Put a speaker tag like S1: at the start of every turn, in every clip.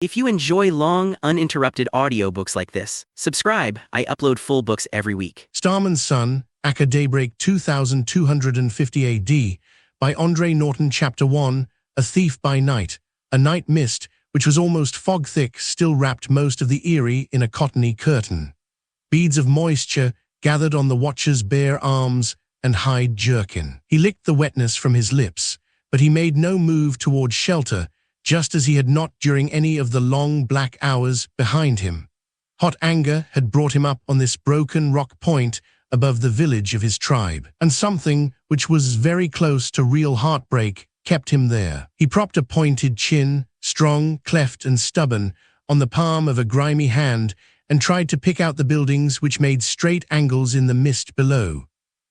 S1: If you enjoy long, uninterrupted audiobooks like this, subscribe. I upload full books every week.
S2: Starman's Son, aka Daybreak 2250 AD, by Andre Norton. Chapter 1, A Thief by Night. A night mist, which was almost fog-thick, still wrapped most of the eyrie in a cottony curtain. Beads of moisture gathered on the watcher's bare arms and hide jerkin. He licked the wetness from his lips, but he made no move toward shelter, just as he had not during any of the long black hours behind him. Hot anger had brought him up on this broken rock point above the village of his tribe, and something which was very close to real heartbreak kept him there. He propped a pointed chin, strong, cleft and stubborn, on the palm of a grimy hand and tried to pick out the buildings which made straight angles in the mist below.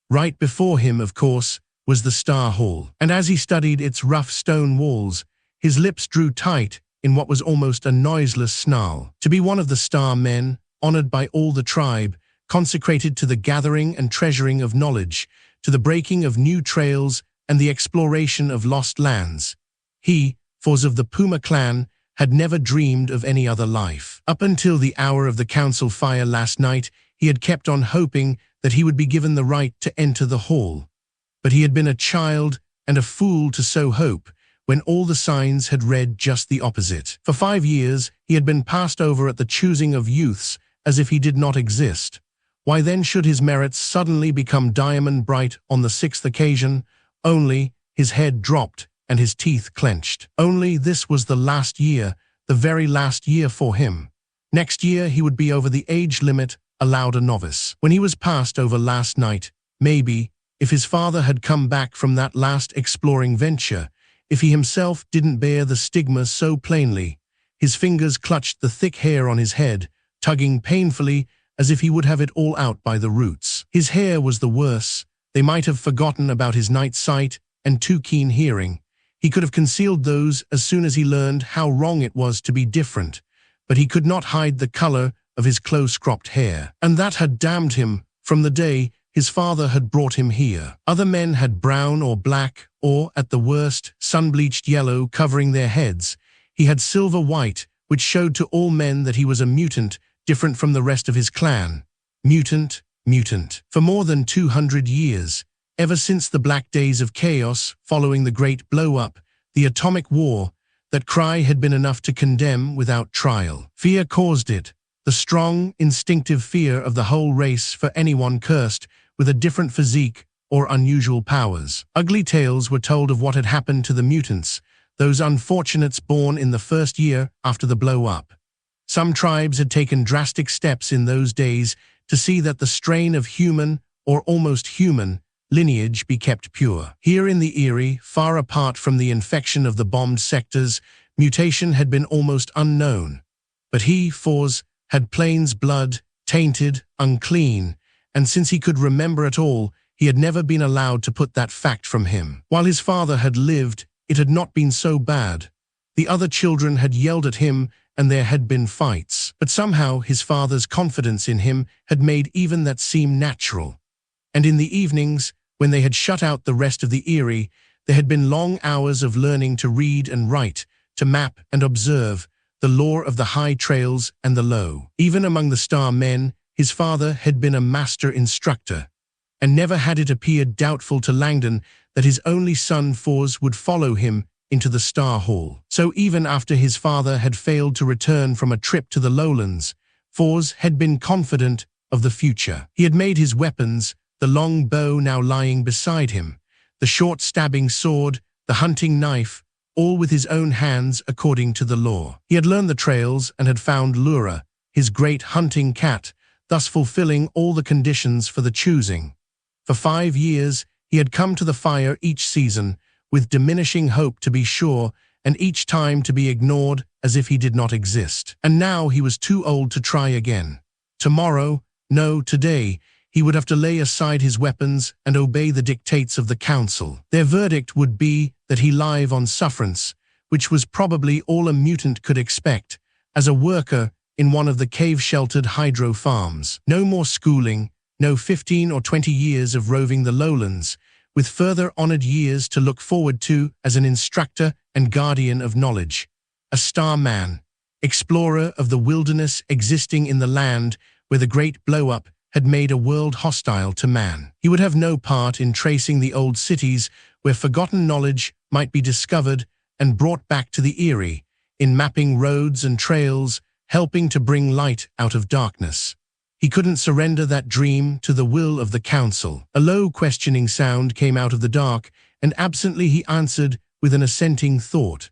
S2: Right before him, of course, was the Star Hall, and as he studied its rough stone walls, his lips drew tight in what was almost a noiseless snarl. To be one of the Star Men, honored by all the tribe, consecrated to the gathering and treasuring of knowledge, to the breaking of new trails and the exploration of lost lands. He, Foz of the Puma clan, had never dreamed of any other life. Up until the hour of the council fire last night, he had kept on hoping that he would be given the right to enter the hall. But he had been a child and a fool to so hope, when all the signs had read just the opposite. For 5 years, he had been passed over at the choosing of youths as if he did not exist. Why then should his merits suddenly become diamond bright on the 6th occasion? Only his head dropped and his teeth clenched. Only this was the last year, the very last year for him. Next year he would be over the age limit allowed a novice. When he was passed over last night, maybe, if his father had come back from that last exploring venture, if he himself didn't bear the stigma so plainly, his fingers clutched the thick hair on his head, tugging painfully as if he would have it all out by the roots. His hair was the worse. They might have forgotten about his night sight and too keen hearing. He could have concealed those as soon as he learned how wrong it was to be different, but he could not hide the color of his close-cropped hair. And that had damned him from the day his father had brought him here. Other men had brown or black, or, at the worst, sun-bleached yellow covering their heads. He had silver-white, which showed to all men that he was a mutant, different from the rest of his clan. Mutant, mutant. For more than 200 years, ever since the black days of chaos following the great blow-up, the atomic war, that cry had been enough to condemn without trial. Fear caused it, the strong, instinctive fear of the whole race for anyone cursed with a different physique or unusual powers. Ugly tales were told of what had happened to the mutants, those unfortunates born in the first year after the blow-up. Some tribes had taken drastic steps in those days to see that the strain of human, or almost human, lineage be kept pure. Here in the Eyrie, far apart from the infection of the bombed sectors, mutation had been almost unknown. But he, Foz, had Plains blood, tainted, unclean, and since he could remember at all, he had never been allowed to put that fact from him. While his father had lived, it had not been so bad. The other children had yelled at him, and there had been fights. But somehow his father's confidence in him had made even that seem natural. And in the evenings, when they had shut out the rest of the Eyrie, there had been long hours of learning to read and write, to map and observe, the lore of the high trails and the low. Even among the Star Men, his father had been a master instructor, and never had it appeared doubtful to Langdon that his only son Foz would follow him into the Star Hall. So even after his father had failed to return from a trip to the lowlands, Foz had been confident of the future. He had made his weapons, the long bow now lying beside him, the short stabbing sword, the hunting knife, all with his own hands according to the law. He had learned the trails and had found Lura, his great hunting cat, thus fulfilling all the conditions for the choosing. For 5 years, he had come to the fire each season, with diminishing hope to be sure, and each time to be ignored as if he did not exist. And now he was too old to try again. Tomorrow, no, today, he would have to lay aside his weapons and obey the dictates of the council. Their verdict would be that he live on sufferance, which was probably all a mutant could expect, as a worker in one of the cave-sheltered hydro farms. No more schooling, no 15 or 20 years of roving the lowlands, with further honored years to look forward to as an instructor and guardian of knowledge. A Starman. explorer of the wilderness existing in the land where the great blow-up had made a world hostile to man. He would have no part in tracing the old cities where forgotten knowledge might be discovered and brought back to the Eyrie, in mapping roads and trails, helping to bring light out of darkness. He couldn't surrender that dream to the will of the council. A low questioning sound came out of the dark, and absently he answered with an assenting thought.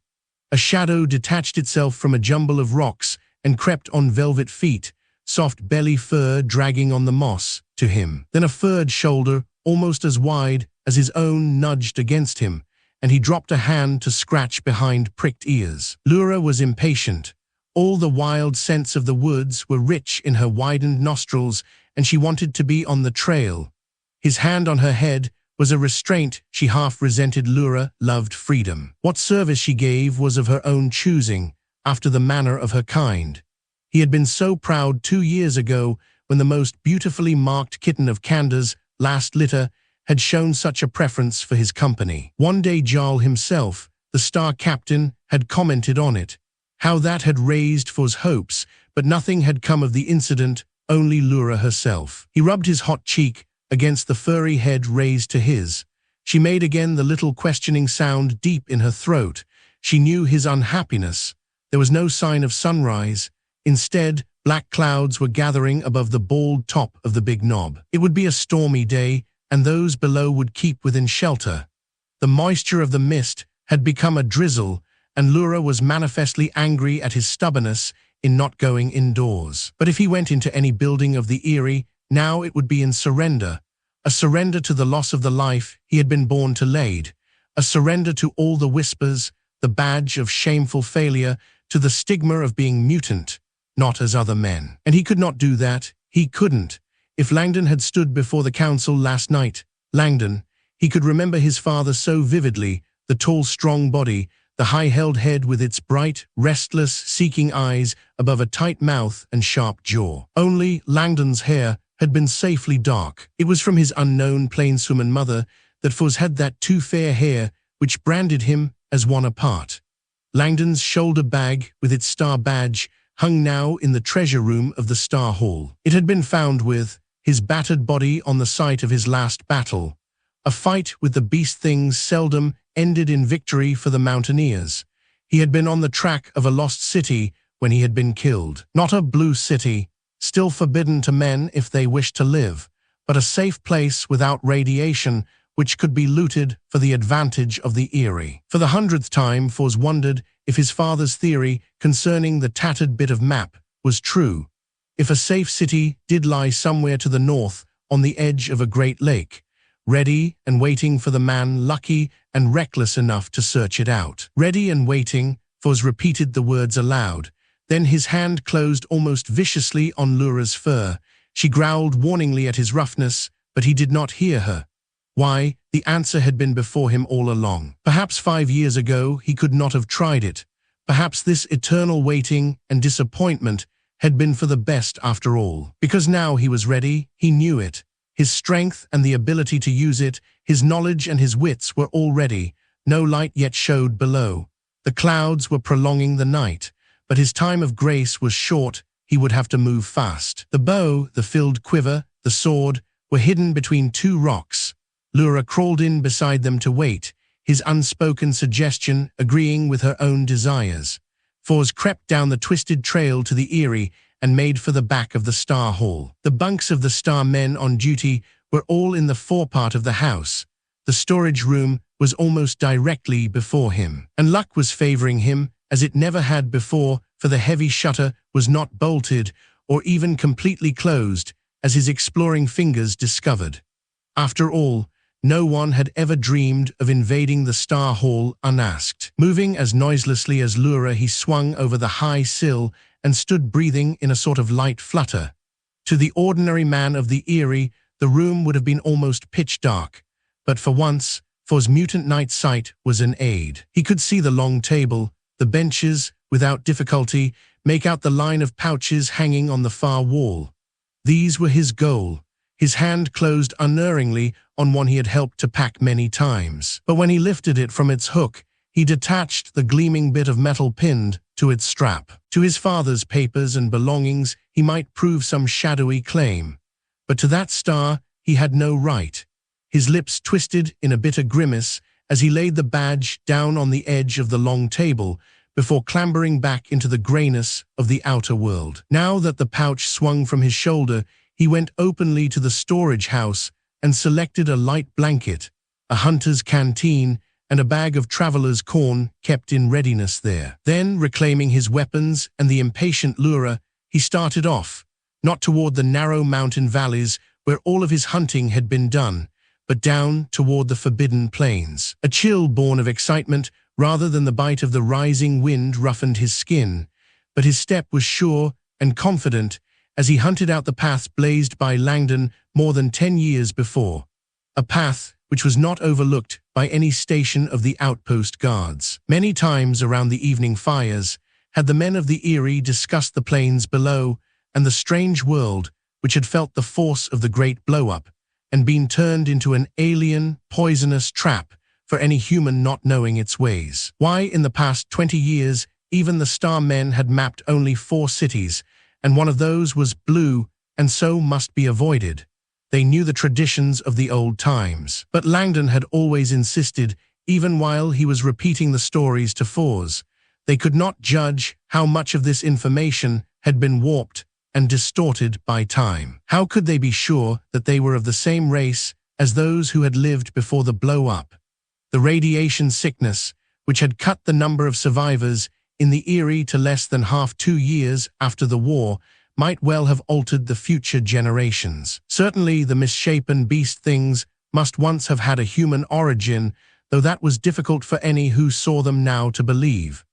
S2: A shadow detached itself from a jumble of rocks and crept on velvet feet, soft belly fur dragging on the moss, to him. Then a furred shoulder, almost as wide as his own, nudged against him, and he dropped a hand to scratch behind pricked ears. Lura was impatient. All the wild scents of the woods were rich in her widened nostrils, and she wanted to be on the trail. His hand on her head was a restraint she half resented. Lura loved freedom. What service she gave was of her own choosing, after the manner of her kind. He had been so proud 2 years ago when the most beautifully marked kitten of Canda's last litter had shown such a preference for his company. One day Jarl himself, the star captain, had commented on it, how that had raised For's hopes, but nothing had come of the incident, only Lura herself. He rubbed his hot cheek against the furry head raised to his. She made again the little questioning sound deep in her throat. She knew his unhappiness. There was no sign of sunrise. Instead, black clouds were gathering above the bald top of the big knob. It would be a stormy day, and those below would keep within shelter. The moisture of the mist had become a drizzle, and Lura was manifestly angry at his stubbornness in not going indoors. But if he went into any building of the Eyrie, now it would be in surrender. A surrender to the loss of the life he had been born to lead. A surrender to all the whispers, the badge of shameful failure, to the stigma of being mutant, not as other men. And he could not do that. He couldn't. If Langdon had stood before the council last night, Langdon, he could remember his father so vividly, the tall, strong body, the high-held head with its bright, restless, seeking eyes above a tight mouth and sharp jaw. Only Langdon's hair had been safely dark. It was from his unknown plainswoman mother that Fuz had that too fair hair which branded him as one apart. Langdon's shoulder bag with its star badge hung now in the treasure room of the Star Hall. It had been found with his battered body on the site of his last battle. A fight with the beast things seldom ended in victory for the mountaineers. He had been on the track of a lost city when he had been killed. Not a blue city, still forbidden to men if they wished to live, but a safe place without radiation which could be looted for the advantage of the Eyrie. For the 100th time, Fors wondered if his father's theory concerning the tattered bit of map was true. If a safe city did lie somewhere to the north on the edge of a great lake, ready and waiting for the man lucky and reckless enough to search it out. Ready and waiting, Fors repeated the words aloud. Then his hand closed almost viciously on Lura's fur. She growled warningly at his roughness, but he did not hear her. Why, the answer had been before him all along. Perhaps 5 years ago he could not have tried it. Perhaps this eternal waiting and disappointment had been for the best after all. Because now he was ready, he knew it. His strength and the ability to use it, his knowledge and his wits were all ready. No light yet showed below. The clouds were prolonging the night, but his time of grace was short. He would have to move fast. The bow, the filled quiver, the sword, were hidden between 2 rocks. Lura crawled in beside them to wait, his unspoken suggestion agreeing with her own desires. Fors crept down the twisted trail to the Eyrie and made for the back of the Star Hall. The bunks of the Star men on duty were all in the forepart of the house. The storage room was almost directly before him, and luck was favoring him as it never had before, for the heavy shutter was not bolted or even completely closed, as his exploring fingers discovered. After all, no one had ever dreamed of invading the Star Hall unasked. Moving as noiselessly as Lura, he swung over the high sill and stood breathing in a sort of light flutter. To the ordinary man of the Eyrie, the room would have been almost pitch dark, but for once, For's mutant night sight was an aid. He could see the long table, the benches, without difficulty, make out the line of pouches hanging on the far wall. These were his goal. His hand closed unerringly on one he had helped to pack many times. But when he lifted it from its hook, he detached the gleaming bit of metal pinned to its strap. To his father's papers and belongings he might prove some shadowy claim, but to that star he had no right. His lips twisted in a bitter grimace as he laid the badge down on the edge of the long table before clambering back into the grayness of the outer world. Now that the pouch swung from his shoulder, he went openly to the storage house and selected a light blanket, a hunter's canteen, and a bag of traveler's corn kept in readiness there. Then, reclaiming his weapons and the impatient Lura, he started off, not toward the narrow mountain valleys where all of his hunting had been done, but down toward the forbidden plains. A chill born of excitement rather than the bite of the rising wind roughened his skin, but his step was sure and confident as he hunted out the path blazed by Langdon more than 10 years before, a path which was not overlooked by any station of the outpost guards. Many times around the evening fires had the men of the Eyrie discussed the plains below and the strange world which had felt the force of the great blow-up and been turned into an alien, poisonous trap for any human not knowing its ways. Why, in the past 20 years, even the Starmen had mapped only 4 cities, and one of those was blue and so must be avoided. They knew the traditions of the old times. But Langdon had always insisted, even while he was repeating the stories to Fours, they could not judge how much of this information had been warped and distorted by time. How could they be sure that they were of the same race as those who had lived before the blow-up? The radiation sickness, which had cut the number of survivors in the Eyrie to less than half 2 years after the war, might well have altered the future generations. Certainly the misshapen beast things must once have had a human origin, though that was difficult for any who saw them now to believe.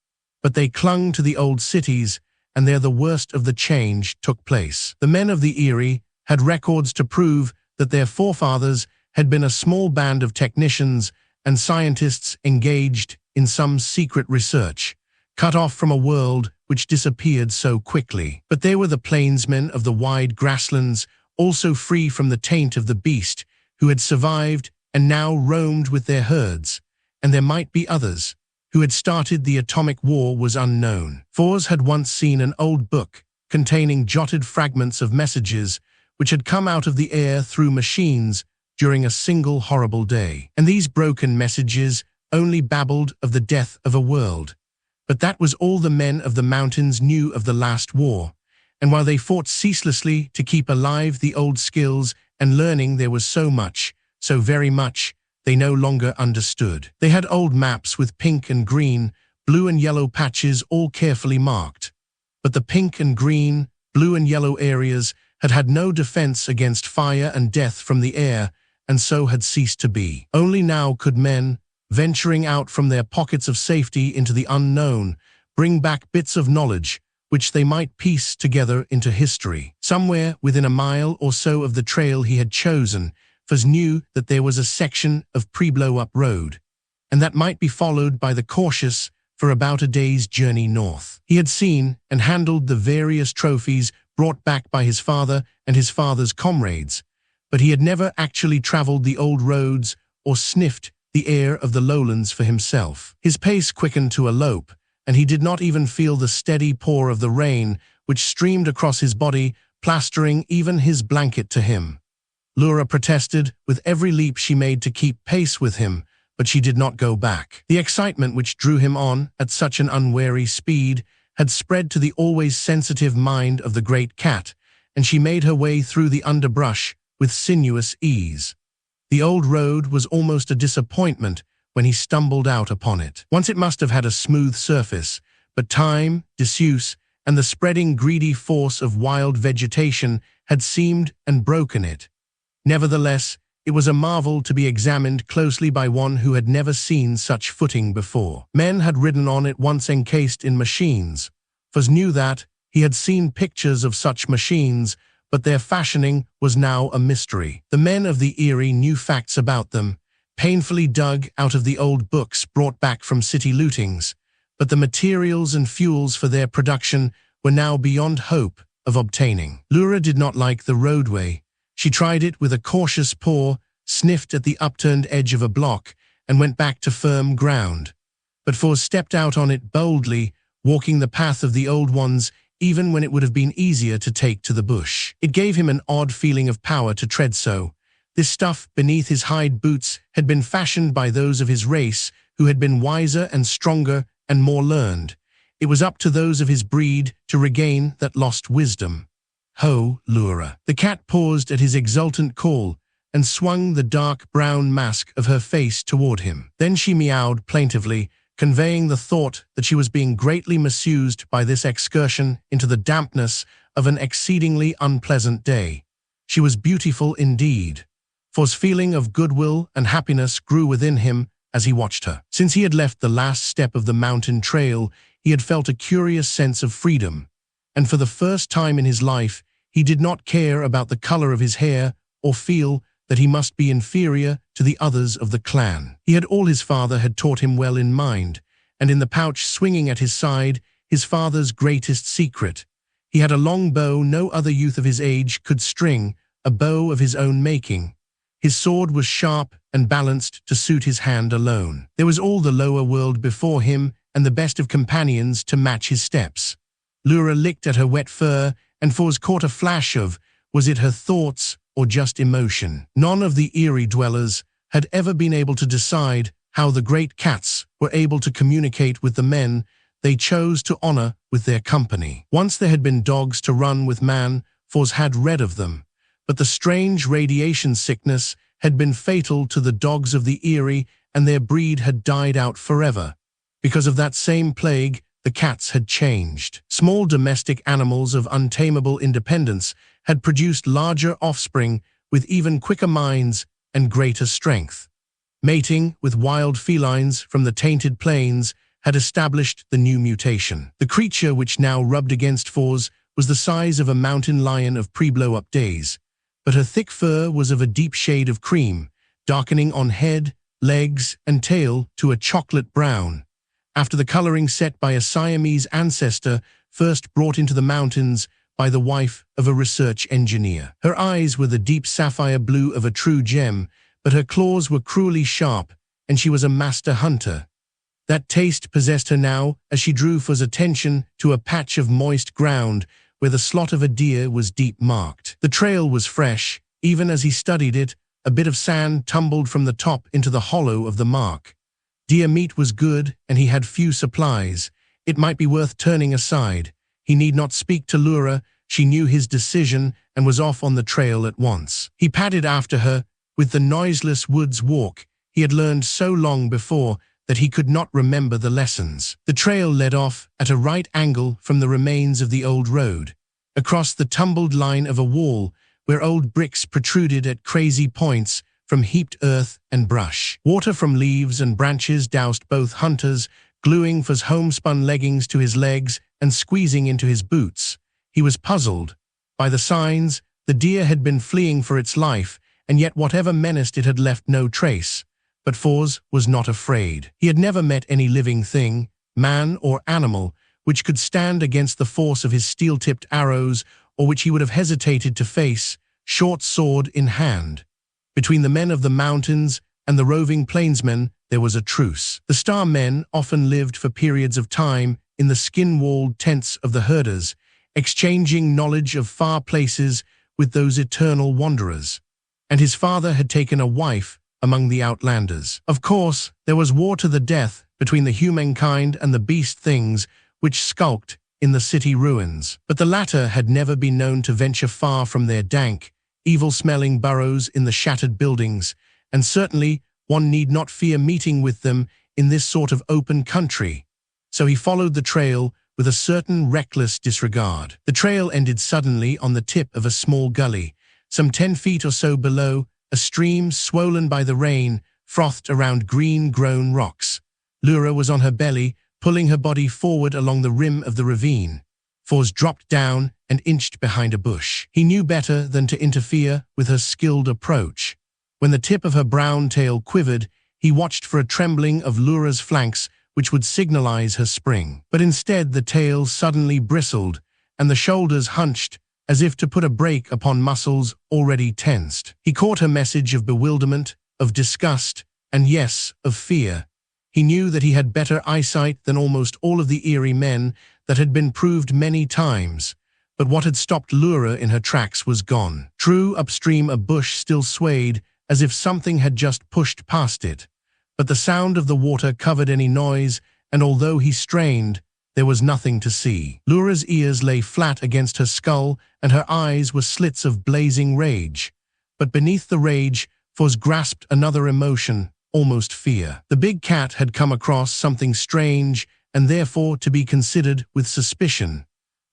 S2: But they clung to the old cities, and there the worst of the change took place. The men of the Eyrie had records to prove that their forefathers had been a small band of technicians and scientists engaged in some secret research, cut off from a world which disappeared so quickly. But they were the plainsmen of the wide grasslands, also free from the taint of the beast, who had survived and now roamed with their herds, and there might be others. Who had started the atomic war was unknown. Fours had once seen an old book containing jotted fragments of messages which had come out of the air through machines during a single horrible day. And these broken messages only babbled of the death of a world. But that was all the men of the mountains knew of the last war, and while they fought ceaselessly to keep alive the old skills and learning, there was so much, so very much, they no longer understood. They had old maps with pink and green, blue and yellow patches all carefully marked. But the pink and green, blue and yellow areas had had no defense against fire and death from the air, and so had ceased to be. Only now could men, venturing out from their pockets of safety into the unknown, bring back bits of knowledge which they might piece together into history. Somewhere within a mile or so of the trail he had chosen, Fours knew that there was a section of pre-blow-up road, and that might be followed by the cautious for about a day's journey north. He had seen and handled the various trophies brought back by his father and his father's comrades, but he had never actually traveled the old roads or sniffed the air of the lowlands for himself. His pace quickened to a lope, and he did not even feel the steady pour of the rain which streamed across his body, plastering even his blanket to him. Lura protested with every leap she made to keep pace with him, but she did not go back. The excitement which drew him on at such an unwary speed had spread to the always sensitive mind of the great cat, and she made her way through the underbrush with sinuous ease. The old road was almost a disappointment when he stumbled out upon it. Once it must have had a smooth surface, but time, disuse, and the spreading greedy force of wild vegetation had seamed and broken it. Nevertheless, it was a marvel to be examined closely by one who had never seen such footing before. Men had ridden on it once encased in machines. Fours knew that. He had seen pictures of such machines, but their fashioning was now a mystery. The men of the Eyrie knew facts about them, painfully dug out of the old books brought back from city lootings, but the materials and fuels for their production were now beyond hope of obtaining. Lura did not like the roadway. She tried it with a cautious paw, sniffed at the upturned edge of a block, and went back to firm ground. But Fors stepped out on it boldly, walking the path of the old ones, even when it would have been easier to take to the bush. It gave him an odd feeling of power to tread so. This stuff beneath his hide boots had been fashioned by those of his race who had been wiser and stronger and more learned. It was up to those of his breed to regain that lost wisdom. Ho, Lura. The cat paused at his exultant call and swung the dark brown mask of her face toward him. Then she meowed plaintively, conveying the thought that she was being greatly misused by this excursion into the dampness of an exceedingly unpleasant day. She was beautiful indeed. Fors' feeling of goodwill and happiness grew within him as he watched her. Since he had left the last step of the mountain trail, he had felt a curious sense of freedom, and for the first time in his life, he did not care about the color of his hair or feel that he must be inferior to the others of the clan. He had all his father had taught him well in mind, and in the pouch swinging at his side, his father's greatest secret. He had a long bow no other youth of his age could string, a bow of his own making. His sword was sharp and balanced to suit his hand alone. There was all the lower world before him and the best of companions to match his steps. Lura licked at her wet fur, and Fors caught a flash of, was it her thoughts or just emotion? None of the eerie dwellers had ever been able to decide how the great cats were able to communicate with the men they chose to honor with their company. Once there had been dogs to run with man, Fors had read of them, but the strange radiation sickness had been fatal to the dogs of the Eyrie, and their breed had died out forever. Because of that same plague, the cats had changed. Small domestic animals of untamable independence had produced larger offspring with even quicker minds and greater strength. Mating with wild felines from the tainted plains had established the new mutation. The creature which now rubbed against Fors was the size of a mountain lion of pre-blow-up days, but her thick fur was of a deep shade of cream, darkening on head, legs, and tail to a chocolate brown, after the coloring set by a Siamese ancestor first brought into the mountains by the wife of a research engineer. Her eyes were the deep sapphire blue of a true gem, but her claws were cruelly sharp, and she was a master hunter. That taste possessed her now as she drew Fors' attention to a patch of moist ground where the slot of a deer was deep marked. The trail was fresh. Even as he studied it, a bit of sand tumbled from the top into the hollow of the mark. Deer meat was good, and he had few supplies. It might be worth turning aside. He need not speak to Lura. She knew his decision and was off on the trail at once. He padded after her with the noiseless woods walk he had learned so long before that he could not remember the lessons. The trail led off at a right angle from the remains of the old road, across the tumbled line of a wall where old bricks protruded at crazy points from heaped earth and brush. Water from leaves and branches doused both hunters, gluing Fors' homespun leggings to his legs and squeezing into his boots. He was puzzled. By the signs, the deer had been fleeing for its life, and yet whatever menaced it had left no trace. But Fors was not afraid. He had never met any living thing, man or animal, which could stand against the force of his steel-tipped arrows, or which he would have hesitated to face, short sword in hand. Between the men of the mountains and the roving plainsmen, there was a truce. The Starmen often lived for periods of time in the skin-walled tents of the herders, exchanging knowledge of far places with those eternal wanderers. And his father had taken a wife among the outlanders. Of course, there was war to the death between the humankind and the beast things which skulked in the city ruins. But the latter had never been known to venture far from their dank, evil-smelling burrows in the shattered buildings, and certainly one need not fear meeting with them in this sort of open country. So he followed the trail with a certain reckless disregard. The trail ended suddenly on the tip of a small gully. Some 10 feet or so below, a stream swollen by the rain frothed around green-grown rocks. Lura was on her belly, pulling her body forward along the rim of the ravine. Fors dropped down and inched behind a bush. He knew better than to interfere with her skilled approach. When the tip of her brown tail quivered, he watched for a trembling of Lura's flanks which would signalize her spring. But instead the tail suddenly bristled, and the shoulders hunched as if to put a brake upon muscles already tensed. He caught her message of bewilderment, of disgust, and yes, of fear. He knew that he had better eyesight than almost all of the eerie men that had been proved many times, but what had stopped Lura in her tracks was gone. True, upstream a bush still swayed, as if something had just pushed past it, but the sound of the water covered any noise, and although he strained, there was nothing to see. Lura's ears lay flat against her skull, and her eyes were slits of blazing rage. But beneath the rage, Foz grasped another emotion, almost fear. The big cat had come across something strange, and therefore to be considered with suspicion.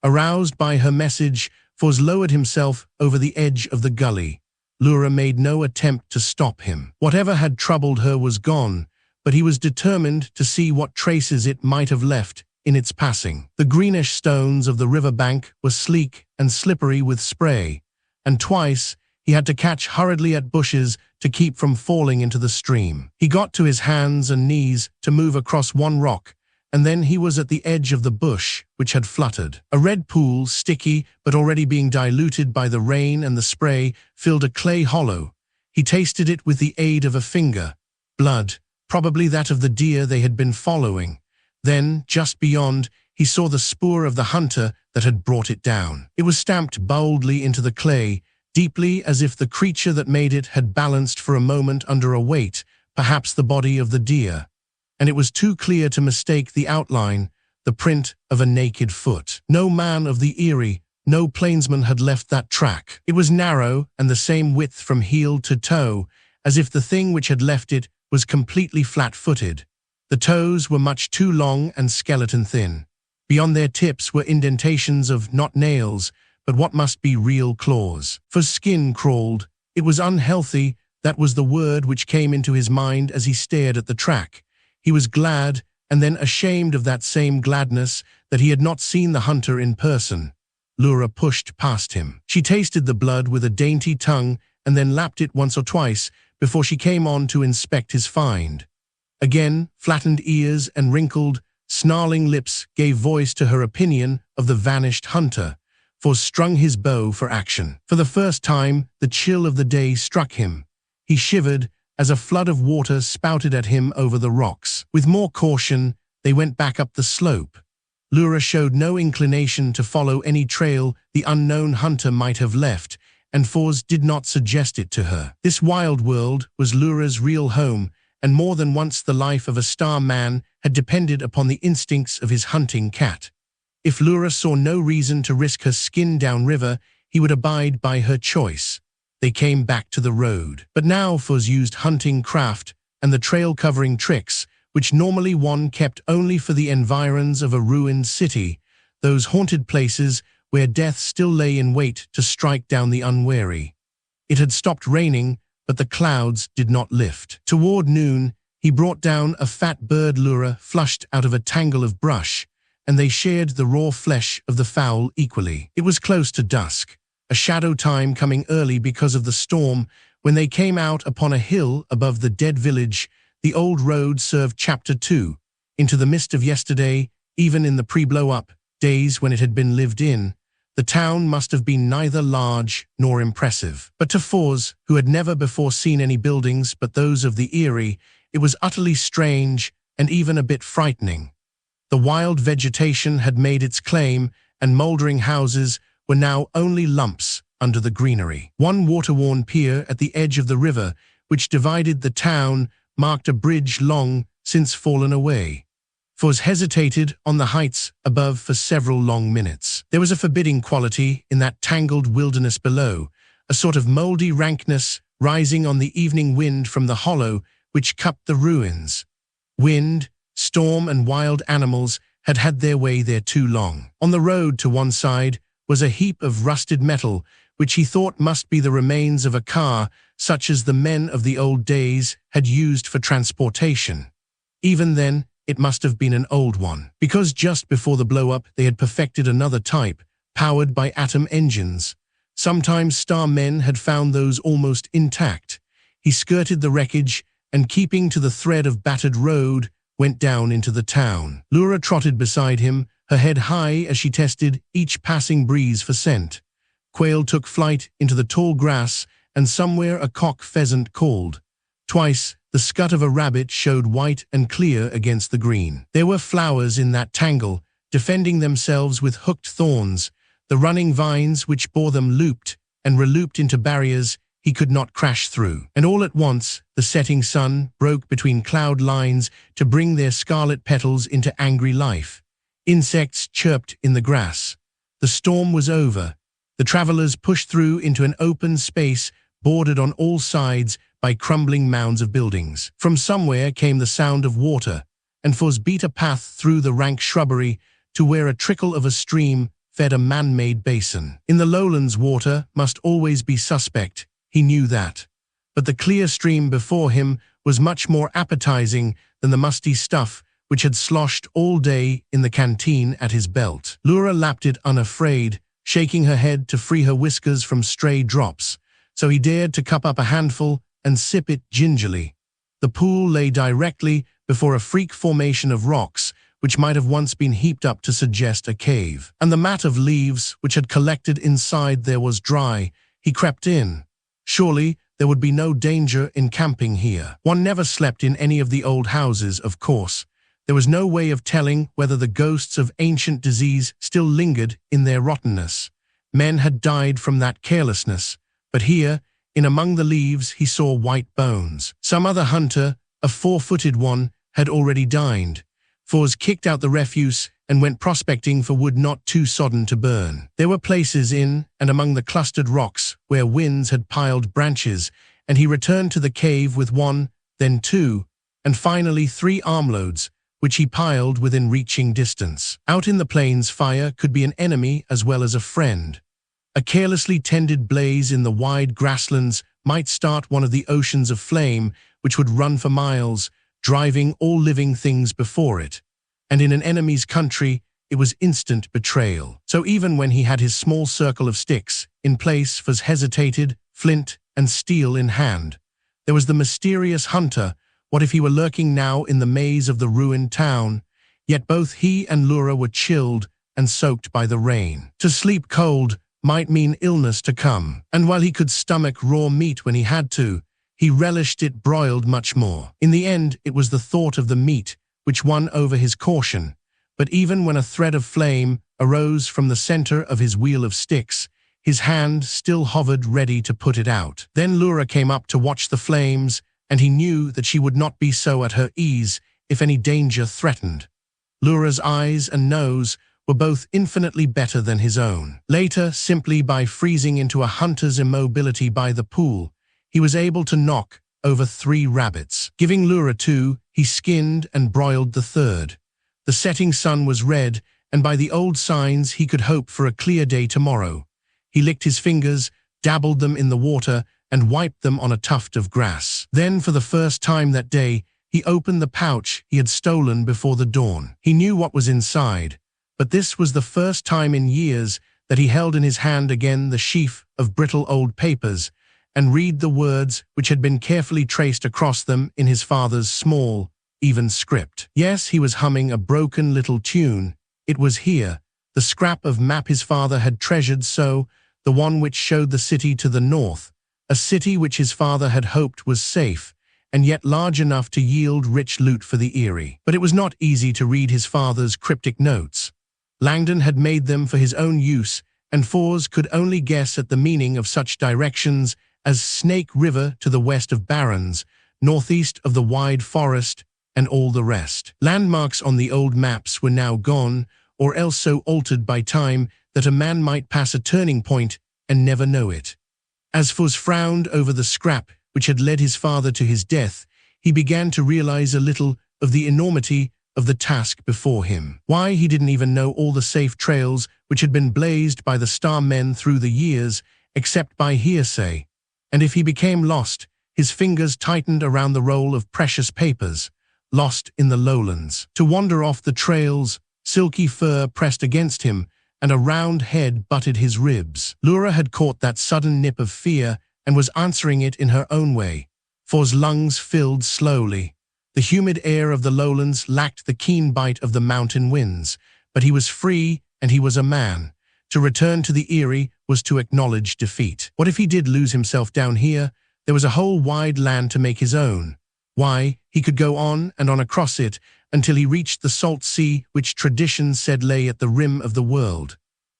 S2: Aroused by her message, Foz lowered himself over the edge of the gully. Lura made no attempt to stop him. Whatever had troubled her was gone, but he was determined to see what traces it might have left in its passing. The greenish stones of the riverbank were sleek and slippery with spray, and twice he had to catch hurriedly at bushes to keep from falling into the stream. He got to his hands and knees to move across one rock, and then he was at the edge of the bush, which had fluttered. A red pool, sticky but already being diluted by the rain and the spray, filled a clay hollow. He tasted it with the aid of a finger. Blood, probably that of the deer they had been following. Then, just beyond, he saw the spoor of the hunter that had brought it down. It was stamped boldly into the clay, deeply as if the creature that made it had balanced for a moment under a weight, perhaps the body of the deer. And it was too clear to mistake the outline, the print of a naked foot. No man of the Erie, no plainsman had left that track. It was narrow and the same width from heel to toe, as if the thing which had left it was completely flat-footed. The toes were much too long and skeleton-thin. Beyond their tips were indentations of not nails, but what must be real claws. For skin crawled. It was unhealthy, that was the word which came into his mind as he stared at the track. He was glad, and then ashamed of that same gladness, that he had not seen the hunter in person. Lura pushed past him. She tasted the blood with a dainty tongue, and then lapped it once or twice, before she came on to inspect his find. Again, flattened ears and wrinkled, snarling lips gave voice to her opinion of the vanished hunter. Foz strung his bow for action. For the first time, the chill of the day struck him. He shivered as a flood of water spouted at him over the rocks. With more caution, they went back up the slope. Lura showed no inclination to follow any trail the unknown hunter might have left, and Foz did not suggest it to her. This wild world was Lura's real home, and more than once the life of a Starman had depended upon the instincts of his hunting cat. If Lura saw no reason to risk her skin downriver, he would abide by her choice. They came back to the road. But now Foz used hunting craft and the trail-covering tricks, which normally one kept only for the environs of a ruined city, those haunted places where death still lay in wait to strike down the unwary. It had stopped raining, but the clouds did not lift. Toward noon, he brought down a fat bird Lura flushed out of a tangle of brush, and they shared the raw flesh of the fowl equally. It was close to dusk, a shadow time coming early because of the storm, when they came out upon a hill above the dead village. The old road served Chapter 2, into the mist of yesterday, even in the pre-blow-up days when it had been lived in. The town must have been neither large nor impressive. But to Foz, who had never before seen any buildings but those of the Erie, it was utterly strange and even a bit frightening. The wild vegetation had made its claim, and mouldering houses were now only lumps under the greenery. One water-worn pier at the edge of the river, which divided the town, marked a bridge long since fallen away. Foz hesitated on the heights above for several long minutes. There was a forbidding quality in that tangled wilderness below, a sort of mouldy rankness rising on the evening wind from the hollow which cupped the ruins. Wind, storm, and wild animals had had their way there too long. On the road to one side was a heap of rusted metal, which he thought must be the remains of a car such as the men of the old days had used for transportation. Even then, it must have been an old one, because just before the blow-up they had perfected another type, powered by atom engines. Sometimes Starmen had found those almost intact. He skirted the wreckage, and keeping to the thread of battered road, went down into the town. Lura trotted beside him, her head high as she tested each passing breeze for scent. Quail took flight into the tall grass, and somewhere a cock pheasant called. Twice, The scut of a rabbit showed white and clear against the green. There were flowers in that tangle, defending themselves with hooked thorns, the running vines which bore them looped and relooped into barriers he could not crash through. And all at once, the setting sun broke between cloud lines to bring their scarlet petals into angry life. Insects chirped in the grass. The storm was over. The travelers pushed through into an open space bordered on all sides by crumbling mounds of buildings. From somewhere came the sound of water, and Fuz beat a path through the rank shrubbery to where a trickle of a stream fed a man-made basin. In the lowlands, water must always be suspect, he knew that. But the clear stream before him was much more appetizing than the musty stuff which had sloshed all day in the canteen at his belt. Lura lapped it unafraid, shaking her head to free her whiskers from stray drops, so he dared to cup up a handful and sip it gingerly. The pool lay directly before a freak formation of rocks, which might have once been heaped up to suggest a cave. And the mat of leaves which had collected inside there was dry. He crept in. Surely there would be no danger in camping here. One never slept in any of the old houses, of course. There was no way of telling whether the ghosts of ancient disease still lingered in their rottenness. Men had died from that carelessness, but here, in among the leaves, he saw white bones. Some other hunter, a 4-footed one, had already dined. Fuz kicked out the refuse and went prospecting for wood not too sodden to burn. There were places in and among the clustered rocks where winds had piled branches, and he returned to the cave with 1, then 2, and finally 3 armloads, which he piled within reaching distance. Out in the plains, fire could be an enemy as well as a friend. A carelessly tended blaze in the wide grasslands might start one of the oceans of flame which would run for miles, driving all living things before it. And in an enemy's country, it was instant betrayal. So even when he had his small circle of sticks in place, Fuz hesitated, flint and steel in hand. There was the mysterious hunter. What if he were lurking now in the maze of the ruined town? Yet both he and Lura were chilled and soaked by the rain. To sleep cold might mean illness to come, and while he could stomach raw meat when he had to, he relished it broiled much more. In the end, it was the thought of the meat which won over his caution, but even when a thread of flame arose from the center of his wheel of sticks, his hand still hovered ready to put it out. Then Lura came up to watch the flames, and he knew that she would not be so at her ease if any danger threatened. Lura's eyes and nose were both infinitely better than his own. Later, simply by freezing into a hunter's immobility by the pool, he was able to knock over 3 rabbits. Giving Lura 2, he skinned and broiled the 3rd. The setting sun was red, and by the old signs he could hope for a clear day tomorrow. He licked his fingers, dabbled them in the water, and wiped them on a tuft of grass. Then, for the first time that day, he opened the pouch he had stolen before the dawn. He knew what was inside, but this was the first time in years that he held in his hand again the sheaf of brittle old papers, and read the words which had been carefully traced across them in his father's small, even script. Yes, he was humming a broken little tune. It was here, the scrap of map his father had treasured so, the one which showed the city to the north, a city which his father had hoped was safe, and yet large enough to yield rich loot for the Eyrie. But it was not easy to read his father's cryptic notes. Langdon had made them for his own use, and Fuz could only guess at the meaning of such directions as Snake River to the west of Barrens, northeast of the wide forest, and all the rest. Landmarks on the old maps were now gone, or else so altered by time that a man might pass a turning point and never know it. As Fuz frowned over the scrap which had led his father to his death, he began to realize a little of the enormity of the task before him. Why, he didn't even know all the safe trails which had been blazed by the Starmen through the years, except by hearsay. And if he became lost, his fingers tightened around the roll of precious papers, lost in the lowlands. To wander off the trails, silky fur pressed against him, and a round head butted his ribs. Lura had caught that sudden nip of fear and was answering it in her own way. Fuz's lungs filled slowly. The humid air of the lowlands lacked the keen bite of the mountain winds, but he was free and he was a man. To return to the Eyrie was to acknowledge defeat. What if he did lose himself down here? There was a whole wide land to make his own. Why, he could go on and on across it until he reached the salt sea which tradition said lay at the rim of the world.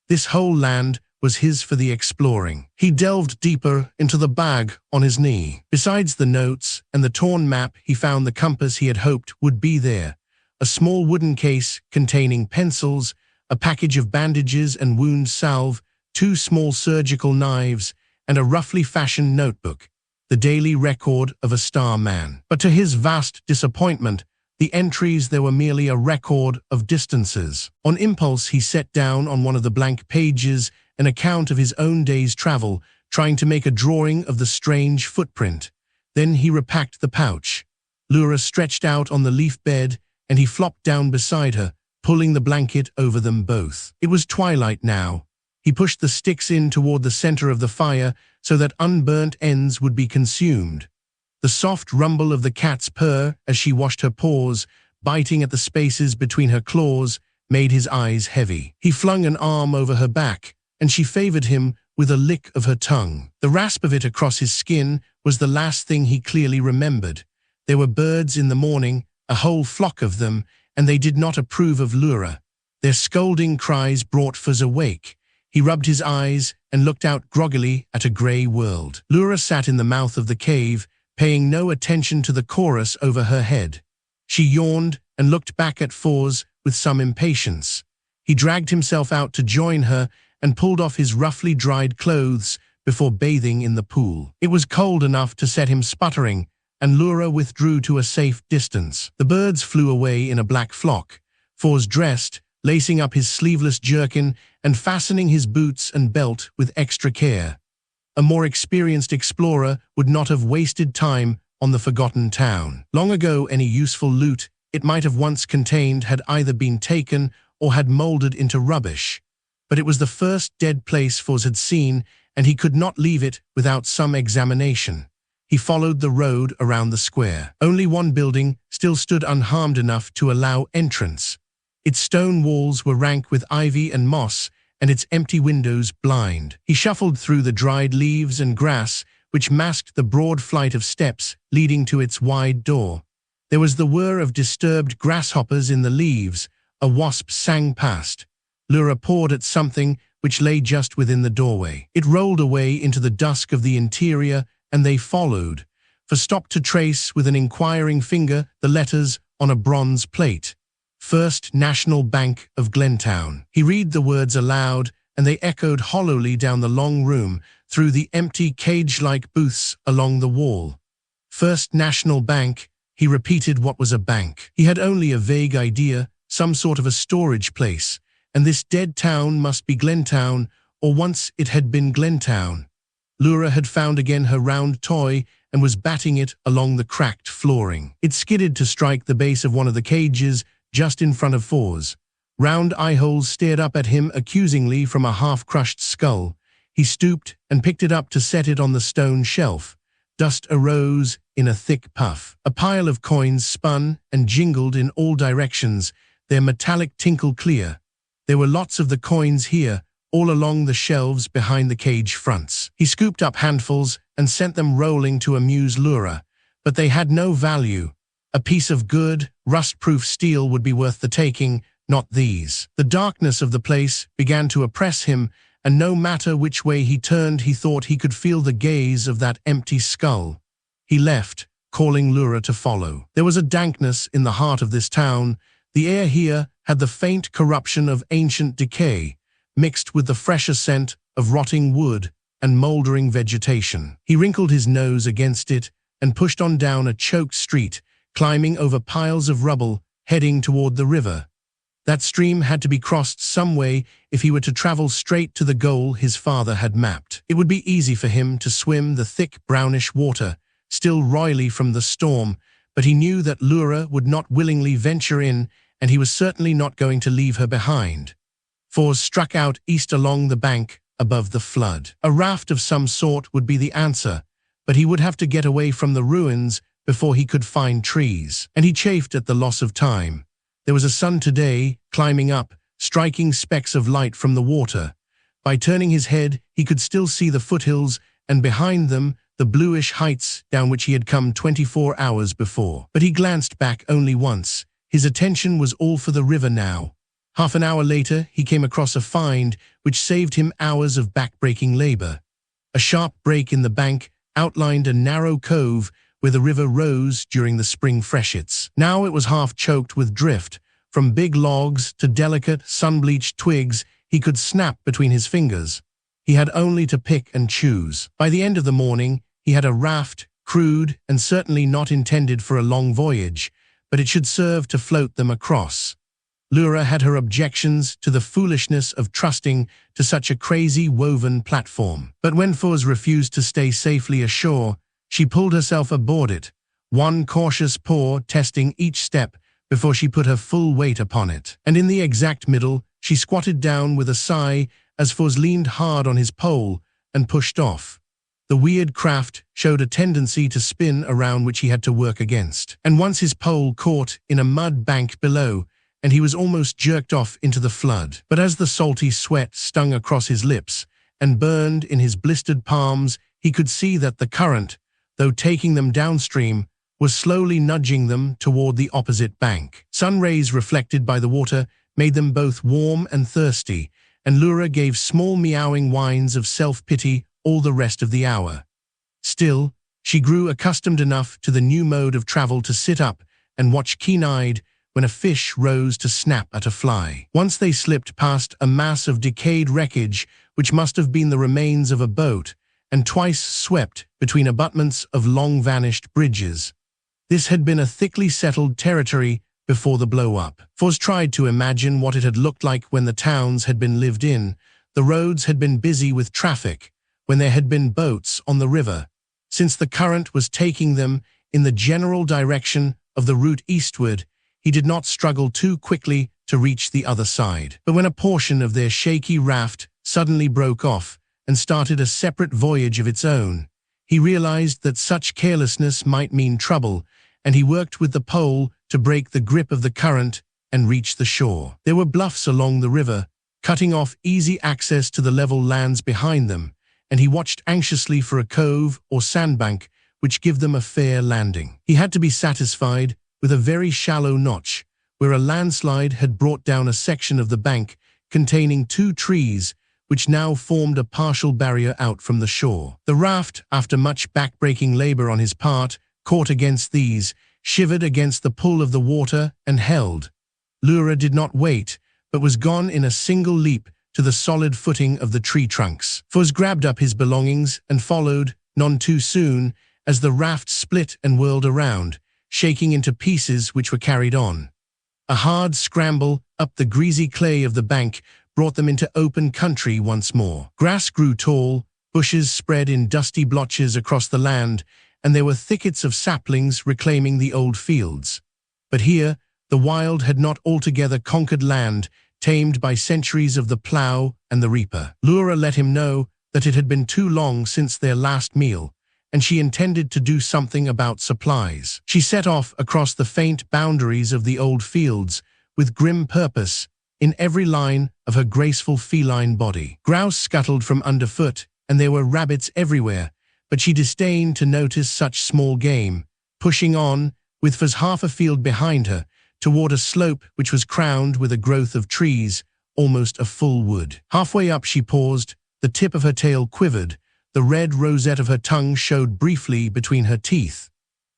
S2: This whole land was his for the exploring. He delved deeper into the bag on his knee. Besides the notes and the torn map, he found the compass he had hoped would be there, a small wooden case containing pencils, a package of bandages and wound salve, 2 small surgical knives, and a roughly fashioned notebook, the daily record of a Starman. But to his vast disappointment, the entries there were merely a record of distances. On impulse, he set down on one of the blank pages an account of his own day's travel, trying to make a drawing of the strange footprint. Then he repacked the pouch. Lura stretched out on the leaf bed, and he flopped down beside her, pulling the blanket over them both. It was twilight now. He pushed the sticks in toward the center of the fire so that unburnt ends would be consumed. The soft rumble of the cat's purr as she washed her paws, biting at the spaces between her claws, made his eyes heavy. He flung an arm over her back, and she favored him with a lick of her tongue. The rasp of it across his skin was the last thing he clearly remembered. There were birds in the morning, a whole flock of them, and they did not approve of Lura. Their scolding cries brought Fuzz awake. He rubbed his eyes and looked out groggily at a grey world. Lura sat in the mouth of the cave, paying no attention to the chorus over her head. She yawned and looked back at Fuzz with some impatience. He dragged himself out to join her and pulled off his roughly dried clothes before bathing in the pool. It was cold enough to set him sputtering, and Lura withdrew to a safe distance. The birds flew away in a black flock. Fuzz dressed, lacing up his sleeveless jerkin and fastening his boots and belt with extra care. A more experienced explorer would not have wasted time on the forgotten town. Long ago, any useful loot it might have once contained had either been taken or had molded into rubbish. But it was the first dead place Fuzz had seen, and he could not leave it without some examination. He followed the road around the square. Only one building still stood unharmed enough to allow entrance. Its stone walls were rank with ivy and moss, and its empty windows blind. He shuffled through the dried leaves and grass, which masked the broad flight of steps leading to its wide door. There was the whir of disturbed grasshoppers in the leaves. A wasp sang past. Lura pawed at something which lay just within the doorway. It rolled away into the dusk of the interior, and they followed. For stopped to trace with an inquiring finger the letters on a bronze plate. First National Bank of Glentown. He read the words aloud, and they echoed hollowly down the long room, through the empty cage-like booths along the wall. First National Bank. He repeated what was a bank. He had only a vague idea, some sort of a storage place, and this dead town must be Glentown, or once it had been Glentown. Lura had found again her round toy and was batting it along the cracked flooring. It skidded to strike the base of one of the cages just in front of Fuzz. Round eye-holes stared up at him accusingly from a half-crushed skull. He stooped and picked it up to set it on the stone shelf. Dust arose in a thick puff. A pile of coins spun and jingled in all directions, their metallic tinkle clear. There were lots of the coins here, all along the shelves behind the cage fronts. He scooped up handfuls and sent them rolling to amuse Lura, but they had no value. A piece of good, rust-proof steel would be worth the taking, not these. The darkness of the place began to oppress him, and no matter which way he turned, he thought he could feel the gaze of that empty skull. He left, calling Lura to follow. There was a dankness in the heart of this town. The air here had the faint corruption of ancient decay, mixed with the fresher scent of rotting wood and mouldering vegetation. He wrinkled his nose against it and pushed on down a choked street, climbing over piles of rubble, heading toward the river. That stream had to be crossed some way if he were to travel straight to the goal his father had mapped. It would be easy for him to swim the thick brownish water, still roily from the storm, but he knew that Lura would not willingly venture in, and he was certainly not going to leave her behind. Fuzz struck out east along the bank above the flood. A raft of some sort would be the answer, but he would have to get away from the ruins before he could find trees, and he chafed at the loss of time. There was a sun today, climbing up, striking specks of light from the water. By turning his head, he could still see the foothills, and behind them, the bluish heights down which he had come 24 hours before. But he glanced back only once. His attention was all for the river now. Half an hour later, he came across a find which saved him hours of back-breaking labor. A sharp break in the bank outlined a narrow cove where the river rose during the spring freshets. Now it was half choked with drift. From big logs to delicate, sun-bleached twigs he could snap between his fingers. He had only to pick and choose. By the end of the morning, he had a raft, crude and certainly not intended for a long voyage, but it should serve to float them across. Lura had her objections to the foolishness of trusting to such a crazy woven platform. But when Fuz refused to stay safely ashore, she pulled herself aboard it, one cautious paw testing each step before she put her full weight upon it. And in the exact middle, she squatted down with a sigh as Fuz leaned hard on his pole and pushed off. The weird craft showed a tendency to spin around which he had to work against. And once his pole caught in a mud bank below, and he was almost jerked off into the flood. But as the salty sweat stung across his lips and burned in his blistered palms, he could see that the current, though taking them downstream, was slowly nudging them toward the opposite bank. Sun rays reflected by the water made them both warm and thirsty, and Lura gave small meowing whines of self-pity all the rest of the hour. Still, she grew accustomed enough to the new mode of travel to sit up and watch keen-eyed when a fish rose to snap at a fly. Once they slipped past a mass of decayed wreckage which must have been the remains of a boat, and twice swept between abutments of long-vanished bridges. This had been a thickly settled territory before the blow-up. Fuz tried to imagine what it had looked like when the towns had been lived in, the roads had been busy with traffic, when there had been boats on the river. Since the current was taking them in the general direction of the route eastward, he did not struggle too quickly to reach the other side. But when a portion of their shaky raft suddenly broke off and started a separate voyage of its own, he realized that such carelessness might mean trouble, and he worked with the pole to break the grip of the current and reach the shore. There were bluffs along the river, cutting off easy access to the level lands behind them, and he watched anxiously for a cove or sandbank which give them a fair landing. He had to be satisfied with a very shallow notch, where a landslide had brought down a section of the bank containing 2 trees, which now formed a partial barrier out from the shore. The raft, after much back-breaking labor on his part, caught against these, shivered against the pull of the water, and held. Lura did not wait, but was gone in a single leap to the solid footing of the tree trunks. Fuz grabbed up his belongings and followed, none too soon, as the raft split and whirled around, shaking into pieces which were carried on. A hard scramble up the greasy clay of the bank brought them into open country once more. Grass grew tall, bushes spread in dusty blotches across the land, and there were thickets of saplings reclaiming the old fields. But here, the wild had not altogether conquered land, tamed by centuries of the plough and the reaper. Lura let him know that it had been too long since their last meal, and she intended to do something about supplies. She set off across the faint boundaries of the old fields with grim purpose in every line of her graceful feline body. Grouse scuttled from underfoot, and there were rabbits everywhere, but she disdained to notice such small game, pushing on, with Fuz half a field behind her, toward a slope which was crowned with a growth of trees, almost a full wood. Halfway up she paused, the tip of her tail quivered, the red rosette of her tongue showed briefly between her teeth.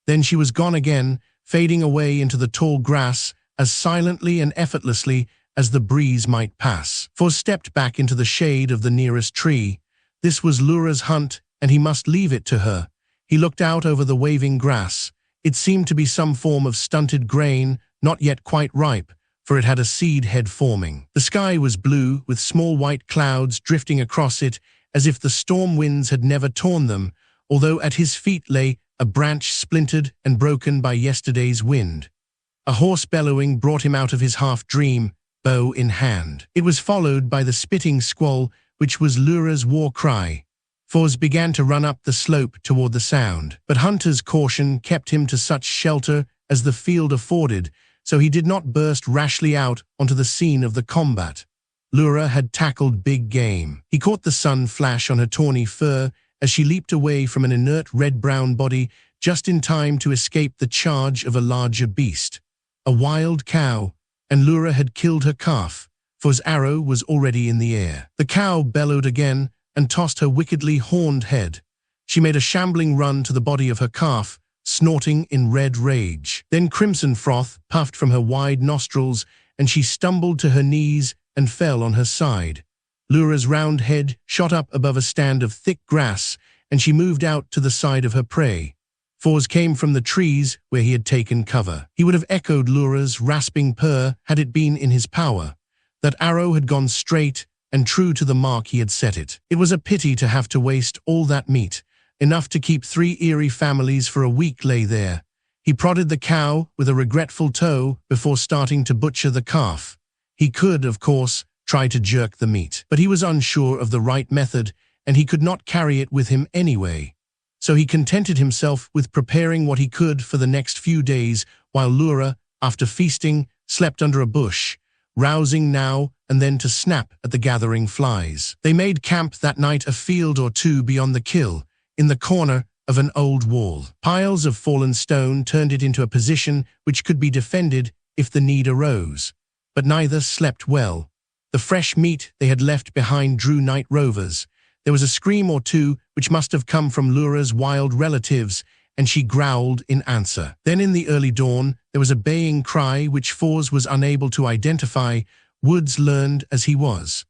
S2: Then she was gone again, fading away into the tall grass as silently and effortlessly as the breeze might pass. Fuz stepped back into the shade of the nearest tree. This was Lura's hunt, and he must leave it to her. He looked out over the waving grass. It seemed to be some form of stunted grain, not yet quite ripe, for it had a seed head forming. The sky was blue, with small white clouds drifting across it, as if the storm winds had never torn them, although at his feet lay a branch splintered and broken by yesterday's wind. A hoarse bellowing brought him out of his half-dream, bow in hand. It was followed by the spitting squall, which was Lura's war cry. Fuz began to run up the slope toward the sound, but Hunter's caution kept him to such shelter as the field afforded, so he did not burst rashly out onto the scene of the combat. Lura had tackled big game. He caught the sun flash on her tawny fur as she leaped away from an inert red-brown body just in time to escape the charge of a larger beast. A wild cow, and Lura had killed her calf, for his arrow was already in the air. The cow bellowed again and tossed her wickedly horned head. She made a shambling run to the body of her calf, snorting in red rage. Then crimson froth puffed from her wide nostrils, and she stumbled to her knees and fell on her side. Lura's round head shot up above a stand of thick grass, and she moved out to the side of her prey. Fours came from the trees where he had taken cover. He would have echoed Lura's rasping purr had it been in his power. That arrow had gone straight and true to the mark he had set it. It was a pity to have to waste all that meat. Enough to keep 3 eerie families for a week lay there. He prodded the cow with a regretful toe before starting to butcher the calf. He could, of course, try to jerk the meat, but he was unsure of the right method, and he could not carry it with him anyway. So he contented himself with preparing what he could for the next few days, while Lura, after feasting, slept under a bush, rousing now and then to snap at the gathering flies. They made camp that night a field or two beyond the kill, in the corner of an old wall. Piles of fallen stone turned it into a position which could be defended if the need arose. But neither slept well. The fresh meat they had left behind drew night rovers. There was a scream or two which must have come from Lura's wild relatives, and she growled in answer. Then in the early dawn, there was a baying cry which Fours was unable to identify, Woods learned as he was.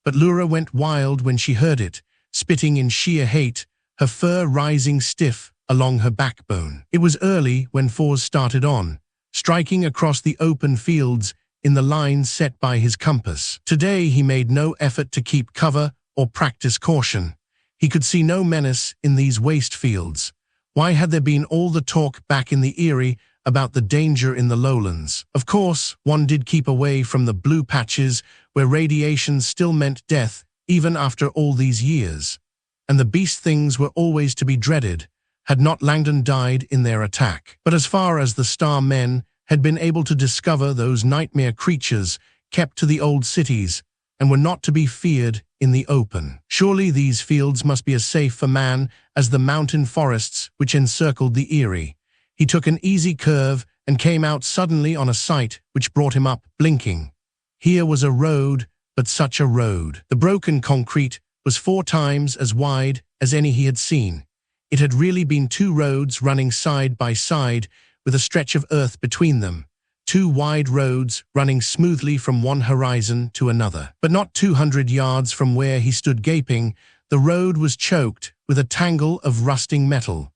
S2: But Lura went wild when she heard it, spitting in sheer hate, her fur rising stiff along her backbone. It was early when Fours started on, striking across the open fields in the line set by his compass. Today he made no effort to keep cover or practice caution. He could see no menace in these waste fields. Why had there been all the talk back in the Eyrie about the danger in the lowlands? Of course, one did keep away from the blue patches where radiation still meant death even after all these years. And the beast things were always to be dreaded, had not Langdon died in their attack. But as far as the Starmen had been able to discover, those nightmare creatures kept to the old cities and were not to be feared in the open. Surely these fields must be as safe for man as the mountain forests which encircled the Eyrie. He took an easy curve and came out suddenly on a sight which brought him up, blinking. Here was a road, but such a road. The broken concrete was 4 times as wide as any he had seen. It had really been 2 roads running side by side with a stretch of earth between them. 2 wide roads running smoothly from one horizon to another. But not 200 yards from where he stood gaping, the road was choked with a tangle of rusting metal.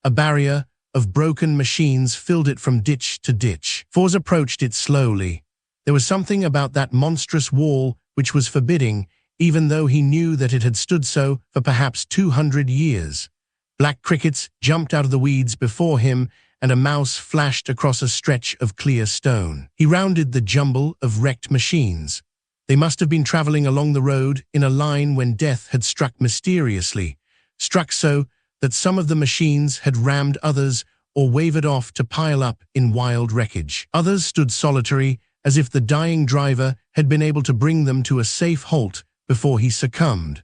S2: A barrier of broken machines filled it from ditch to ditch. Fours approached it slowly. There was something about that monstrous wall which was forbidding, even though he knew that it had stood so for perhaps 200 years. Black crickets jumped out of the weeds before him, and a mouse flashed across a stretch of clear stone. He rounded the jumble of wrecked machines. They must have been traveling along the road in a line when death had struck mysteriously, struck so that some of the machines had rammed others or wavered off to pile up in wild wreckage. Others stood solitary, as if the dying driver had been able to bring them to a safe halt before he succumbed.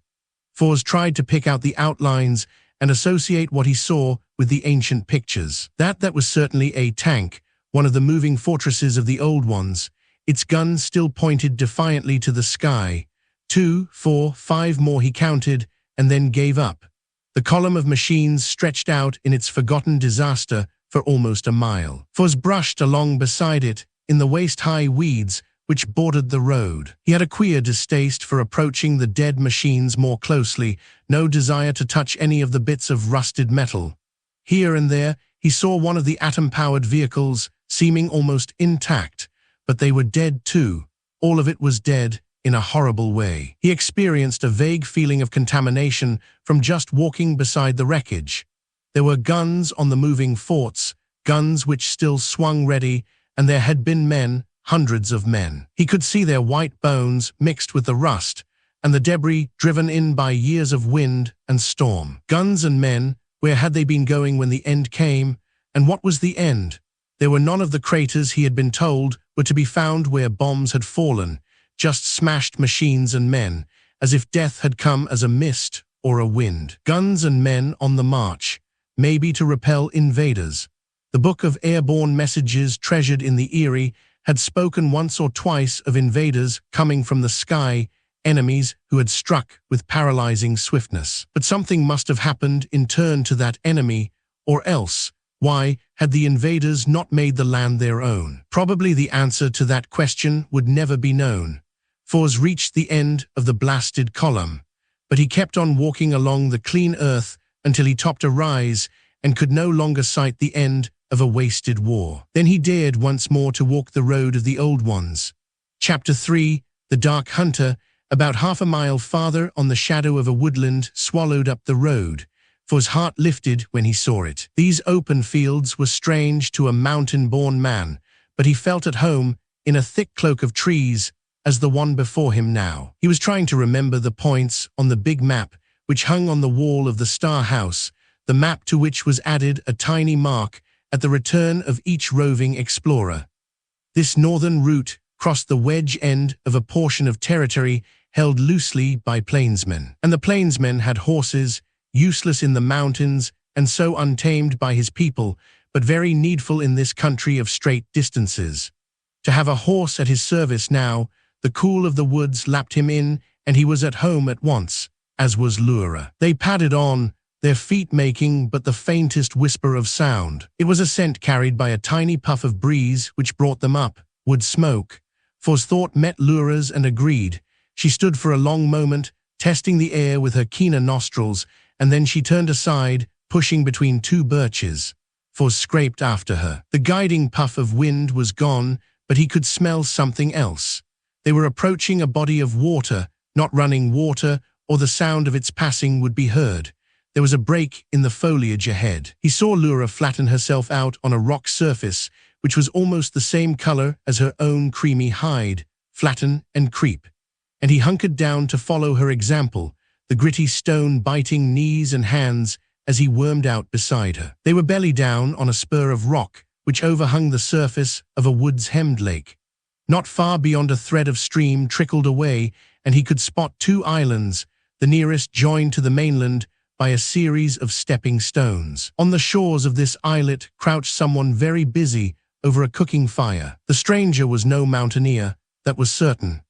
S2: Fours tried to pick out the outlines and associate what he saw with the ancient pictures. That was certainly a tank, one of the moving fortresses of the old ones. Its gun still pointed defiantly to the sky. 2, 4, 5 more he counted, and then gave up. The column of machines stretched out in its forgotten disaster for almost a mile. Fours brushed along beside it in the waist-high weeds which bordered the road. He had a queer distaste for approaching the dead machines more closely, no desire to touch any of the bits of rusted metal. Here and there, he saw one of the atom-powered vehicles, seeming almost intact, but they were dead too. All of it was dead in a horrible way. He experienced a vague feeling of contamination from just walking beside the wreckage. There were guns on the moving forts, guns which still swung ready, and there had been men, hundreds of men. He could see their white bones mixed with the rust, and the debris driven in by years of wind and storm. Guns and men, where had they been going when the end came? And what was the end? There were none of the craters he had been told were to be found where bombs had fallen, just smashed machines and men, as if death had come as a mist or a wind. Guns and men on the march, maybe to repel invaders. The book of airborne messages treasured in the Eyrie had spoken once or twice of invaders coming from the sky, enemies who had struck with paralyzing swiftness. But something must have happened in turn to that enemy, or else, why had the invaders not made the land their own? Probably the answer to that question would never be known. Fors reached the end of the blasted column, but he kept on walking along the clean earth until he topped a rise and could no longer sight the end of a wasted war. Then he dared once more to walk the road of the old ones. Chapter 3, The Dark Hunter. About half a mile farther on the shadow of a woodland swallowed up the road. Fors' heart lifted when he saw it. These open fields were strange to a mountain-born man, but he felt at home in a thick cloak of trees as the one before him now. He was trying to remember the points on the big map which hung on the wall of the Star House, the map to which was added a tiny mark at the return of each roving explorer. This northern route crossed the wedge end of a portion of territory held loosely by plainsmen. And the plainsmen had horses, useless in the mountains and so untamed by his people, but very needful in this country of straight distances. To have a horse at his service now, the cool of the woods lapped him in, and he was at home at once, as was Lura. They padded on, their feet making but the faintest whisper of sound. It was a scent carried by a tiny puff of breeze which brought them up, wood smoke. Fors' thought met Lura's and agreed. She stood for a long moment, testing the air with her keener nostrils, and then she turned aside, pushing between two birches. Fors scraped after her. The guiding puff of wind was gone, but he could smell something else. They were approaching a body of water, not running water, or the sound of its passing would be heard. There was a break in the foliage ahead. He saw Lura flatten herself out on a rock surface, which was almost the same color as her own creamy hide, flatten and creep. And he hunkered down to follow her example, the gritty stone biting knees and hands as he wormed out beside her. They were belly down on a spur of rock, which overhung the surface of a woods-hemmed lake. Not far beyond a thread of stream trickled away, and he could spot two islands, the nearest joined to the mainland by a series of stepping stones. On the shores of this islet crouched someone very busy over a cooking fire. The stranger was no mountaineer, that was certain.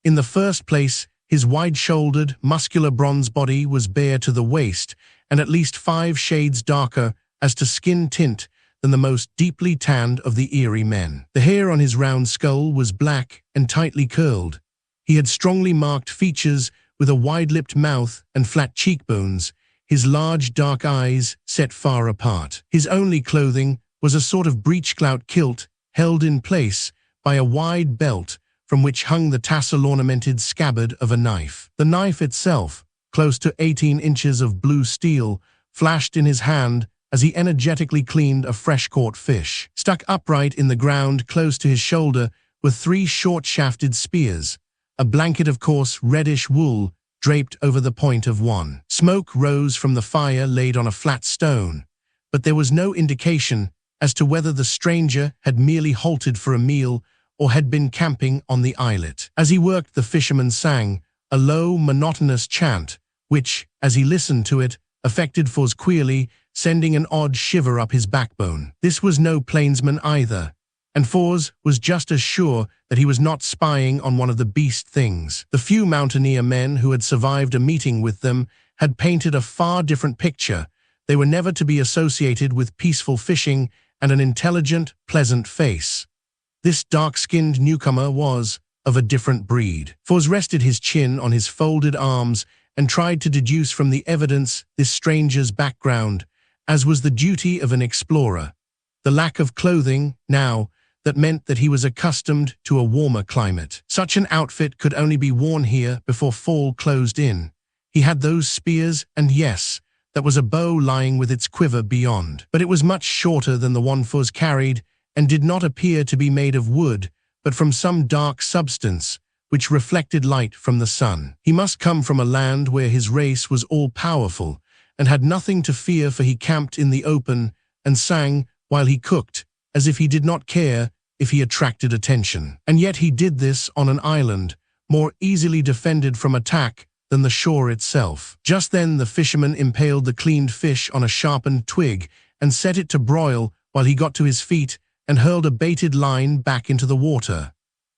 S2: In the first place, his wide-shouldered, muscular bronze body was bare to the waist, and at least 5 shades darker as to skin tint than the most deeply tanned of the Eyrie men. The hair on his round skull was black and tightly curled. He had strongly marked features with a wide-lipped mouth and flat cheekbones, his large dark eyes set far apart. His only clothing was a sort of breechclout kilt held in place by a wide belt from which hung the tassel-ornamented scabbard of a knife. The knife itself, close to 18 inches of blue steel, flashed in his hand as he energetically cleaned a fresh-caught fish. Stuck upright in the ground close to his shoulder were 3 short-shafted spears, a blanket of coarse reddish wool draped over the point of one. Smoke rose from the fire laid on a flat stone, but there was no indication as to whether the stranger had merely halted for a meal or had been camping on the islet. As he worked, the fisherman sang a low, monotonous chant, which, as he listened to it, affected Fors queerly, sending an odd shiver up his backbone. This was no plainsman either, and Fors was just as sure that he was not spying on one of the beast things. The few mountaineer men who had survived a meeting with them had painted a far different picture. They were never to be associated with peaceful fishing and an intelligent, pleasant face. This dark-skinned newcomer was of a different breed. Fors rested his chin on his folded arms and tried to deduce from the evidence this stranger's background, as was the duty of an explorer. The lack of clothing, now, that meant that he was accustomed to a warmer climate. Such an outfit could only be worn here before fall closed in. He had those spears, and yes, that was a bow lying with its quiver beyond. But it was much shorter than the one Fors carried, and did not appear to be made of wood, but from some dark substance, which reflected light from the sun. He must come from a land where his race was all-powerful, and had nothing to fear, for he camped in the open and sang while he cooked, as if he did not care if he attracted attention. And yet he did this on an island, more easily defended from attack than the shore itself. Just then the fisherman impaled the cleaned fish on a sharpened twig and set it to broil while he got to his feet and hurled a baited line back into the water.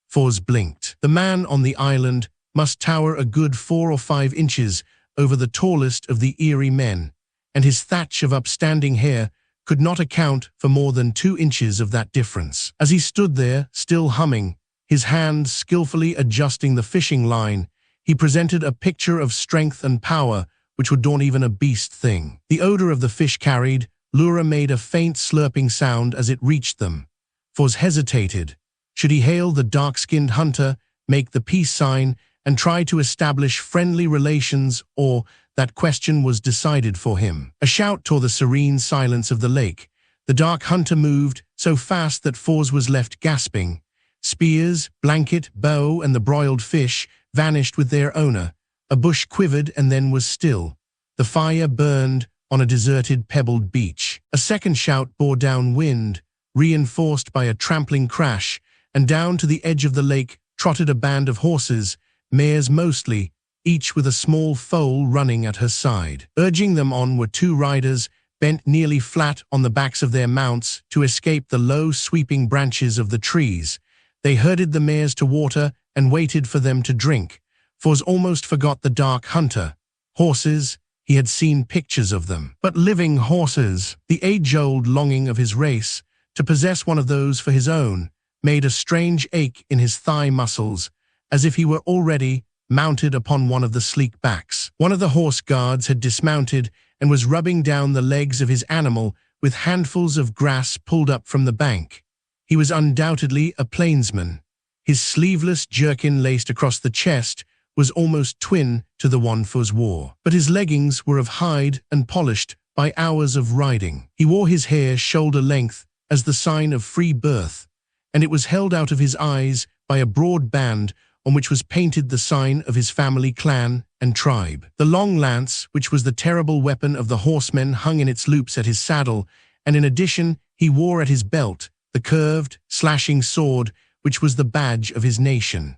S2: Foz blinked. The man on the island must tower a good 4 or 5 inches over the tallest of the Erie men, and his thatch of upstanding hair could not account for more than 2 inches of that difference. As he stood there, still humming, his hand skillfully adjusting the fishing line, he presented a picture of strength and power which would daunt even a beast thing. The odor of the fish carried, Lura made a faint slurping sound as it reached them. Foz hesitated. Should he hail the dark-skinned hunter, make the peace sign, and try to establish friendly relations, or that question was decided for him? A shout tore the serene silence of the lake. The dark hunter moved so fast that Foz was left gasping. Spears, blanket, bow, and the broiled fish vanished with their owner. A bush quivered and then was still. The fire burned on a deserted, pebbled beach. A second shout bore down wind, reinforced by a trampling crash, and down to the edge of the lake trotted a band of horses, mares mostly, each with a small foal running at her side. Urging them on were 2 riders, bent nearly flat on the backs of their mounts to escape the low, sweeping branches of the trees. They herded the mares to water and waited for them to drink. Foz almost forgot the dark hunter. Horses, he had seen pictures of them. But living horses, the age-old longing of his race, to possess one of those for his own, made a strange ache in his thigh muscles, as if he were already mounted upon one of the sleek backs. One of the horse guards had dismounted and was rubbing down the legs of his animal with handfuls of grass pulled up from the bank. He was undoubtedly a plainsman. His sleeveless jerkin laced across the chest was almost twin to the one Foz wore, but his leggings were of hide and polished by hours of riding. He wore his hair shoulder length as the sign of free birth, and it was held out of his eyes by a broad band on which was painted the sign of his family, clan, and tribe. The long lance, which was the terrible weapon of the horsemen, hung in its loops at his saddle, and in addition he wore at his belt the curved, slashing sword which was the badge of his nation.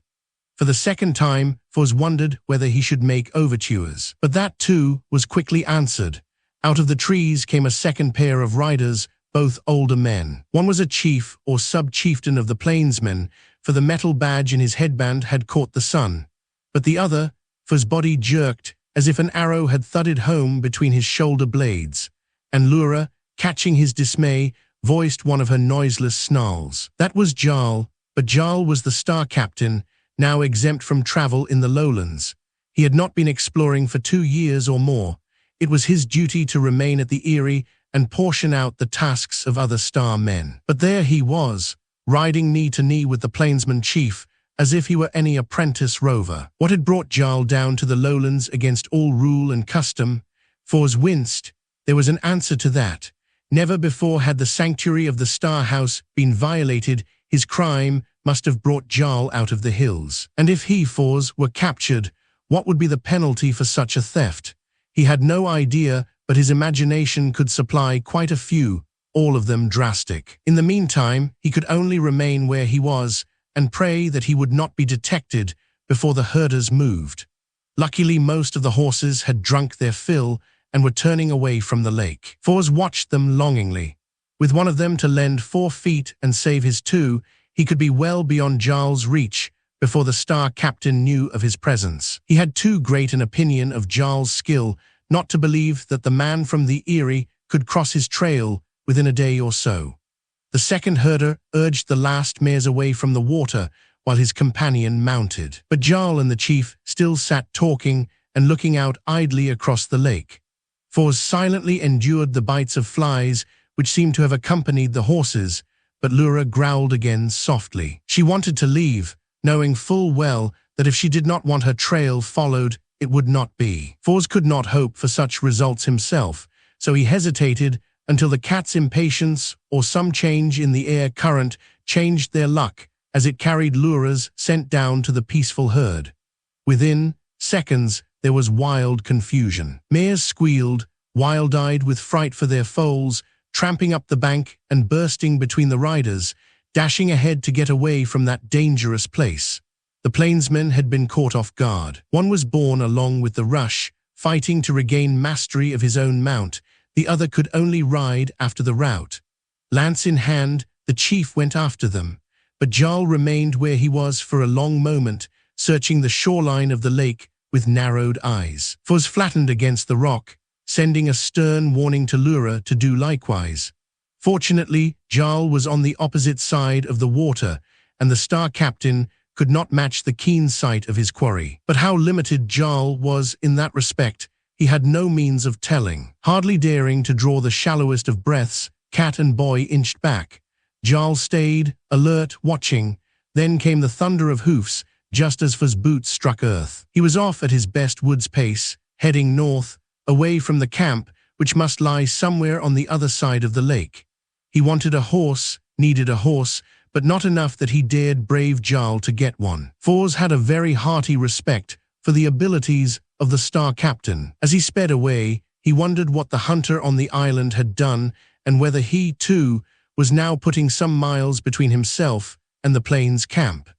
S2: For the second time, Foz wondered whether he should make overtures. But that too was quickly answered. Out of the trees came a second pair of riders, both older men. One was a chief or sub-chieftain of the plainsmen, for the metal badge in his headband had caught the sun. But the other, Foz's body jerked as if an arrow had thudded home between his shoulder blades, and Lura, catching his dismay, voiced one of her noiseless snarls. That was Jarl, but Jarl was the star captain, now exempt from travel in the lowlands. He had not been exploring for 2 years or more. It was his duty to remain at the Erie and portion out the tasks of other star men. But there he was, riding knee to knee with the plainsman chief, as if he were any apprentice rover. What had brought Jarl down to the lowlands against all rule and custom? Foz winced. There was an answer to that. Never before had the sanctuary of the Star House been violated. His crime must have brought Jarl out of the hills. And if he, Foz, were captured, what would be the penalty for such a theft? He had no idea, but his imagination could supply quite a few, all of them drastic. In the meantime, he could only remain where he was and pray that he would not be detected before the herders moved. Luckily, most of the horses had drunk their fill and were turning away from the lake. Foz watched them longingly. With one of them to lend 4 feet and save his 2, he could be well beyond Jarl's reach before the star captain knew of his presence. He had too great an opinion of Jarl's skill not to believe that the man from the Erie could cross his trail within a day or so. The second herder urged the last mares away from the water while his companion mounted. But Jarl and the chief still sat talking and looking out idly across the lake. Foz silently endured the bites of flies which seemed to have accompanied the horses, but Lura growled again softly. She wanted to leave, knowing full well that if she did not want her trail followed, it would not be. Foz could not hope for such results himself, so he hesitated until the cat's impatience or some change in the air current changed their luck as it carried Lura's scent down to the peaceful herd. Within seconds, there was wild confusion. Mares squealed, wild-eyed with fright for their foals, tramping up the bank and bursting between the riders, dashing ahead to get away from that dangerous place. The plainsmen had been caught off guard. One was born along with the rush, fighting to regain mastery of his own mount. The other could only ride after the rout. Lance in hand, the chief went after them, but Jarl remained where he was for a long moment, searching the shoreline of the lake with narrowed eyes. Fuzz flattened against the rock, sending a stern warning to Lura to do likewise. Fortunately, Jarl was on the opposite side of the water, and the star captain could not match the keen sight of his quarry. But how limited Jarl was in that respect, he had no means of telling. Hardly daring to draw the shallowest of breaths, cat and boy inched back. Jarl stayed, alert, watching. Then came the thunder of hoofs, just as Fuzz's boots struck earth. He was off at his best woods pace, heading north, away from the camp, which must lie somewhere on the other side of the lake. He wanted a horse, needed a horse, but not enough that he dared brave Jarl to get one. Fors had a very hearty respect for the abilities of the star captain. As he sped away, he wondered what the hunter on the island had done, and whether he, too, was now putting some miles between himself and the plains camp.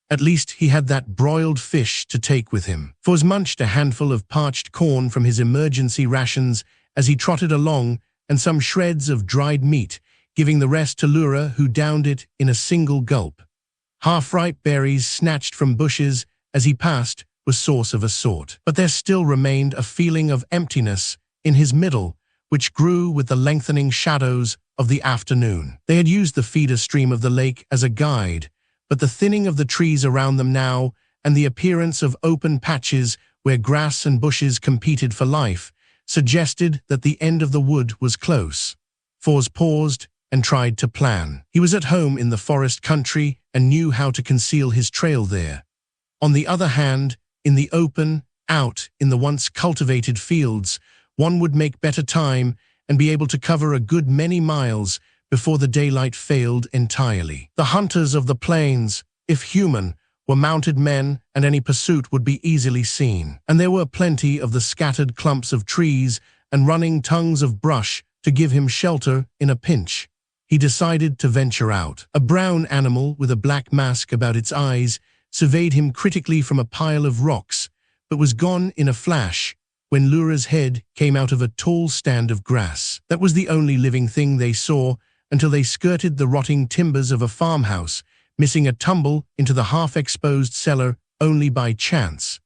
S2: At least he had that broiled fish to take with him. Fors munched a handful of parched corn from his emergency rations as he trotted along, and some shreds of dried meat, giving the rest to Lura, who downed it in a single gulp. Half-ripe berries snatched from bushes as he passed was sauce of a sort. But there still remained a feeling of emptiness in his middle, which grew with the lengthening shadows of the afternoon. They had used the feeder stream of the lake as a guide, but the thinning of the trees around them now, and the appearance of open patches where grass and bushes competed for life, suggested that the end of the wood was close. Fors paused and tried to plan. He was at home in the forest country and knew how to conceal his trail there. On the other hand, in the open, out in the once cultivated fields, one would make better time and be able to cover a good many miles before the daylight failed entirely. The hunters of the plains, if human, were mounted men, and any pursuit would be easily seen. And there were plenty of the scattered clumps of trees and running tongues of brush to give him shelter in a pinch. He decided to venture out. A brown animal with a black mask about its eyes surveyed him critically from a pile of rocks, but was gone in a flash when Lura's head came out of a tall stand of grass. That was the only living thing they saw until they skirted the rotting timbers of a farmhouse, missing a tumble into the half-exposed cellar only by chance.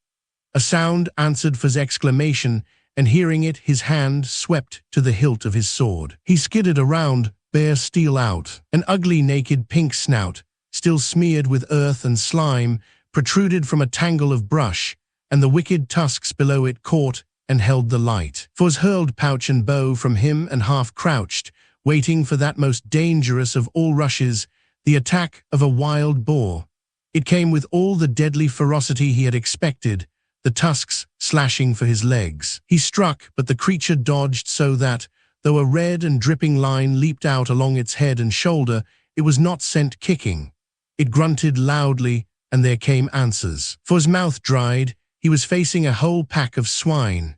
S2: A sound answered Fuzz's exclamation, and hearing it, his hand swept to the hilt of his sword. He skidded around, bare steel out. An ugly naked pink snout, still smeared with earth and slime, protruded from a tangle of brush, and the wicked tusks below it caught and held the light. Fuzz hurled pouch and bow from him and half-crouched, waiting for that most dangerous of all rushes, the attack of a wild boar. It came with all the deadly ferocity he had expected, the tusks slashing for his legs. He struck, but the creature dodged so that, though a red and dripping line leaped out along its head and shoulder, it was not sent kicking. It grunted loudly, and there came answers. Fuzz's mouth dried. He was facing a whole pack of swine.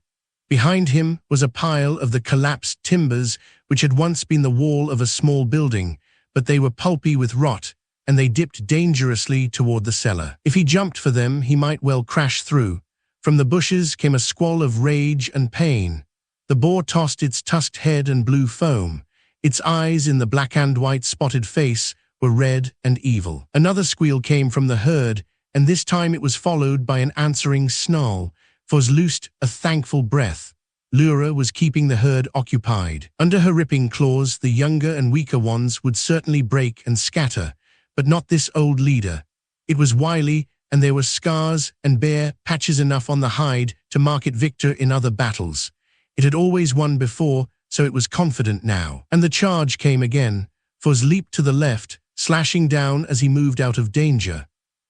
S2: Behind him was a pile of the collapsed timbers which had once been the wall of a small building, but they were pulpy with rot, and they dipped dangerously toward the cellar. If he jumped for them, he might well crash through. From the bushes came a squall of rage and pain. The boar tossed its tusked head and blew foam. Its eyes in the black and white spotted face were red and evil. Another squeal came from the herd, and this time it was followed by an answering snarl. Fuzz loosed a thankful breath. Lura was keeping the herd occupied. Under her ripping claws, the younger and weaker ones would certainly break and scatter, but not this old leader. It was wily, and there were scars and bare patches enough on the hide to mark it victor in other battles. It had always won before, so it was confident now. And the charge came again. Fuzz leaped to the left, slashing down as he moved out of danger.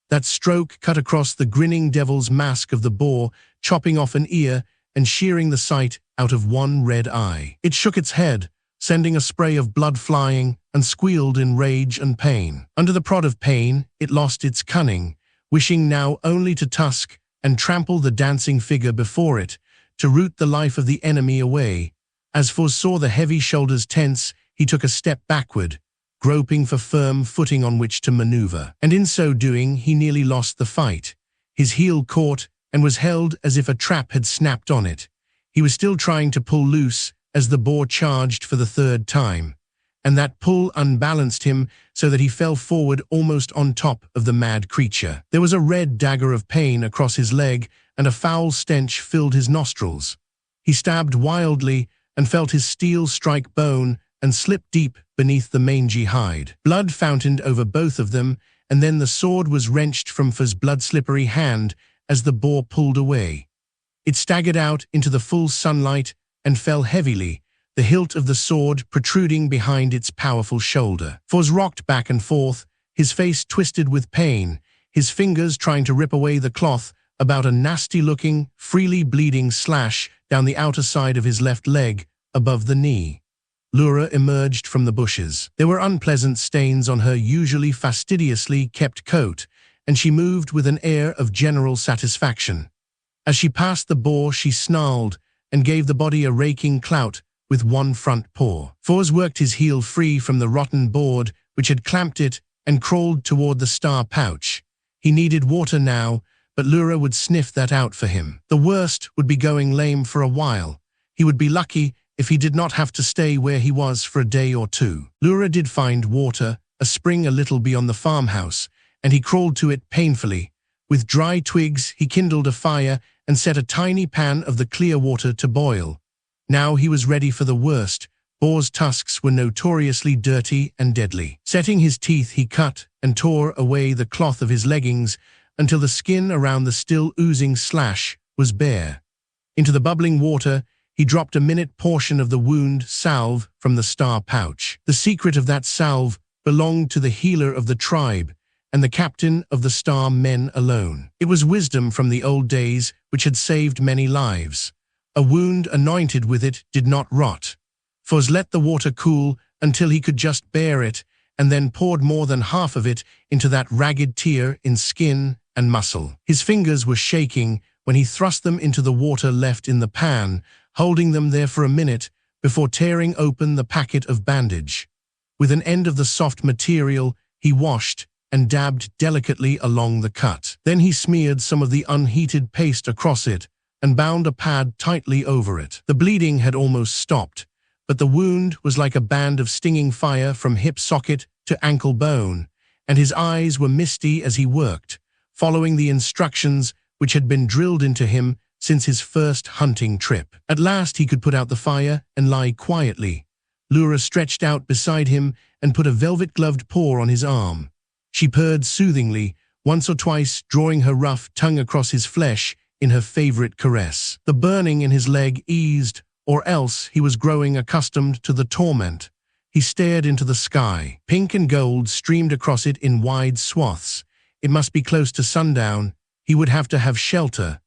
S2: That stroke cut across the grinning devil's mask of the boar, chopping off an ear and shearing the sight out of one red eye. It shook its head, sending a spray of blood flying, and squealed in rage and pain. Under the prod of pain, it lost its cunning, wishing now only to tusk and trample the dancing figure before it, to root the life of the enemy away. As Fuzz saw the heavy shoulders tense, he took a step backward, groping for firm footing on which to maneuver. And in so doing, he nearly lost the fight. His heel caught and was held as if a trap had snapped on it. He was still trying to pull loose as the boar charged for the third time, and that pull unbalanced him so that he fell forward almost on top of the mad creature. There was a red dagger of pain across his leg, and a foul stench filled his nostrils. He stabbed wildly and felt his steel strike bone and slip deep beneath the mangy hide. Blood fountained over both of them, and then the sword was wrenched from F's blood-slippery hand as the boar pulled away. It staggered out into the full sunlight and fell heavily, the hilt of the sword protruding behind its powerful shoulder. F's rocked back and forth, his face twisted with pain, his fingers trying to rip away the cloth about a nasty-looking, freely bleeding slash down the outer side of his left leg, above the knee. Lura emerged from the bushes. There were unpleasant stains on her usually fastidiously kept coat, and she moved with an air of general satisfaction. As she passed the boar, she snarled and gave the body a raking clout with one front paw. F's worked his heel free from the rotten board which had clamped it and crawled toward the star pouch. He needed water now, but Lura would sniff that out for him. The worst would be going lame for a while. He would be lucky if he did not have to stay where he was for a day or two. Lura did find water, a spring a little beyond the farmhouse, and he crawled to it painfully. With dry twigs, he kindled a fire and set a tiny pan of the clear water to boil. Now he was ready for the worst. Boar's tusks were notoriously dirty and deadly. Setting his teeth, he cut and tore away the cloth of his leggings until the skin around the still oozing slash was bare. Into the bubbling water, he dropped a minute portion of the wound salve from the star pouch. The secret of that salve belonged to the healer of the tribe and the captain of the star men alone. It was wisdom from the old days which had saved many lives. A wound anointed with it did not rot. F's let the water cool until he could just bear it, and then poured more than half of it into that ragged tear in skin and muscle. His fingers were shaking when he thrust them into the water left in the pan, holding them there for a minute before tearing open the packet of bandage. With an end of the soft material, he washed and dabbed delicately along the cut. Then he smeared some of the unheated paste across it and bound a pad tightly over it. The bleeding had almost stopped, but the wound was like a band of stinging fire from hip socket to ankle bone, and his eyes were misty as he worked, following the instructions which had been drilled into him since his first hunting trip. At last he could put out the fire and lie quietly. Lura stretched out beside him and put a velvet-gloved paw on his arm. She purred soothingly, once or twice drawing her rough tongue across his flesh in her favorite caress. The burning in his leg eased, or else he was growing accustomed to the torment. He stared into the sky. Pink and gold streamed across it in wide swaths. It must be close to sundown. He would have to have shelter.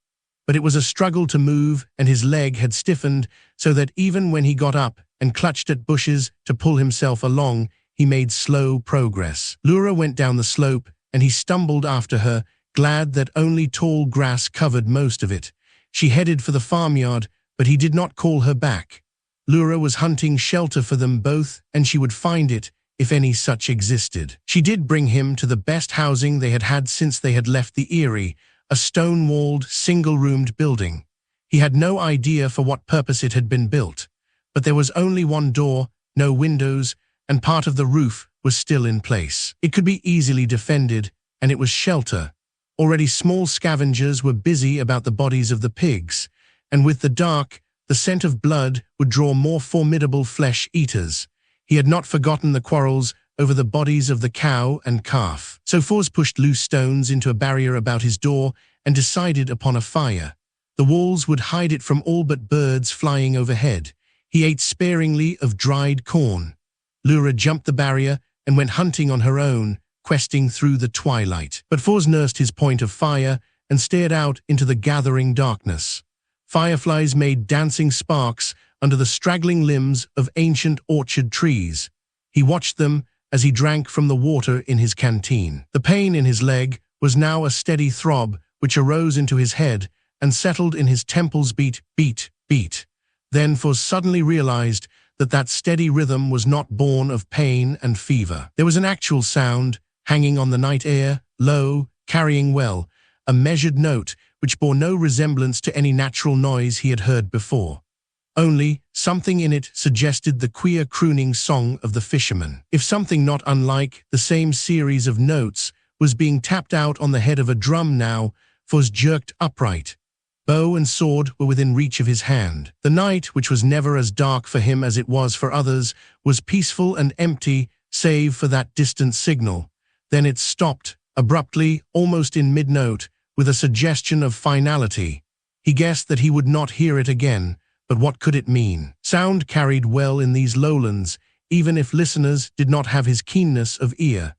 S2: But it was a struggle to move, and his leg had stiffened so that even when he got up and clutched at bushes to pull himself along, he made slow progress. Lura went down the slope, and he stumbled after her, glad that only tall grass covered most of it. She headed for the farmyard, but he did not call her back. Lura was hunting shelter for them both, and she would find it, if any such existed. She did bring him to the best housing they had had since they had left the Eyrie, a stone-walled, single-roomed building. He had no idea for what purpose it had been built, but there was only one door, no windows, and part of the roof was still in place. It could be easily defended, and it was shelter. Already small scavengers were busy about the bodies of the pigs, and with the dark, the scent of blood would draw more formidable flesh-eaters. He had not forgotten the quarrels over the bodies of the cow and calf. So F's pushed loose stones into a barrier about his door and decided upon a fire. The walls would hide it from all but birds flying overhead. He ate sparingly of dried corn. Lura jumped the barrier and went hunting on her own, questing through the twilight. But F's nursed his point of fire and stared out into the gathering darkness. Fireflies made dancing sparks under the straggling limbs of ancient orchard trees. He watched them as he drank from the water in his canteen. The pain in his leg was now a steady throb which arose into his head and settled in his temples beat, beat, beat. Then F suddenly realized that steady rhythm was not born of pain and fever. There was an actual sound, hanging on the night air, low, carrying well, a measured note which bore no resemblance to any natural noise he had heard before. Only, something in it suggested the queer crooning song of the fisherman. If something not unlike the same series of notes was being tapped out on the head of a drum now, Foz jerked upright. Bow and sword were within reach of his hand. The night, which was never as dark for him as it was for others, was peaceful and empty, save for that distant signal. Then it stopped, abruptly, almost in mid-note, with a suggestion of finality. He guessed that he would not hear it again, but what could it mean? Sound carried well in these lowlands, even if listeners did not have his keenness of ear.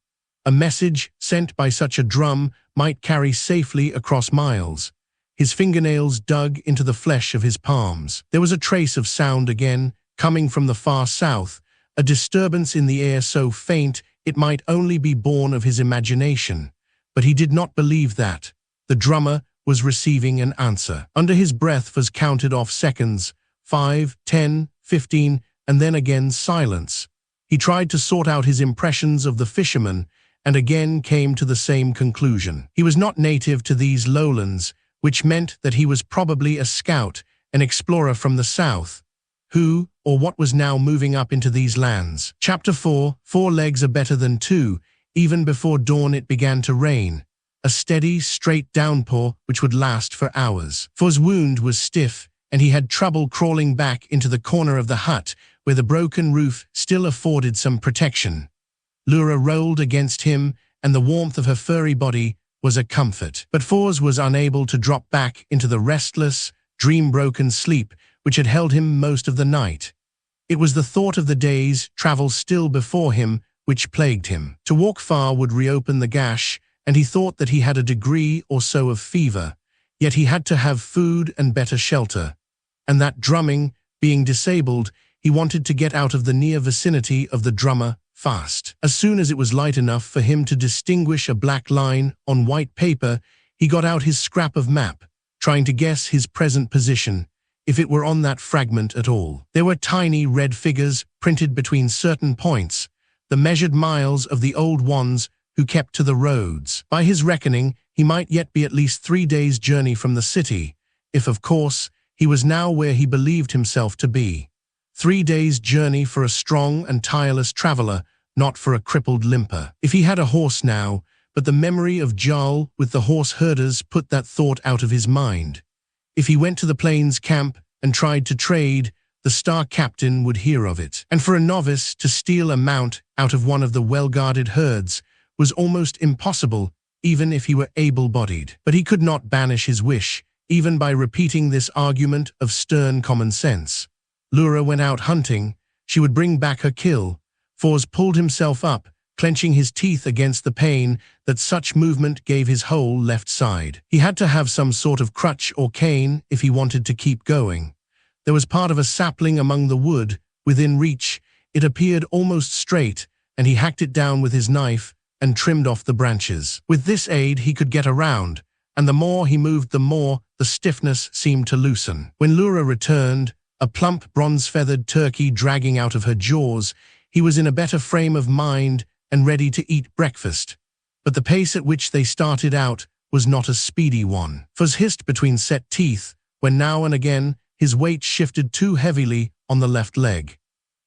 S2: A message sent by such a drum might carry safely across miles. His fingernails dug into the flesh of his palms. There was a trace of sound again, coming from the far south, a disturbance in the air so faint it might only be born of his imagination. But he did not believe that. The drummer was receiving an answer. Under his breath was counted off seconds, 5, 10, 15, and then again silence. He tried to sort out his impressions of the fisherman, and again came to the same conclusion. He was not native to these lowlands, which meant that he was probably a scout, an explorer from the south. Who, or what was now moving up into these lands? Chapter 4, 4 legs are better than 2. Even before dawn it began to rain. A steady, straight downpour which would last for hours. Foz's wound was stiff, and he had trouble crawling back into the corner of the hut, where the broken roof still afforded some protection. Lura rolled against him, and the warmth of her furry body was a comfort. But Foz was unable to drop back into the restless, dream-broken sleep which had held him most of the night. It was the thought of the day's travel still before him which plagued him. To walk far would reopen the gash, and he thought that he had a degree or so of fever, yet he had to have food and better shelter. And that drumming, being disabled, he wanted to get out of the near vicinity of the drummer fast. As soon as it was light enough for him to distinguish a black line on white paper, he got out his scrap of map, trying to guess his present position, if it were on that fragment at all. There were tiny red figures printed between certain points, the measured miles of the old ones who kept to the roads. By his reckoning, he might yet be at least 3 days' journey from the city, if, of course, he was now where he believed himself to be. 3 days' journey for a strong and tireless traveler, not for a crippled limper. If he had a horse now, but the memory of Jarl with the horse herders put that thought out of his mind. If he went to the plains camp and tried to trade, the star captain would hear of it. And for a novice to steal a mount out of one of the well-guarded herds was almost impossible, even if he were able-bodied. But he could not banish his wish, even by repeating this argument of stern common sense. Lura went out hunting. She would bring back her kill. Foz pulled himself up, clenching his teeth against the pain that such movement gave his whole left side. He had to have some sort of crutch or cane if he wanted to keep going. There was part of a sapling among the wood, within reach. It appeared almost straight, and he hacked it down with his knife and trimmed off the branches. With this aid he could get around, and the more he moved the more the stiffness seemed to loosen. When Lura returned, a plump bronze-feathered turkey dragging out of her jaws, he was in a better frame of mind and ready to eat breakfast. But the pace at which they started out was not a speedy one. Foz hissed between set teeth when now and again his weight shifted too heavily on the left leg.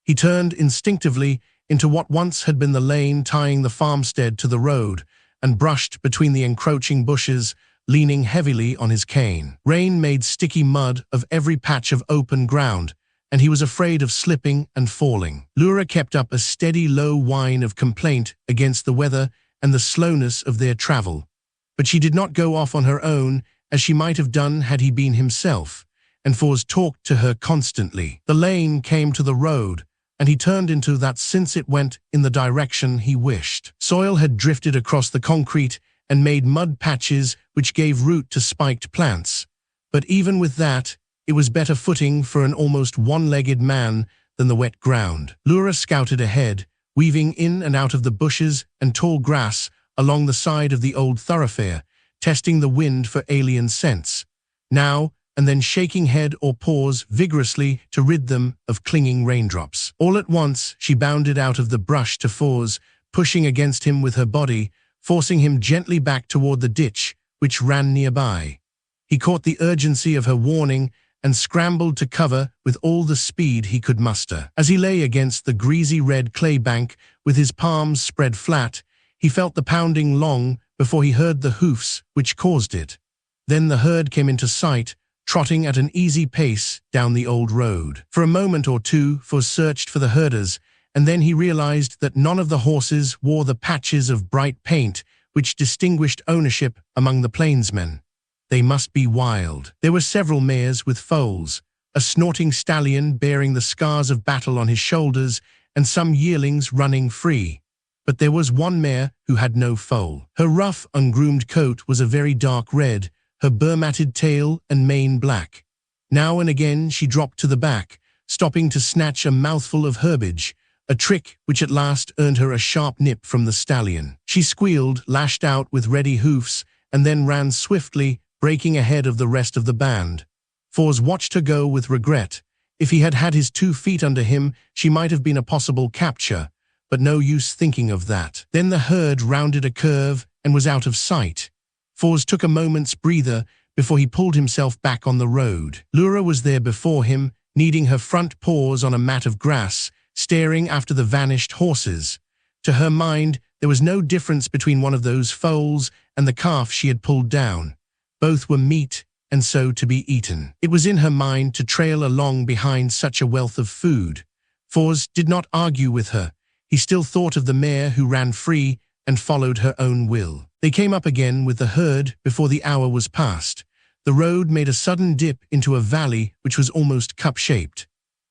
S2: He turned instinctively into what once had been the lane tying the farmstead to the road and brushed between the encroaching bushes, leaning heavily on his cane. Rain made sticky mud of every patch of open ground, and he was afraid of slipping and falling. Lura kept up a steady low whine of complaint against the weather and the slowness of their travel. But she did not go off on her own, as she might have done had he been himself, and Foz talked to her constantly. The lane came to the road, and he turned into that since it went in the direction he wished. Soil had drifted across the concrete and made mud patches which gave root to spiked plants. But even with that, it was better footing for an almost one-legged man than the wet ground. Lura scouted ahead, weaving in and out of the bushes and tall grass along the side of the old thoroughfare, testing the wind for alien scents, now and then shaking head or paws vigorously to rid them of clinging raindrops. All at once, she bounded out of the brush to For's, pushing against him with her body, forcing him gently back toward the ditch, which ran nearby. He caught the urgency of her warning and scrambled to cover with all the speed he could muster. As he lay against the greasy red clay bank with his palms spread flat, he felt the pounding long before he heard the hoofs which caused it. Then the herd came into sight, trotting at an easy pace down the old road. For a moment or two, Fos searched for the herders, and then he realized that none of the horses wore the patches of bright paint which distinguished ownership among the plainsmen. They must be wild. There were several mares with foals, a snorting stallion bearing the scars of battle on his shoulders, and some yearlings running free. But there was one mare who had no foal. Her rough, ungroomed coat was a very dark red, her burr-matted tail and mane black. Now and again she dropped to the back, stopping to snatch a mouthful of herbage, a trick which at last earned her a sharp nip from the stallion. She squealed, lashed out with ready hoofs, and then ran swiftly, breaking ahead of the rest of the band. Fos watched her go with regret. If he had had his 2 feet under him, she might have been a possible capture, but no use thinking of that. Then the herd rounded a curve and was out of sight. Fos took a moment's breather before he pulled himself back on the road. Lura was there before him, kneading her front paws on a mat of grass, staring after the vanished horses. To her mind, there was no difference between one of those foals and the calf she had pulled down. Both were meat, and so to be eaten. It was in her mind to trail along behind such a wealth of food. Fos did not argue with her. He still thought of the mare who ran free and followed her own will. They came up again with the herd before the hour was past. The road made a sudden dip into a valley which was almost cup-shaped.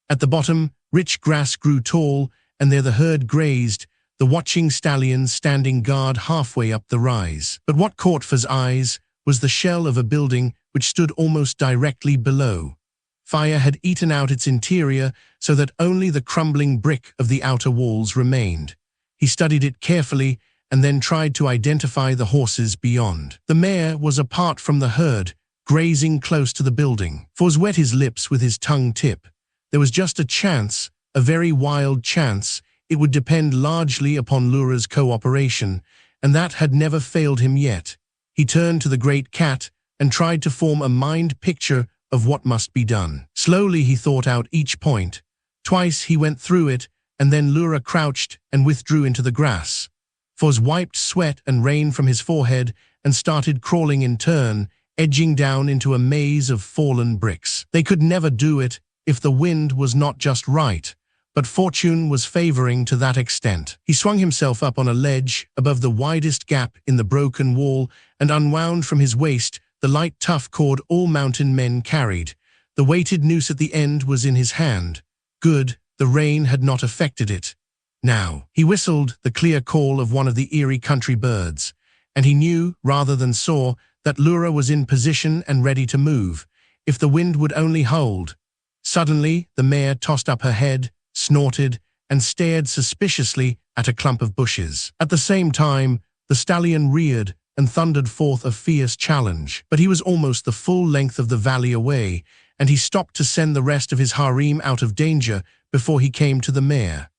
S2: At the bottom, rich grass grew tall, and there the herd grazed, the watching stallions standing guard halfway up the rise. But what caught Fos's eyes was the shell of a building which stood almost directly below. Fire had eaten out its interior so that only the crumbling brick of the outer walls remained. He studied it carefully and then tried to identify the horses beyond. The mare was apart from the herd, grazing close to the building. Fos wet his lips with his tongue tip. There was just a chance, a very wild chance. It would depend largely upon Lura's cooperation, and that had never failed him yet. He turned to the great cat and tried to form a mind picture of what must be done. Slowly he thought out each point. Twice he went through it, and then Lura crouched and withdrew into the grass. Fos wiped sweat and rain from his forehead and started crawling in turn, edging down into a maze of fallen bricks. They could never do it if the wind was not just right, but fortune was favoring to that extent. He swung himself up on a ledge above the widest gap in the broken wall and unwound from his waist the light tough cord all mountain men carried. The weighted noose at the end was in his hand. Good, the rain had not affected it. Now, he whistled the clear call of one of the eerie country birds, and he knew, rather than saw, that Lura was in position and ready to move, if the wind would only hold. Suddenly, the mare tossed up her head, snorted, and stared suspiciously at a clump of bushes. At the same time, the stallion reared and thundered forth a fierce challenge. But he was almost the full length of the valley away, and he stopped to send the rest of his harem out of danger before he came to the mare.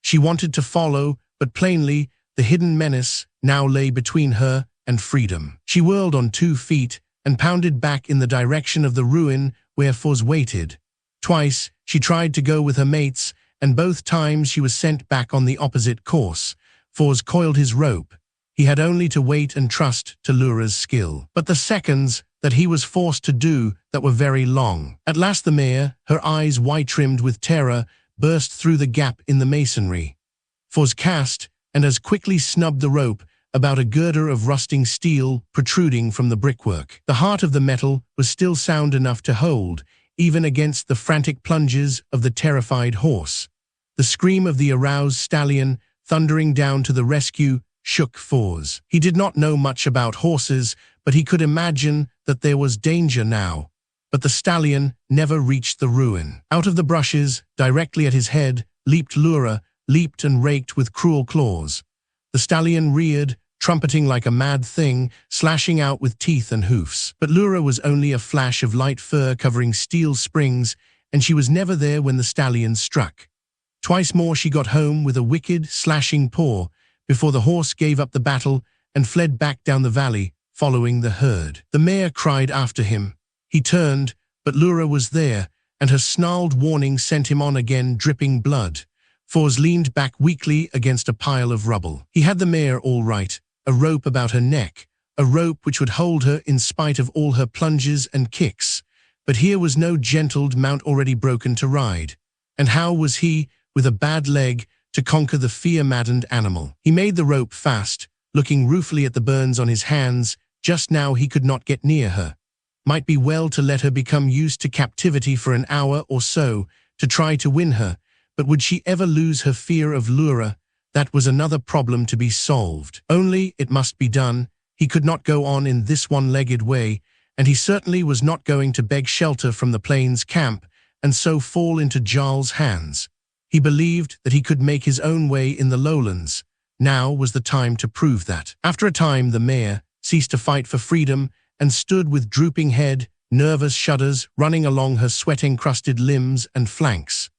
S2: She wanted to follow, but plainly, the hidden menace now lay between her and freedom. She whirled on 2 feet and pounded back in the direction of the ruin where Fos waited. Twice, she tried to go with her mates, and both times she was sent back on the opposite course. Fos coiled his rope. He had only to wait and trust to Lura's skill. But the seconds that he was forced to do that were very long. At last the mare, her eyes white-rimmed with terror, burst through the gap in the masonry. Fos cast, and as quickly snubbed the rope about a girder of rusting steel protruding from the brickwork. The heart of the metal was still sound enough to hold, even against the frantic plunges of the terrified horse. The scream of the aroused stallion, thundering down to the rescue, shook Fos. He did not know much about horses, but he could imagine that there was danger now. But the stallion never reached the ruin. Out of the brushes, directly at his head, leaped Lura, leaped and raked with cruel claws. The stallion reared, trumpeting like a mad thing, slashing out with teeth and hoofs. But Lura was only a flash of light fur covering steel springs, and she was never there when the stallion struck. Twice more she got home with a wicked, slashing paw before the horse gave up the battle and fled back down the valley, following the herd. The mare cried after him. He turned, but Lura was there, and her snarled warning sent him on again, dripping blood. Foz leaned back weakly against a pile of rubble. He had the mare all right, a rope about her neck, a rope which would hold her in spite of all her plunges and kicks. But here was no gentled mount already broken to ride. And how was he, with a bad leg, to conquer the fear-maddened animal? He made the rope fast, looking ruefully at the burns on his hands. Just now he could not get near her. Might be well to let her become used to captivity for an hour or so, to try to win her, but would she ever lose her fear of Lura? That was another problem to be solved. Only it must be done. He could not go on in this one-legged way, and he certainly was not going to beg shelter from the plains camp and so fall into Jarl's hands. He believed that he could make his own way in the lowlands. Now was the time to prove that. After a time, the mare ceased to fight for freedom and stood with drooping head, nervous shudders running along her sweat-encrusted limbs and flanks.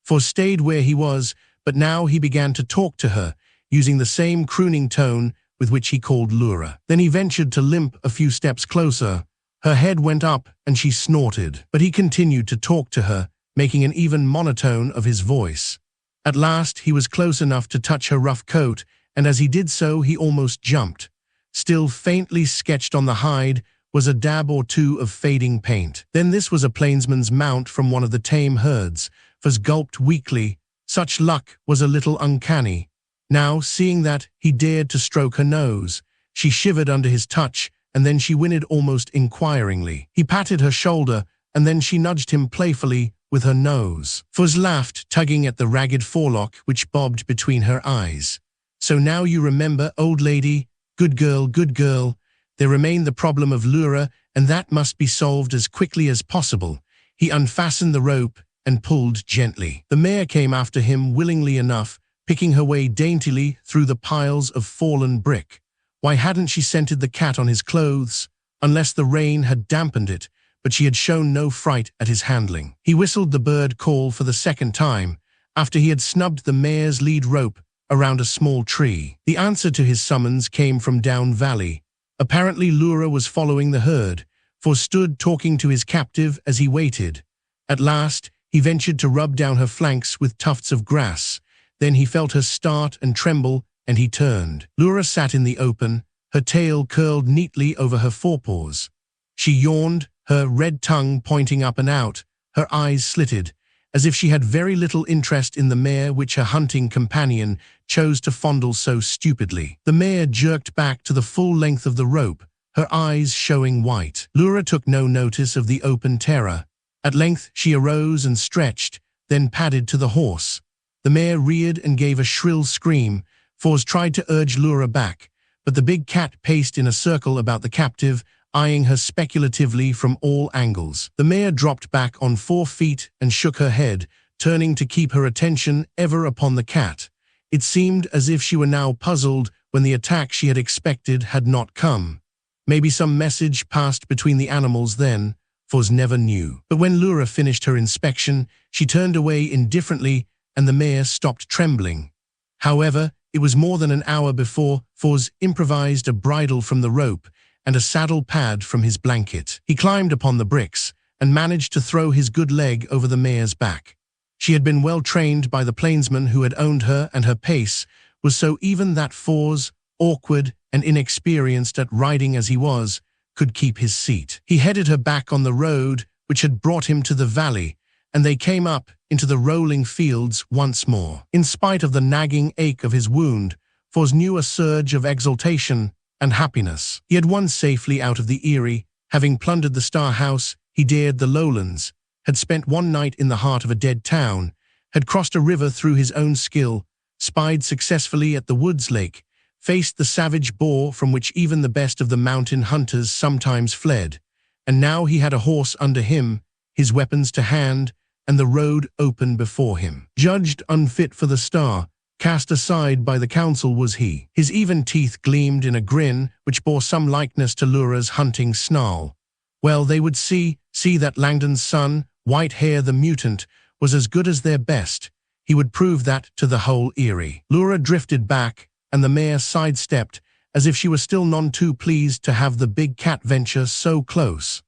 S2: Foz stayed where he was, but now he began to talk to her, using the same crooning tone with which he called Lura. Then he ventured to limp a few steps closer. Her head went up and she snorted, but he continued to talk to her, making an even monotone of his voice. At last he was close enough to touch her rough coat, and as he did so he almost jumped. Still faintly sketched on the hide was a dab or two of fading paint. Then this was a plainsman's mount from one of the tame herds. Foz gulped weakly. Such luck was a little uncanny. Now, seeing that, he dared to stroke her nose. She shivered under his touch, and then she whinnied almost inquiringly. He patted her shoulder, and then she nudged him playfully with her nose. Foz laughed, tugging at the ragged forelock which bobbed between her eyes. So now you remember, old lady? Good girl, good girl. There remained the problem of Lura, and that must be solved as quickly as possible. He unfastened the rope and pulled gently. The mare came after him willingly enough, picking her way daintily through the piles of fallen brick. Why hadn't she scented the cat on his clothes? Unless the rain had dampened it, but she had shown no fright at his handling. He whistled the bird call for the second time, after he had snubbed the mare's lead rope around a small tree. The answer to his summons came from down valley. Apparently Lura was following the herd, for stood talking to his captive as he waited. At last, he ventured to rub down her flanks with tufts of grass. Then he felt her start and tremble, and he turned. Lura sat in the open, her tail curled neatly over her forepaws. She yawned, her red tongue pointing up and out, her eyes slitted, as if she had very little interest in the mare which her hunting companion chose to fondle so stupidly. The mare jerked back to the full length of the rope, her eyes showing white. Lura took no notice of the open terror. At length she arose and stretched, then padded to the horse. The mare reared and gave a shrill scream. Foz tried to urge Lura back, but the big cat paced in a circle about the captive, eyeing her speculatively from all angles. The mare dropped back on 4 feet and shook her head, turning to keep her attention ever upon the cat. It seemed as if she were now puzzled when the attack she had expected had not come. Maybe some message passed between the animals then. Foz never knew. But when Lura finished her inspection, she turned away indifferently and the mare stopped trembling. However, it was more than an hour before Foz improvised a bridle from the rope and a saddle pad from his blanket. He climbed upon the bricks and managed to throw his good leg over the mare's back. She had been well trained by the plainsman who had owned her, and her pace was so even that Foz, awkward and inexperienced at riding as he was, could keep his seat. He headed her back on the road which had brought him to the valley, and they came up into the rolling fields once more. In spite of the nagging ache of his wound, Foz knew a surge of exultation and happiness. He had won safely out of the Eyrie, having plundered the Star House, he dared the lowlands, had spent one night in the heart of a dead town, had crossed a river through his own skill, spied successfully at the woods lake, faced the savage boar from which even the best of the mountain hunters sometimes fled, and now he had a horse under him, his weapons to hand, and the road open before him. Judged unfit for the star, cast aside by the council was he. His even teeth gleamed in a grin which bore some likeness to Lura's hunting snarl. Well, they would see that Langdon's son, White Hair the mutant, was as good as their best. he would prove that to the whole Eyrie. Lura drifted back, and the mare sidestepped, as if she were still none too pleased to have the big cat venture so close.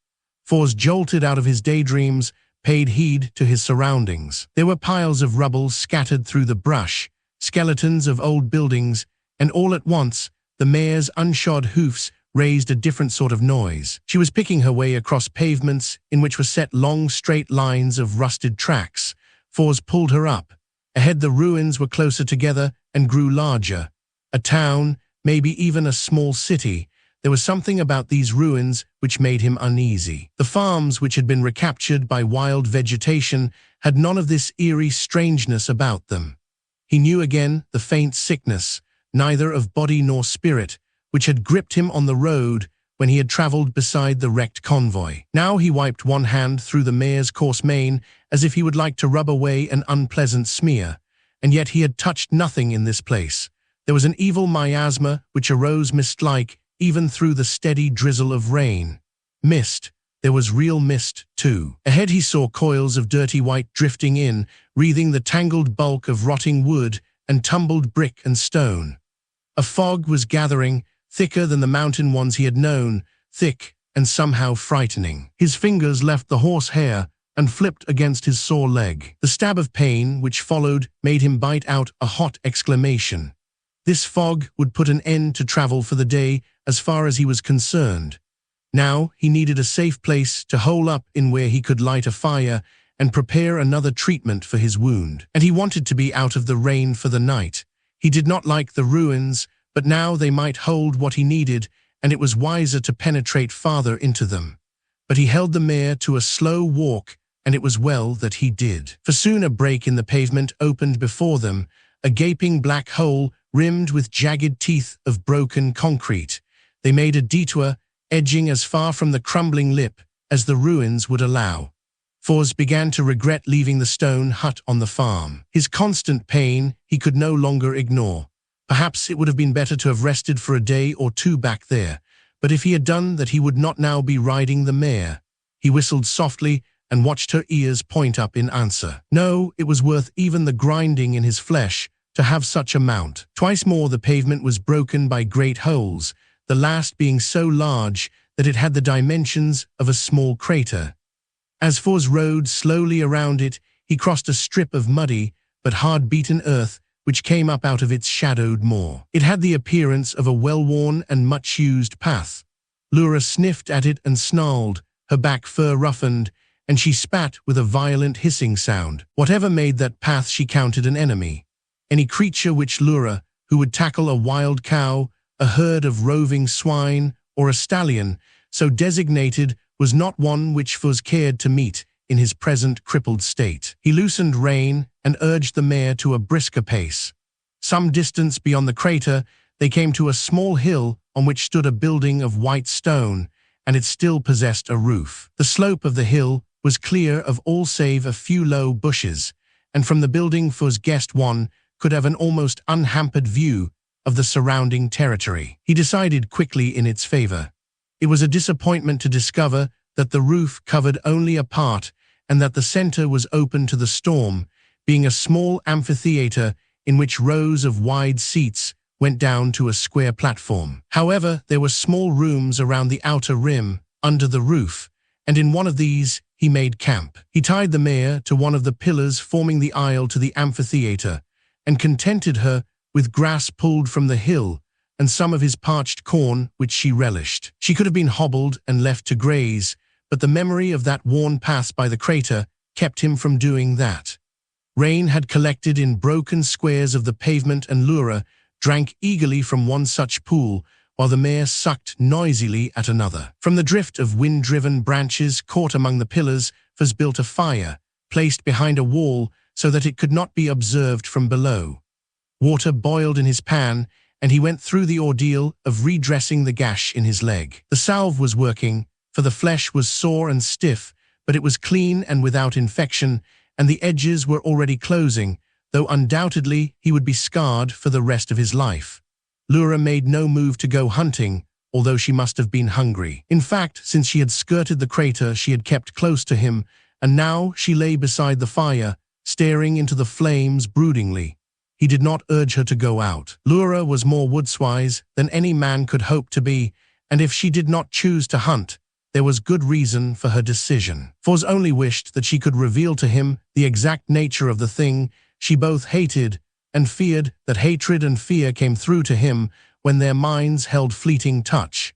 S2: Fors jolted out of his daydreams, paid heed to his surroundings. There were piles of rubble scattered through the brush, skeletons of old buildings, and all at once, the mare's unshod hoofs raised a different sort of noise. She was picking her way across pavements in which were set long straight lines of rusted tracks. Fors pulled her up. Ahead the ruins were closer together and grew larger. A town, maybe even a small city. There was something about these ruins which made him uneasy. The farms, which had been recaptured by wild vegetation, had none of this eerie strangeness about them. He knew again the faint sickness, neither of body nor spirit, which had gripped him on the road when he had traveled beside the wrecked convoy. Now he wiped one hand through the mare's coarse mane as if he would like to rub away an unpleasant smear, and yet he had touched nothing in this place. There was an evil miasma which arose mist-like even through the steady drizzle of rain. Mist. There was real mist, too. Ahead he saw coils of dirty white drifting in, wreathing the tangled bulk of rotting wood and tumbled brick and stone. A fog was gathering, thicker than the mountain ones he had known, thick and somehow frightening. His fingers left the horsehair and flipped against his sore leg. The stab of pain which followed made him bite out a hot exclamation. This fog would put an end to travel for the day as far as he was concerned. Now he needed a safe place to hole up in where he could light a fire and prepare another treatment for his wound. And he wanted to be out of the rain for the night. He did not like the ruins, but now they might hold what he needed, and it was wiser to penetrate farther into them. But he held the mare to a slow walk, and it was well that he did. For soon a break in the pavement opened before them, a gaping black hole rimmed with jagged teeth of broken concrete. They made a detour, edging as far from the crumbling lip as the ruins would allow. Fors began to regret leaving the stone hut on the farm. His constant pain he could no longer ignore. Perhaps it would have been better to have rested for a day or two back there, but if he had done that he would not now be riding the mare. He whistled softly and watched her ears point up in answer. No, it was worth even the grinding in his flesh to have such a mount. Twice more the pavement was broken by great holes, the last being so large that it had the dimensions of a small crater. As Fors rode slowly around it, he crossed a strip of muddy but hard-beaten earth which came up out of its shadowed moor. It had the appearance of a well-worn and much-used path. Lura sniffed at it and snarled, her back fur roughened, and she spat with a violent hissing sound. Whatever made that path she counted an enemy. Any creature which Lura, who would tackle a wild cow, a herd of roving swine, or a stallion, so designated, was not one which Fors cared to meet in his present crippled state. He loosened rein and urged the mare to a brisker pace. Some distance beyond the crater, they came to a small hill on which stood a building of white stone, and it still possessed a roof. The slope of the hill was clear of all save a few low bushes, and from the building Fors guessed one could have an almost unhampered view of the surrounding territory. He decided quickly in its favor. It was a disappointment to discover that the roof covered only a part and that the center was open to the storm, being a small amphitheater in which rows of wide seats went down to a square platform. However, there were small rooms around the outer rim, under the roof, and in one of these he made camp. He tied the mare to one of the pillars forming the aisle to the amphitheater, and contented her with grass pulled from the hill and some of his parched corn which she relished. She could have been hobbled and left to graze, but the memory of that worn path by the crater kept him from doing that. Rain had collected in broken squares of the pavement, and Lura drank eagerly from one such pool, while the mare sucked noisily at another. From the drift of wind-driven branches caught among the pillars, Fors built a fire, placed behind a wall so that it could not be observed from below. Water boiled in his pan, and he went through the ordeal of redressing the gash in his leg. The salve was working, for the flesh was sore and stiff, but it was clean and without infection, and the edges were already closing, though undoubtedly he would be scarred for the rest of his life. Lura made no move to go hunting, although she must have been hungry. In fact, since she had skirted the crater, she had kept close to him, and now she lay beside the fire, staring into the flames broodingly. He did not urge her to go out. Lura was more woodswise than any man could hope to be, and if she did not choose to hunt, there was good reason for her decision. Fors only wished that she could reveal to him the exact nature of the thing she both hated and feared. That hatred and fear came through to him when their minds held fleeting touch.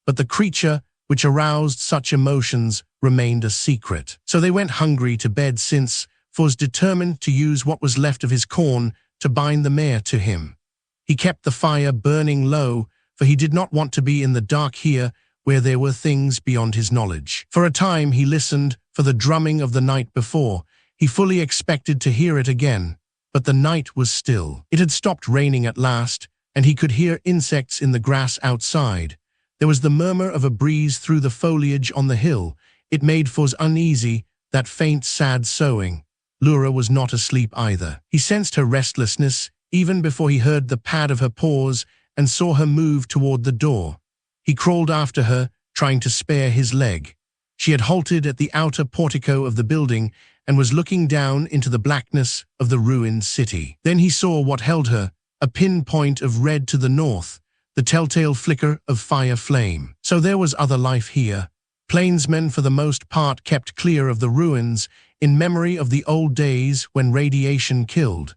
S2: But the creature which aroused such emotions remained a secret. So they went hungry to bed, since Fors determined to use what was left of his corn to bind the mare to him. He kept the fire burning low, for he did not want to be in the dark here where there were things beyond his knowledge. For a time he listened for the drumming of the night before. He fully expected to hear it again, but the night was still. It had stopped raining at last, and he could hear insects in the grass outside. There was the murmur of a breeze through the foliage on the hill. It made Fors uneasy, that faint, sad soughing. Lura was not asleep either. He sensed her restlessness even before he heard the pad of her paws and saw her move toward the door. He crawled after her, trying to spare his leg. She had halted at the outer portico of the building and was looking down into the blackness of the ruined city. Then he saw what held her, a pinpoint of red to the north, the telltale flicker of fire flame. So there was other life here. Plainsmen for the most part kept clear of the ruins, in memory of the old days when radiation killed.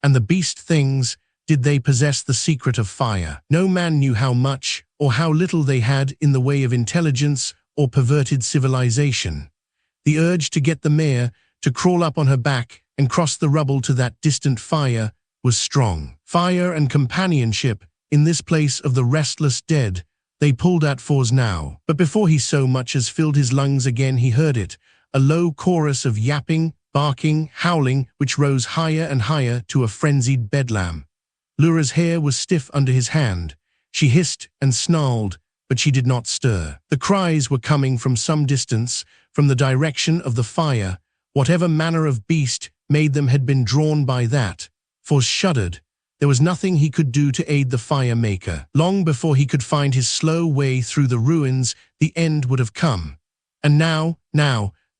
S2: And the beast things, did they possess the secret of fire? No man knew how much or how little they had in the way of intelligence or perverted civilization. The urge to get the mare, to crawl up on her back and cross the rubble to that distant fire, was strong. Fire and companionship, in this place of the restless dead, they pulled at Fors now. But before he so much as filled his lungs again, he heard it, a low chorus of yapping, barking, howling, which rose higher and higher to a frenzied bedlam. Lura's hair was stiff under his hand. She hissed and snarled, but she did not stir. The cries were coming from some distance, from the direction of the fire. Whatever manner of beast made them had been drawn by that. Fors shuddered. There was nothing he could do to aid the fire maker. Long before he could find his slow way through the ruins, the end would have come. And now,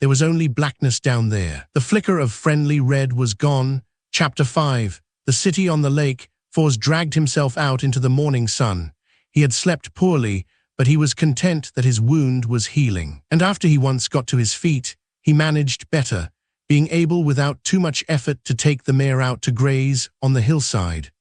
S2: there was only blackness down there. The flicker of friendly red was gone. Chapter 5. The city on the lake. Fors dragged himself out into the morning sun. He had slept poorly, but he was content that his wound was healing. And after he once got to his feet, he managed better, being able without too much effort to take the mare out to graze on the hillside.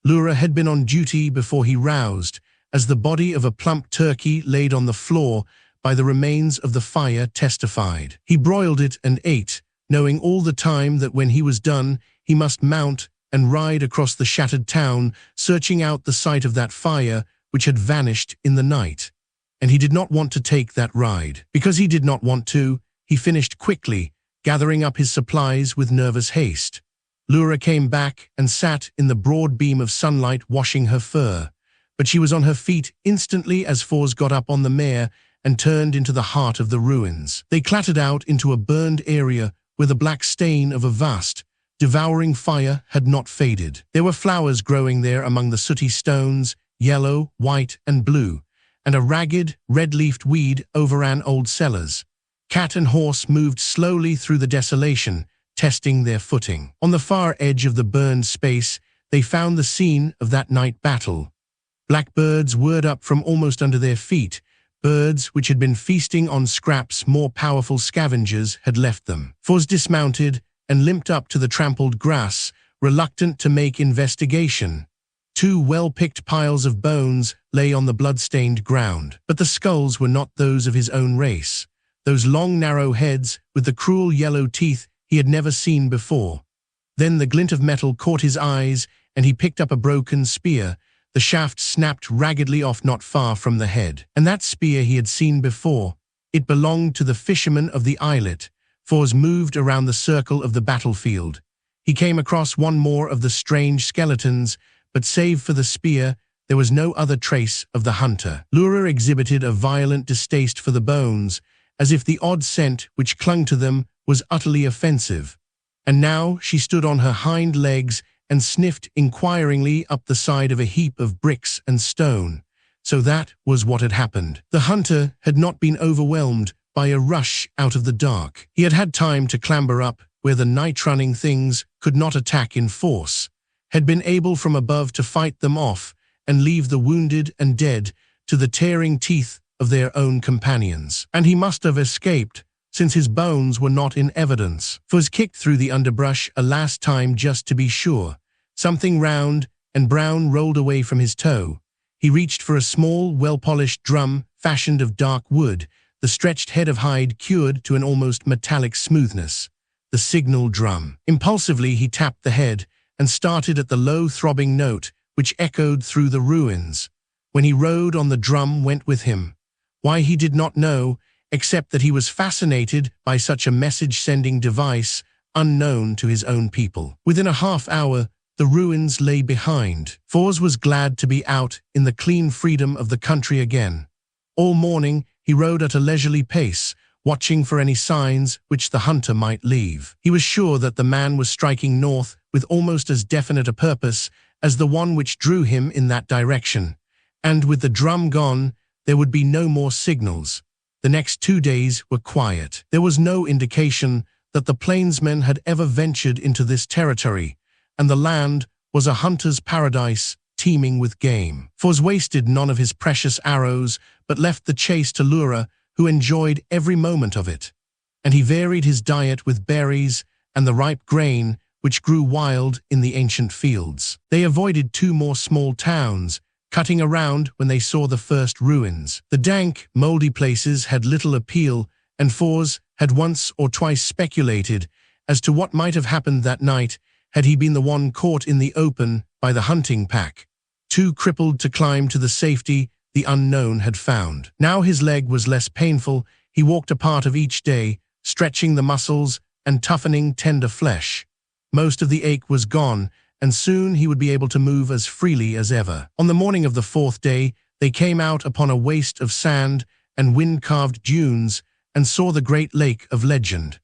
S2: Lura had been on duty before he roused, as the body of a plump turkey laid on the floor by the remains of the fire testified. He broiled it and ate, knowing all the time that when he was done, he must mount and ride across the shattered town, searching out the site of that fire which had vanished in the night. And he did not want to take that ride. Because he did not want to, he finished quickly, gathering up his supplies with nervous haste. Lura came back and sat in the broad beam of sunlight washing her fur, but she was on her feet instantly as Fors got up on the mare and turned into the heart of the ruins. They clattered out into a burned area where the black stain of a vast, devouring fire had not faded. There were flowers growing there among the sooty stones, yellow, white, and blue, and a ragged, red-leafed weed overran old cellars. Cat and horse moved slowly through the desolation, testing their footing. On the far edge of the burned space, they found the scene of that night battle. Black birds whirred up from almost under their feet. Birds which had been feasting on scraps more powerful scavengers had left them. Fors dismounted and limped up to the trampled grass, reluctant to make investigation. Two well-picked piles of bones lay on the blood-stained ground, but the skulls were not those of his own race. Those long, narrow heads with the cruel yellow teeth he had never seen before. Then the glint of metal caught his eyes, and he picked up a broken spear. The shaft snapped raggedly off not far from the head. And that spear he had seen before. It belonged to the fisherman of the islet. Fors moved around the circle of the battlefield. He came across one more of the strange skeletons, but save for the spear, there was no other trace of the hunter. Lura exhibited a violent distaste for the bones, as if the odd scent which clung to them was utterly offensive. And now she stood on her hind legs and sniffed inquiringly up the side of a heap of bricks and stone. So that was what had happened. The hunter had not been overwhelmed by a rush out of the dark. He had had time to clamber up where the night-running things could not attack in force, had been able from above to fight them off and leave the wounded and dead to the tearing teeth of their own companions. And he must have escaped, since his bones were not in evidence. Fuzz kicked through the underbrush a last time just to be sure. Something round and brown rolled away from his toe. He reached for a small, well-polished drum fashioned of dark wood, the stretched head of hide cured to an almost metallic smoothness. The signal drum. Impulsively he tapped the head and started at the low throbbing note which echoed through the ruins. When he rode on the drum went with him. Why he did not know, except that he was fascinated by such a message-sending device unknown to his own people. Within a half hour, the ruins lay behind. Fawz was glad to be out in the clean freedom of the country again. All morning, he rode at a leisurely pace, watching for any signs which the hunter might leave. He was sure that the man was striking north with almost as definite a purpose as the one which drew him in that direction. And with the drum gone, there would be no more signals. The next 2 days were quiet. There was no indication that the plainsmen had ever ventured into this territory, and the land was a hunter's paradise teeming with game. Fawz wasted none of his precious arrows, but left the chase to Lura, who enjoyed every moment of it. And he varied his diet with berries and the ripe grain which grew wild in the ancient fields. They avoided 2 more small towns, cutting around when they saw the first ruins. The dank, mouldy places had little appeal, and Fawz had once or twice speculated as to what might have happened that night had he been the one caught in the open by the hunting pack, too crippled to climb to the safety the unknown had found. Now his leg was less painful. He walked a part of each day, stretching the muscles and toughening tender flesh. Most of the ache was gone, and soon he would be able to move as freely as ever. On the morning of the 4th day, they came out upon a waste of sand and wind-carved dunes and saw the great lake of legend.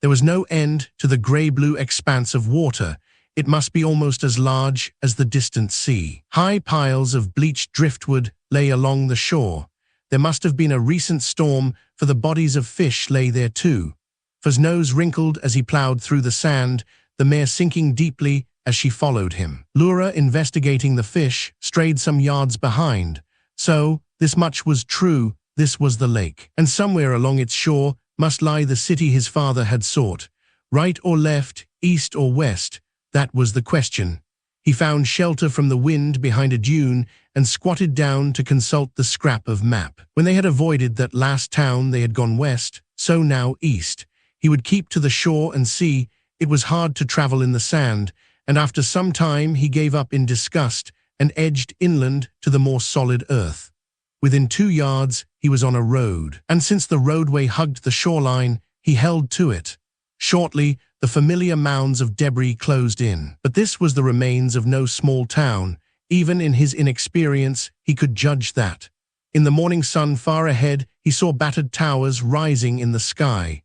S2: There was no end to the grey-blue expanse of water. It must be almost as large as the distant sea. High piles of bleached driftwood lay along the shore. There must have been a recent storm, for the bodies of fish lay there too. Fuz's nose wrinkled as he ploughed through the sand, the mare sinking deeply as she followed him. Lura, investigating the fish, strayed some yards behind. So, this much was true, this was the lake. And somewhere along its shore must lie the city his father had sought. Right or left, east or west, that was the question. He found shelter from the wind behind a dune and squatted down to consult the scrap of map. When they had avoided that last town they had gone west, so now east. He would keep to the shore and see. It was hard to travel in the sand, and after some time he gave up in disgust and edged inland to the more solid earth. Within 2 yards he was on a road, and since the roadway hugged the shoreline, he held to it. Shortly, the familiar mounds of debris closed in. But this was the remains of no small town. Even in his inexperience, he could judge that. In the morning sun far ahead, he saw battered towers rising in the sky.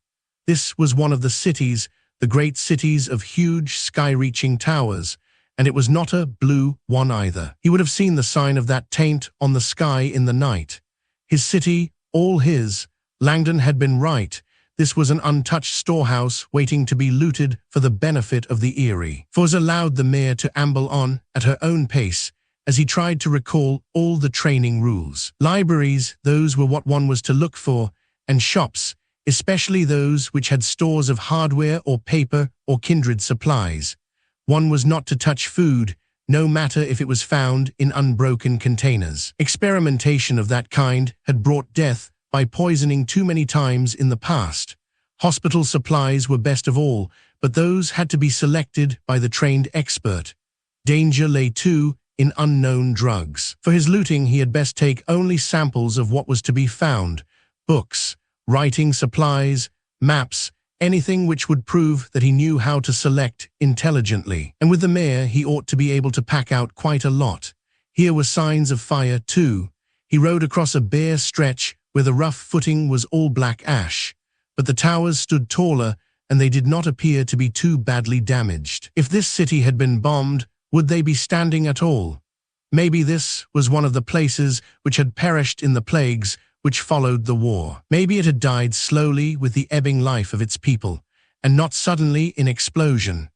S2: This was one of the cities, the great cities of huge, sky-reaching towers, and it was not a blue one either. He would have seen the sign of that taint on the sky in the night. His city, all his. Langdon had been right. This was an untouched storehouse waiting to be looted for the benefit of the eerie. Fawz allowed the mare to amble on at her own pace as he tried to recall all the training rules. Libraries, those were what one was to look for, and shops, especially those which had stores of hardware or paper or kindred supplies. One was not to touch food, no matter if it was found in unbroken containers. Experimentation of that kind had brought death by poisoning too many times in the past. Hospital supplies were best of all, but those had to be selected by the trained expert. Danger lay too in unknown drugs. For his looting, he had best take only samples of what was to be found: books, writing supplies, maps, anything which would prove that he knew how to select intelligently. And with the mare, he ought to be able to pack out quite a lot. Here were signs of fire too. He rode across a bare stretch where the rough footing was all black ash, but the towers stood taller and they did not appear to be too badly damaged. If this city had been bombed, would they be standing at all? Maybe this was one of the places which had perished in the plagues which followed the war. Maybe it had died slowly with the ebbing life of its people, and not suddenly in explosion.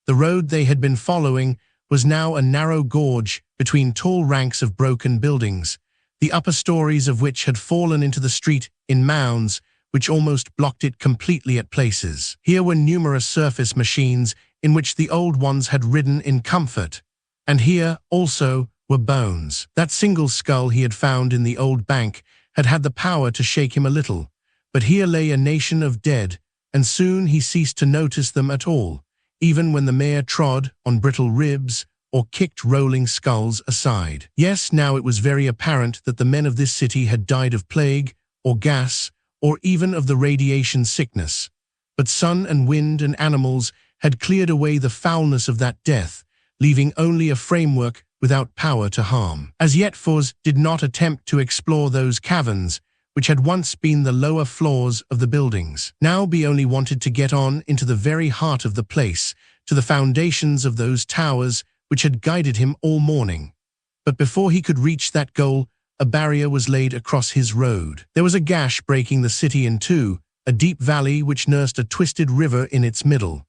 S2: The road they had been following was now a narrow gorge between tall ranks of broken buildings, the upper stories of which had fallen into the street in mounds which almost blocked it completely at places. Here were numerous surface machines in which the old ones had ridden in comfort, and here, also, were bones. That single skull he had found in the old bank had had the power to shake him a little, but here lay a nation of dead, and soon he ceased to notice them at all, even when the mare trod on brittle ribs or kicked rolling skulls aside. Yes, now it was very apparent that the men of this city had died of plague, or gas, or even of the radiation sickness. But sun and wind and animals had cleared away the foulness of that death, leaving only a framework without power to harm. As yet Foz did not attempt to explore those caverns, which had once been the lower floors of the buildings. Now he only wanted to get on into the very heart of the place, to the foundations of those towers which had guided him all morning. But before he could reach that goal, a barrier was laid across his road. There was a gash breaking the city in two, a deep valley which nursed a twisted river in its middle.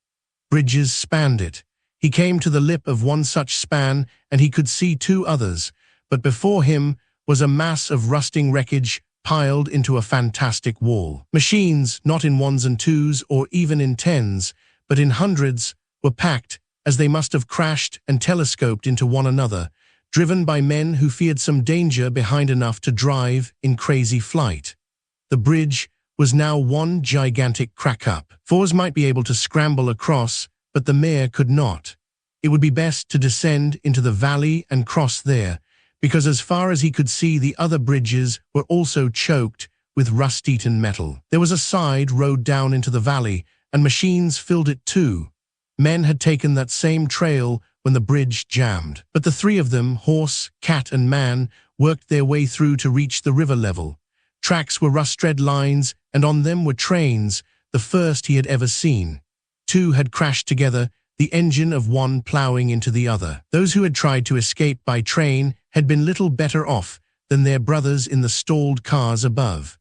S2: Bridges spanned it. He came to the lip of one such span, and he could see two others, but before him was a mass of rusting wreckage piled into a fantastic wall. Machines, not in ones and twos or even in tens, but in hundreds, were packed, as they must have crashed and telescoped into one another, driven by men who feared some danger behind enough to drive in crazy flight. The bridge was now one gigantic crack-up. Foz might be able to scramble across, but the mare could not. It would be best to descend into the valley and cross there, because as far as he could see the other bridges were also choked with rust-eaten metal. There was a side road down into the valley, and machines filled it too. Men had taken that same trail when the bridge jammed. But the three of them, horse, cat and man, worked their way through to reach the river level. Tracks were rust-red lines, and on them were trains, the first he had ever seen. Two had crashed together, the engine of one ploughing into the other. Those who had tried to escape by train had been little better off than their brothers in the stalled cars above.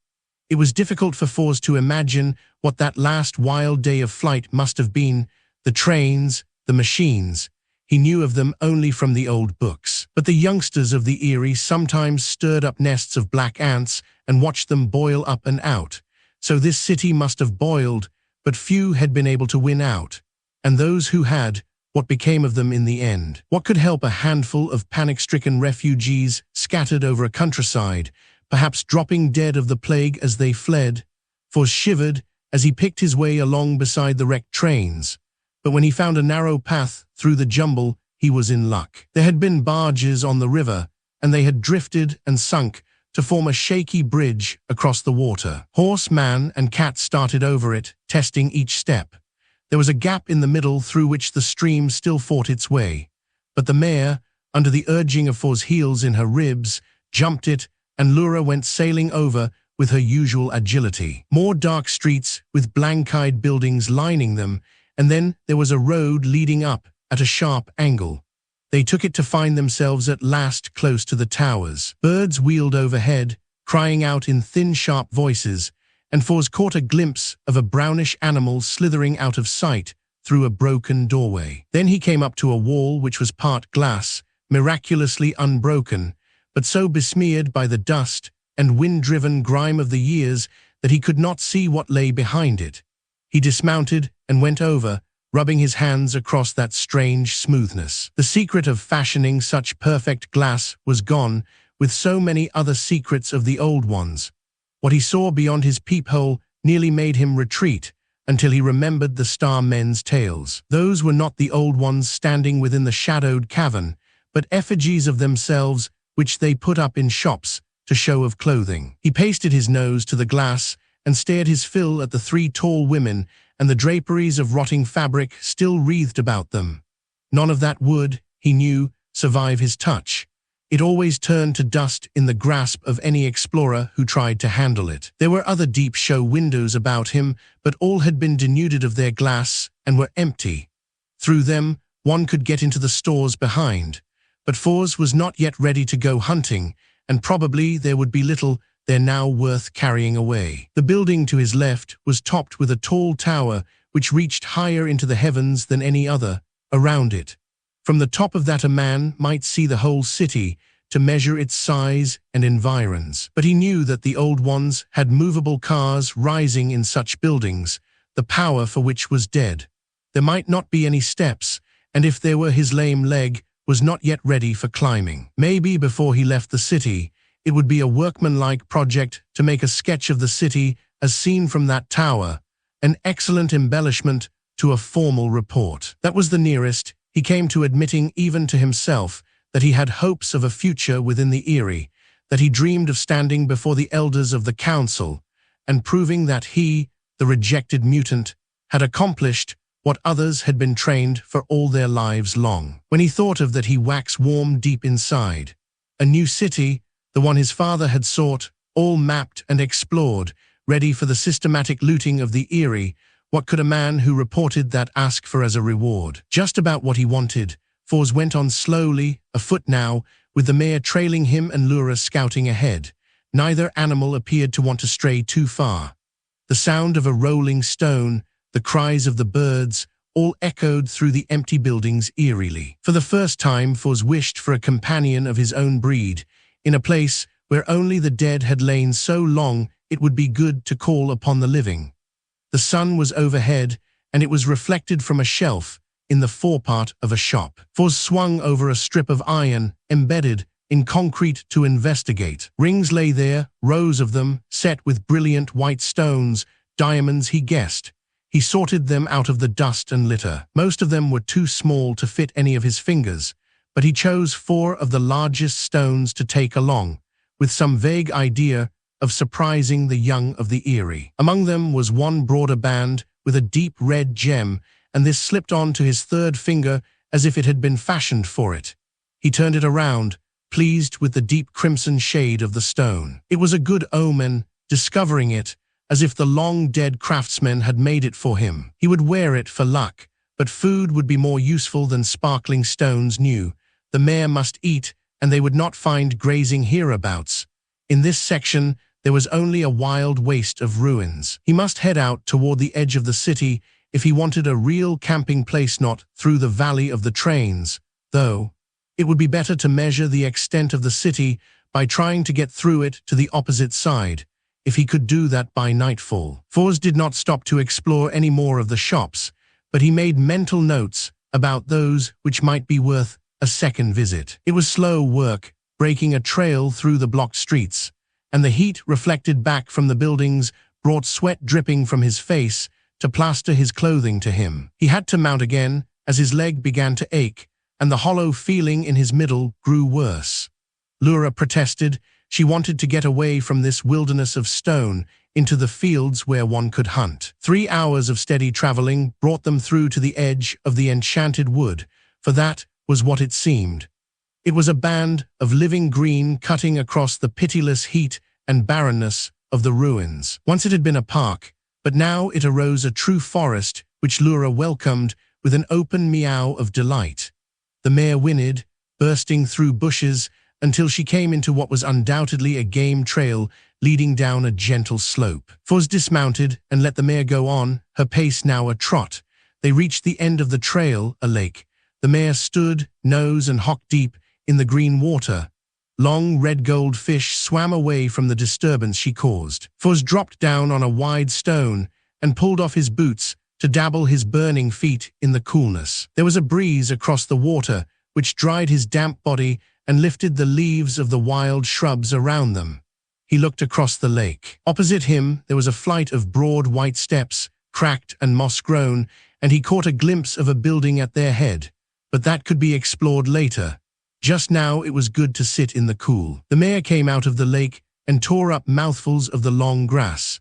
S2: It was difficult for Foz to imagine what that last wild day of flight must have been. The trains, the machines. He knew of them only from the old books. But the youngsters of the Eyrie sometimes stirred up nests of black ants and watched them boil up and out. So this city must have boiled, but few had been able to win out. And those who had, what became of them in the end? What could help a handful of panic-stricken refugees scattered over a countryside, perhaps dropping dead of the plague as they fled? Foz shivered as he picked his way along beside the wrecked trains. But when he found a narrow path through the jumble, he was in luck. There had been barges on the river, and they had drifted and sunk to form a shaky bridge across the water. Horse, man, and cat started over it, testing each step. There was a gap in the middle through which the stream still fought its way. But the mare, under the urging of Foz's heels in her ribs, jumped it, and Lura went sailing over with her usual agility. More dark streets with blank-eyed buildings lining them, and then there was a road leading up at a sharp angle. They took it to find themselves at last close to the towers. Birds wheeled overhead, crying out in thin, sharp voices, and Foz caught a glimpse of a brownish animal slithering out of sight through a broken doorway. Then he came up to a wall which was part glass, miraculously unbroken, but so besmeared by the dust and wind-driven grime of the years that he could not see what lay behind it. He dismounted and went over, rubbing his hands across that strange smoothness. The secret of fashioning such perfect glass was gone, with so many other secrets of the old ones. What he saw beyond his peephole nearly made him retreat, until he remembered the Starmen's tales. Those were not the old ones standing within the shadowed cavern, but effigies of themselves which they put up in shops to show of clothing. He pasted his nose to the glass and stared his fill at the three tall women and the draperies of rotting fabric still wreathed about them. None of that would, he knew, survive his touch. It always turned to dust in the grasp of any explorer who tried to handle it. There were other deep show windows about him, but all had been denuded of their glass and were empty. Through them, one could get into the stores behind. But Foz was not yet ready to go hunting, and probably there would be little there now worth carrying away. The building to his left was topped with a tall tower which reached higher into the heavens than any other, around it. From the top of that a man might see the whole city, to measure its size and environs. But he knew that the old ones had movable cars rising in such buildings, the power for which was dead. There might not be any steps, and if there were, his lame leg was not yet ready for climbing. Maybe before he left the city, it would be a workmanlike project to make a sketch of the city as seen from that tower, an excellent embellishment to a formal report. That was the nearest he came to admitting even to himself that he had hopes of a future within the Eyrie, that he dreamed of standing before the elders of the council and proving that he, the rejected mutant, had accomplished what others had been trained for all their lives long. When he thought of that, he waxed warm deep inside. A new city, the one his father had sought, all mapped and explored, ready for the systematic looting of the Eyrie. What could a man who reported that ask for as a reward? Just about what he wanted. Fors went on slowly, afoot now, with the mare trailing him and Lura scouting ahead. Neither animal appeared to want to stray too far. The sound of a rolling stone, the cries of the birds, all echoed through the empty buildings eerily. For the first time, Fors wished for a companion of his own breed, in a place where only the dead had lain so long it would be good to call upon the living. The sun was overhead, and it was reflected from a shelf in the forepart of a shop. Fors swung over a strip of iron, embedded in concrete, to investigate. Rings lay there, rows of them, set with brilliant white stones, diamonds he guessed. He sorted them out of the dust and litter. Most of them were too small to fit any of his fingers, but he chose 4 of the largest stones to take along, with some vague idea of surprising the young of the Eyrie. Among them was one broader band with a deep red gem, and this slipped on to his 3rd finger as if it had been fashioned for it. He turned it around, pleased with the deep crimson shade of the stone. It was a good omen, discovering it, as if the long-dead craftsman had made it for him. He would wear it for luck, but food would be more useful than sparkling stones knew. The mare must eat, and they would not find grazing hereabouts. In this section, there was only a wild waste of ruins. He must head out toward the edge of the city if he wanted a real camping place, not through the valley of the trains, though. It would be better to measure the extent of the city by trying to get through it to the opposite side, if he could do that by nightfall. Fors did not stop to explore any more of the shops, but he made mental notes about those which might be worth a second visit. It was slow work, breaking a trail through the blocked streets, and the heat reflected back from the buildings brought sweat dripping from his face to plaster his clothing to him. He had to mount again as his leg began to ache, and the hollow feeling in his middle grew worse. Lura protested. She wanted to get away from this wilderness of stone into the fields where one could hunt. 3 hours of steady traveling brought them through to the edge of the enchanted wood, for that was what it seemed. It was a band of living green cutting across the pitiless heat and barrenness of the ruins. Once it had been a park, but now it arose a true forest, which Lura welcomed with an open meow of delight. The mare whinnied, bursting through bushes, until she came into what was undoubtedly a game trail leading down a gentle slope. Fors dismounted and let the mare go on, her pace now a trot. They reached the end of the trail, a lake. The mare stood, nose and hock deep, in the green water. Long red-gold fish swam away from the disturbance she caused. Fors dropped down on a wide stone and pulled off his boots to dabble his burning feet in the coolness. There was a breeze across the water, which dried his damp body and lifted the leaves of the wild shrubs around them. He looked across the lake. Opposite him, there was a flight of broad white steps, cracked and moss-grown, and he caught a glimpse of a building at their head. But that could be explored later. Just now it was good to sit in the cool. The mare came out of the lake and tore up mouthfuls of the long grass.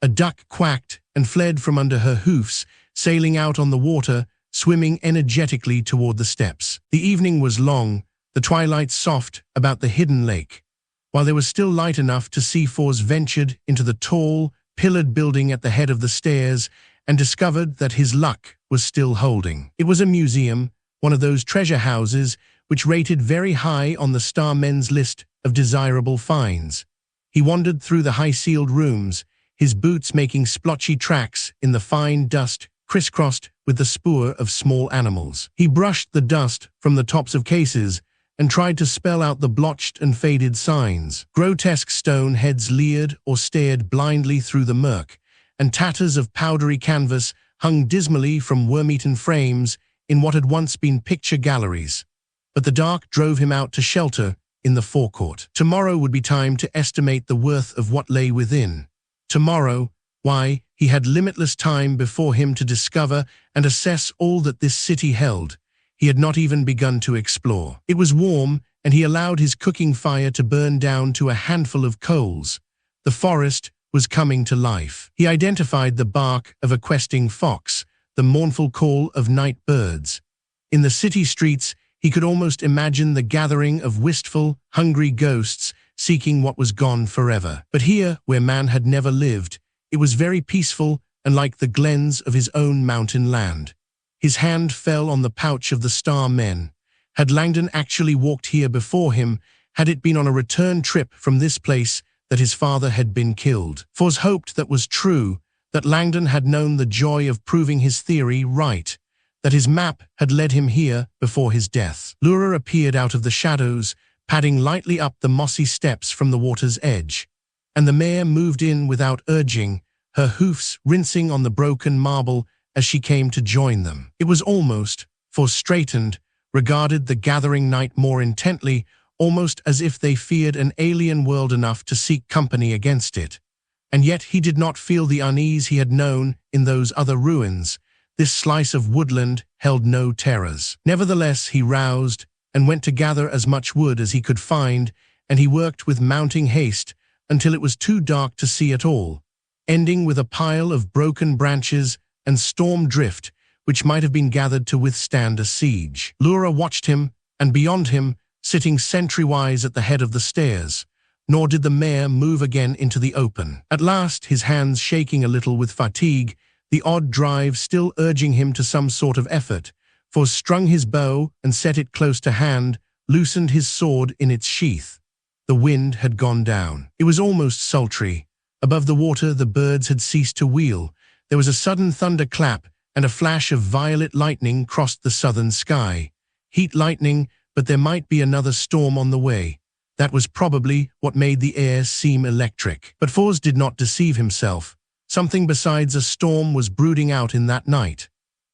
S2: A duck quacked and fled from under her hoofs, sailing out on the water, swimming energetically toward the steps. The evening was long, the twilight soft about the hidden lake. While there was still light enough to see, Fors ventured into the tall, pillared building at the head of the stairs and discovered that his luck was still holding. It was a museum, one of those treasure houses which rated very high on the Starman's list of desirable finds. He wandered through the high-ceiled rooms, his boots making splotchy tracks in the fine dust crisscrossed with the spoor of small animals. He brushed the dust from the tops of cases and tried to spell out the blotched and faded signs. Grotesque stone heads leered or stared blindly through the murk, and tatters of powdery canvas hung dismally from worm-eaten frames in what had once been picture galleries. But the dark drove him out to shelter in the forecourt. Tomorrow would be time to estimate the worth of what lay within. Tomorrow, why, he had limitless time before him to discover and assess all that this city held. He had not even begun to explore. It was warm, and he allowed his cooking fire to burn down to a handful of coals. The forest was coming to life. He identified the bark of a questing fox, the mournful call of night birds. In the city streets, he could almost imagine the gathering of wistful, hungry ghosts seeking what was gone forever. But here, where man had never lived, it was very peaceful and like the glens of his own mountain land. His hand fell on the pouch of the Starman. Had Langdon actually walked here before him? Had it been on a return trip from this place that his father had been killed? Fors hoped that was true, that Langdon had known the joy of proving his theory right, that his map had led him here before his death. Lura appeared out of the shadows, padding lightly up the mossy steps from the water's edge, and the mare moved in without urging, her hoofs rinsing on the broken marble as she came to join them. It was almost, Fors straightened, regarded the gathering night more intently, almost as if they feared an alien world enough to seek company against it. And yet he did not feel the unease he had known in those other ruins. This slice of woodland held no terrors. Nevertheless, he roused and went to gather as much wood as he could find, and he worked with mounting haste until it was too dark to see at all, ending with a pile of broken branches and storm drift which might have been gathered to withstand a siege. Lura watched him, and beyond him, sitting sentry-wise at the head of the stairs, nor did the mare move again into the open. At last, his hands shaking a little with fatigue, the odd drive still urging him to some sort of effort, Fors strung his bow and set it close to hand, loosened his sword in its sheath. The wind had gone down. It was almost sultry. Above the water, the birds had ceased to wheel. There was a sudden thunderclap, and a flash of violet lightning crossed the southern sky. Heat lightning, but there might be another storm on the way. That was probably what made the air seem electric. But Fors did not deceive himself. Something besides a storm was brooding out in that night.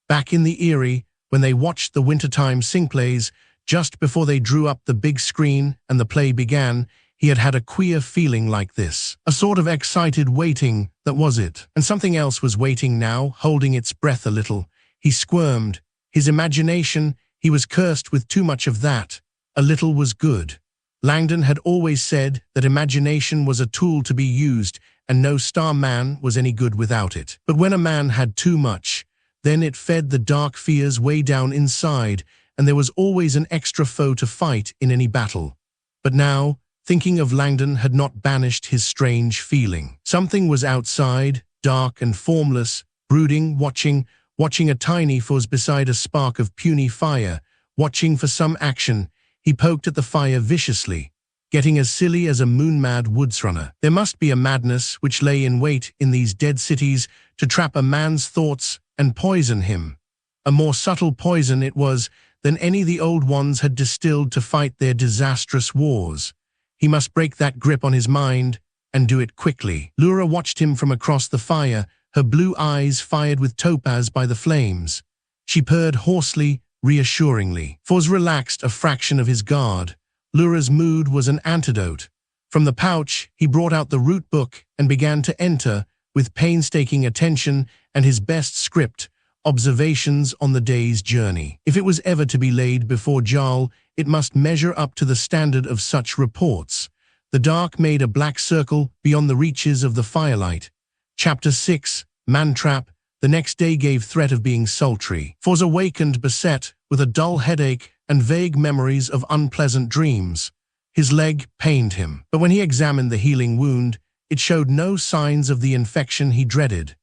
S2: Back in the Eyrie, when they watched the wintertime sing-plays, just before they drew up the big screen and the play began, he had had a queer feeling like this. A sort of excited waiting, that was it. And something else was waiting now, holding its breath a little. He squirmed. His imagination, he was cursed with too much of that. A little was good. Langdon had always said that imagination was a tool to be used, and no Starman was any good without it. But when a man had too much, then it fed the dark fears way down inside, and there was always an extra foe to fight in any battle. But now, thinking of Langdon had not banished his strange feeling. Something was outside, dark and formless, brooding, watching a tiny Fors beside a spark of puny fire, watching for some action. He poked at the fire viciously, getting as silly as a moon-mad woodsrunner. There must be a madness which lay in wait in these dead cities to trap a man's thoughts and poison him. A more subtle poison it was than any the old ones had distilled to fight their disastrous wars. He must break that grip on his mind, and do it quickly. Lura watched him from across the fire, her blue eyes fired with topaz by the flames. She purred hoarsely, reassuringly. Fors relaxed a fraction of his guard. Lura's mood was an antidote. From the pouch, he brought out the root book and began to enter, with painstaking attention and his best script, observations on the day's journey. If it was ever to be laid before Jarl, it must measure up to the standard of such reports. The dark made a black circle beyond the reaches of the firelight. Chapter 6, Mantrap. The next day gave threat of being sultry. Fors awakened beset with a dull headache and vague memories of unpleasant dreams. His leg pained him, but when he examined the healing wound, it showed no signs of the infection he dreaded.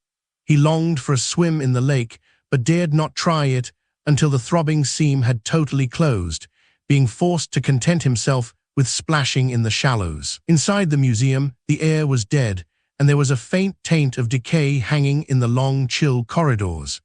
S2: He longed for a swim in the lake, but dared not try it until the throbbing seam had totally closed, being forced to content himself with splashing in the shallows. Inside the museum, the air was dead, and there was a faint taint of decay hanging in the long, chill corridors.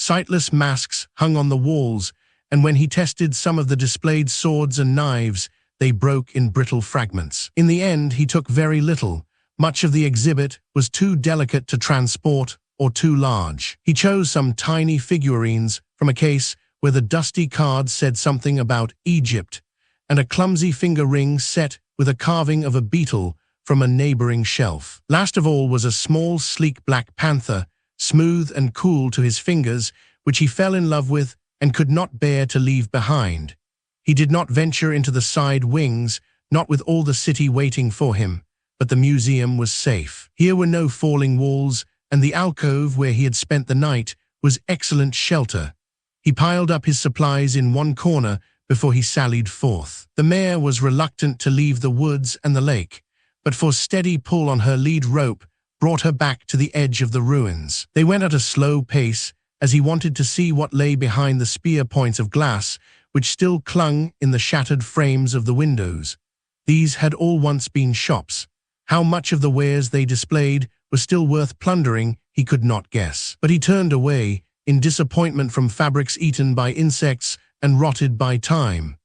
S2: Sightless masks hung on the walls, and when he tested some of the displayed swords and knives, they broke in brittle fragments. In the end, he took very little. Much of the exhibit was too delicate to transport or too large. He chose some tiny figurines from a case where the dusty card said something about Egypt, and a clumsy finger ring set with a carving of a beetle from a neighboring shelf. Last of all was a small, sleek black panther, smooth and cool to his fingers, which he fell in love with and could not bear to leave behind. He did not venture into the side wings, not with all the city waiting for him, but the museum was safe. Here were no falling walls, and the alcove where he had spent the night was excellent shelter. He piled up his supplies in one corner before he sallied forth. The mare was reluctant to leave the woods and the lake, but for steady pull on her lead rope brought her back to the edge of the ruins. They went at a slow pace, as he wanted to see what lay behind the spear points of glass which still clung in the shattered frames of the windows. These had all once been shops. How much of the wares they displayed was still worth plundering, he could not guess. But he turned away, in disappointment from fabrics eaten by insects and rotted by time.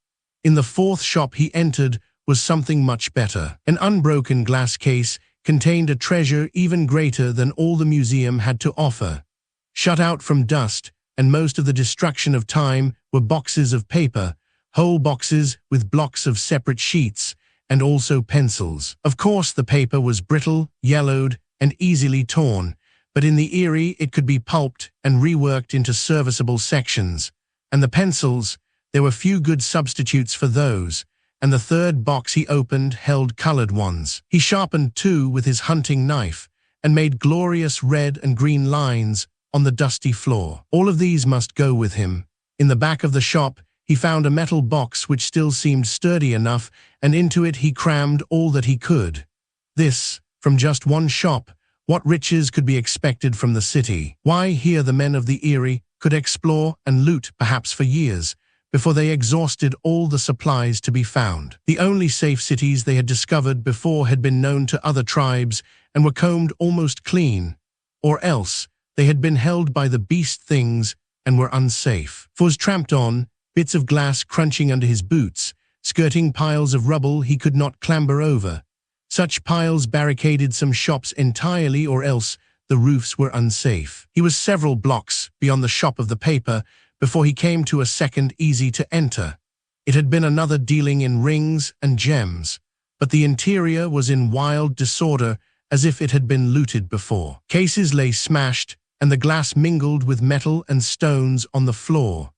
S2: In the fourth shop he entered was something much better. An unbroken glass case contained a treasure even greater than all the museum had to offer. Shut out from dust and most of the destruction of time were boxes of paper, whole boxes with blocks of separate sheets, and also pencils. Of course, the paper was brittle, yellowed, and easily torn, but in the Erie it could be pulped and reworked into serviceable sections. And the pencils, there were few good substitutes for those, and the third box he opened held colored ones. He sharpened two with his hunting knife, and made glorious red and green lines on the dusty floor. All of these must go with him. In the back of the shop, he found a metal box which still seemed sturdy enough, and into it he crammed all that he could. This, from just one shop, what riches could be expected from the city? Why, here the men of the Erie could explore and loot perhaps for years, before they exhausted all the supplies to be found. The only safe cities they had discovered before had been known to other tribes and were combed almost clean, or else they had been held by the beast things and were unsafe. Foz tramped on, bits of glass crunching under his boots, skirting piles of rubble he could not clamber over. Such piles barricaded some shops entirely, or else the roofs were unsafe. He was several blocks beyond the shop of the paper before he came to a second easy to enter. It had been another dealing in rings and gems, but the interior was in wild disorder as if it had been looted before. Cases lay smashed, and the glass mingled with metal and stones on the floor.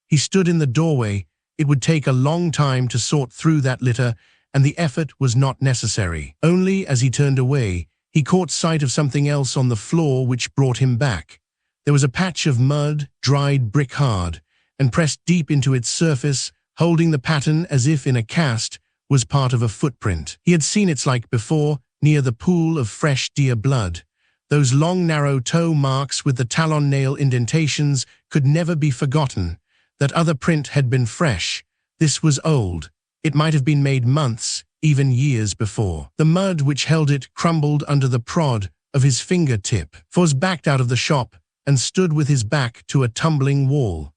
S2: He stood in the doorway. It would take a long time to sort through that litter, and the effort was not necessary. Only as he turned away, he caught sight of something else on the floor which brought him back. There was a patch of mud, dried brick hard, and pressed deep into its surface, holding the pattern as if in a cast, was part of a footprint. He had seen its like before, near the pool of fresh deer blood. Those long, narrow toe marks with the talon nail indentations could never be forgotten. That other print had been fresh. This was old. It might have been made months, even years before. The mud which held it crumbled under the prod of his fingertip. Foz backed out of the shop and stood with his back to a tumbling wall.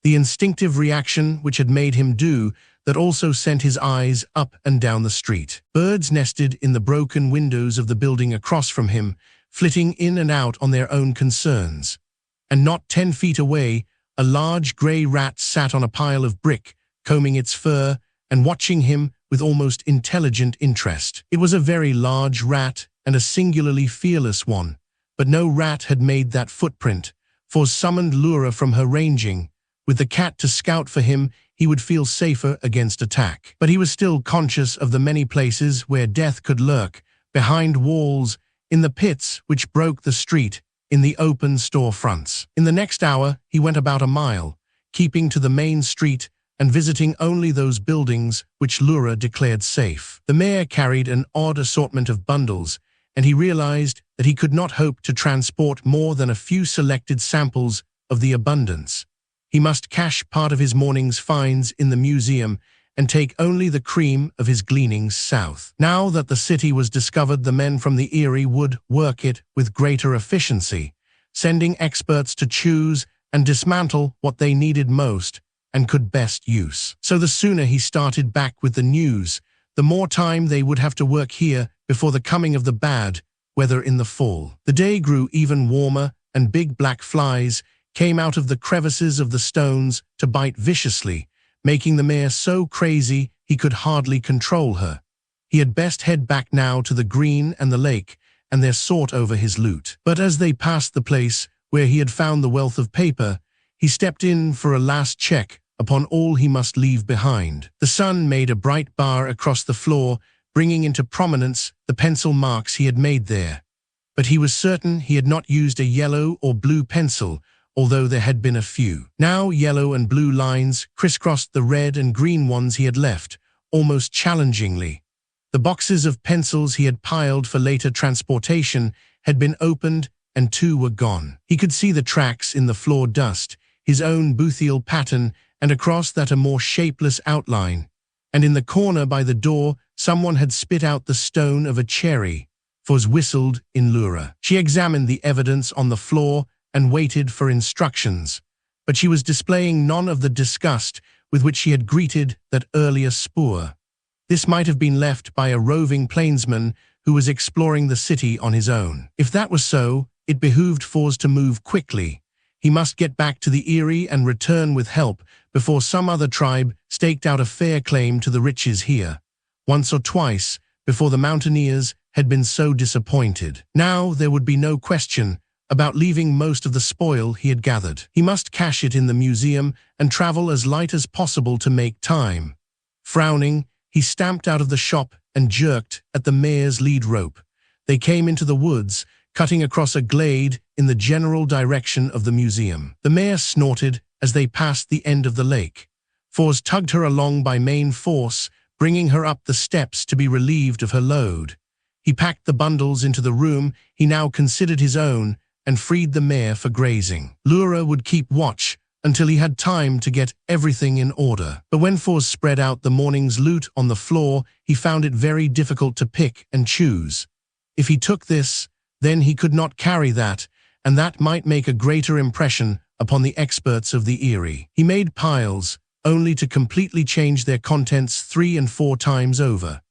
S2: The instinctive reaction which had made him do that also sent his eyes up and down the street. Birds nested in the broken windows of the building across from him, flitting in and out on their own concerns. And not 10 feet away, a large grey rat sat on a pile of brick, combing its fur and watching him with almost intelligent interest. It was a very large rat and a singularly fearless one, but no rat had made that footprint. Foz summoned Lura from her ranging. With the cat to scout for him, he would feel safer against attack. But he was still conscious of the many places where death could lurk, behind walls, in the pits which broke the street, in the open storefronts. In the next hour, he went about a mile, keeping to the main street and visiting only those buildings which Lura declared safe. The mare carried an odd assortment of bundles, and he realized that he could not hope to transport more than a few selected samples of the abundance. He must cache part of his morning's finds in the museum and take only the cream of his gleanings south. Now that the city was discovered, the men from the Erie would work it with greater efficiency, sending experts to choose and dismantle what they needed most and could best use. So the sooner he started back with the news, the more time they would have to work here before the coming of the bad weather in the fall. The day grew even warmer, and big black flies came out of the crevices of the stones to bite viciously, making the mare so crazy he could hardly control her. He had best head back now to the green and the lake, and there sort over his loot. But as they passed the place where he had found the wealth of paper, he stepped in for a last check upon all he must leave behind. The sun made a bright bar across the floor, bringing into prominence the pencil marks he had made there. But he was certain he had not used a yellow or blue pencil, although there had been a few. Now yellow and blue lines crisscrossed the red and green ones he had left, almost challengingly. The boxes of pencils he had piled for later transportation had been opened, and 2 were gone. He could see the tracks in the floor dust, his own boothial pattern, and across that a more shapeless outline. And in the corner by the door, someone had spit out the stone of a cherry. Foz whistled in Lura. She examined the evidence on the floor and waited for instructions, but she was displaying none of the disgust with which she had greeted that earlier spoor. This might have been left by a roving plainsman who was exploring the city on his own. If that was so, it behooved Foz to move quickly. He must get back to the Eyrie and return with help before some other tribe staked out a fair claim to the riches here. Once or twice, before the mountaineers had been so disappointed. Now there would be no question about leaving most of the spoil he had gathered. He must cache it in the museum and travel as light as possible to make time. Frowning, he stamped out of the shop and jerked at the mare's lead rope. They came into the woods, cutting across a glade in the general direction of the museum. The mare snorted as they passed the end of the lake. Foz tugged her along by main force, bringing her up the steps to be relieved of her load. He packed the bundles into the room he now considered his own and freed the mare for grazing. Lura would keep watch until he had time to get everything in order. But when Foz spread out the morning's loot on the floor, he found it very difficult to pick and choose. If he took this, then he could not carry that, and that might make a greater impression upon the experts of the Eyrie. He made piles, only to completely change their contents 3 and 4 times over.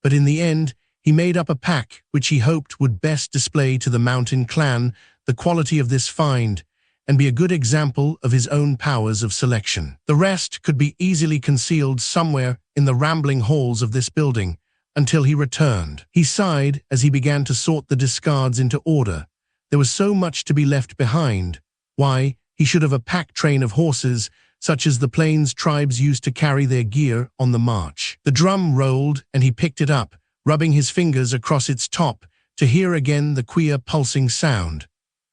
S2: But in the end, he made up a pack which he hoped would best display to the mountain clan the quality of this find, and be a good example of his own powers of selection. The rest could be easily concealed somewhere in the rambling halls of this building, until he returned. He sighed as he began to sort the discards into order. There was so much to be left behind. Why, he should have a pack train of horses, such as the plains tribes used to carry their gear on the march. The drum rolled, and he picked it up, rubbing his fingers across its top to hear again the queer pulsing sound.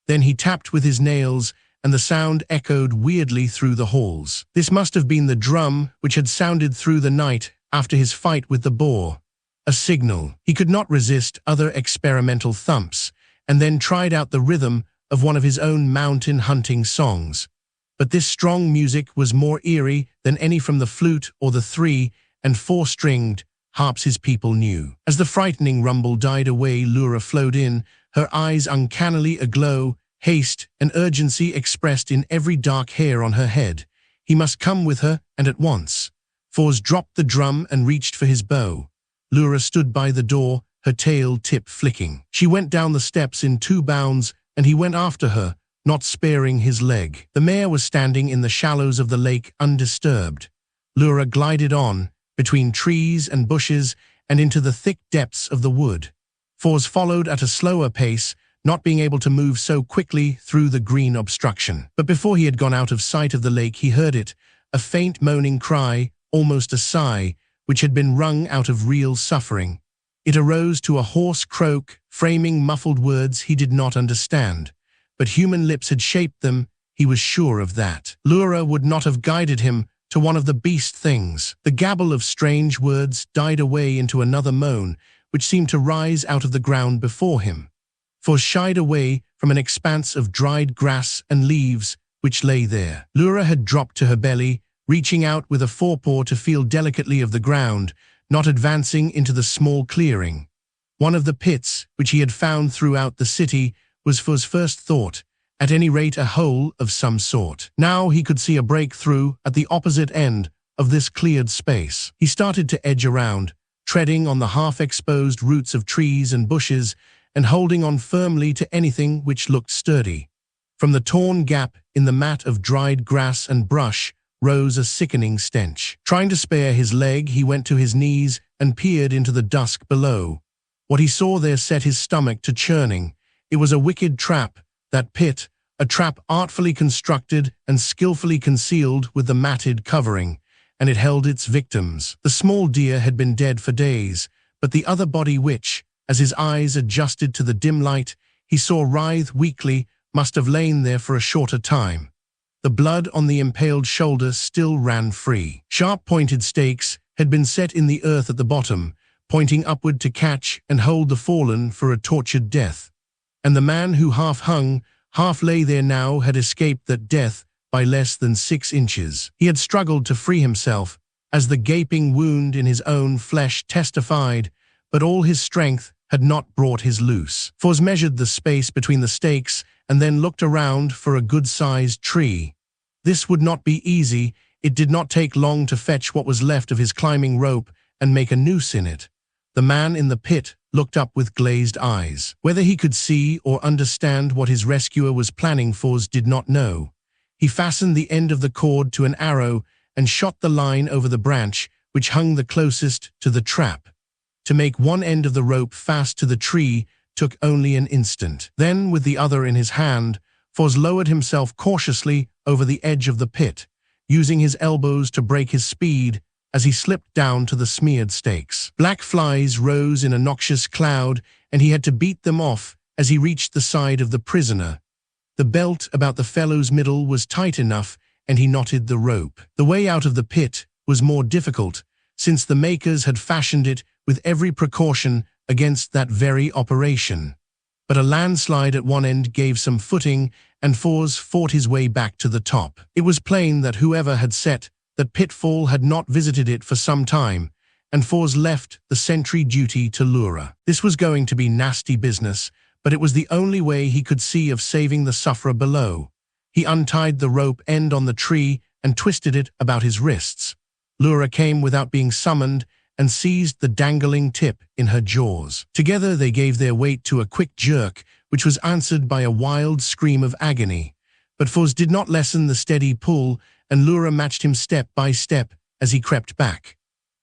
S2: Then he tapped with his nails, and the sound echoed weirdly through the halls. This must have been the drum which had sounded through the night after his fight with the boar. A signal. He could not resist other experimental thumps, and then tried out the rhythm of one of his own mountain hunting songs. But this strong music was more eerie than any from the flute or the 3 and 4-stringed harps his people knew. As the frightening rumble died away, Lura flowed in, her eyes uncannily aglow, haste and urgency expressed in every dark hair on her head. He must come with her, and at once. Foz dropped the drum and reached for his bow. Lura stood by the door, her tail tip flicking. She went down the steps in 2 bounds, and he went after her, not sparing his leg. The mare was standing in the shallows of the lake undisturbed. Lura glided on, between trees and bushes, and into the thick depths of the wood. Foz followed at a slower pace, not being able to move so quickly through the green obstruction. But before he had gone out of sight of the lake, he heard it, a faint moaning cry, almost a sigh, which had been wrung out of real suffering. It arose to a hoarse croak, framing muffled words he did not understand. But human lips had shaped them, he was sure of that. Lura would not have guided him to one of the beast things. The gabble of strange words died away into another moan, which seemed to rise out of the ground before him. Foz shied away from an expanse of dried grass and leaves which lay there. Lura had dropped to her belly, reaching out with a forepaw to feel delicately of the ground, not advancing into the small clearing. One of the pits, which he had found throughout the city, was Foz's first thought, At any rate, a hole of some sort. Now he could see a breakthrough at the opposite end of this cleared space. He started to edge around, treading on the half-exposed roots of trees and bushes and holding on firmly to anything which looked sturdy. From the torn gap in the mat of dried grass and brush rose a sickening stench. Trying to spare his leg, he went to his knees and peered into the dusk below. What he saw there set his stomach to churning. It was a wicked trap, that pit, a trap artfully constructed and skillfully concealed with the matted covering, and it held its victims. The small deer had been dead for days, but the other body which, as his eyes adjusted to the dim light, he saw writhe weakly, must have lain there for a shorter time. The blood on the impaled shoulder still ran free. Sharp-pointed stakes had been set in the earth at the bottom, pointing upward to catch and hold the fallen for a tortured death. And the man who half hung, half lay there now had escaped that death by less than 6 inches. He had struggled to free himself, as the gaping wound in his own flesh testified, but all his strength had not brought his loose. Fors measured the space between the stakes and then looked around for a good-sized tree. This would not be easy. It did not take long to fetch what was left of his climbing rope and make a noose in it. The man in the pit looked up with glazed eyes. Whether he could see or understand what his rescuer was planning, Fors did not know. He fastened the end of the cord to an arrow and shot the line over the branch which hung the closest to the trap. To make one end of the rope fast to the tree took only an instant. Then, with the other in his hand, Fors lowered himself cautiously over the edge of the pit, using his elbows to break his speed as he slipped down to the smeared stakes. Black flies rose in a noxious cloud, and he had to beat them off as he reached the side of the prisoner. The belt about the fellow's middle was tight enough, and he knotted the rope. The way out of the pit was more difficult, since the makers had fashioned it with every precaution against that very operation. But a landslide at one end gave some footing, and Fors fought his way back to the top. It was plain that whoever had set that pitfall had not visited it for some time, and Fors left the sentry duty to Lura. This was going to be nasty business, but it was the only way he could see of saving the sufferer below. He untied the rope end on the tree and twisted it about his wrists. Lura came without being summoned and seized the dangling tip in her jaws. Together they gave their weight to a quick jerk, which was answered by a wild scream of agony. But Fors did not lessen the steady pull, and Lura matched him step by step as he crept back.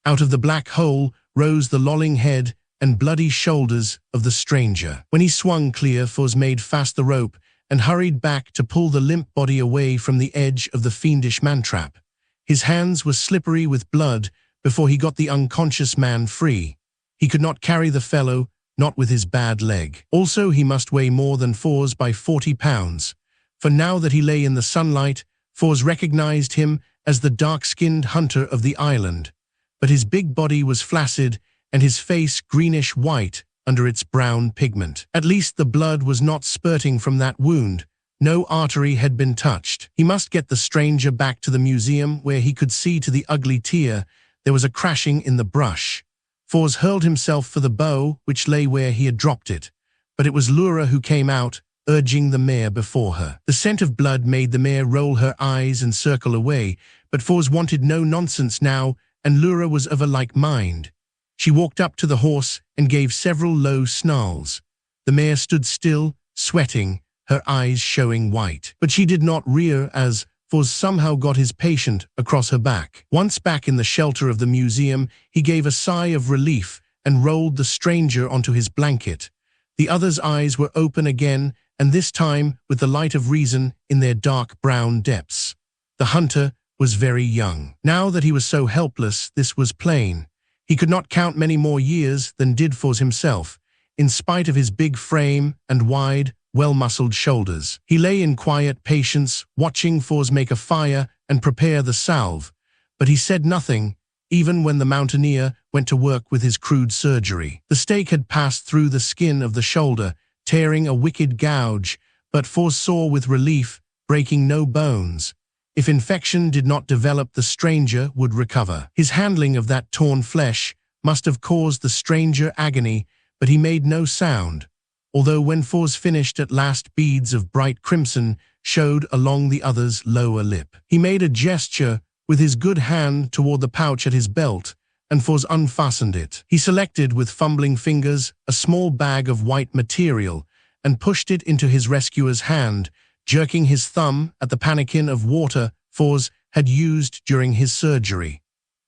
S2: Out of the black hole rose the lolling head and bloody shoulders of the stranger. When he swung clear, Fors made fast the rope and hurried back to pull the limp body away from the edge of the fiendish man-trap. His hands were slippery with blood before he got the unconscious man free. He could not carry the fellow, not with his bad leg. Also, he must weigh more than Fors by 40 pounds. For now that he lay in the sunlight, Fors recognized him as the dark-skinned hunter of the island. But his big body was flaccid and his face greenish-white under its brown pigment. At least the blood was not spurting from that wound. No artery had been touched. He must get the stranger back to the museum where he could see to the ugly tear. There was a crashing in the brush. Fors hurled himself for the bow, which lay where he had dropped it. But it was Lura who came out, urging the mare before her. The scent of blood made the mare roll her eyes and circle away, but Fors wanted no nonsense now, and Lura was of a like mind. She walked up to the horse and gave several low snarls. The mare stood still, sweating, her eyes showing white. But she did not rear as Fors somehow got his patient across her back. Once back in the shelter of the museum, he gave a sigh of relief and rolled the stranger onto his blanket. The other's eyes were open again, and this time with the light of reason in their dark brown depths. The hunter was very young. Now that he was so helpless, this was plain. He could not count many more years than did Fors himself, in spite of his big frame and wide, well-muscled shoulders. He lay in quiet patience, watching Fors make a fire and prepare the salve, but he said nothing, even when the mountaineer went to work with his crude surgery. The stake had passed through the skin of the shoulder, tearing a wicked gouge, but Fors saw with relief, breaking no bones. If infection did not develop, the stranger would recover. His handling of that torn flesh must have caused the stranger agony, but he made no sound. although when Fors finished at last beads of bright crimson showed along the other's lower lip. He made a gesture with his good hand toward the pouch at his belt, and Fors unfastened it. He selected with fumbling fingers a small bag of white material and pushed it into his rescuer's hand, jerking his thumb at the pannikin of water Fors had used during his surgery.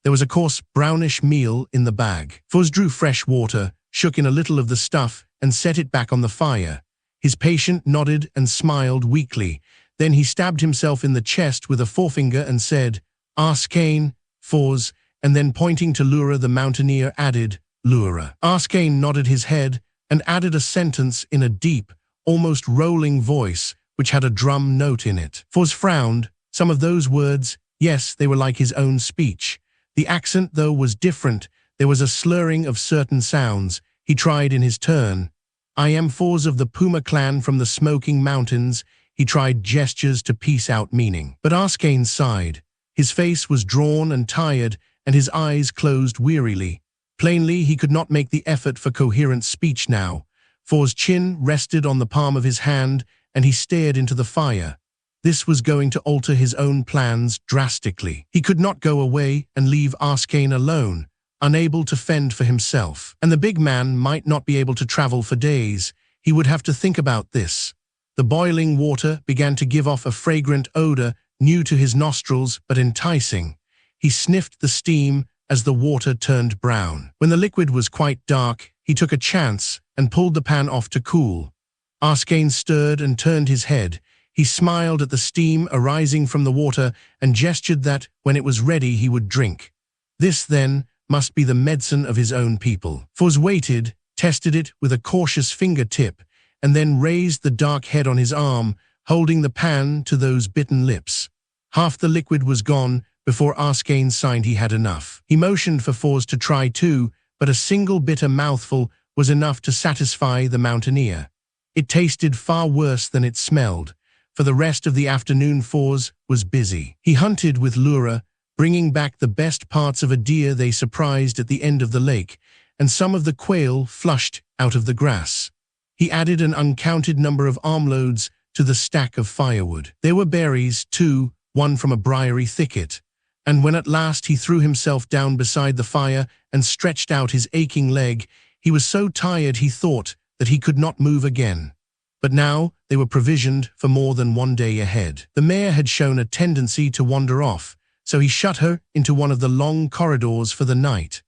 S2: There was a coarse brownish meal in the bag. Fors drew fresh water, shook in a little of the stuff, and set it back on the fire. His patient nodded and smiled weakly. Then he stabbed himself in the chest with a forefinger and said, "Arcane, Fors," and then pointing to Lura the mountaineer added, "Lura." Arcane nodded his head and added a sentence in a deep, almost rolling voice which had a drum note in it. Fors frowned. Some of those words, yes, they were like his own speech. The accent, though, was different. There was a slurring of certain sounds. He tried in his turn. "I am Fors of the Puma clan from the Smoking Mountains." He tried gestures to piece out meaning. But Arcane sighed. His face was drawn and tired, and his eyes closed wearily. Plainly, he could not make the effort for coherent speech now. Fors' chin rested on the palm of his hand, and he stared into the fire. This was going to alter his own plans drastically. He could not go away and leave Arcane alone, unable to fend for himself. And the big man might not be able to travel for days. He would have to think about this. The boiling water began to give off a fragrant odor, new to his nostrils but enticing. He sniffed the steam as the water turned brown. When the liquid was quite dark, he took a chance and pulled the pan off to cool. Arcane stirred and turned his head. He smiled at the steam arising from the water and gestured that, when it was ready, he would drink. This, then, must be the medicine of his own people. Fors waited, tested it with a cautious fingertip, and then raised the dark head on his arm, holding the pan to those bitten lips. Half the liquid was gone before Arcane signed he had enough. He motioned for Fors to try too, but a single bitter mouthful was enough to satisfy the mountaineer. It tasted far worse than it smelled. For the rest of the afternoon, Fors was busy. He hunted with Lura, bringing back the best parts of a deer they surprised at the end of the lake, and some of the quail flushed out of the grass. He added an uncounted number of armloads to the stack of firewood. There were berries, too, one from a briery thicket, and when at last he threw himself down beside the fire and stretched out his aching leg, he was so tired he thought that he could not move again. But now they were provisioned for more than one day ahead. The mare had shown a tendency to wander off, so he shut her into one of the long corridors for the night.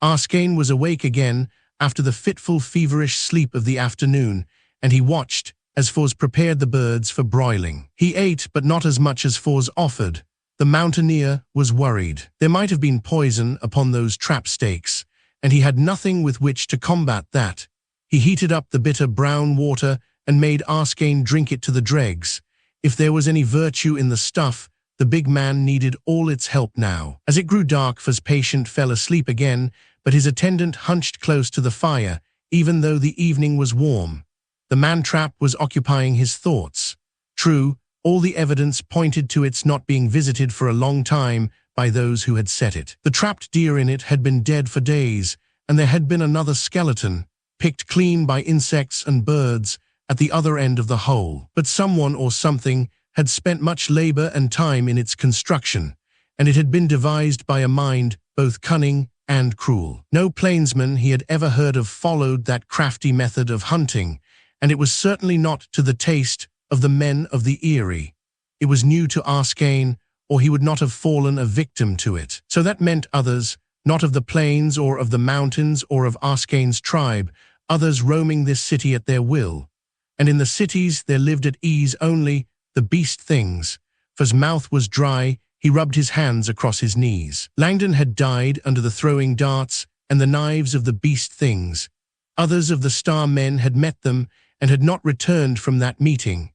S2: Arcane was awake again after the fitful, feverish sleep of the afternoon, and he watched as Fors prepared the birds for broiling. He ate, but not as much as Fors offered. The mountaineer was worried. There might have been poison upon those trap stakes, and he had nothing with which to combat that. He heated up the bitter brown water and made Arcane drink it to the dregs. If there was any virtue in the stuff, the big man needed all its help now. As it grew dark, Fors' patient fell asleep again, but his attendant hunched close to the fire, even though the evening was warm. The man-trap was occupying his thoughts. True, all the evidence pointed to its not being visited for a long time by those who had set it. The trapped deer in it had been dead for days, and there had been another skeleton, picked clean by insects and birds, at the other end of the hole. But someone or something had spent much labor and time in its construction, and it had been devised by a mind both cunning and cruel. No plainsman he had ever heard of followed that crafty method of hunting, and it was certainly not to the taste of the men of the Eyrie. It was new to Arcane, or he would not have fallen a victim to it. So that meant others, not of the plains or of the mountains or of Arcane's tribe, others roaming this city at their will. And in the cities there lived at ease only the beast things. For's mouth was dry, he rubbed his hands across his knees. Langdon had died under the throwing darts and the knives of the beast things. Others of the Starmen had met them and had not returned from that meeting.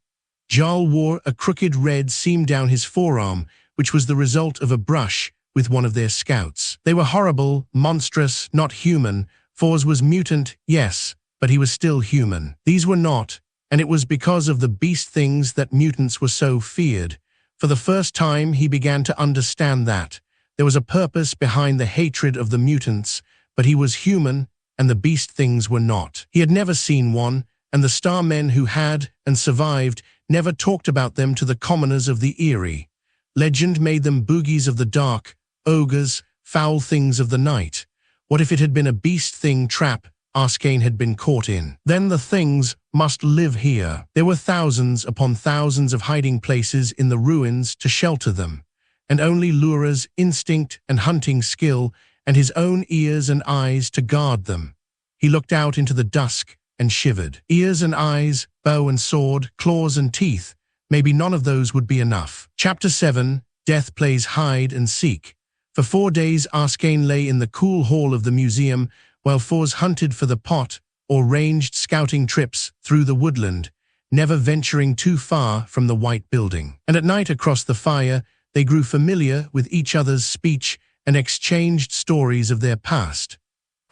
S2: Jarl wore a crooked red seam down his forearm, which was the result of a brush with one of their scouts. They were horrible, monstrous, not human. Fors was mutant, yes, but he was still human. These were not, and it was because of the beast things that mutants were so feared. For the first time he began to understand that. There was a purpose behind the hatred of the mutants, but he was human, and the beast things were not. He had never seen one, and the Starmen who had and survived never talked about them to the commoners of the Eyrie. Legend made them boogies of the dark, ogres, foul things of the night. What if it had been a beast thing trap Arskane had been caught in? Then the things must live here. There were thousands upon thousands of hiding places in the ruins to shelter them, and only Lura's instinct and hunting skill and his own ears and eyes to guard them. He looked out into the dusk and shivered. Ears and eyes, bow and sword, claws and teeth. Maybe none of those would be enough. Chapter 7. Death plays hide and seek. For 4 days Arskane lay in the cool hall of the museum while Fours hunted for the pot or ranged scouting trips through the woodland, never venturing too far from the white building. And at night across the fire, they grew familiar with each other's speech and exchanged stories of their past.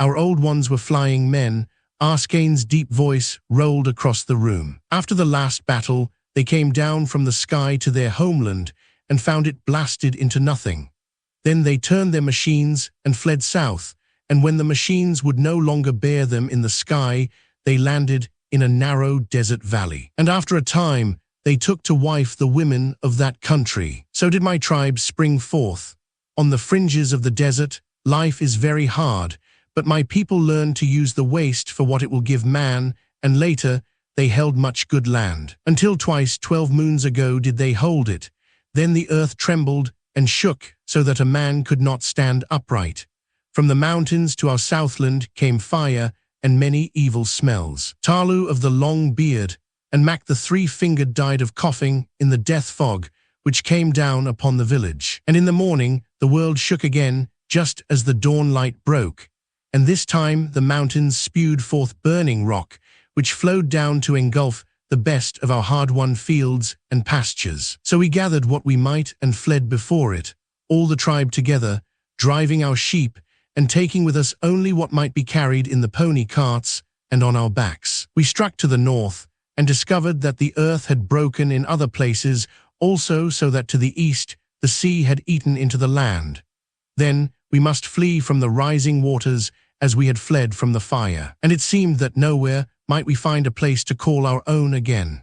S2: Our old ones were flying men. Arskane's deep voice rolled across the room. After the last battle, they came down from the sky to their homeland and found it blasted into nothing. Then they turned their machines and fled south, and when the machines would no longer bear them in the sky, they landed in a narrow desert valley. And after a time, they took to wife the women of that country. So did my tribe spring forth. On the fringes of the desert, life is very hard, but my people learned to use the waste for what it will give man, and later they held much good land. Until twice 12 moons ago did they hold it. Then the earth trembled and shook so that a man could not stand upright. From the mountains to our southland came fire and many evil smells. Talu of the long beard and Mac the three-fingered died of coughing in the death fog which came down upon the village. And in the morning the world shook again just as the dawn light broke. And this time the mountains spewed forth burning rock, which flowed down to engulf the best of our hard-won fields and pastures. So we gathered what we might and fled before it, all the tribe together, driving our sheep and taking with us only what might be carried in the pony carts and on our backs. We struck to the north and discovered that the earth had broken in other places also, so that to the east the sea had eaten into the land. Then we must flee from the rising waters as we had fled from the fire, and it seemed that nowhere might we find a place to call our own again.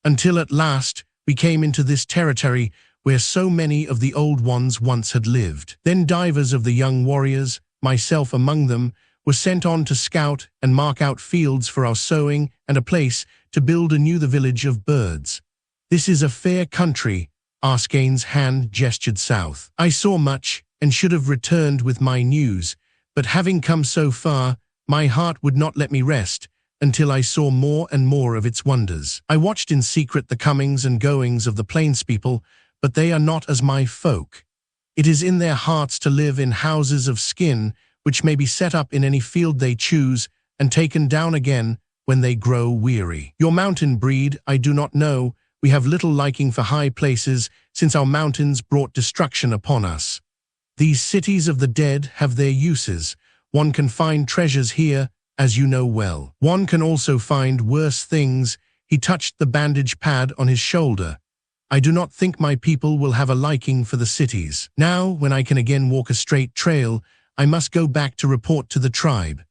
S2: Until at last we came into this territory where so many of the old ones once had lived. Then divers of the young warriors, myself among them, were sent on to scout and mark out fields for our sowing and a place to build anew the village of birds. This is a fair country. Arskane's hand gestured south. I saw much and should have returned with my news, but having come so far, my heart would not let me rest until I saw more and more of its wonders. I watched in secret the comings and goings of the plainspeople, but they are not as my folk. It is in their hearts to live in houses of skin, which may be set up in any field they choose and taken down again when they grow weary. Your mountain breed, I do not know. We have little liking for high places, since our mountains brought destruction upon us. These cities of the dead have their uses. One can find treasures here, as you know well. One can also find worse things. He touched the bandage pad on his shoulder. I do not think my people will have a liking for the cities. Now, when I can again walk a straight trail, I must go back to report to the tribe.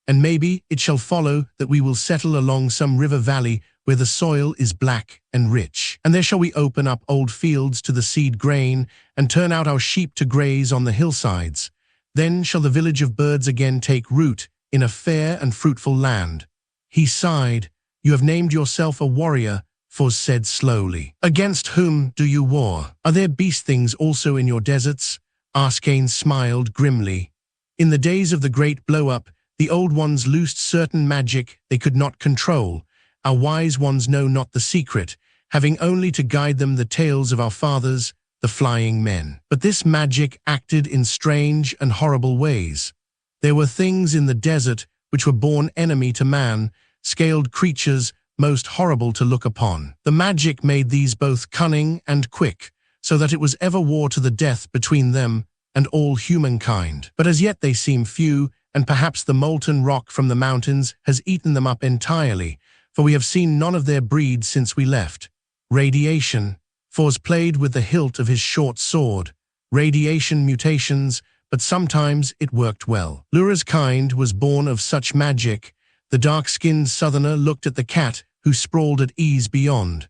S2: And maybe it shall follow that we will settle along some river valley where the soil is black and rich. And there shall we open up old fields to the seed grain and turn out our sheep to graze on the hillsides. Then shall the village of birds again take root in a fair and fruitful land. He sighed. You have named yourself a warrior, Foz said slowly. Against whom do you war? Are there beast things also in your deserts? Arskane smiled grimly. In the days of the great blow-up, the old ones loosed certain magic they could not control. Our wise ones know not the secret, having only to guide them the tales of our fathers, the flying men. But this magic acted in strange and horrible ways. There were things in the desert which were born enemy to man, scaled creatures most horrible to look upon. The magic made these both cunning and quick, so that it was ever war to the death between them and all humankind. But as yet they seem few, and perhaps the molten rock from the mountains has eaten them up entirely, for we have seen none of their breed since we left. Radiation. Foz played with the hilt of his short sword. Radiation mutations, but sometimes it worked well. Lura's kind was born of such magic, The dark-skinned southerner looked at the cat, who sprawled at ease beyond.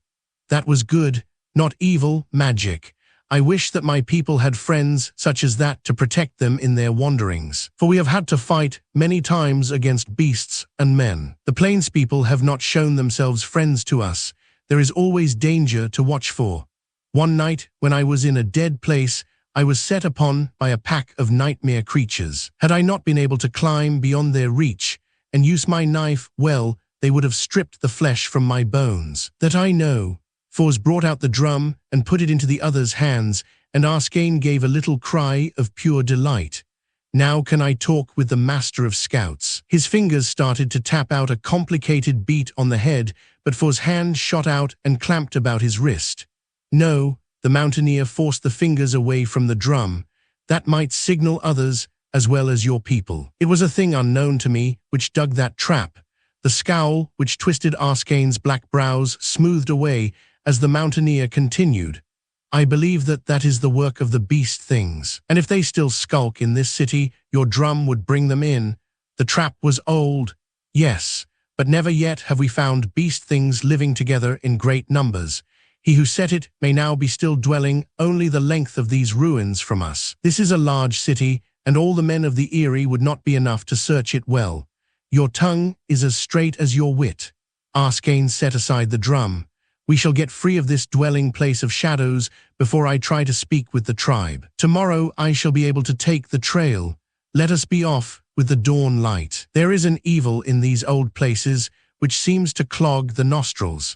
S2: That was good, not evil, magic. I wish that my people had friends such as that to protect them in their wanderings. For we have had to fight many times against beasts and men. The plains people have not shown themselves friends to us. There is always danger to watch for. One night, when I was in a dead place, I was set upon by a pack of nightmare creatures. Had I not been able to climb beyond their reach and use my knife well, they would have stripped the flesh from my bones. That I know. Foz brought out the drum and put it into the other's hands, and Arskane gave a little cry of pure delight. Now can I talk with the master of scouts? His fingers started to tap out a complicated beat on the head, but Foz's hand shot out and clamped about his wrist. No, the mountaineer forced the fingers away from the drum. That might signal others as well as your people. It was a thing unknown to me which dug that trap. The scowl which twisted Arskane's black brows smoothed away as the mountaineer continued. I believe that that is the work of the beast things. And if they still skulk in this city, your drum would bring them in. The trap was old, yes, but never yet have we found beast things living together in great numbers. He who set it may now be still dwelling only the length of these ruins from us. This is a large city, and all the men of the Eyrie would not be enough to search it well. Your tongue is as straight as your wit. Arskane set aside the drum. We shall get free of this dwelling place of shadows before I try to speak with the tribe. Tomorrow I shall be able to take the trail. Let us be off with the dawn light. There is an evil in these old places which seems to clog the nostrils.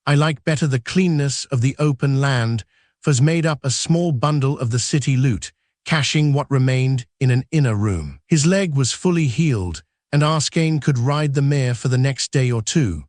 S2: I like better the cleanness of the open land. Foz made up a small bundle of the city loot, caching what remained in an inner room. His leg was fully healed, and Arskane could ride the mare for the next day or two.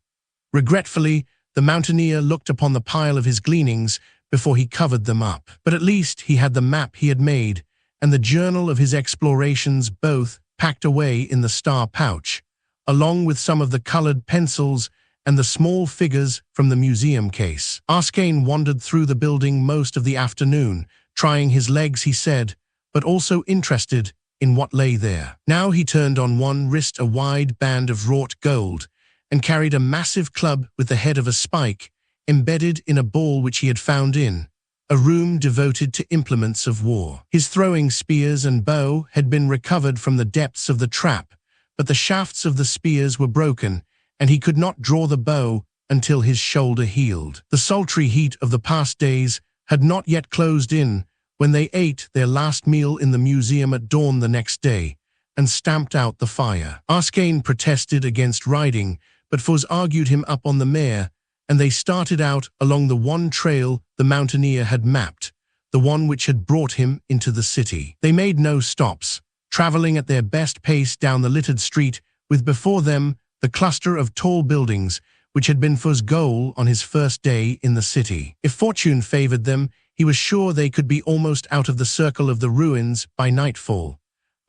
S2: Regretfully, the mountaineer looked upon the pile of his gleanings before he covered them up. But at least he had the map he had made, and the journal of his explorations, both packed away in the star pouch, along with some of the colored pencils and the small figures from the museum case. Arskane wandered through the building most of the afternoon, trying his legs, he said, but also interested in what lay there. Now he turned on one wrist a wide band of wrought gold, and carried a massive club with the head of a spike embedded in a ball which he had found in a room devoted to implements of war. His throwing spears and bow had been recovered from the depths of the trap, but the shafts of the spears were broken, and he could not draw the bow until his shoulder healed. The sultry heat of the past days had not yet closed in when they ate their last meal in the museum at dawn the next day and stamped out the fire. Arskane protested against riding, but Foz argued him up on the mare, and they started out along the one trail the mountaineer had mapped, the one which had brought him into the city. They made no stops, traveling at their best pace down the littered street, with before them the cluster of tall buildings which had been Foz's goal on his first day in the city. If fortune favored them, he was sure they could be almost out of the circle of the ruins by nightfall.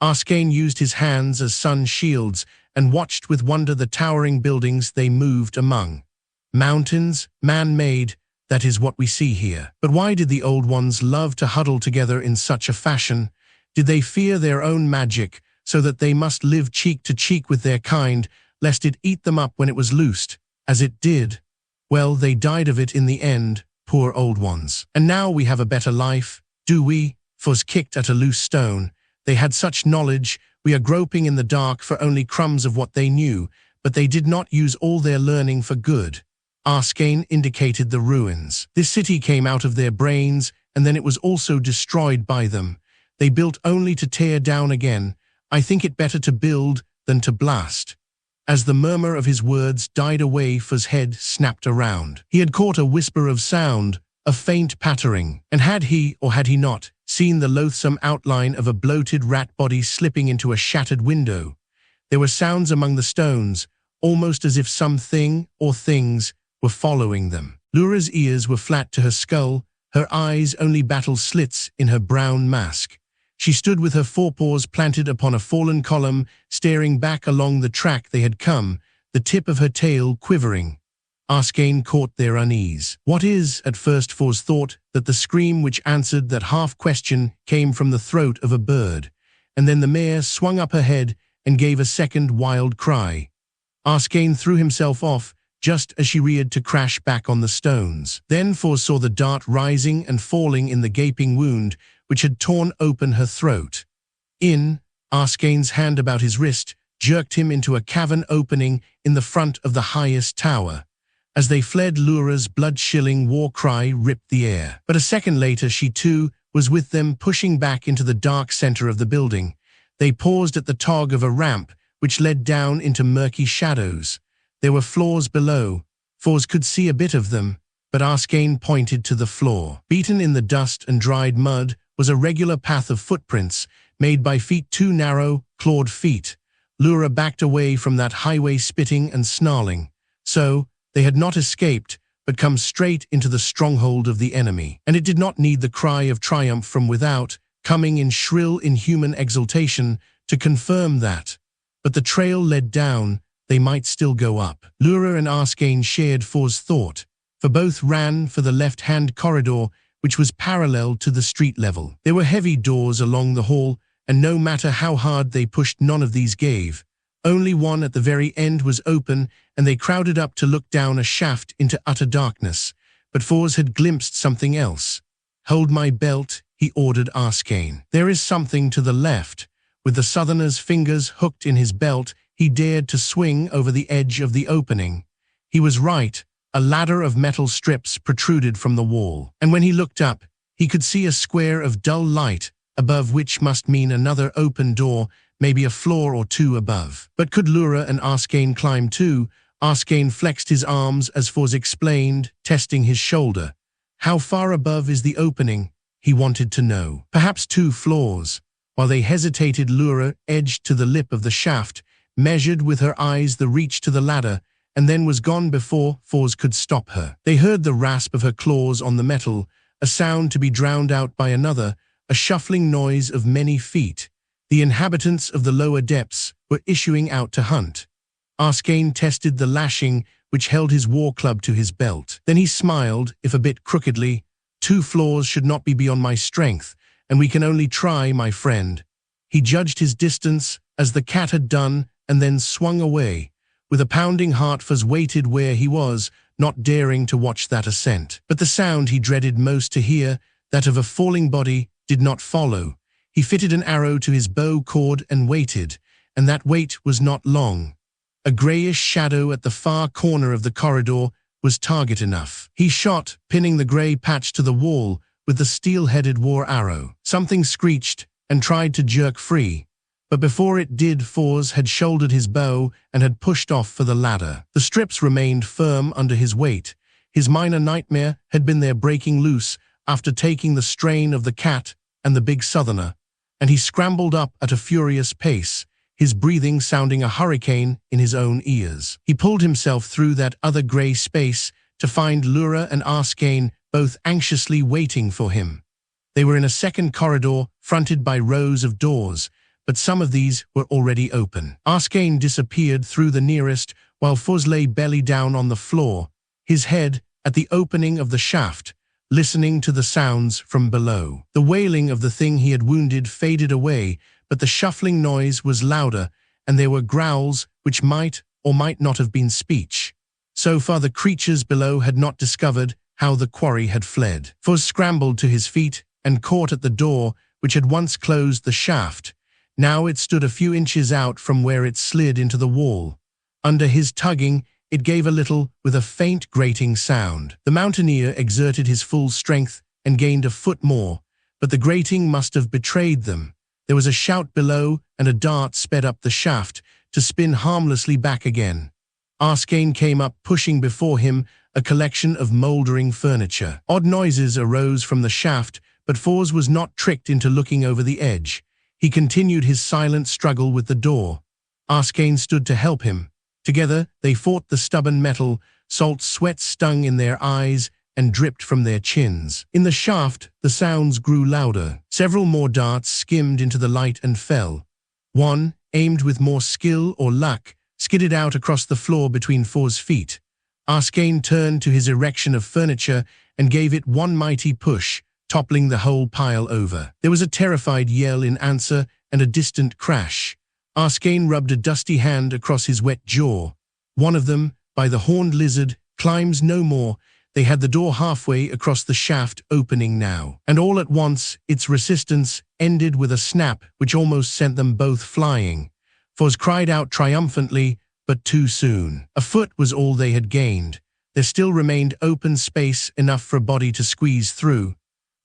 S2: Arskane used his hands as sun shields and watched with wonder the towering buildings they moved among. Mountains, man-made, that is what we see here. But why did the old ones love to huddle together in such a fashion? Did they fear their own magic, so that they must live cheek to cheek with their kind, lest it eat them up when it was loosed, as it did? Well, they died of it in the end, poor old ones. And now we have a better life, do we? Foz kicked at a loose stone. They had such knowledge, we are groping in the dark for only crumbs of what they knew, but they did not use all their learning for good. Arskane indicated the ruins. This city came out of their brains, and then it was also destroyed by them. They built only to tear down again. I think it better to build than to blast. As the murmur of his words died away, Foz's head snapped around. He had caught a whisper of sound, a faint pattering, and had he, or had he not, seen the loathsome outline of a bloated rat body slipping into a shattered window? There were sounds among the stones, almost as if something or things were following them. Lura's ears were flat to her skull, her eyes only battle slits in her brown mask. She stood with her forepaws planted upon a fallen column, staring back along the track they had come, the tip of her tail quivering. Arskane caught their unease. What is, at first Foz thought that the scream which answered that half-question came from the throat of a bird, and then the mare swung up her head and gave a second wild cry. Arskane threw himself off, just as she reared to crash back on the stones. Then Fors saw the dart rising and falling in the gaping wound, which had torn open her throat. Arskane's hand about his wrist jerked him into a cavern opening in the front of the highest tower. As they fled, Lura's blood-chilling war cry ripped the air. But a second later, she too was with them, pushing back into the dark center of the building. They paused at the tog of a ramp, which led down into murky shadows. There were floors below. Fors could see a bit of them, but Arskane pointed to the floor. Beaten in the dust and dried mud was a regular path of footprints, made by feet too narrow, clawed feet. Lura backed away from that highway, spitting and snarling. So, they had not escaped, but come straight into the stronghold of the enemy. And it did not need the cry of triumph from without, coming in shrill, inhuman exultation, to confirm that. But the trail led down. They might still go up. Lura and Arskane shared Fors' thought, for both ran for the left-hand corridor, which was parallel to the street level. There were heavy doors along the hall, and no matter how hard they pushed, none of these gave. Only one at the very end was open, and they crowded up to look down a shaft into utter darkness. But Fors had glimpsed something else. "Hold my belt," he ordered Arskane. "There is something to the left." With the southerner's fingers hooked in his belt, he dared to swing over the edge of the opening. He was right. A ladder of metal strips protruded from the wall. And when he looked up, he could see a square of dull light, above which must mean another open door, maybe a floor or two above. But could Lura and Arskane climb too? Arskane flexed his arms as Fors explained, testing his shoulder. How far above is the opening? He wanted to know. Perhaps 2 floors. While they hesitated, Lura edged to the lip of the shaft, measured with her eyes the reach to the ladder, and then was gone before Fors could stop her. They heard the rasp of her claws on the metal, a sound to be drowned out by another, a shuffling noise of many feet. The inhabitants of the lower depths were issuing out to hunt. Arskane tested the lashing which held his war club to his belt. Then he smiled, if a bit crookedly. 2 floors should not be beyond my strength, and we can only try, my friend. He judged his distance, as the cat had done, and then swung away. With a pounding heart, Fors waited where he was, not daring to watch that ascent. But the sound he dreaded most to hear, that of a falling body, did not follow. He fitted an arrow to his bow cord and waited, and that wait was not long. A grayish shadow at the far corner of the corridor was target enough. He shot, pinning the gray patch to the wall with the steel-headed war arrow. Something screeched and tried to jerk free, but before it did, Fors had shouldered his bow and had pushed off for the ladder. The strips remained firm under his weight. His minor nightmare had been their breaking loose after taking the strain of the cat and the big southerner, and he scrambled up at a furious pace, his breathing sounding a hurricane in his own ears. He pulled himself through that other gray space to find Lura and Arskane both anxiously waiting for him. They were in a second corridor fronted by rows of doors, but some of these were already open. Arskane disappeared through the nearest, while Fors lay belly down on the floor, his head at the opening of the shaft, listening to the sounds from below. The wailing of the thing he had wounded faded away, but the shuffling noise was louder, and there were growls which might or might not have been speech. So far the creatures below had not discovered how the quarry had fled. Fors scrambled to his feet and caught at the door which had once closed the shaft. Now it stood a few inches out from where it slid into the wall. Under his tugging, it gave a little with a faint grating sound. The mountaineer exerted his full strength and gained a foot more, but the grating must have betrayed them. There was a shout below, and a dart sped up the shaft to spin harmlessly back again. Arskane came up, pushing before him a collection of mouldering furniture. Odd noises arose from the shaft, but Fors was not tricked into looking over the edge. He continued his silent struggle with the door. Arskane stood to help him. Together, they fought the stubborn metal. Salt sweat stung in their eyes and dripped from their chins. In the shaft, the sounds grew louder. Several more darts skimmed into the light and fell. One, aimed with more skill or luck, skidded out across the floor between Fors' feet. Arskane turned to his erection of furniture and gave it one mighty push, toppling the whole pile over. There was a terrified yell in answer and a distant crash. Arskane rubbed a dusty hand across his wet jaw. One of them, by the horned lizard, climbs no more. They had the door halfway across the shaft opening now. And all at once, its resistance ended with a snap which almost sent them both flying. Foz cried out triumphantly, but too soon. A foot was all they had gained. There still remained open space enough for a body to squeeze through.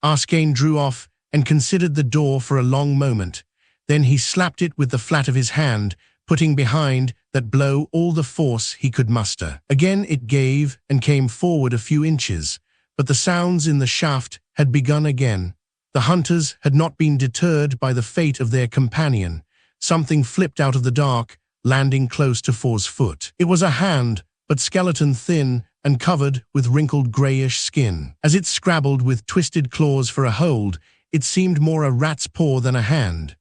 S2: Arskane drew off and considered the door for a long moment. Then he slapped it with the flat of his hand, putting behind that blow all the force he could muster. Again it gave and came forward a few inches, but the sounds in the shaft had begun again. The hunters had not been deterred by the fate of their companion. Something flipped out of the dark, landing close to Foz's foot. It was a hand, but skeleton thin and covered with wrinkled grayish skin. As it scrabbled with twisted claws for a hold, it seemed more a rat's paw than a hand.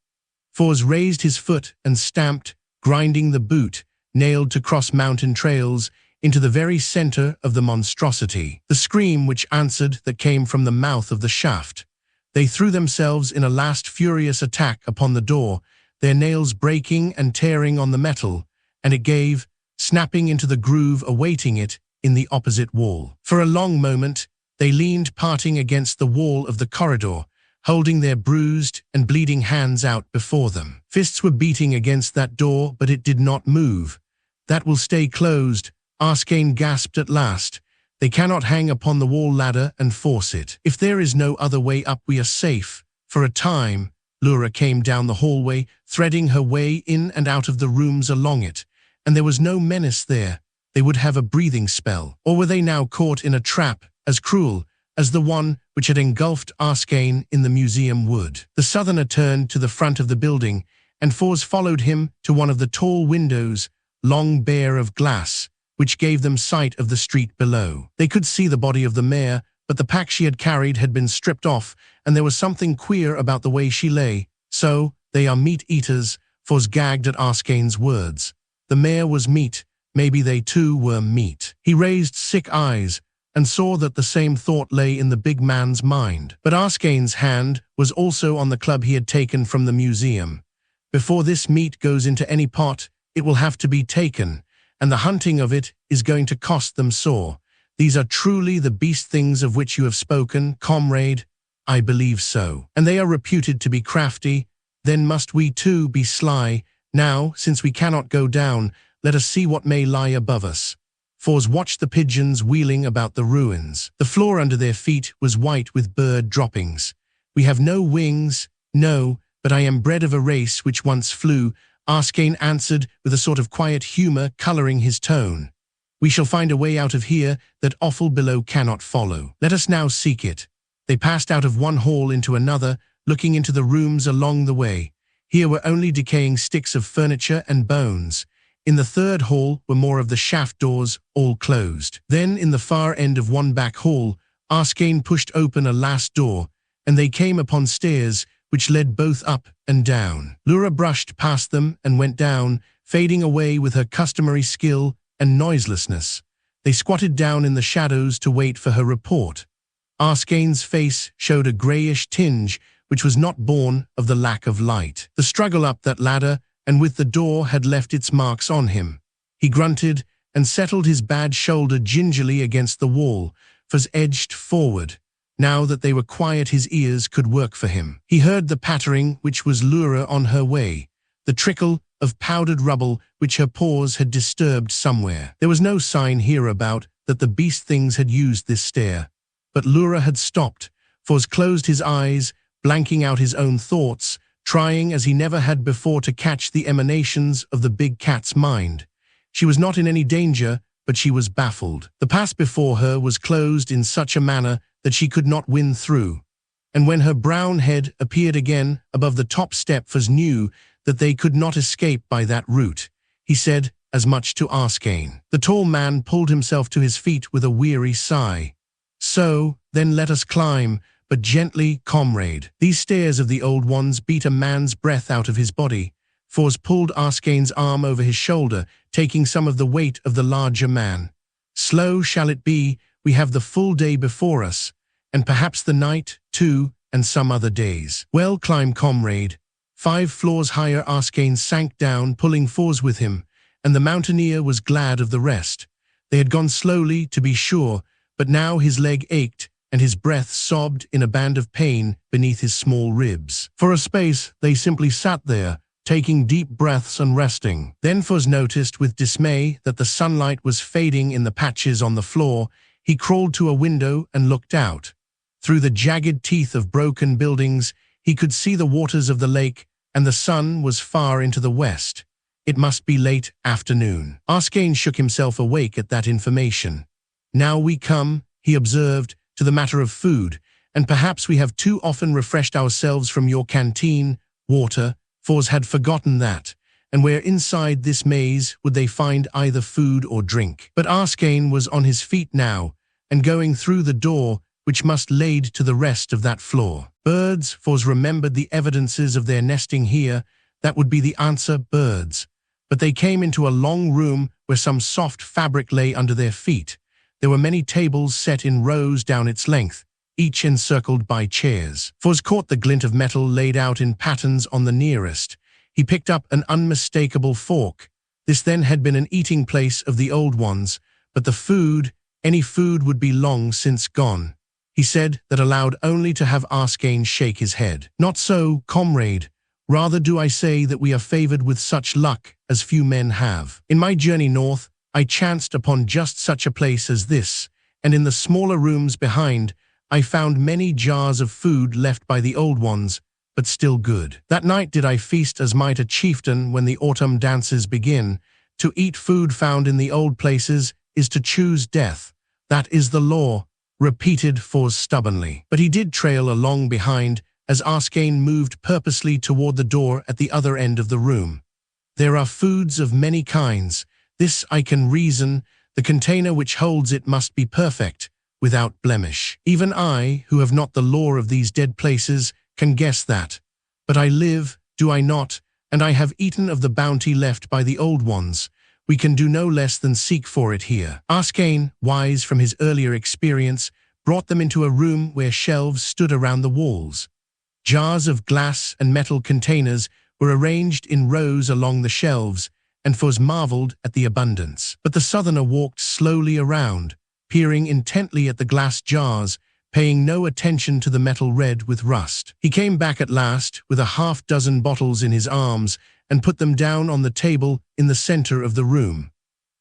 S2: Foz raised his foot and stamped, grinding the boot, nailed to cross-mountain trails, into the very center of the monstrosity. The scream which answered that came from the mouth of the shaft. They threw themselves in a last furious attack upon the door, their nails breaking and tearing on the metal, and it gave, snapping into the groove awaiting it in the opposite wall. For a long moment, they leaned parting against the wall of the corridor, holding their bruised and bleeding hands out before them. Fists were beating against that door, but it did not move. That will stay closed, Arskane gasped at last. They cannot hang upon the wall ladder and force it. If there is no other way up, we are safe. For a time, Lura came down the hallway, threading her way in and out of the rooms along it, and there was no menace there. They would have a breathing spell. Or were they now caught in a trap, as cruel as the one which had engulfed Arskane in the museum wood? The southerner turned to the front of the building, and Foz followed him to one of the tall windows, long bare of glass, which gave them sight of the street below. They could see the body of the mare, but the pack she had carried had been stripped off, and there was something queer about the way she lay. So, they are meat-eaters, Foz gagged at Arskane's words. The mare was meat, maybe they too were meat. He raised sick eyes, and saw that the same thought lay in the big man's mind. But Arskane's hand was also on the club he had taken from the museum. Before this meat goes into any pot, it will have to be taken, and the hunting of it is going to cost them sore. These are truly the beast things of which you have spoken, comrade? I believe so. And they are reputed to be crafty. Then must we too be sly. Now, since we cannot go down, let us see what may lie above us. Foz watched the pigeons wheeling about the ruins. The floor under their feet was white with bird droppings. We have no wings, no, but I am bred of a race which once flew, Arskane answered with a sort of quiet humor coloring his tone. We shall find a way out of here that offal below cannot follow. Let us now seek it. They passed out of one hall into another, looking into the rooms along the way. Here were only decaying sticks of furniture and bones. In the third hall were more of the shaft doors, all closed. Then, in the far end of one back hall, Arskane pushed open a last door, and they came upon stairs which led both up and down. Lura brushed past them and went down, fading away with her customary skill and noiselessness. They squatted down in the shadows to wait for her report. Arskane's face showed a grayish tinge, which was not born of the lack of light. The struggle up that ladder and with the door had left its marks on him. He grunted and settled his bad shoulder gingerly against the wall, Foz edged forward. Now that they were quiet, his ears could work for him. He heard the pattering which was Lura on her way, the trickle of powdered rubble which her paws had disturbed somewhere. There was no sign hereabout that the beast things had used this stair. But Lura had stopped. Foz closed his eyes, blanking out his own thoughts, trying as he never had before to catch the emanations of the big cat's mind. She was not in any danger, but she was baffled. The path before her was closed in such a manner that she could not win through. And when her brown head appeared again above the top step, Foz knew that they could not escape by that route. He said as much to Arskane. The tall man pulled himself to his feet with a weary sigh. So, then let us climb, but gently, comrade. These stairs of the old ones beat a man's breath out of his body. Foz pulled Arskane's arm over his shoulder, taking some of the weight of the larger man. Slow shall it be, we have the full day before us, and perhaps the night, too, and some other days. Well, climb, comrade. 5 floors higher, Arskane sank down, pulling Foz with him, and the mountaineer was glad of the rest. They had gone slowly, to be sure, but now his leg ached, and his breath sobbed in a band of pain beneath his small ribs. For a space, they simply sat there, taking deep breaths and resting. Then Fuz noticed with dismay that the sunlight was fading in the patches on the floor. He crawled to a window and looked out. Through the jagged teeth of broken buildings, he could see the waters of the lake, and the sun was far into the west. It must be late afternoon. Arskane shook himself awake at that information. Now we come, he observed, to the matter of food, and perhaps we have too often refreshed ourselves from your canteen, water. Fuz had forgotten that, and where inside this maze would they find either food or drink? But Arskane was on his feet now, and going through the door, which must lead to the rest of that floor. Birds, Fuz remembered the evidences of their nesting here. That would be the answer, birds. But they came into a long room where some soft fabric lay under their feet. There were many tables set in rows down its length, each encircled by chairs. Fuz caught the glint of metal laid out in patterns on the nearest. He picked up an unmistakable fork. This then had been an eating place of the old ones, but the food, any food, would be long since gone. He said that aloud only to have Arskane shake his head. Not so, comrade. Rather do I say that we are favored with such luck as few men have. In my journey north, I chanced upon just such a place as this, and in the smaller rooms behind, I found many jars of food left by the old ones, but still good. That night did I feast as might a chieftain when the autumn dances begin. To eat food found in the old places is to choose death. That is the law, repeated Fuz stubbornly. But he did trail along behind as Arskane moved purposely toward the door at the other end of the room. There are foods of many kinds. This I can reason. The container which holds it must be perfect, without blemish. Even I, who have not the lore of these dead places, can guess that. But I live, do I not, and I have eaten of the bounty left by the old ones. We can do no less than seek for it here. Arskane, wise from his earlier experience, brought them into a room where shelves stood around the walls. Jars of glass and metal containers were arranged in rows along the shelves, and Fuz marveled at the abundance. But the southerner walked slowly around, peering intently at the glass jars, paying no attention to the metal red with rust. He came back at last with a half-dozen bottles in his arms and put them down on the table in the center of the room.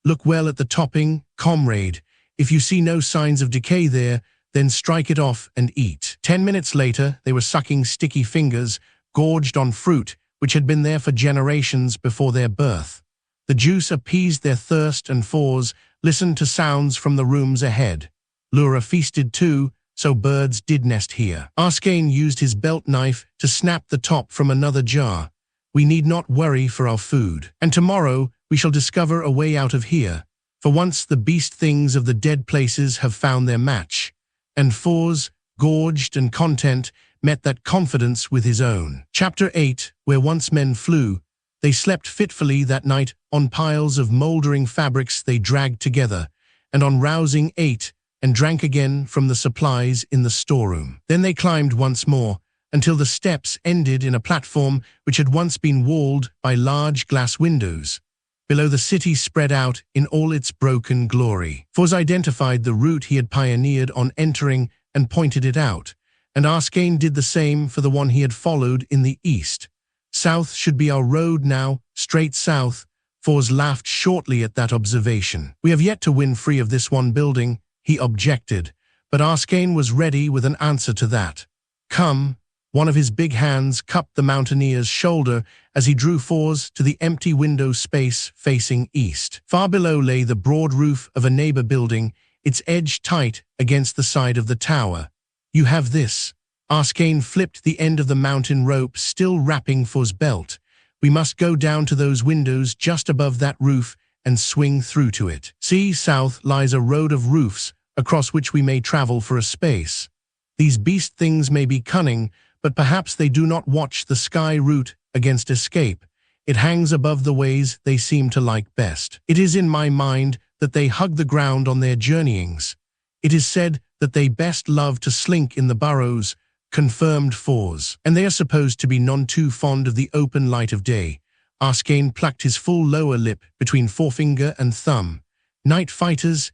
S2: Look well at the topping, comrade. If you see no signs of decay there, then strike it off and eat. 10 minutes later, they were sucking sticky fingers, gorged on fruit, which had been there for generations before their birth. The juice appeased their thirst, and Fuz listened to sounds from the rooms ahead. Lura feasted too, so birds did nest here. Arskane used his belt knife to snap the top from another jar. We need not worry for our food. And tomorrow we shall discover a way out of here. For once the beast things of the dead places have found their match. And Fuz, gorged and content, met that confidence with his own. Chapter 8, Where Once Men Flew. They slept fitfully that night on piles of mouldering fabrics they dragged together, and on rousing ate and drank again from the supplies in the storeroom. Then they climbed once more, until the steps ended in a platform which had once been walled by large glass windows. Below, the city spread out in all its broken glory. Fuz identified the route he had pioneered on entering and pointed it out, and Arskane did the same for the one he had followed in the east. South should be our road now, straight south. Fuz laughed shortly at that observation. We have yet to win free of this one building, he objected, but Arskane was ready with an answer to that. Come. One of his big hands cupped the mountaineer's shoulder as he drew Fuz to the empty window space facing east. Far below lay the broad roof of a neighbor building, its edge tight against the side of the tower. You have this. Arskane flipped the end of the mountain rope still wrapping Fuz's belt. We must go down to those windows just above that roof and swing through to it. See, south lies a road of roofs across which we may travel for a space. These beast things may be cunning, but perhaps they do not watch the sky route against escape. It hangs above the ways they seem to like best. It is in my mind that they hug the ground on their journeyings. It is said that they best love to slink in the burrows, confirmed Fuz. And they are supposed to be none too fond of the open light of day. Arskane plucked his full lower lip between forefinger and thumb. Night fighters?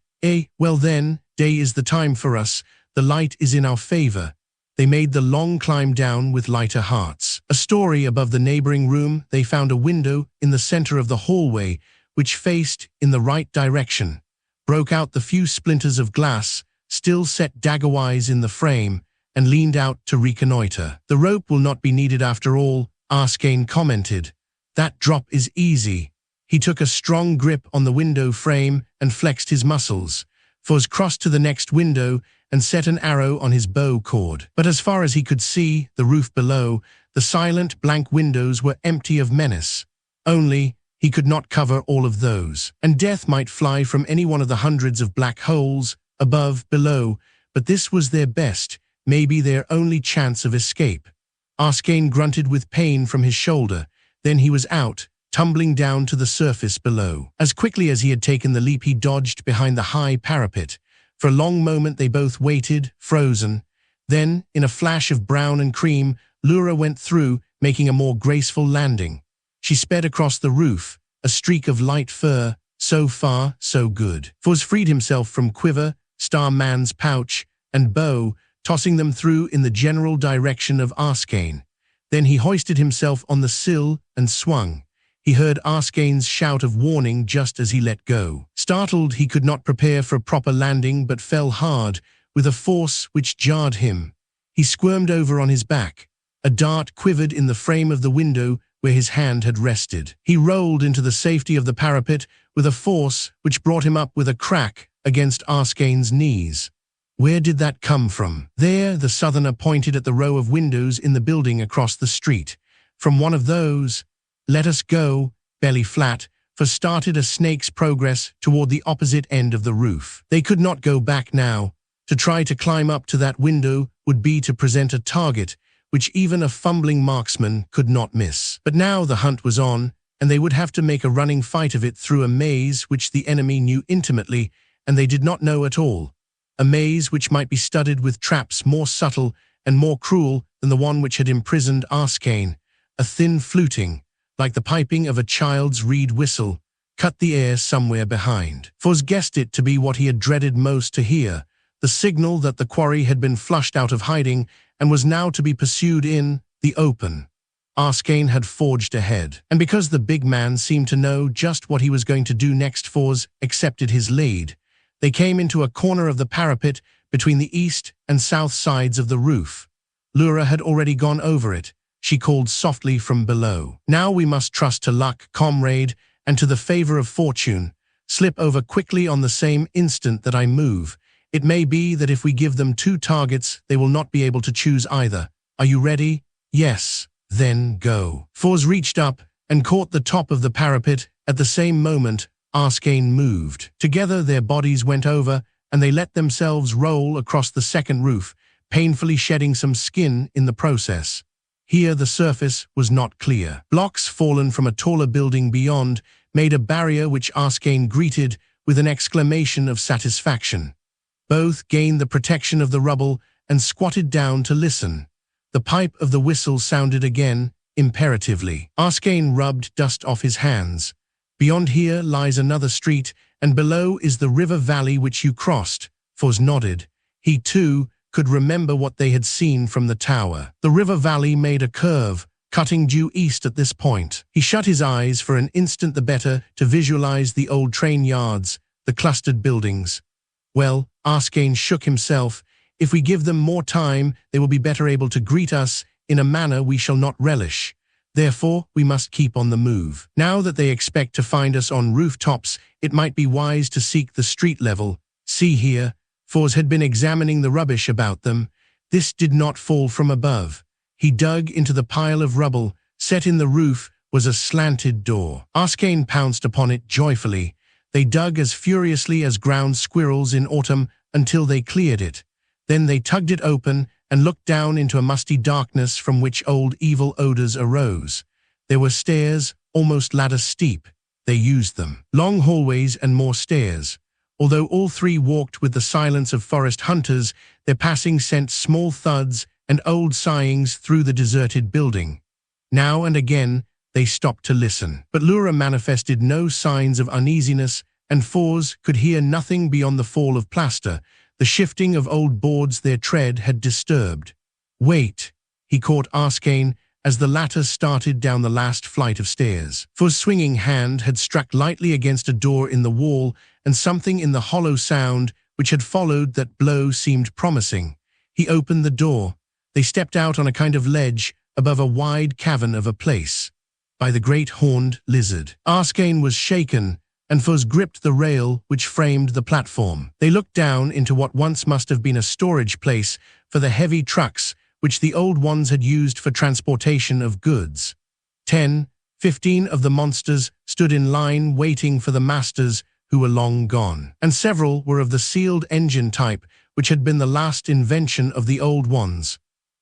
S2: Well then, day is the time for us. The light is in our favor. They made the long climb down with lighter hearts. A story above the neighboring room, they found a window in the center of the hallway, which faced in the right direction. Broke out the few splinters of glass, still set daggerwise in the frame, and leaned out to reconnoiter. The rope will not be needed after all, Arskane commented. That drop is easy. He took a strong grip on the window frame and flexed his muscles. Foz crossed to the next window and set an arrow on his bow cord. But as far as he could see, the roof below, the silent blank windows were empty of menace. Only, he could not cover all of those. And death might fly from any one of the hundreds of black holes, above, below, but this was their best, maybe their only chance of escape. Arskane grunted with pain from his shoulder. Then he was out, tumbling down to the surface below. As quickly as he had taken the leap, he dodged behind the high parapet. For a long moment they both waited, frozen. Then, in a flash of brown and cream, Lura went through, making a more graceful landing. She sped across the roof, a streak of light fur. So far, so good. Foz freed himself from quiver, Starman's pouch, and bow, tossing them through in the general direction of Arskane. Then he hoisted himself on the sill and swung. He heard Arskane's shout of warning just as he let go. Startled, he could not prepare for a proper landing but fell hard, with a force which jarred him. He squirmed over on his back. A dart quivered in the frame of the window where his hand had rested. He rolled into the safety of the parapet with a force which brought him up with a crack against Arskane's knees. Where did that come from? There, the southerner pointed at the row of windows in the building across the street. From one of those, let us go, belly flat, for started a snake's progress toward the opposite end of the roof. They could not go back now. To try to climb up to that window would be to present a target which even a fumbling marksman could not miss. But now the hunt was on, and they would have to make a running fight of it through a maze which the enemy knew intimately and they did not know at all. A maze which might be studded with traps more subtle and more cruel than the one which had imprisoned Arskane. A thin fluting, like the piping of a child's reed whistle, cut the air somewhere behind. Foz guessed it to be what he had dreaded most to hear, the signal that the quarry had been flushed out of hiding and was now to be pursued in the open. Arskane had forged ahead, and because the big man seemed to know just what he was going to do next, Foz accepted his lead. They came into a corner of the parapet between the east and south sides of the roof. Lura had already gone over it. She called softly from below. Now we must trust to luck, comrade, and to the favor of fortune. Slip over quickly on the same instant that I move. It may be that if we give them two targets, they will not be able to choose either. Are you ready? Yes. Then go. Foz reached up and caught the top of the parapet. At the same moment, Arskane moved. Together their bodies went over, and they let themselves roll across the second roof, painfully shedding some skin in the process. Here the surface was not clear. Blocks fallen from a taller building beyond made a barrier which Arskane greeted with an exclamation of satisfaction. Both gained the protection of the rubble and squatted down to listen. The pipe of the whistle sounded again, imperatively. Arskane rubbed dust off his hands. Beyond here lies another street, and below is the river valley which you crossed. Foz nodded. He, too, could remember what they had seen from the tower. The river valley made a curve, cutting due east at this point. He shut his eyes for an instant the better to visualize the old train yards, the clustered buildings. Well, Arskane shook himself. If we give them more time, they will be better able to greet us in a manner we shall not relish. Therefore, we must keep on the move. Now that they expect to find us on rooftops, it might be wise to seek the street level. See here. Foz had been examining the rubbish about them. This did not fall from above. He dug into the pile of rubble. Set in the roof was a slanted door. Arskane pounced upon it joyfully. They dug as furiously as ground squirrels in autumn until they cleared it. Then they tugged it open and looked down into a musty darkness from which old evil odors arose. There were stairs, almost ladder steep. They used them. Long hallways and more stairs. Although all three walked with the silence of forest hunters, their passing sent small thuds and old sighings through the deserted building. Now and again, they stopped to listen. But Lura manifested no signs of uneasiness, and Fours could hear nothing beyond the fall of plaster, the shifting of old boards their tread had disturbed. "Wait," he caught Arskane as the latter started down the last flight of stairs. Fours' swinging hand had struck lightly against a door in the wall, and something in the hollow sound which had followed that blow seemed promising. He opened the door. They stepped out on a kind of ledge above a wide cavern of a place. By the great horned lizard. Arskane was shaken, and Fours gripped the rail which framed the platform. They looked down into what once must have been a storage place for the heavy trucks which the old ones had used for transportation of goods. 10, 15 of the monsters stood in line waiting for the masters who were long gone, and several were of the sealed engine type which had been the last invention of the old ones.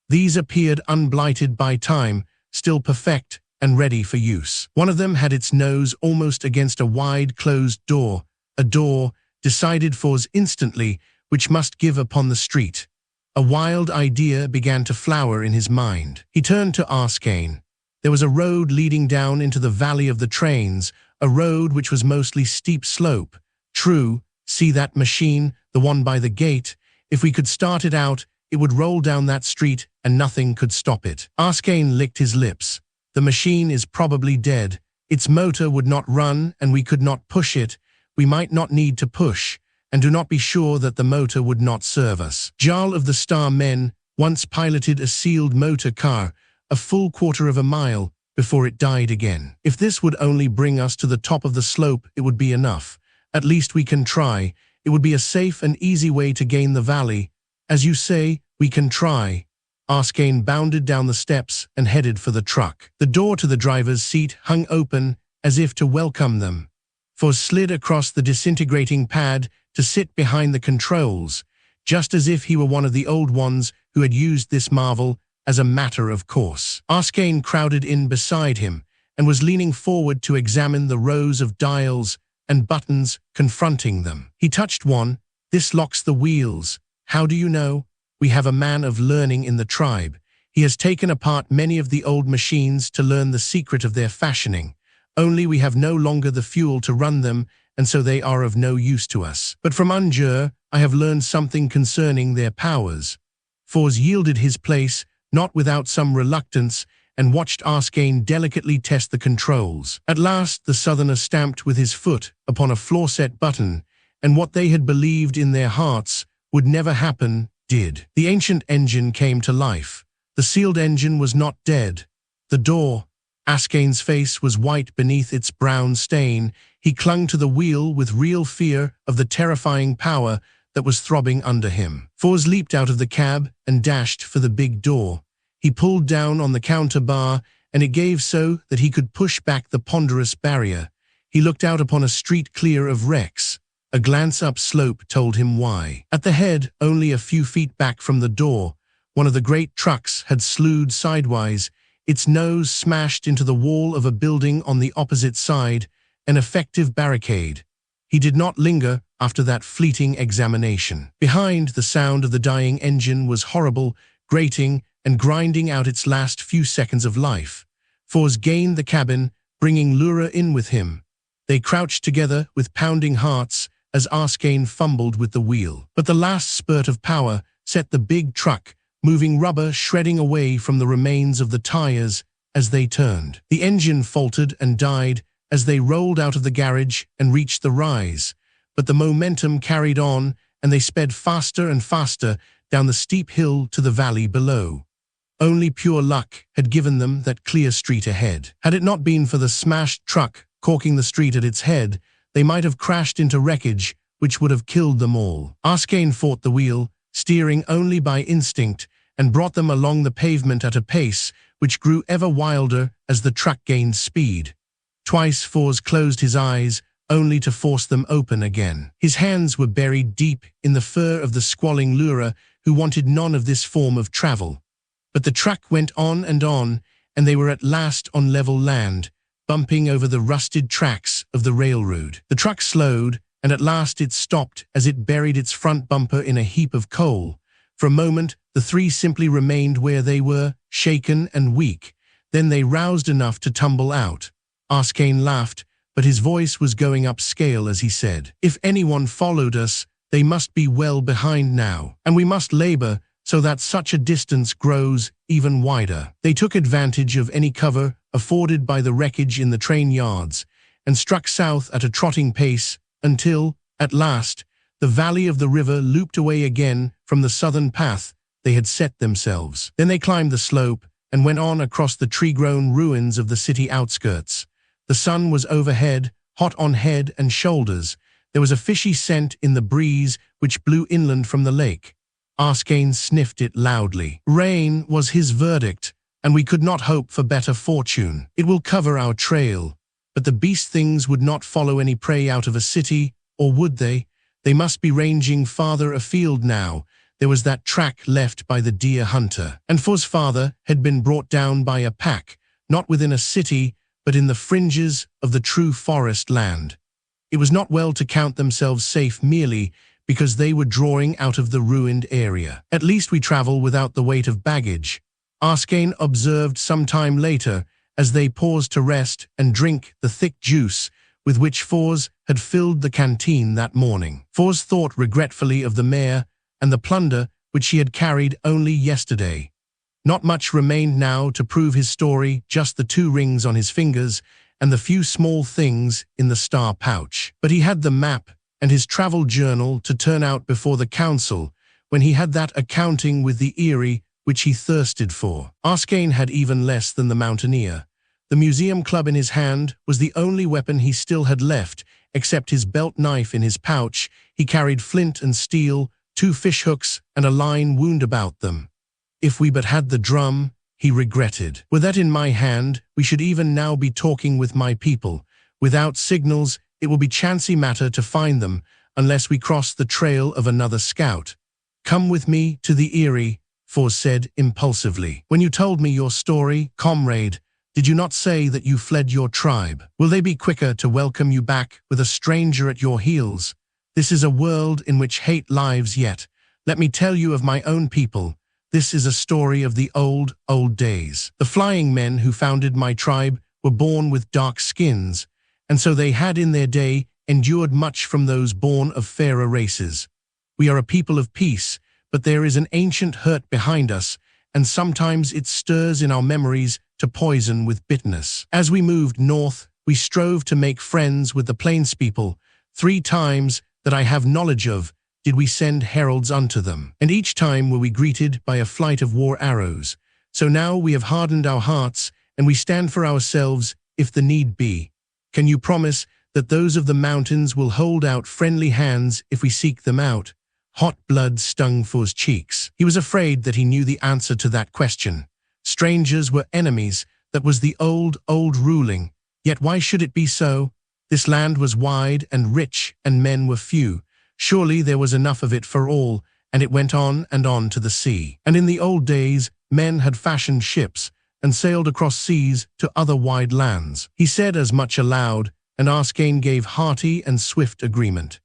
S2: These appeared unblighted by time, still perfect and ready for use. One of them had its nose almost against a wide closed door, a door, decided Fours instantly, which must give upon the street. A wild idea began to flower in his mind. He turned to Arskane. There was a road leading down into the valley of the trains, a road which was mostly steep slope. True, see that machine, the one by the gate? If we could start it out, it would roll down that street and nothing could stop it. Arskane licked his lips. The machine is probably dead. Its motor would not run and we could not push it. We might not need to push, and do not be sure that the motor would not serve us. Jarl of the Starmen once piloted a sealed motor car, a full quarter of a mile, before it died again. If this would only bring us to the top of the slope, it would be enough. At least we can try. It would be a safe and easy way to gain the valley. As you say, we can try. Arskane bounded down the steps and headed for the truck. The door to the driver's seat hung open as if to welcome them. Fours slid across the disintegrating pad to sit behind the controls, just as if he were one of the old ones who had used this marvel as a matter of course. Arskane crowded in beside him and was leaning forward to examine the rows of dials and buttons confronting them. He touched one. "This locks the wheels. How do you know? We have a man of learning in the tribe. He has taken apart many of the old machines to learn the secret of their fashioning. Only we have no longer the fuel to run them, and so they are of no use to us. But from Unjur, I have learned something concerning their powers." Fours yielded his place, not without some reluctance, and watched Arskane delicately test the controls. At last the southerner stamped with his foot upon a floor-set button, and what they had believed in their hearts would never happen, did. The ancient engine came to life. The sealed engine was not dead. The door. Arskane's face was white beneath its brown stain. He clung to the wheel with real fear of the terrifying power that was throbbing under him. Fours leaped out of the cab and dashed for the big door. He pulled down on the counter bar, and it gave so that he could push back the ponderous barrier. He looked out upon a street clear of wrecks. A glance up slope told him why. At the head, only a few feet back from the door, one of the great trucks had slewed sidewise, its nose smashed into the wall of a building on the opposite side, an effective barricade. He did not linger after that fleeting examination. Behind, the sound of the dying engine was horrible, grating, and grinding out its last few seconds of life. Fours gained the cabin, bringing Lura in with him. They crouched together with pounding hearts as Arskane fumbled with the wheel. But the last spurt of power set the big truck, moving rubber shredding away from the remains of the tires as they turned. The engine faltered and died as they rolled out of the garage and reached the rise. But the momentum carried on, and they sped faster and faster down the steep hill to the valley below. Only pure luck had given them that clear street ahead. Had it not been for the smashed truck corking the street at its head, they might have crashed into wreckage, which would have killed them all. Arskane fought the wheel, steering only by instinct, and brought them along the pavement at a pace which grew ever wilder as the truck gained speed. Twice Fours closed his eyes, only to force them open again. His hands were buried deep in the fur of the squalling Lura, who wanted none of this form of travel. But the truck went on, and they were at last on level land, bumping over the rusted tracks of the railroad. The truck slowed, and at last it stopped as it buried its front bumper in a heap of coal. For a moment, the three simply remained where they were, shaken and weak. Then they roused enough to tumble out. Arskane laughed, but his voice was going upscale as he said, "If anyone followed us, they must be well behind now, and we must labor so that such a distance grows even wider." They took advantage of any cover afforded by the wreckage in the train yards and struck south at a trotting pace until, at last, the valley of the river looped away again from the southern path they had set themselves. Then they climbed the slope and went on across the tree-grown ruins of the city outskirts. The sun was overhead, hot on head and shoulders. There was a fishy scent in the breeze which blew inland from the lake. Arskane sniffed it loudly. Rain was his verdict, and we could not hope for better fortune. "It will cover our trail, but the beast things would not follow any prey out of a city, or would they? They must be ranging farther afield now. There was that track left by the deer hunter. And For's father had been brought down by a pack, not within a city, but in the fringes of the true forest land. It was not well to count themselves safe merely because they were drawing out of the ruined area. At least we travel without the weight of baggage," Arskane observed some time later as they paused to rest and drink the thick juice with which Fors had filled the canteen that morning. Fors thought regretfully of the mare and the plunder which she had carried only yesterday. Not much remained now to prove his story, just the 2 rings on his fingers and the few small things in the star pouch. But he had the map and his travel journal to turn out before the council when he had that accounting with the Eyrie which he thirsted for. Arskane had even less than the mountaineer. The museum club in his hand was the only weapon he still had left, except his belt knife in his pouch. He carried flint and steel, 2 fishhooks, and a line wound about them. If we but had the drum, he regretted. With that in my hand, we should even now be talking with my people. Without signals, it will be chancy matter to find them, unless we cross the trail of another scout. "Come with me to the Eyrie," Fors said impulsively. "When you told me your story, comrade, did you not say that you fled your tribe? Will they be quicker to welcome you back with a stranger at your heels? This is a world in which hate lives yet. Let me tell you of my own people. This is a story of the old, old days. The flying men who founded my tribe were born with dark skins, and so they had in their day endured much from those born of fairer races. We are a people of peace, but there is an ancient hurt behind us, and sometimes it stirs in our memories to poison with bitterness. As we moved north, we strove to make friends with the plainspeople. 3 times that I have knowledge of did we send heralds unto them, and each time were we greeted by a flight of war arrows. So now we have hardened our hearts, and we stand for ourselves if the need be. Can you promise that those of the mountains will hold out friendly hands if we seek them out?" Hot blood stung For's cheeks. He was afraid that he knew the answer to that question. Strangers were enemies, that was the old, old ruling. Yet why should it be so? This land was wide and rich, and men were few. Surely there was enough of it for all, and it went on and on to the sea. And in the old days, men had fashioned ships and sailed across seas to other wide lands. He said as much aloud, and Arskane gave hearty and swift agreement.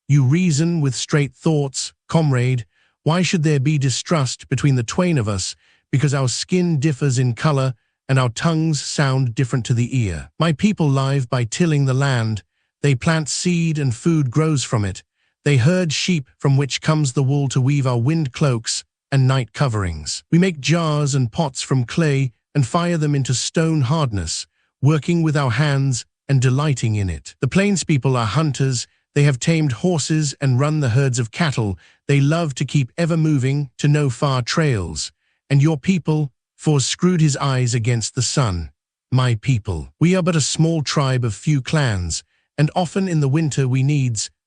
S2: "You reason with straight thoughts, comrade. Why should there be distrust between the twain of us, because our skin differs in color and our tongues sound different to the ear? My people live by tilling the land. They plant seed and food grows from it. They herd sheep from which comes the wool to weave our wind cloaks and night coverings. We make jars and pots from clay and fire them into stone hardness, working with our hands and delighting in it. The plainspeople are hunters. They have tamed horses and run the herds of cattle. They love to keep ever moving to know far trails. And your people," Fors screwed his eyes against the sun. "My people. We are but a small tribe of few clans, and often in the winter we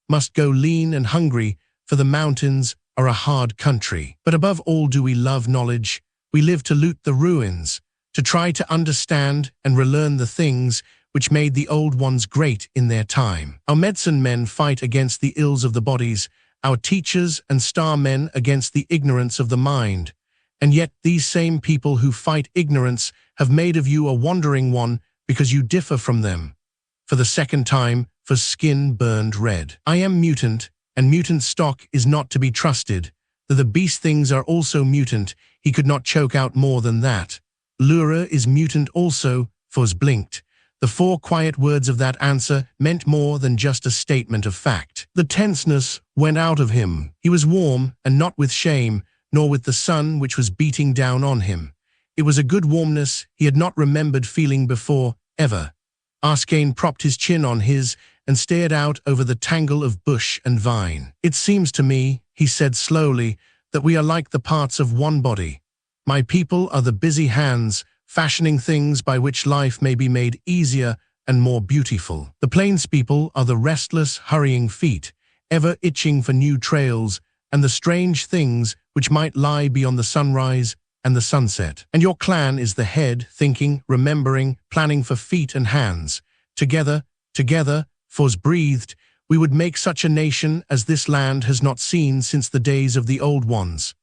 S2: must go lean and hungry, for the mountains are a hard country. But above all do we love knowledge. We live to loot the ruins, to try to understand and relearn the things which made the old ones great in their time. Our medicine men fight against the ills of the bodies, our teachers and starmen against the ignorance of the mind. And yet these same people who fight ignorance have made of you a wandering one because you differ from them." For the second time, For's skin burned red. "I am mutant, and mutant stock is not to be trusted. Though the beast things are also mutant, he could not choke out more than that. Lura is mutant also, Fuzz blinked. The 4 quiet words of that answer meant more than just a statement of fact. The tenseness went out of him. He was warm, and not with shame, nor with the sun which was beating down on him. It was a good warmness he had not remembered feeling before, ever. Arskane propped his chin on his and stared out over the tangle of bush and vine. "It seems to me," he said slowly, "that we are like the parts of one body. My people are the busy hands, fashioning things by which life may be made easier and more beautiful. The plains people are the restless, hurrying feet, ever itching for new trails and the strange things which might lie beyond the sunrise and the sunset. And your clan is the head, thinking, remembering, planning for feet and hands. Together, Fuzz breathed, we would make such a nation as this land has not seen since the days of the old ones.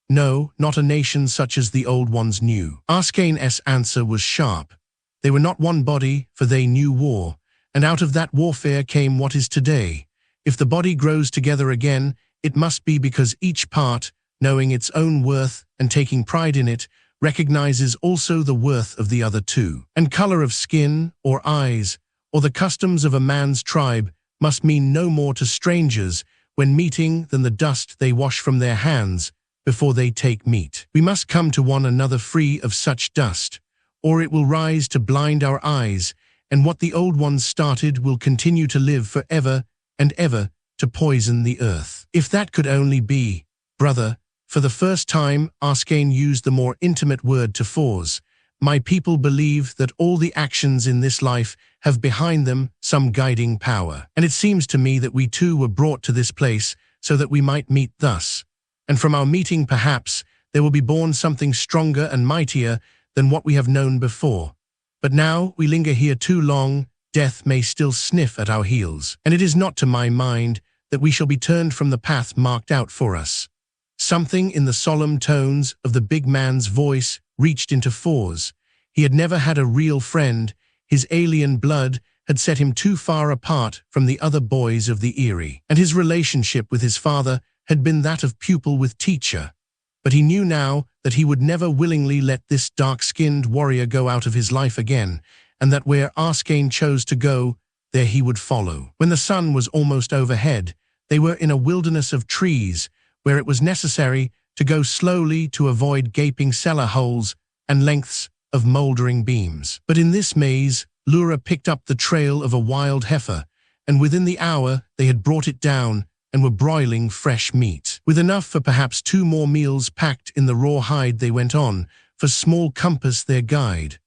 S2: No, not a nation such as the old ones knew." Arskane's answer was sharp. They were not one body, for they knew war, and out of that warfare came what is today. If the body grows together again, it must be because each part, knowing its own worth and taking pride in it, recognizes also the worth of the other two. And color of skin, or eyes, or the customs of a man's tribe must mean no more to strangers when meeting than the dust they wash from their hands before they take meat. We must come to one another free of such dust, or it will rise to blind our eyes, and what the old ones started will continue to live forever and ever to poison the earth. If that could only be, brother. For the first time, Arskane used the more intimate word to Fuzz. My people believe that all the actions in this life have behind them some guiding power. And it seems to me that we too were brought to this place so that we might meet thus. And from our meeting perhaps there will be born something stronger and mightier than what we have known before. But now we linger here too long, death may still sniff at our heels. And it is not to my mind that we shall be turned from the path marked out for us. Something in the solemn tones of the big man's voice reached into Fuzz. He had never had a real friend. His alien blood had set him too far apart from the other boys of the Eyrie, and his relationship with his father had been that of pupil with teacher. But he knew now that he would never willingly let this dark-skinned warrior go out of his life again, and that where Arskane chose to go, there he would follow. When the sun was almost overhead, they were in a wilderness of trees, where it was necessary to go slowly to avoid gaping cellar holes and lengths of mouldering beams. But in this maze, Lura picked up the trail of a wild heifer, and within the hour they had brought it down and were broiling fresh meat. With enough for perhaps 2 more meals packed in the raw hide, they went on, for small compass their guide.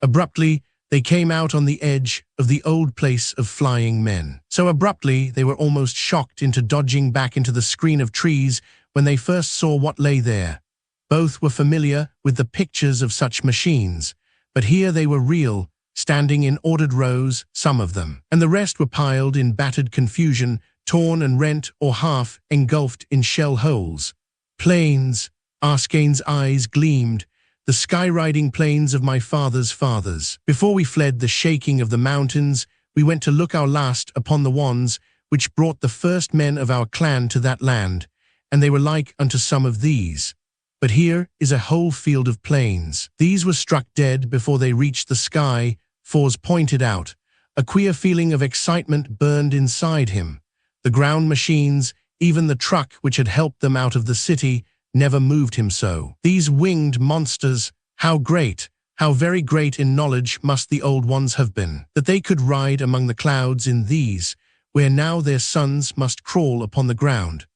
S2: Abruptly, they came out on the edge of the old place of flying men. So abruptly, they were almost shocked into dodging back into the screen of trees when they first saw what lay there. Both were familiar with the pictures of such machines, but here they were real, standing in ordered rows, some of them, and the rest were piled in battered confusion, torn and rent or half engulfed in shell holes. Planes, Arskane's eyes gleamed, the sky-riding plains of my father's fathers. Before we fled the shaking of the mountains, we went to look our last upon the ones which brought the first men of our clan to that land, and they were like unto some of these. But here is a whole field of plains. These were struck dead before they reached the sky, Fuzz pointed out. A queer feeling of excitement burned inside him. The ground machines, even the truck which had helped them out of the city, never moved him so. These winged monsters, how great, how very great in knowledge must the old ones have been, that they could ride among the clouds in these, where now their sons must crawl upon the ground.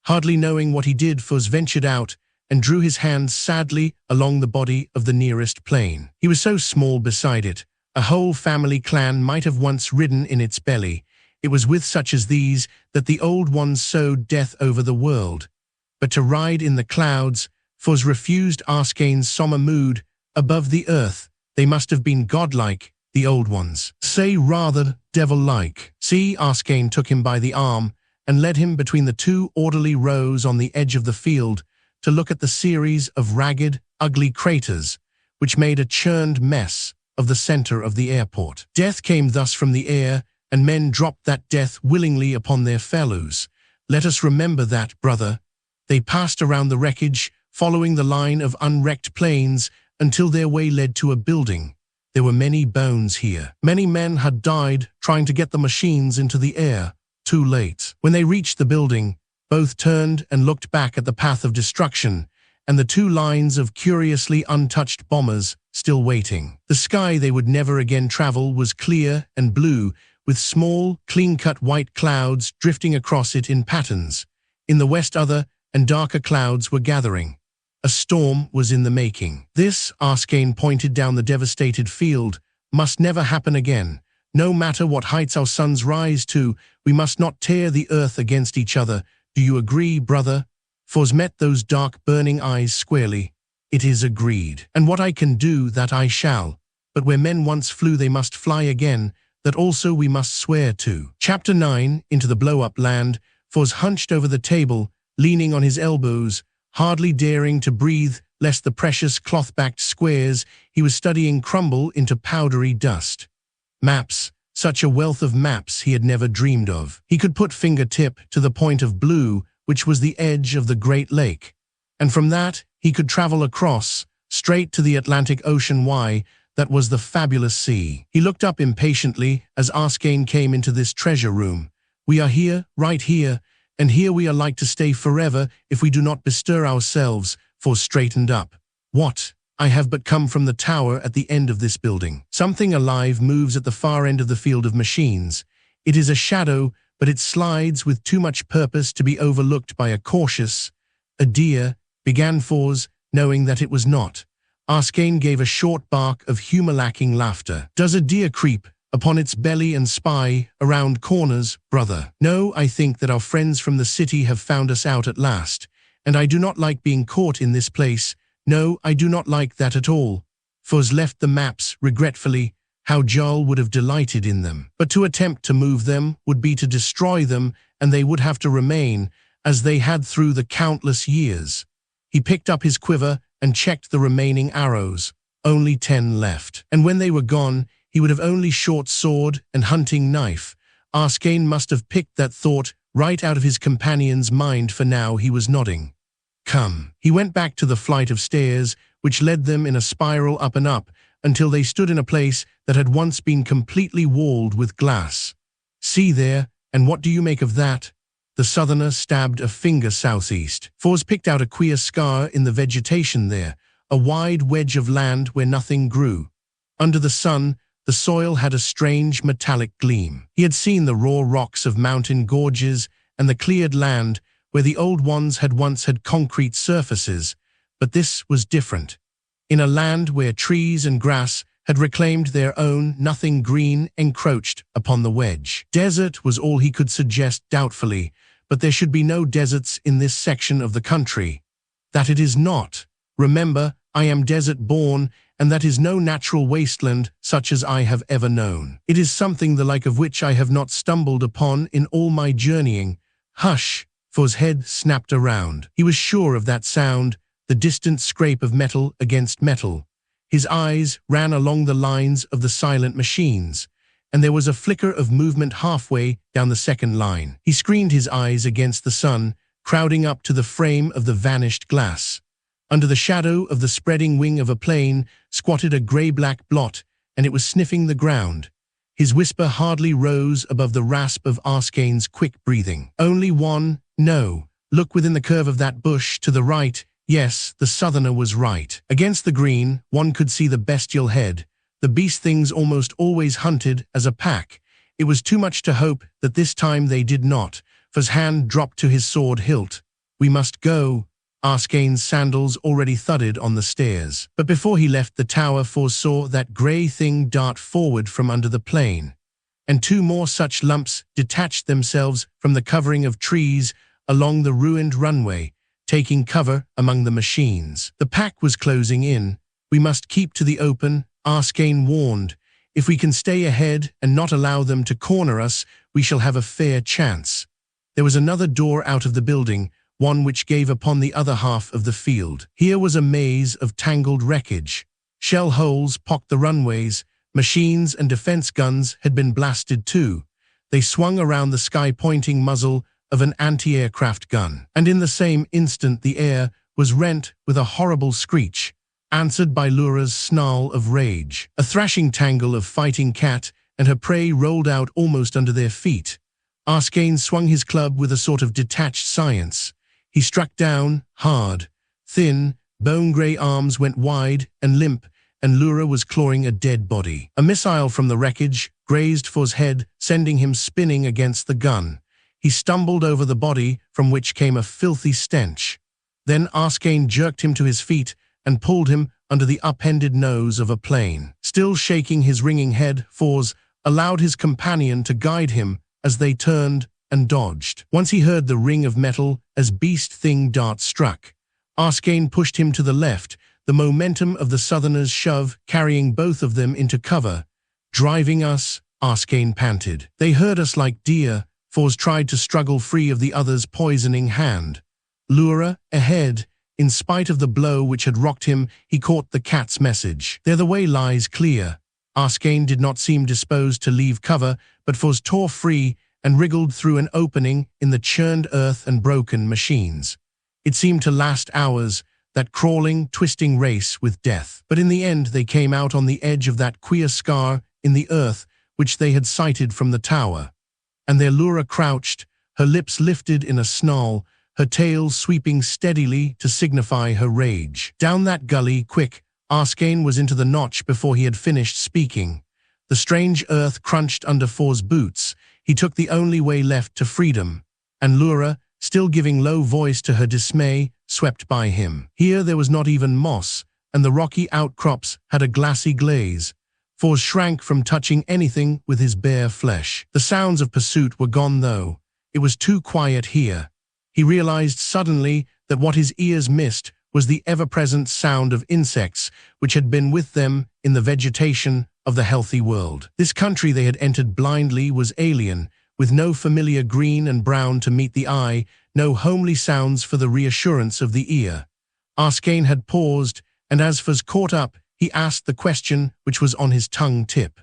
S2: Hardly knowing what he did, Fuzz ventured out and drew his hand sadly along the body of the nearest plane. He was so small beside it, a whole family clan might have once ridden in its belly. It was with such as these that the old ones sowed death over the world. But to ride in the clouds, Fuzz refused Arskane's somber mood. Above the earth, they must have been godlike, the old ones. Say rather, devil-like. See, Arskane took him by the arm and led him between the 2 orderly rows on the edge of the field to look at the series of ragged, ugly craters which made a churned mess of the center of the airport. Death came thus from the air, and men dropped that death willingly upon their fellows. Let us remember that, brother. They passed around the wreckage, following the line of unwrecked planes until their way led to a building. There were many bones here. Many men had died trying to get the machines into the air. Too late. When they reached the building, both turned and looked back at the path of destruction, and the two lines of curiously untouched bombers still waiting. The sky they would never again travel was clear and blue, with small, clean-cut white clouds drifting across it in patterns. In the west, other and darker clouds were gathering. A storm was in the making. This, Arskane pointed down the devastated field, must never happen again. No matter what heights our suns rise to, we must not tear the earth against each other. Do you agree, brother? Fors met those dark, burning eyes squarely. It is agreed. And what I can do, that I shall. But where men once flew, they must fly again. That also we must swear to. Chapter 9, Into the Blow-Up Land. Fors hunched over the table, leaning on his elbows, hardly daring to breathe lest the precious cloth-backed squares he was studying crumble into powdery dust. Maps, such a wealth of maps he had never dreamed of. He could put fingertip to the point of blue, which was the edge of the Great Lake, and from that he could travel across, straight to the Atlantic Ocean. Why, that was the fabulous sea. He looked up impatiently as Arskane came into this treasure room. We are here, right here, and here we are like to stay forever if we do not bestir ourselves. For straightened up. What? I have but come from the tower at the end of this building. Something alive moves at the far end of the field of machines. It is a shadow, but it slides with too much purpose to be overlooked by a cautious. A deer, began Fors, knowing that it was not. Arskane gave a short bark of humor-lacking laughter. Does a deer creep upon its belly and spy around corners, brother? No, I think that our friends from the city have found us out at last, and I do not like being caught in this place. No, I do not like that at all. Fors left the maps regretfully. How Jarl would have delighted in them. But to attempt to move them would be to destroy them, and they would have to remain, as they had through the countless years. He picked up his quiver and checked the remaining arrows. Only 10 left. And when they were gone, he would have only short sword and hunting knife. Arskane must have picked that thought right out of his companion's mind, for now he was nodding. Come. He went back to the flight of stairs, which led them in a spiral up and up, until they stood in a place that had once been completely walled with glass. See there, and what do you make of that? The southerner stabbed a finger southeast. Fors picked out a queer scar in the vegetation there, a wide wedge of land where nothing grew. Under the sun, the soil had a strange metallic gleam. He had seen the raw rocks of mountain gorges and the cleared land where the old ones had once had concrete surfaces, but this was different. In a land where trees and grass had reclaimed their own, nothing green encroached upon the wedge. Desert was all he could suggest doubtfully, but there should be no deserts in this section of the country. That it is not. Remember, I am desert-born, and that is no natural wasteland such as I have ever known. It is something the like of which I have not stumbled upon in all my journeying. Hush! Fors' head snapped around. He was sure of that sound, the distant scrape of metal against metal. His eyes ran along the lines of the silent machines, and there was a flicker of movement halfway down the second line. He screened his eyes against the sun, crowding up to the frame of the vanished glass. Under the shadow of the spreading wing of a plane squatted a grey-black blot, and it was sniffing the ground. His whisper hardly rose above the rasp of Arskane's quick breathing. Only one, no. Look within the curve of that bush to the right. Yes, the southerner was right. Against the green, one could see the bestial head. The beast things almost always hunted as a pack. It was too much to hope that this time they did not. Fors' hand dropped to his sword hilt. We must go. Arskane's sandals already thudded on the stairs. But before he left the tower, Fors saw that grey thing dart forward from under the plane, and two more such lumps detached themselves from the covering of trees along the ruined runway, taking cover among the machines. The pack was closing in. We must keep to the open, Arskane warned. If we can stay ahead and not allow them to corner us, we shall have a fair chance. There was another door out of the building, one which gave upon the other half of the field. Here was a maze of tangled wreckage. Shell holes pocked the runways. Machines and defense guns had been blasted too. They swung around the sky-pointing muzzle of an anti-aircraft gun. And in the same instant the air was rent with a horrible screech. answered by Lura's snarl of rage. A thrashing tangle of fighting cat and her prey rolled out almost under their feet. Arskane swung his club with a sort of detached science. He struck down, hard. Thin, bone-grey arms went wide and limp, and Lura was clawing a dead body. A missile from the wreckage grazed For's head, sending him spinning against the gun. He stumbled over the body, from which came a filthy stench. Then Arskane jerked him to his feet and pulled him under the upended nose of a plane. Still shaking his ringing head, Fors allowed his companion to guide him as they turned and dodged. Once he heard the ring of metal as beast thing dart struck, Arskane pushed him to the left, the momentum of the Southerners' shove carrying both of them into cover. Driving us, Arskane panted. They herd us like deer. Fors tried to struggle free of the other's poisoning hand. Lura, ahead. In spite of the blow which had rocked him, he caught the cat's message. There the way lies clear. Arskane did not seem disposed to leave cover, but Fors tore free and wriggled through an opening in the churned earth and broken machines. It seemed to last hours, that crawling, twisting race with death. But in the end they came out on the edge of that queer scar in the earth which they had sighted from the tower. And there Lura crouched, her lips lifted in a snarl, her tail sweeping steadily to signify her rage. Down that gully, quick, Arskane was into the notch before he had finished speaking. The strange earth crunched under For's boots. He took the only way left to freedom. And Lura, still giving low voice to her dismay, swept by him. Here there was not even moss, and the rocky outcrops had a glassy glaze. Fors shrank from touching anything with his bare flesh. The sounds of pursuit were gone though. It was too quiet here. He realized suddenly that what his ears missed was the ever-present sound of insects which had been with them in the vegetation of the healthy world. This country they had entered blindly was alien, with no familiar green and brown to meet the eye, no homely sounds for the reassurance of the ear. Arskane had paused, and as Fors caught up, he asked the question which was on his tongue tip.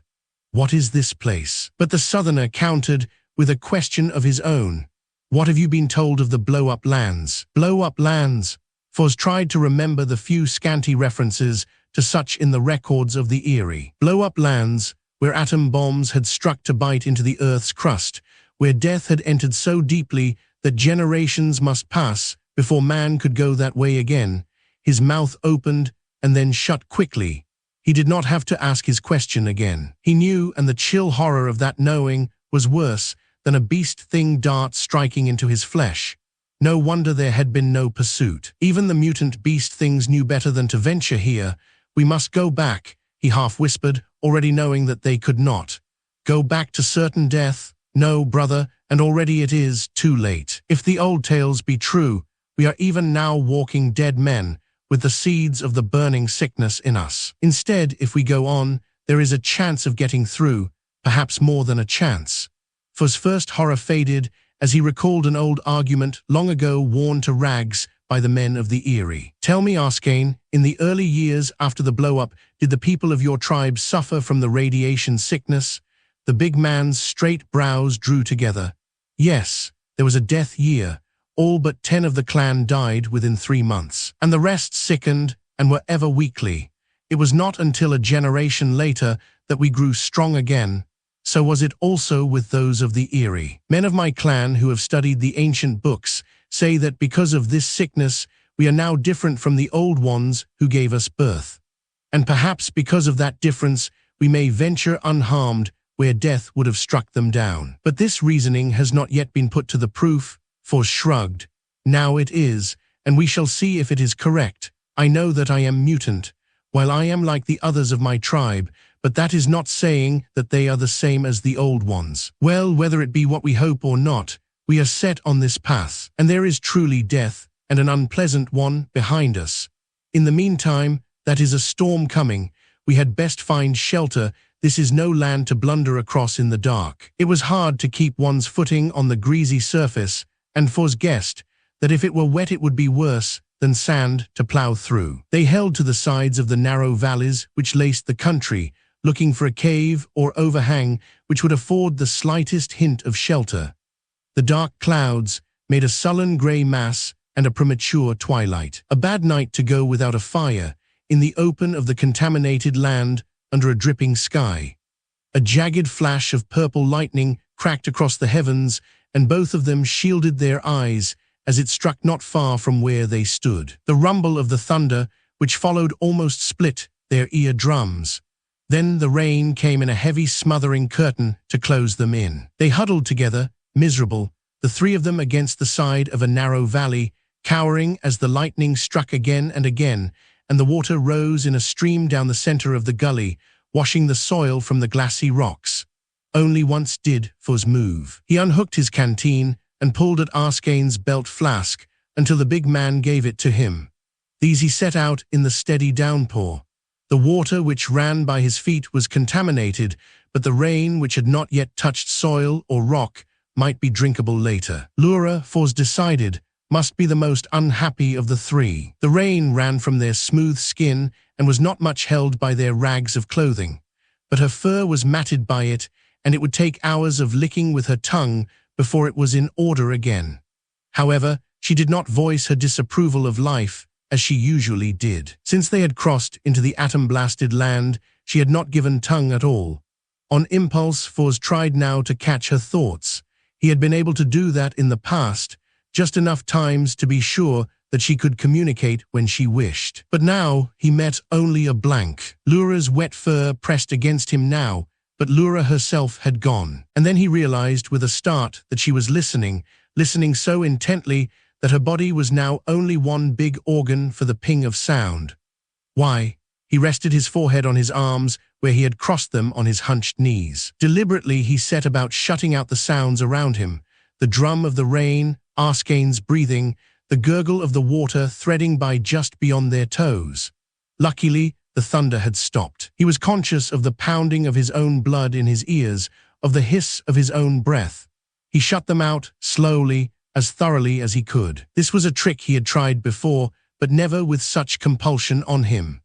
S2: What is this place? But the Southerner countered with a question of his own. What have you been told of the blow-up lands? Blow-up lands? Fors tried to remember the few scanty references to such in the records of the Eyrie. Blow-up lands, where atom bombs had struck to bite into the Earth's crust, where death had entered so deeply that generations must pass before man could go that way again. His mouth opened and then shut quickly. He did not have to ask his question again. He knew, and the chill horror of that knowing was worse than a beast thing dart striking into his flesh. No wonder there had been no pursuit. Even the mutant beast things knew better than to venture here. We must go back, he half whispered, already knowing that they could not. Go back to certain death? No, brother, and already it is too late. If the old tales be true, we are even now walking dead men, with the seeds of the burning sickness in us. Instead, if we go on, there is a chance of getting through, perhaps more than a chance. For's first horror faded as he recalled an old argument long ago worn to rags by the men of the Eyrie. Tell me, Arskane, in the early years after the blow-up, did the people of your tribe suffer from the radiation sickness? The big man's straight brows drew together. Yes, there was a death year. All but 10 of the clan died within 3 months, and the rest sickened and were ever weakly. It was not until a generation later that we grew strong again. So was it also with those of the Eyrie. Men of my clan who have studied the ancient books say that because of this sickness, we are now different from the old ones who gave us birth. And perhaps because of that difference, we may venture unharmed where death would have struck them down. But this reasoning has not yet been put to the proof. Fors shrugged. Now it is, and we shall see if it is correct. I know that I am mutant, while I am like the others of my tribe, but that is not saying that they are the same as the old ones. Well, whether it be what we hope or not, we are set on this path, and there is truly death, and an unpleasant one, behind us. In the meantime, that is a storm coming. We had best find shelter. This is no land to blunder across in the dark. It was hard to keep one's footing on the greasy surface, and Fors guessed that if it were wet it would be worse than sand to plow through. They held to the sides of the narrow valleys which laced the country, looking for a cave or overhang which would afford the slightest hint of shelter. The dark clouds made a sullen grey mass and a premature twilight. A bad night to go without a fire. in the open of the contaminated land under a dripping sky. A jagged flash of purple lightning cracked across the heavens, and both of them shielded their eyes as it struck not far from where they stood. The rumble of the thunder, which followed, almost split their eardrums. Then the rain came in a heavy, smothering curtain to close them in. They huddled together, miserable, the three of them against the side of a narrow valley, cowering as the lightning struck again and again, and the water rose in a stream down the center of the gully, washing the soil from the glassy rocks. Only once did Fuzz move. He unhooked his canteen and pulled at Arskane's belt flask until the big man gave it to him. These he set out in the steady downpour. The water which ran by his feet was contaminated, but the rain, which had not yet touched soil or rock, might be drinkable later. Lura, Fuzz decided, must be the most unhappy of the three. The rain ran from their smooth skin and was not much held by their rags of clothing, but her fur was matted by it, and it would take hours of licking with her tongue before it was in order again. However, she did not voice her disapproval of life, as she usually did. Since they had crossed into the atom-blasted land, she had not given tongue at all. On impulse, Fuzz tried now to catch her thoughts. He had been able to do that in the past, just enough times to be sure that she could communicate when she wished. But now he met only a blank. Lura's wet fur pressed against him now, but Lura herself had gone. And then he realized with a start that she was listening so intently that her body was now only one big organ for the ping of sound. Why? He rested his forehead on his arms where he had crossed them on his hunched knees. Deliberately he set about shutting out the sounds around him, the drum of the rain, Arskane's breathing, the gurgle of the water threading by just beyond their toes. Luckily, the thunder had stopped. He was conscious of the pounding of his own blood in his ears, of the hiss of his own breath. He shut them out, slowly, as thoroughly as he could. This was a trick he had tried before, but never with such compulsion on him.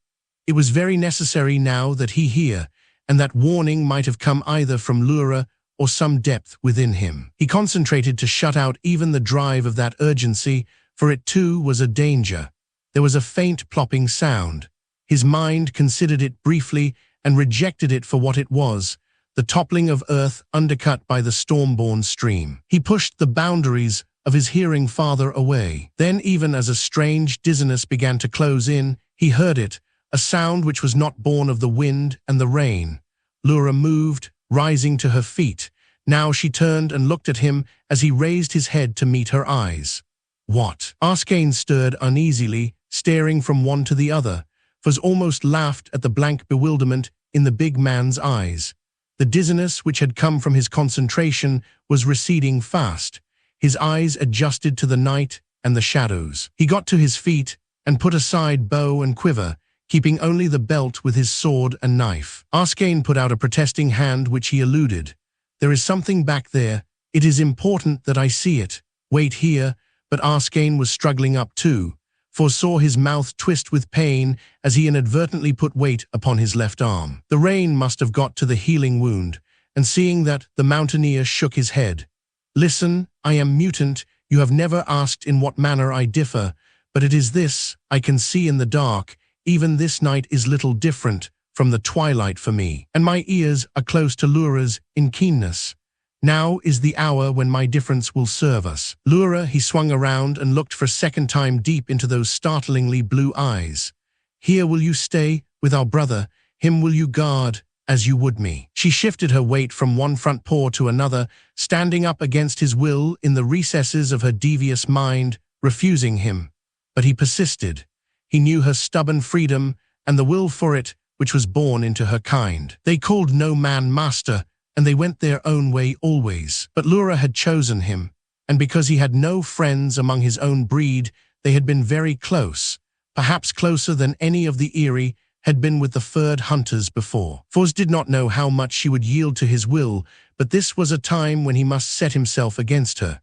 S2: It was very necessary now that he hear, and that warning might have come either from Lura or some depth within him. He concentrated to shut out even the drive of that urgency, for it too was a danger. There was a faint plopping sound. His mind considered it briefly and rejected it for what it was, the toppling of earth undercut by the storm-born stream. He pushed the boundaries of his hearing farther away. Then, even as a strange dizziness began to close in, he heard it, a sound which was not born of the wind and the rain. Lura moved, rising to her feet. Now she turned and looked at him as he raised his head to meet her eyes. What? Arskane stirred uneasily, staring from one to the other. Fuzz almost laughed at the blank bewilderment in the big man's eyes. The dizziness which had come from his concentration was receding fast. His eyes adjusted to the night and the shadows. He got to his feet and put aside bow and quiver, keeping only the belt with his sword and knife. Arskane put out a protesting hand which he eluded. There is something back there. It is important that I see it. Wait here. But Arskane was struggling up too, foresaw his mouth twist with pain as he inadvertently put weight upon his left arm. The rain must have got to the healing wound, and seeing that, the mountaineer shook his head. Listen, I am mutant. You have never asked in what manner I differ, but it is this, I can see in the dark. Even this night is little different from the twilight for me, and my ears are close to Lura's in keenness. Now is the hour when my difference will serve us. Lura, he swung around and looked for a second time deep into those startlingly blue eyes. Here will you stay with our brother, him will you guard as you would me. She shifted her weight from one front paw to another, standing up against his will in the recesses of her devious mind, refusing him. But he persisted. He knew her stubborn freedom and the will for it, which was born into her kind. They called no man master, and they went their own way always. But Lura had chosen him, and because he had no friends among his own breed, they had been very close, perhaps closer than any of the Eyrie had been with the furred hunters before. Fuzz did not know how much she would yield to his will, but this was a time when he must set himself against her.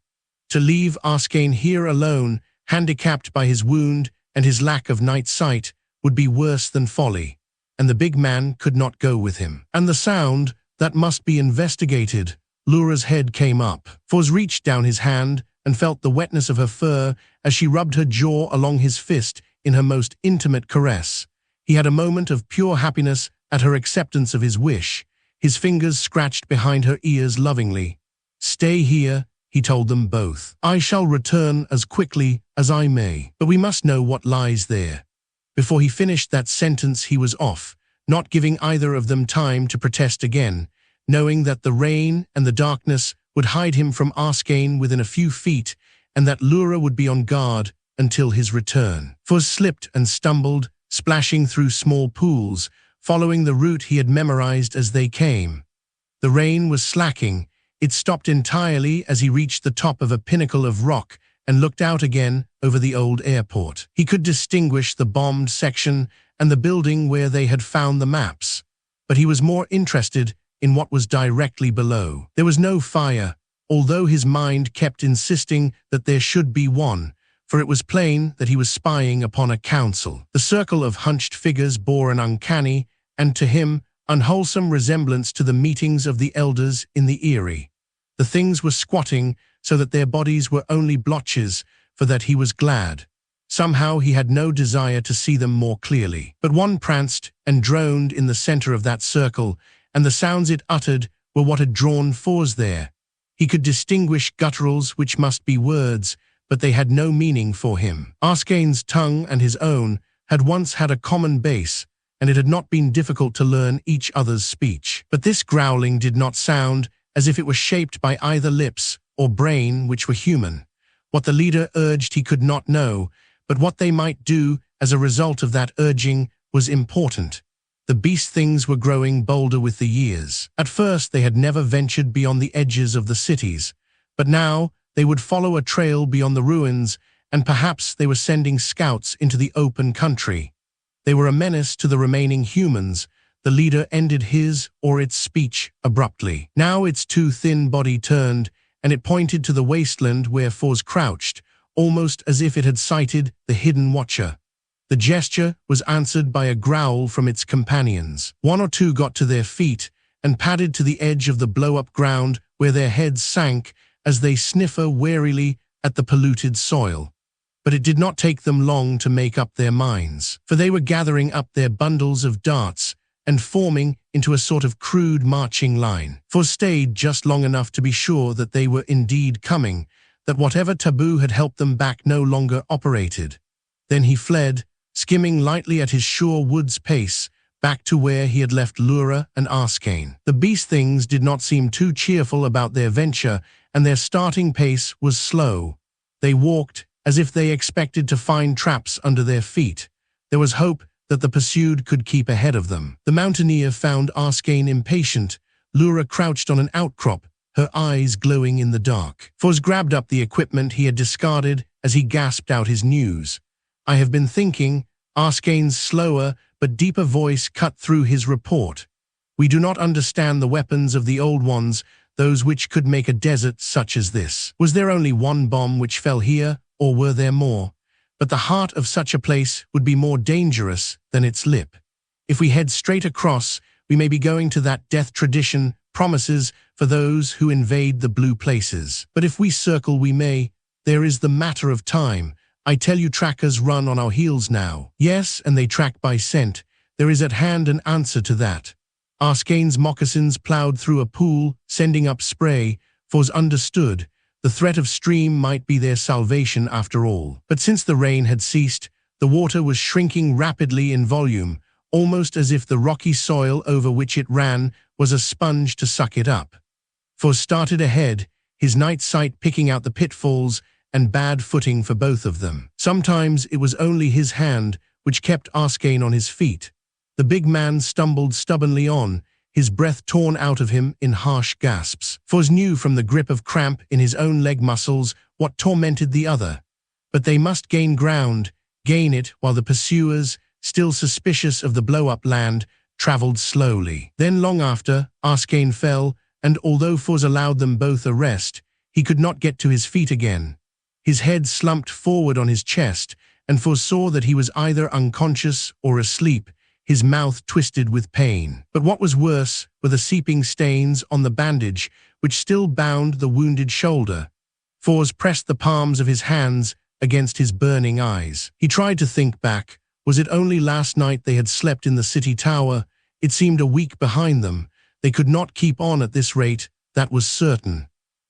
S2: To leave Arskane here alone, handicapped by his wound and his lack of night sight, would be worse than folly, and the big man could not go with him. And the sound, that must be investigated. Lura's head came up. Fuzz reached down his hand and felt the wetness of her fur as she rubbed her jaw along his fist in her most intimate caress. He had a moment of pure happiness at her acceptance of his wish. His fingers scratched behind her ears lovingly. "Stay here," he told them both. "I shall return as quickly as I may. But we must know what lies there." Before he finished that sentence, he was off, not giving either of them time to protest again, knowing that the rain and the darkness would hide him from Arskane within a few feet, and that Lura would be on guard until his return. Fuz slipped and stumbled, splashing through small pools, following the route he had memorized as they came. The rain was slacking. It stopped entirely as he reached the top of a pinnacle of rock and looked out again over the old airport. He could distinguish the bombed section and the building where they had found the maps, but he was more interested in what was directly below. There was no fire, although his mind kept insisting that there should be one, for it was plain that he was spying upon a council. The circle of hunched figures bore an uncanny, and to him, unwholesome resemblance to the meetings of the elders in the Eyrie. The things were squatting so that their bodies were only blotches, for that he was glad. Somehow he had no desire to see them more clearly. But one pranced and droned in the center of that circle, and the sounds it uttered were what had drawn Fuz there. He could distinguish gutturals which must be words, but they had no meaning for him. Arskane's tongue and his own had once had a common base, and it had not been difficult to learn each other's speech. But this growling did not sound as if it were shaped by either lips or brain which were human. What the leader urged he could not know, but what they might do as a result of that urging was important. The beast things were growing bolder with the years. At first they had never ventured beyond the edges of the cities, but now they would follow a trail beyond the ruins, and perhaps they were sending scouts into the open country. They were a menace to the remaining humans. The leader ended his or its speech abruptly. Now its too thin body turned, and it pointed to the wasteland where Fuz crouched, almost as if it had sighted the hidden watcher. The gesture was answered by a growl from its companions. One or two got to their feet and padded to the edge of the blow-up ground where their heads sank as they sniffer warily at the polluted soil. But it did not take them long to make up their minds, for they were gathering up their bundles of darts and forming into a sort of crude marching line. Fuz stayed just long enough to be sure that they were indeed coming, that whatever taboo had helped them back no longer operated. Then he fled, skimming lightly at his sure woods pace, back to where he had left Lura and Arskane. The beast things did not seem too cheerful about their venture, and their starting pace was slow. They walked as if they expected to find traps under their feet. There was hope that the pursued could keep ahead of them. The mountaineer found Arskane impatient. Lura crouched on an outcrop, her eyes glowing in the dark. Fuz grabbed up the equipment he had discarded as he gasped out his news. "I have been thinking," Arskane's slower but deeper voice cut through his report. "We do not understand the weapons of the old ones, those which could make a desert such as this. Was there only one bomb which fell here, or were there more? But the heart of such a place would be more dangerous than its lip. If we head straight across, we may be going to that death tradition promises for those who invade the blue places. But if we circle, we may. There is the matter of time. I tell you, trackers run on our heels now. Yes, and they track by scent. There is at hand an answer to that." Arskane's moccasins plowed through a pool, sending up spray. Fuz understood. The threat of stream might be their salvation after all. But since the rain had ceased, the water was shrinking rapidly in volume, almost as if the rocky soil over which it ran was a sponge to suck it up. Fuz started ahead, his night sight picking out the pitfalls and bad footing for both of them. Sometimes it was only his hand which kept Arskane on his feet. The big man stumbled stubbornly on, his breath torn out of him in harsh gasps. Fuz knew from the grip of cramp in his own leg muscles what tormented the other. But they must gain ground, gain it while the pursuers, still suspicious of the blow-up land, traveled slowly. Then long after, Arskane fell, and although Fuz allowed them both a rest, he could not get to his feet again. His head slumped forward on his chest, and Fuz saw that he was either unconscious or asleep, his mouth twisted with pain. But what was worse were the seeping stains on the bandage, which still bound the wounded shoulder. Fuz pressed the palms of his hands against his burning eyes. He tried to think back, Was it only last night they had slept in the city tower? It seemed a week behind them. They could not keep on at this rate, that was certain.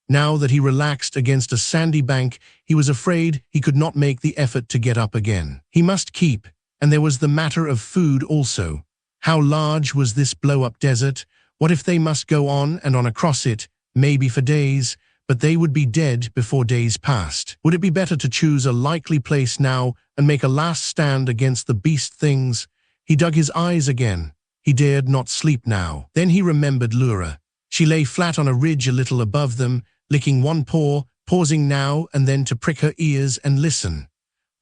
S2: Now that he relaxed against a sandy bank, he was afraid he could not make the effort to get up again. He must keep, and there was the matter of food also. How large was this blow-up desert? What if they must go on and on across it, maybe for days, but they would be dead before days passed? Would it be better to choose a likely place now and make a last stand against the beast things? He dug his eyes again. He dared not sleep now. Then he remembered Lura. She lay flat on a ridge a little above them, licking one paw, pausing now and then to prick her ears and listen.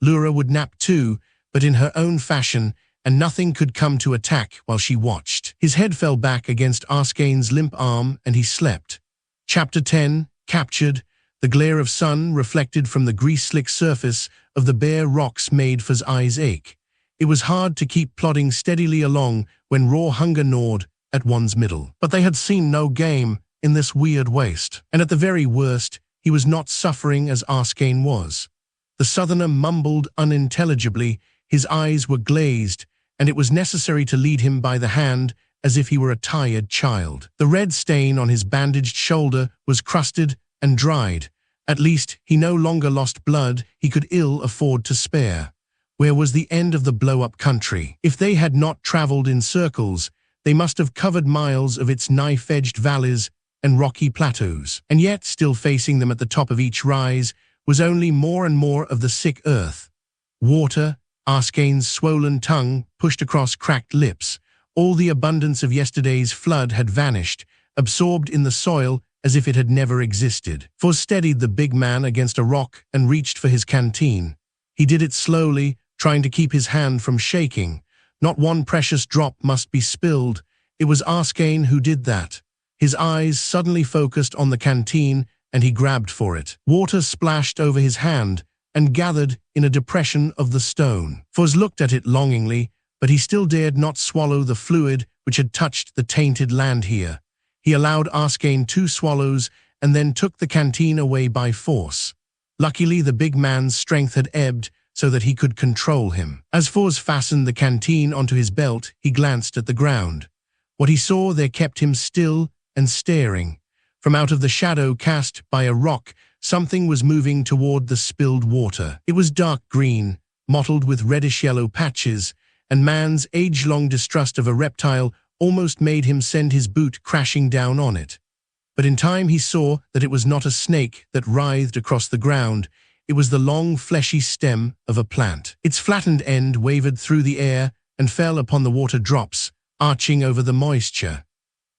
S2: Lura would nap too, but in her own fashion, and nothing could come to attack while she watched. His head fell back against Arskane's limp arm and he slept. Chapter 10, Captured. The glare of sun reflected from the grease-slick surface of the bare rocks made Foz's eyes ache. It was hard to keep plodding steadily along when raw hunger gnawed at one's middle. But they had seen no game in this weird waste, and at the very worst, he was not suffering as Arskane was. The southerner mumbled unintelligibly, his eyes were glazed, and it was necessary to lead him by the hand as if he were a tired child. The red stain on his bandaged shoulder was crusted and dried. At least he no longer lost blood he could ill afford to spare. Where was the end of the blow-up country? If they had not traveled in circles, they must have covered miles of its knife-edged valleys and rocky plateaus. And yet, still facing them at the top of each rise, was only more and more of the sick earth. Water. Arskane's swollen tongue pushed across cracked lips. All the abundance of yesterday's flood had vanished, absorbed in the soil as if it had never existed. Foz steadied the big man against a rock and reached for his canteen. He did it slowly, trying to keep his hand from shaking. Not one precious drop must be spilled. It was Arskane who did that. His eyes suddenly focused on the canteen, and he grabbed for it. Water splashed over his hand and gathered in a depression of the stone. Foz looked at it longingly, but he still dared not swallow the fluid which had touched the tainted land here. He allowed Arskane 2 swallows and then took the canteen away by force. Luckily, the big man's strength had ebbed so that he could control him. As Foz fastened the canteen onto his belt, he glanced at the ground. What he saw there kept him still and staring. From out of the shadow cast by a rock, something was moving toward the spilled water. It was dark green, mottled with reddish-yellow patches, and man's age-long distrust of a reptile almost made him send his boot crashing down on it. But in time he saw that it was not a snake that writhed across the ground. It was the long, fleshy stem of a plant. Its flattened end wavered through the air and fell upon the water drops, arching over the moisture.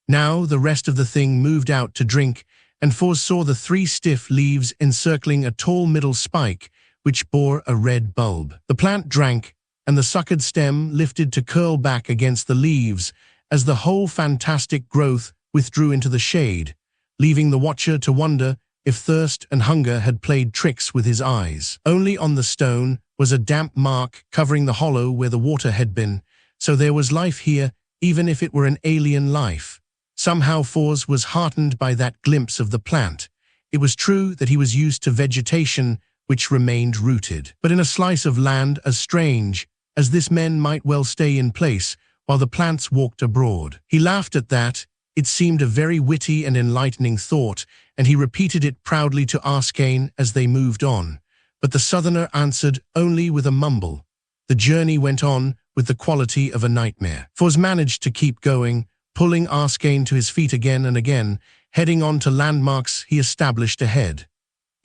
S2: Now the rest of the thing moved out to drink, and Foz saw the 3 stiff leaves encircling a tall middle spike, which bore a red bulb. The plant drank, and the suckered stem lifted to curl back against the leaves, as the whole fantastic growth withdrew into the shade, leaving the watcher to wonder if thirst and hunger had played tricks with his eyes. Only on the stone was a damp mark covering the hollow where the water had been, so there was life here, even if it were an alien life. Somehow Foz was heartened by that glimpse of the plant. It was true that he was used to vegetation which remained rooted. But in a slice of land as strange as this, men might well stay in place while the plants walked abroad. He laughed at that. It seemed a very witty and enlightening thought, and he repeated it proudly to Arskane as they moved on. But the southerner answered only with a mumble. The journey went on with the quality of a nightmare. Foz managed to keep going, pulling Arskane to his feet again and again, heading on to landmarks he established ahead.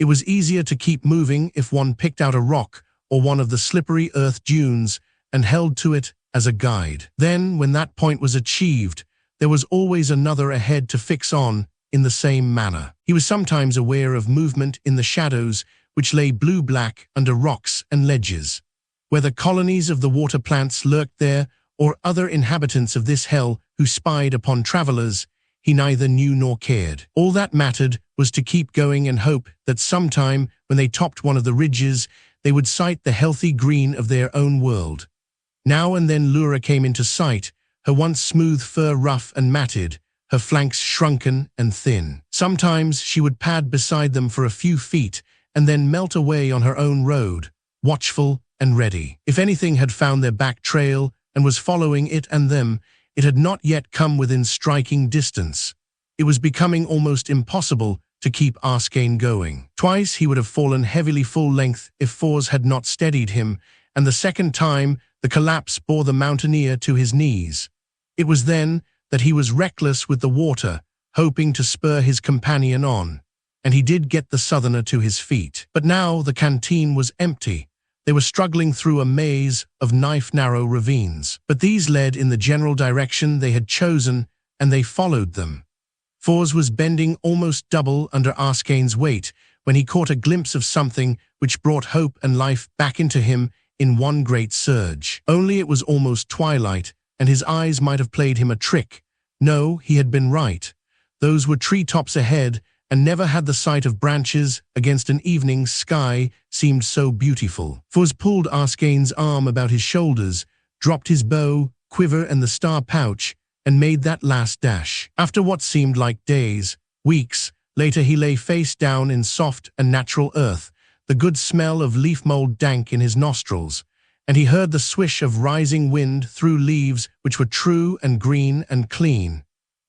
S2: It was easier to keep moving if one picked out a rock or one of the slippery earth dunes and held to it as a guide. Then, when that point was achieved, there was always another ahead to fix on in the same manner. He was sometimes aware of movement in the shadows which lay blue-black under rocks and ledges. Whether colonies of the water plants lurked there or other inhabitants of this hell who spied upon travelers, he neither knew nor cared. All that mattered was to keep going and hope that sometime, when they topped one of the ridges, they would sight the healthy green of their own world. Now and then Lura came into sight, her once smooth fur rough and matted, her flanks shrunken and thin. Sometimes she would pad beside them for a few feet and then melt away on her own road, watchful and ready. If anything had found their back trail and was following it and them, it had not yet come within striking distance. It was becoming almost impossible to keep Arskane going. Twice he would have fallen heavily full length if Fors had not steadied him, and the second time the collapse bore the mountaineer to his knees. It was then that he was reckless with the water, hoping to spur his companion on, and he did get the southerner to his feet. But now the canteen was empty. They were struggling through a maze of knife-narrow ravines, but these led in the general direction they had chosen, and they followed them. Fors was bending almost double under Arskane's weight when he caught a glimpse of something which brought hope and life back into him in one great surge. Only it was almost twilight, and his eyes might have played him a trick. No, he had been right. Those were treetops ahead, and never had the sight of branches against an evening sky seemed so beautiful. Fors pulled Arskane's arm about his shoulders, dropped his bow, quiver and the star pouch, and made that last dash. After what seemed like days, weeks, later he lay face down in soft and natural earth, the good smell of leaf mold dank in his nostrils, and he heard the swish of rising wind through leaves which were true and green and clean.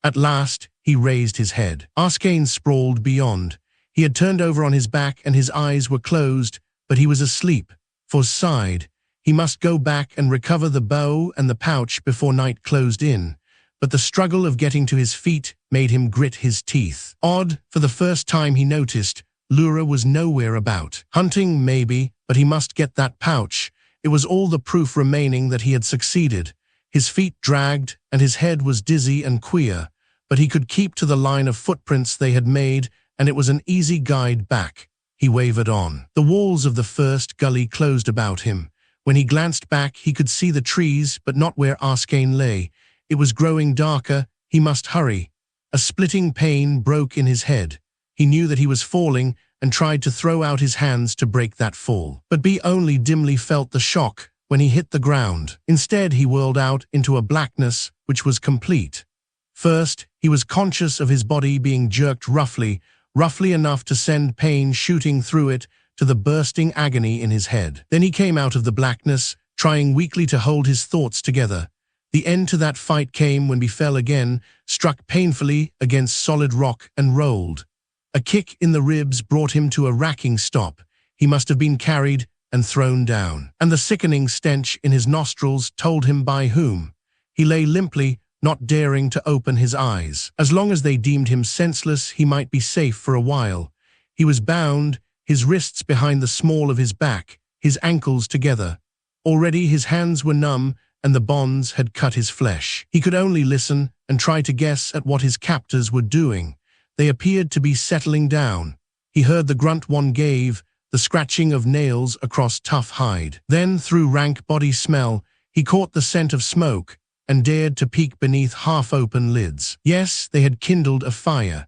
S2: At last, he raised his head. Arskane sprawled beyond. He had turned over on his back and his eyes were closed, but he was asleep. Fors sighed. He must go back and recover the bow and the pouch before night closed in. But the struggle of getting to his feet made him grit his teeth. Odd, for the first time he noticed, Lura was nowhere about. Hunting, maybe, but he must get that pouch. It was all the proof remaining that he had succeeded. His feet dragged, and his head was dizzy and queer, but he could keep to the line of footprints they had made, and it was an easy guide back. He wavered on. The walls of the first gully closed about him. When he glanced back, he could see the trees, but not where Arskane lay. It was growing darker. He must hurry. A splitting pain broke in his head. He knew that he was falling and tried to throw out his hands to break that fall. But he only dimly felt the shock when he hit the ground. Instead, he whirled out into a blackness which was complete. First, he was conscious of his body being jerked roughly enough to send pain shooting through it to the bursting agony in his head. Then he came out of the blackness, trying weakly to hold his thoughts together. The end to that fight came when he fell again, struck painfully against solid rock and rolled. A kick in the ribs brought him to a racking stop. He must have been carried and thrown down, and the sickening stench in his nostrils told him by whom. He lay limply, not daring to open his eyes. As long as they deemed him senseless, he might be safe for a while. He was bound, his wrists behind the small of his back, his ankles together. Already his hands were numb, and the bonds had cut his flesh. He could only listen and try to guess at what his captors were doing. They appeared to be settling down. He heard the grunt one gave, the scratching of nails across tough hide. Then, through rank body smell, he caught the scent of smoke and dared to peek beneath half-open lids. Yes, they had kindled a fire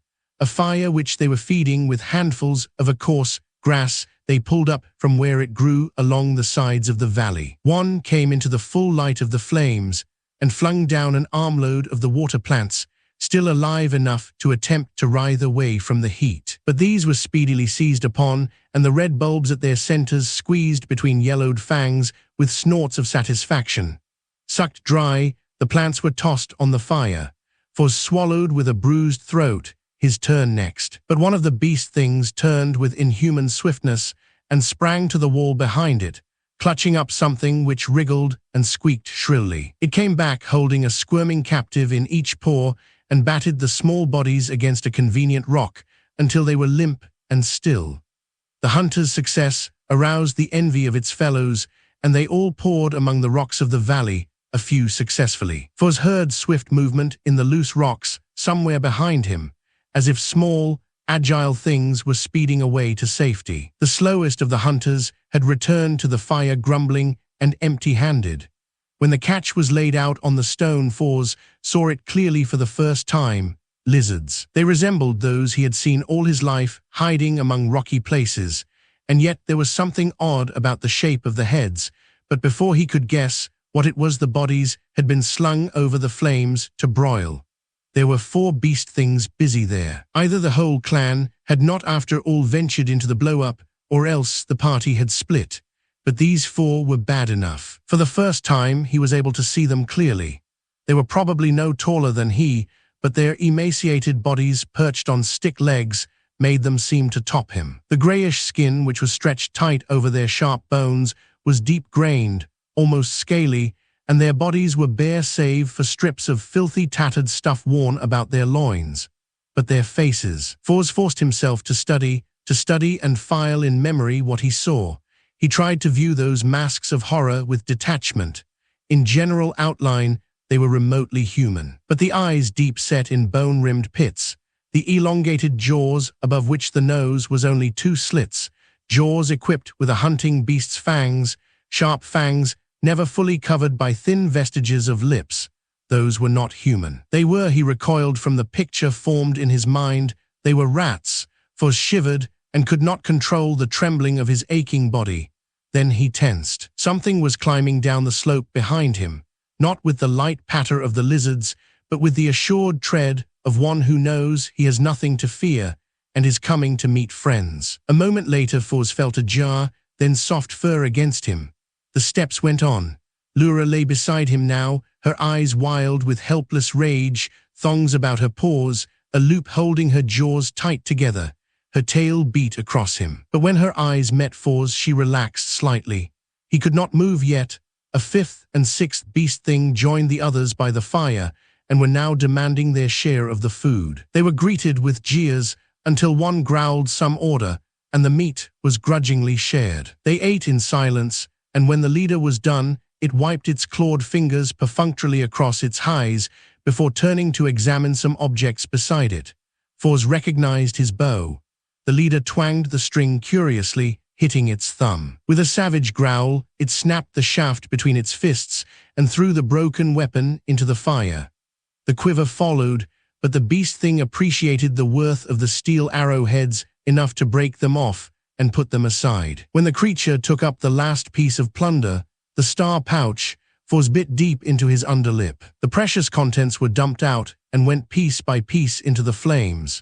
S2: which they were feeding with handfuls of a coarse grass they pulled up from where it grew along the sides of the valley. One came into the full light of the flames and flung down an armload of the water plants, still alive enough to attempt to writhe away from the heat. But these were speedily seized upon, and the red bulbs at their centers squeezed between yellowed fangs with snorts of satisfaction. Sucked dry, the plants were tossed on the fire. Fors swallowed with a bruised throat, his turn next. But one of the beast things turned with inhuman swiftness and sprang to the wall behind it, clutching up something which wriggled and squeaked shrilly. It came back holding a squirming captive in each paw and batted the small bodies against a convenient rock until they were limp and still. The hunter's success aroused the envy of its fellows, and they all poured among the rocks of the valley, a few successfully. Fors heard swift movement in the loose rocks somewhere behind him, as if small, agile things were speeding away to safety. The slowest of the hunters had returned to the fire grumbling and empty-handed. When the catch was laid out on the stone, Fors saw it clearly for the first time: lizards. They resembled those he had seen all his life, hiding among rocky places, and yet there was something odd about the shape of the heads. But before he could guess what it was, the bodies had been slung over the flames to broil. There were 4 beast things busy there. Either the whole clan had not after all ventured into the blow-up, or else the party had split. But these four were bad enough. For the first time, he was able to see them clearly. They were probably no taller than he, but their emaciated bodies perched on stick legs made them seem to top him. The grayish skin, which was stretched tight over their sharp bones, was deep-grained, almost scaly, and their bodies were bare save for strips of filthy tattered stuff worn about their loins. But their faces. Fors forced himself to study and file in memory what he saw. He tried to view those masks of horror with detachment. In general outline, they were remotely human. But the eyes deep-set in bone-rimmed pits, the elongated jaws above which the nose was only two slits, jaws equipped with a hunting beast's fangs, sharp fangs never fully covered by thin vestiges of lips. Those were not human. They were, he recoiled from the picture formed in his mind, they were rats. Fors shivered and could not control the trembling of his aching body. Then he tensed. Something was climbing down the slope behind him, not with the light patter of the lizards, but with the assured tread of one who knows he has nothing to fear and is coming to meet friends. A moment later, Fors felt a jar, then soft fur against him. The steps went on. Lura lay beside him now, her eyes wild with helpless rage, thongs about her paws, a loop holding her jaws tight together. Her tail beat across him. But when her eyes met Fors, she relaxed slightly. He could not move yet. A fifth and sixth beast thing joined the others by the fire and were now demanding their share of the food. They were greeted with jeers until one growled some order, and the meat was grudgingly shared. They ate in silence, and when the leader was done, it wiped its clawed fingers perfunctorily across its highs before turning to examine some objects beside it. Fors recognized his bow. The leader twanged the string curiously, hitting its thumb. With a savage growl, it snapped the shaft between its fists and threw the broken weapon into the fire. The quiver followed, but the beast thing appreciated the worth of the steel arrowheads enough to break them off and put them aside. When the creature took up the last piece of plunder, the star pouch, Fors bit deep into his underlip. The precious contents were dumped out and went piece by piece into the flames.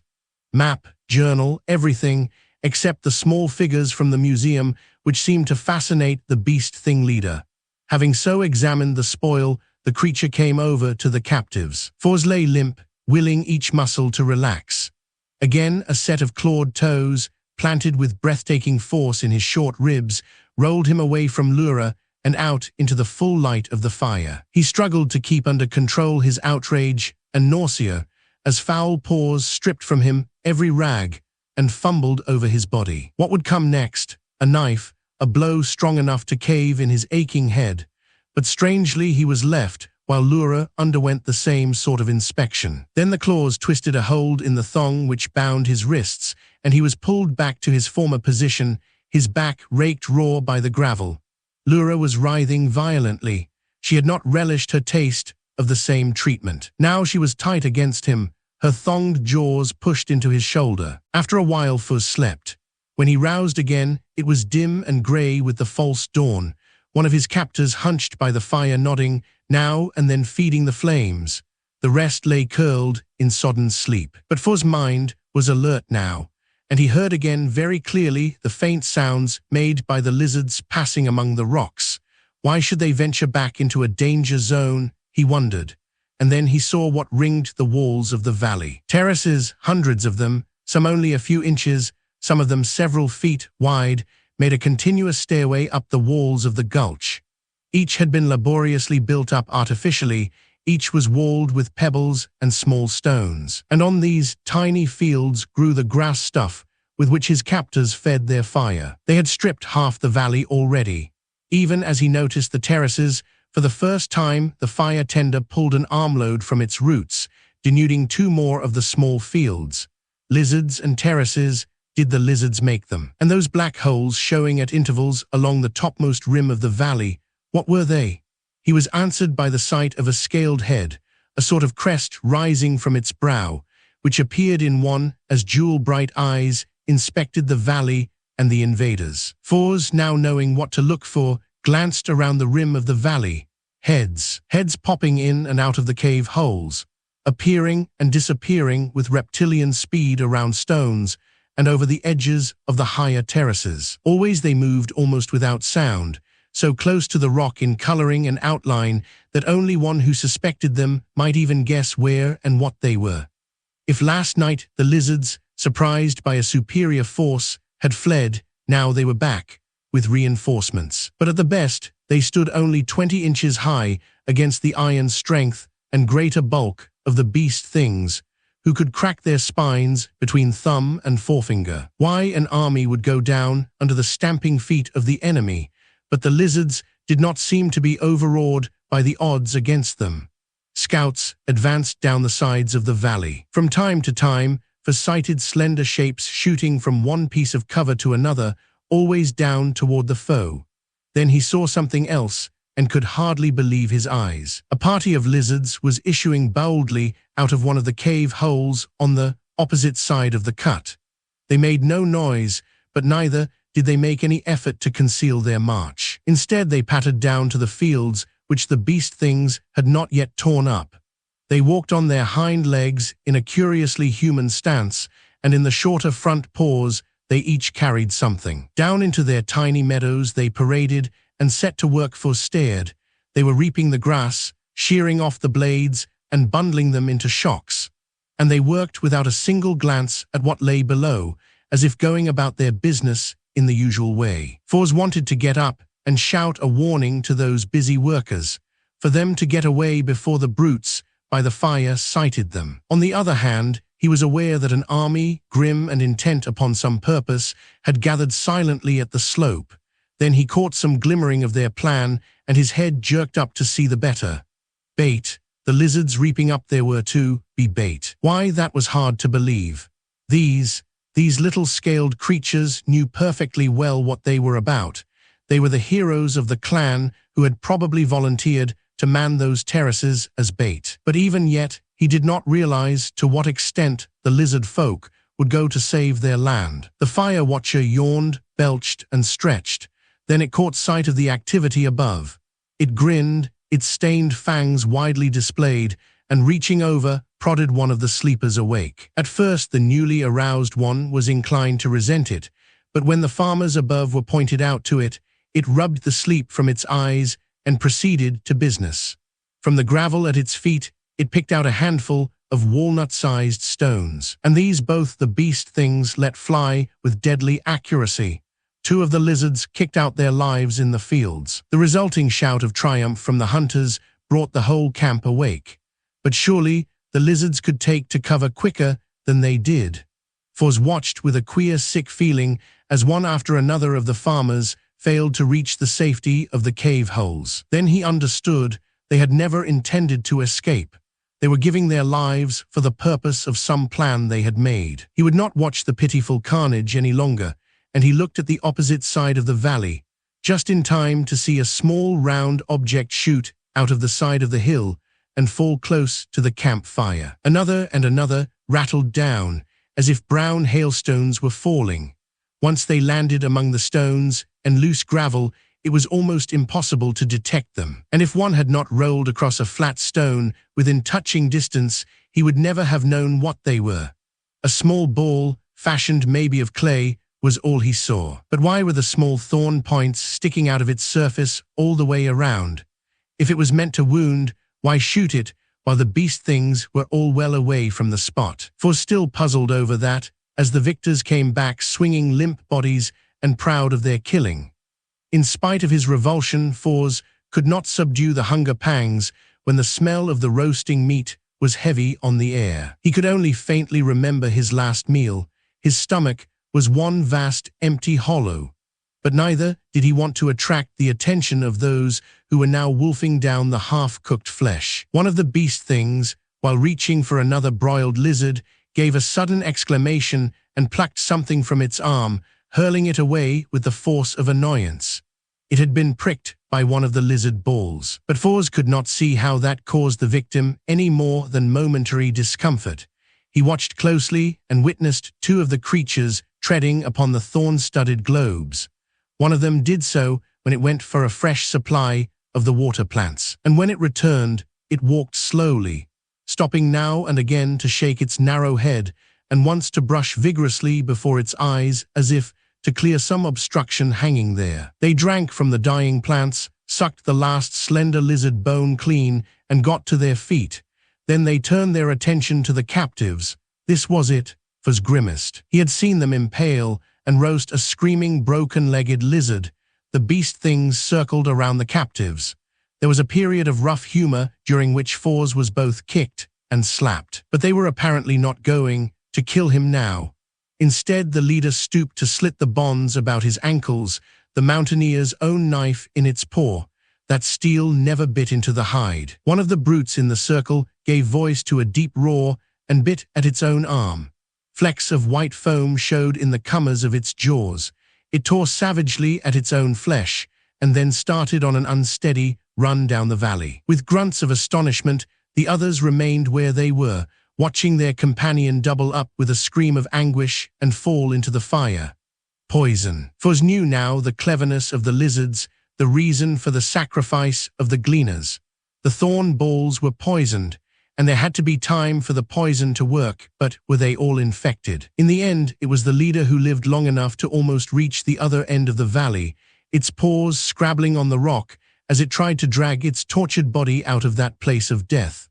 S2: Map, journal, everything, except the small figures from the museum which seemed to fascinate the beast thing leader. Having so examined the spoil, the creature came over to the captives. Fors lay limp, willing each muscle to relax. Again, a set of clawed toes, planted with breathtaking force in his short ribs, rolled him away from Lura and out into the full light of the fire. He struggled to keep under control his outrage and nausea as foul paws stripped from him every rag and fumbled over his body. What would come next? A knife, a blow strong enough to cave in his aching head. But strangely he was left while Lura underwent the same sort of inspection. Then the claws twisted a hold in the thong which bound his wrists, and he was pulled back to his former position, his back raked raw by the gravel. Lura was writhing violently. She had not relished her taste of the same treatment. Now she was tight against him, her thonged jaws pushed into his shoulder. After a while, Fors slept. When he roused again, it was dim and grey with the false dawn. One of his captors hunched by the fire, nodding, now and then feeding the flames. The rest lay curled in sodden sleep. But Fors' mind was alert now, and he heard again very clearly the faint sounds made by the lizards passing among the rocks. Why should they venture back into a danger zone, he wondered. And then he saw what ringed the walls of the valley. Terraces, hundreds of them, some only a few inches, some of them several feet wide, made a continuous stairway up the walls of the gulch. Each had been laboriously built up artificially, each was walled with pebbles and small stones. And on these tiny fields grew the grass stuff with which his captors fed their fire. They had stripped half the valley already. Even as he noticed the terraces, for the first time the fire tender pulled an armload from its roots, denuding two more of the small fields. Lizards and terraces, did the lizards make them? And those black holes showing at intervals along the topmost rim of the valley, what were they? He was answered by the sight of a scaled head, a sort of crest rising from its brow, which appeared in one as jewel-bright eyes inspected the valley and the invaders. Fors, now knowing what to look for, glanced around the rim of the valley. Heads popping in and out of the cave holes, appearing and disappearing with reptilian speed around stones, and over the edges of the higher terraces. Always they moved almost without sound, so close to the rock in coloring and outline that only one who suspected them might even guess where and what they were. If last night the lizards, surprised by a superior force, had fled, now they were back, with reinforcements. But at the best, they stood only 20 inches high against the iron strength and greater bulk of the beast things, who could crack their spines between thumb and forefinger. Why an army would go down under the stamping feet of the enemy, but the lizards did not seem to be overawed by the odds against them. Scouts advanced down the sides of the valley. From time to time, sighted slender shapes shooting from one piece of cover to another, always down toward the foe. Then he saw something else and could hardly believe his eyes. A party of lizards was issuing boldly out of one of the cave holes on the opposite side of the cut. They made no noise, but neither did they make any effort to conceal their march. Instead, they pattered down to the fields which the beast things had not yet torn up. They walked on their hind legs in a curiously human stance, and in the shorter front paws they each carried something. Down into their tiny meadows they paraded and set to work for stared. They were reaping the grass, shearing off the blades, and bundling them into shocks. And they worked without a single glance at what lay below, as if going about their business in the usual way. Foz wanted to get up and shout a warning to those busy workers, for them to get away before the brutes by the fire sighted them. On the other hand, he was aware that an army, grim and intent upon some purpose, had gathered silently at the slope. Then he caught some glimmering of their plan, and his head jerked up to see the better. Bait. The lizards reaping up there were to be bait. Why, that was hard to believe. These little scaled creatures knew perfectly well what they were about. They were the heroes of the clan who had probably volunteered to man those terraces as bait. But even yet, he did not realize to what extent the lizard folk would go to save their land. The fire watcher yawned, belched, and stretched. Then it caught sight of the activity above. It grinned, its stained fangs widely displayed, and reaching over, prodded one of the sleepers awake. At first, the newly aroused one was inclined to resent it, but when the farmers above were pointed out to it, it rubbed the sleep from its eyes and proceeded to business. From the gravel at its feet, it picked out a handful of walnut-sized stones, and these both the beast things let fly with deadly accuracy. Two of the lizards kicked out their lives in the fields. The resulting shout of triumph from the hunters brought the whole camp awake. But surely the lizards could take to cover quicker than they did. Foz watched with a queer, sick feeling as one after another of the farmers failed to reach the safety of the cave holes. Then he understood they had never intended to escape. They were giving their lives for the purpose of some plan they had made. He would not watch the pitiful carnage any longer, and he looked at the opposite side of the valley, just in time to see a small round object shoot out of the side of the hill and fall close to the campfire. Another and another rattled down, as if brown hailstones were falling. Once they landed among the stones and loose gravel, it was almost impossible to detect them. And if one had not rolled across a flat stone within touching distance, he would never have known what they were. A small ball, fashioned maybe of clay, was all he saw. But why were the small thorn points sticking out of its surface all the way around? If it was meant to wound, why shoot it while the beast things were all well away from the spot? For still puzzled over that, as the victors came back swinging limp bodies and proud of their killing. In spite of his revulsion, Foz could not subdue the hunger pangs when the smell of the roasting meat was heavy on the air. He could only faintly remember his last meal. His stomach was one vast empty hollow. But neither did he want to attract the attention of those who were now wolfing down the half-cooked flesh. One of the beast things, while reaching for another broiled lizard, gave a sudden exclamation and plucked something from its arm, hurling it away with the force of annoyance. It had been pricked by one of the lizard balls. But Foz could not see how that caused the victim any more than momentary discomfort. He watched closely and witnessed two of the creatures treading upon the thorn-studded globes. One of them did so when it went for a fresh supply of the water plants. And when it returned, it walked slowly, stopping now and again to shake its narrow head and once to brush vigorously before its eyes as if to clear some obstruction hanging there. They drank from the dying plants, sucked the last slender lizard bone clean, and got to their feet. Then they turned their attention to the captives. This was it, Foz grimaced. He had seen them impale and roast a screaming, broken-legged lizard. The beast things circled around the captives. There was a period of rough humor during which Foz was both kicked and slapped. But they were apparently not going to kill him now. Instead, the leader stooped to slit the bonds about his ankles, the mountaineer's own knife in its paw. That steel never bit into the hide. One of the brutes in the circle gave voice to a deep roar and bit at its own arm. Flecks of white foam showed in the comers of its jaws. It tore savagely at its own flesh, and then started on an unsteady run down the valley. With grunts of astonishment, the others remained where they were, watching their companion double up with a scream of anguish and fall into the fire. Poison. Foz knew now the cleverness of the lizards, the reason for the sacrifice of the gleaners. The thorn balls were poisoned, and there had to be time for the poison to work, but were they all infected? In the end, it was the leader who lived long enough to almost reach the other end of the valley, its paws scrabbling on the rock as it tried to drag its tortured body out of that place of death.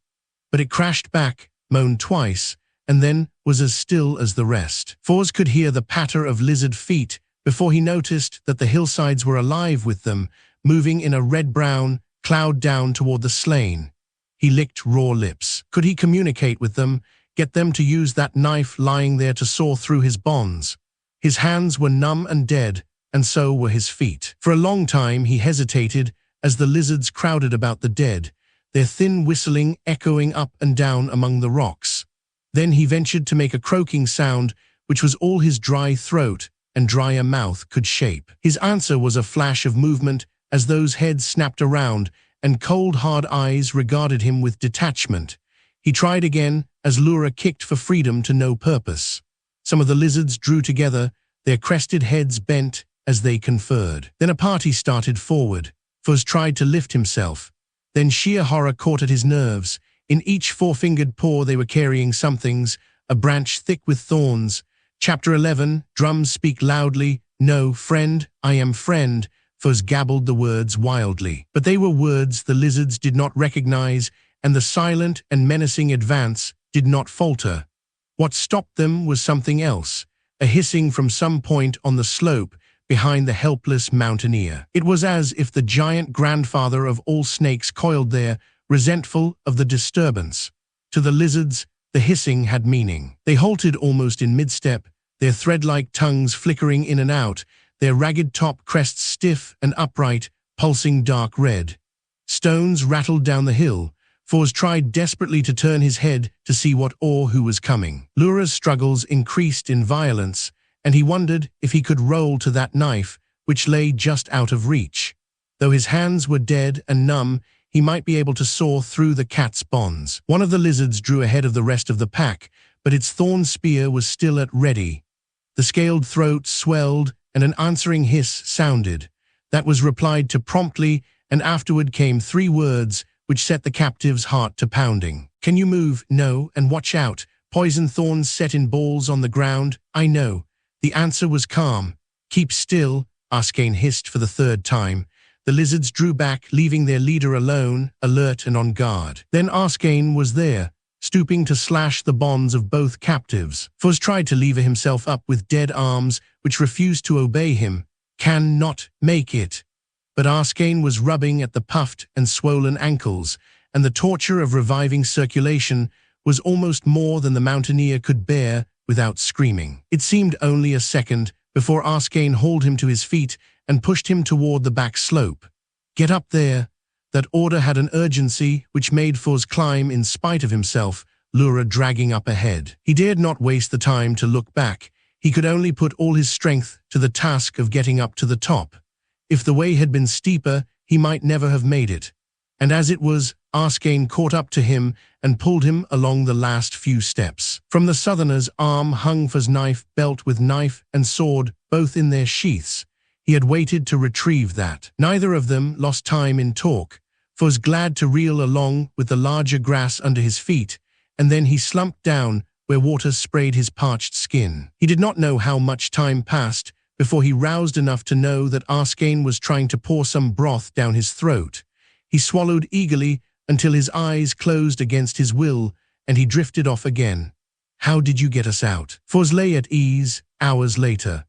S2: But it crashed back, moaned twice, and then was as still as the rest. Foz could hear the patter of lizard feet before he noticed that the hillsides were alive with them, moving in a red-brown cloud down toward the slain. He licked raw lips. Could he communicate with them, get them to use that knife lying there to saw through his bonds? His hands were numb and dead, and so were his feet. For a long time he hesitated as the lizards crowded about the dead, their thin whistling echoing up and down among the rocks. Then he ventured to make a croaking sound, which was all his dry throat and drier mouth could shape. His answer was a flash of movement as those heads snapped around, and cold, hard eyes regarded him with detachment. He tried again as Lura kicked for freedom to no purpose. Some of the lizards drew together, their crested heads bent as they conferred. Then a party started forward. Foz tried to lift himself. Then sheer horror caught at his nerves. In each four-fingered paw they were carrying somethings, a branch thick with thorns. Chapter 11, Drums Speak Loudly. No, friend, I am friend. Foz gabbled the words wildly. But they were words the lizards did not recognize, and the silent and menacing advance did not falter. What stopped them was something else, a hissing from some point on the slope behind the helpless mountaineer. It was as if the giant grandfather of all snakes coiled there, resentful of the disturbance. To the lizards, the hissing had meaning. They halted almost in mid-step, their thread-like tongues flickering in and out, their ragged top crests stiff and upright, pulsing dark red. Stones rattled down the hill. Foz tried desperately to turn his head to see what or who was coming. Lura's struggles increased in violence, and he wondered if he could roll to that knife, which lay just out of reach. Though his hands were dead and numb, he might be able to saw through the cat's bonds. One of the lizards drew ahead of the rest of the pack, but its thorn spear was still at ready. The scaled throat swelled, and an answering hiss sounded. That was replied to promptly, and afterward came 3 words which set the captive's heart to pounding. Can you move? No, and watch out. Poison thorns set in balls on the ground. I know. The answer was calm. Keep still, Arskane hissed for the 3rd time. The lizards drew back, leaving their leader alone, alert and on guard. Then Arskane was there, stooping to slash the bonds of both captives. Foz tried to lever himself up with dead arms, which refused to obey him. Can not make it. But Arskane was rubbing at the puffed and swollen ankles, and the torture of reviving circulation was almost more than the mountaineer could bear without screaming. It seemed only a second before Arskane hauled him to his feet and pushed him toward the back slope. Get up there. That order had an urgency which made Foz climb in spite of himself, Lura dragging up ahead. He dared not waste the time to look back. He could only put all his strength to the task of getting up to the top. If the way had been steeper, he might never have made it. And as it was, Arskane caught up to him and pulled him along the last few steps. From the southerner's arm hung Foz's knife belt with knife and sword, both in their sheaths. He had waited to retrieve that. Neither of them lost time in talk. Foz glad to reel along with the larger grass under his feet, and then he slumped down, where water sprayed his parched skin. He did not know how much time passed before he roused enough to know that Arskane was trying to pour some broth down his throat. He swallowed eagerly until his eyes closed against his will, and he drifted off again. How did you get us out? Fors lay at ease, hours later.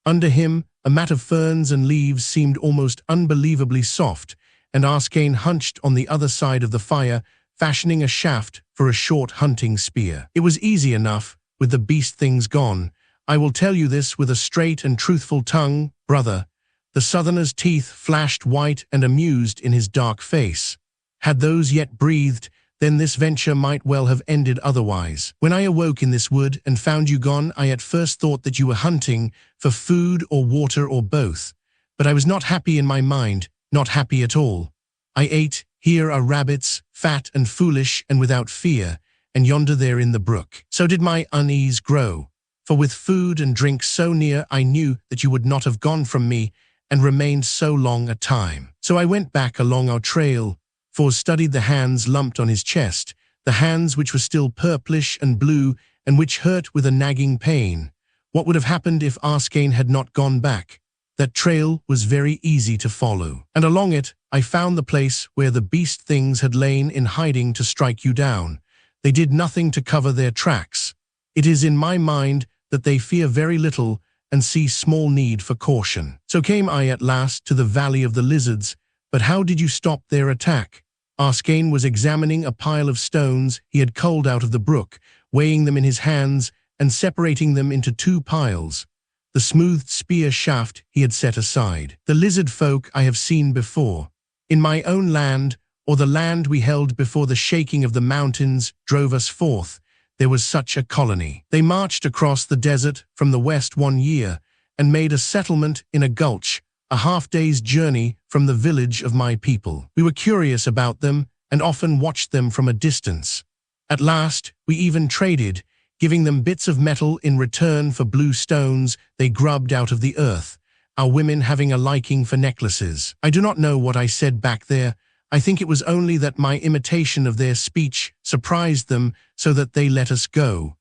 S2: Under him, a mat of ferns and leaves seemed almost unbelievably soft, and Arskane hunched on the other side of the fire, fashioning a shaft for a short hunting spear. It was easy enough, with the beast things gone. I will tell you this with a straight and truthful tongue, brother. The southerner's teeth flashed white and amused in his dark face. Had those yet breathed, then this venture might well have ended otherwise. When I awoke in this wood and found you gone, I at first thought that you were hunting for food or water or both. But I was not happy in my mind, not happy at all. I ate, here are rabbits, fat and foolish and without fear, and yonder there in the brook. So did my unease grow. For with food and drink so near, I knew that you would not have gone from me and remained so long a time. So I went back along our trail, Fors studied the hands lumped on his chest, the hands which were still purplish and blue and which hurt with a nagging pain. What would have happened if Arskane had not gone back? That trail was very easy to follow, and along it I found the place where the beast things had lain in hiding to strike you down. They did nothing to cover their tracks. It is in my mind that they fear very little and see small need for caution. So came I at last to the Valley of the Lizards, but how did you stop their attack? Arskane was examining a pile of stones he had culled out of the brook, weighing them in his hands and separating them into two piles. The smoothed spear shaft he had set aside. The lizard folk I have seen before. In my own land, or the land we held before the shaking of the mountains drove us forth, there was such a colony. They marched across the desert from the west one year and made a settlement in a gulch, a half-day's journey from the village of my people. We were curious about them and often watched them from a distance. At last, we even traded, giving them bits of metal in return for blue stones they grubbed out of the earth, our women having a liking for necklaces. I do not know what I said back there. I think it was only that my imitation of their speech surprised them so that they let us go.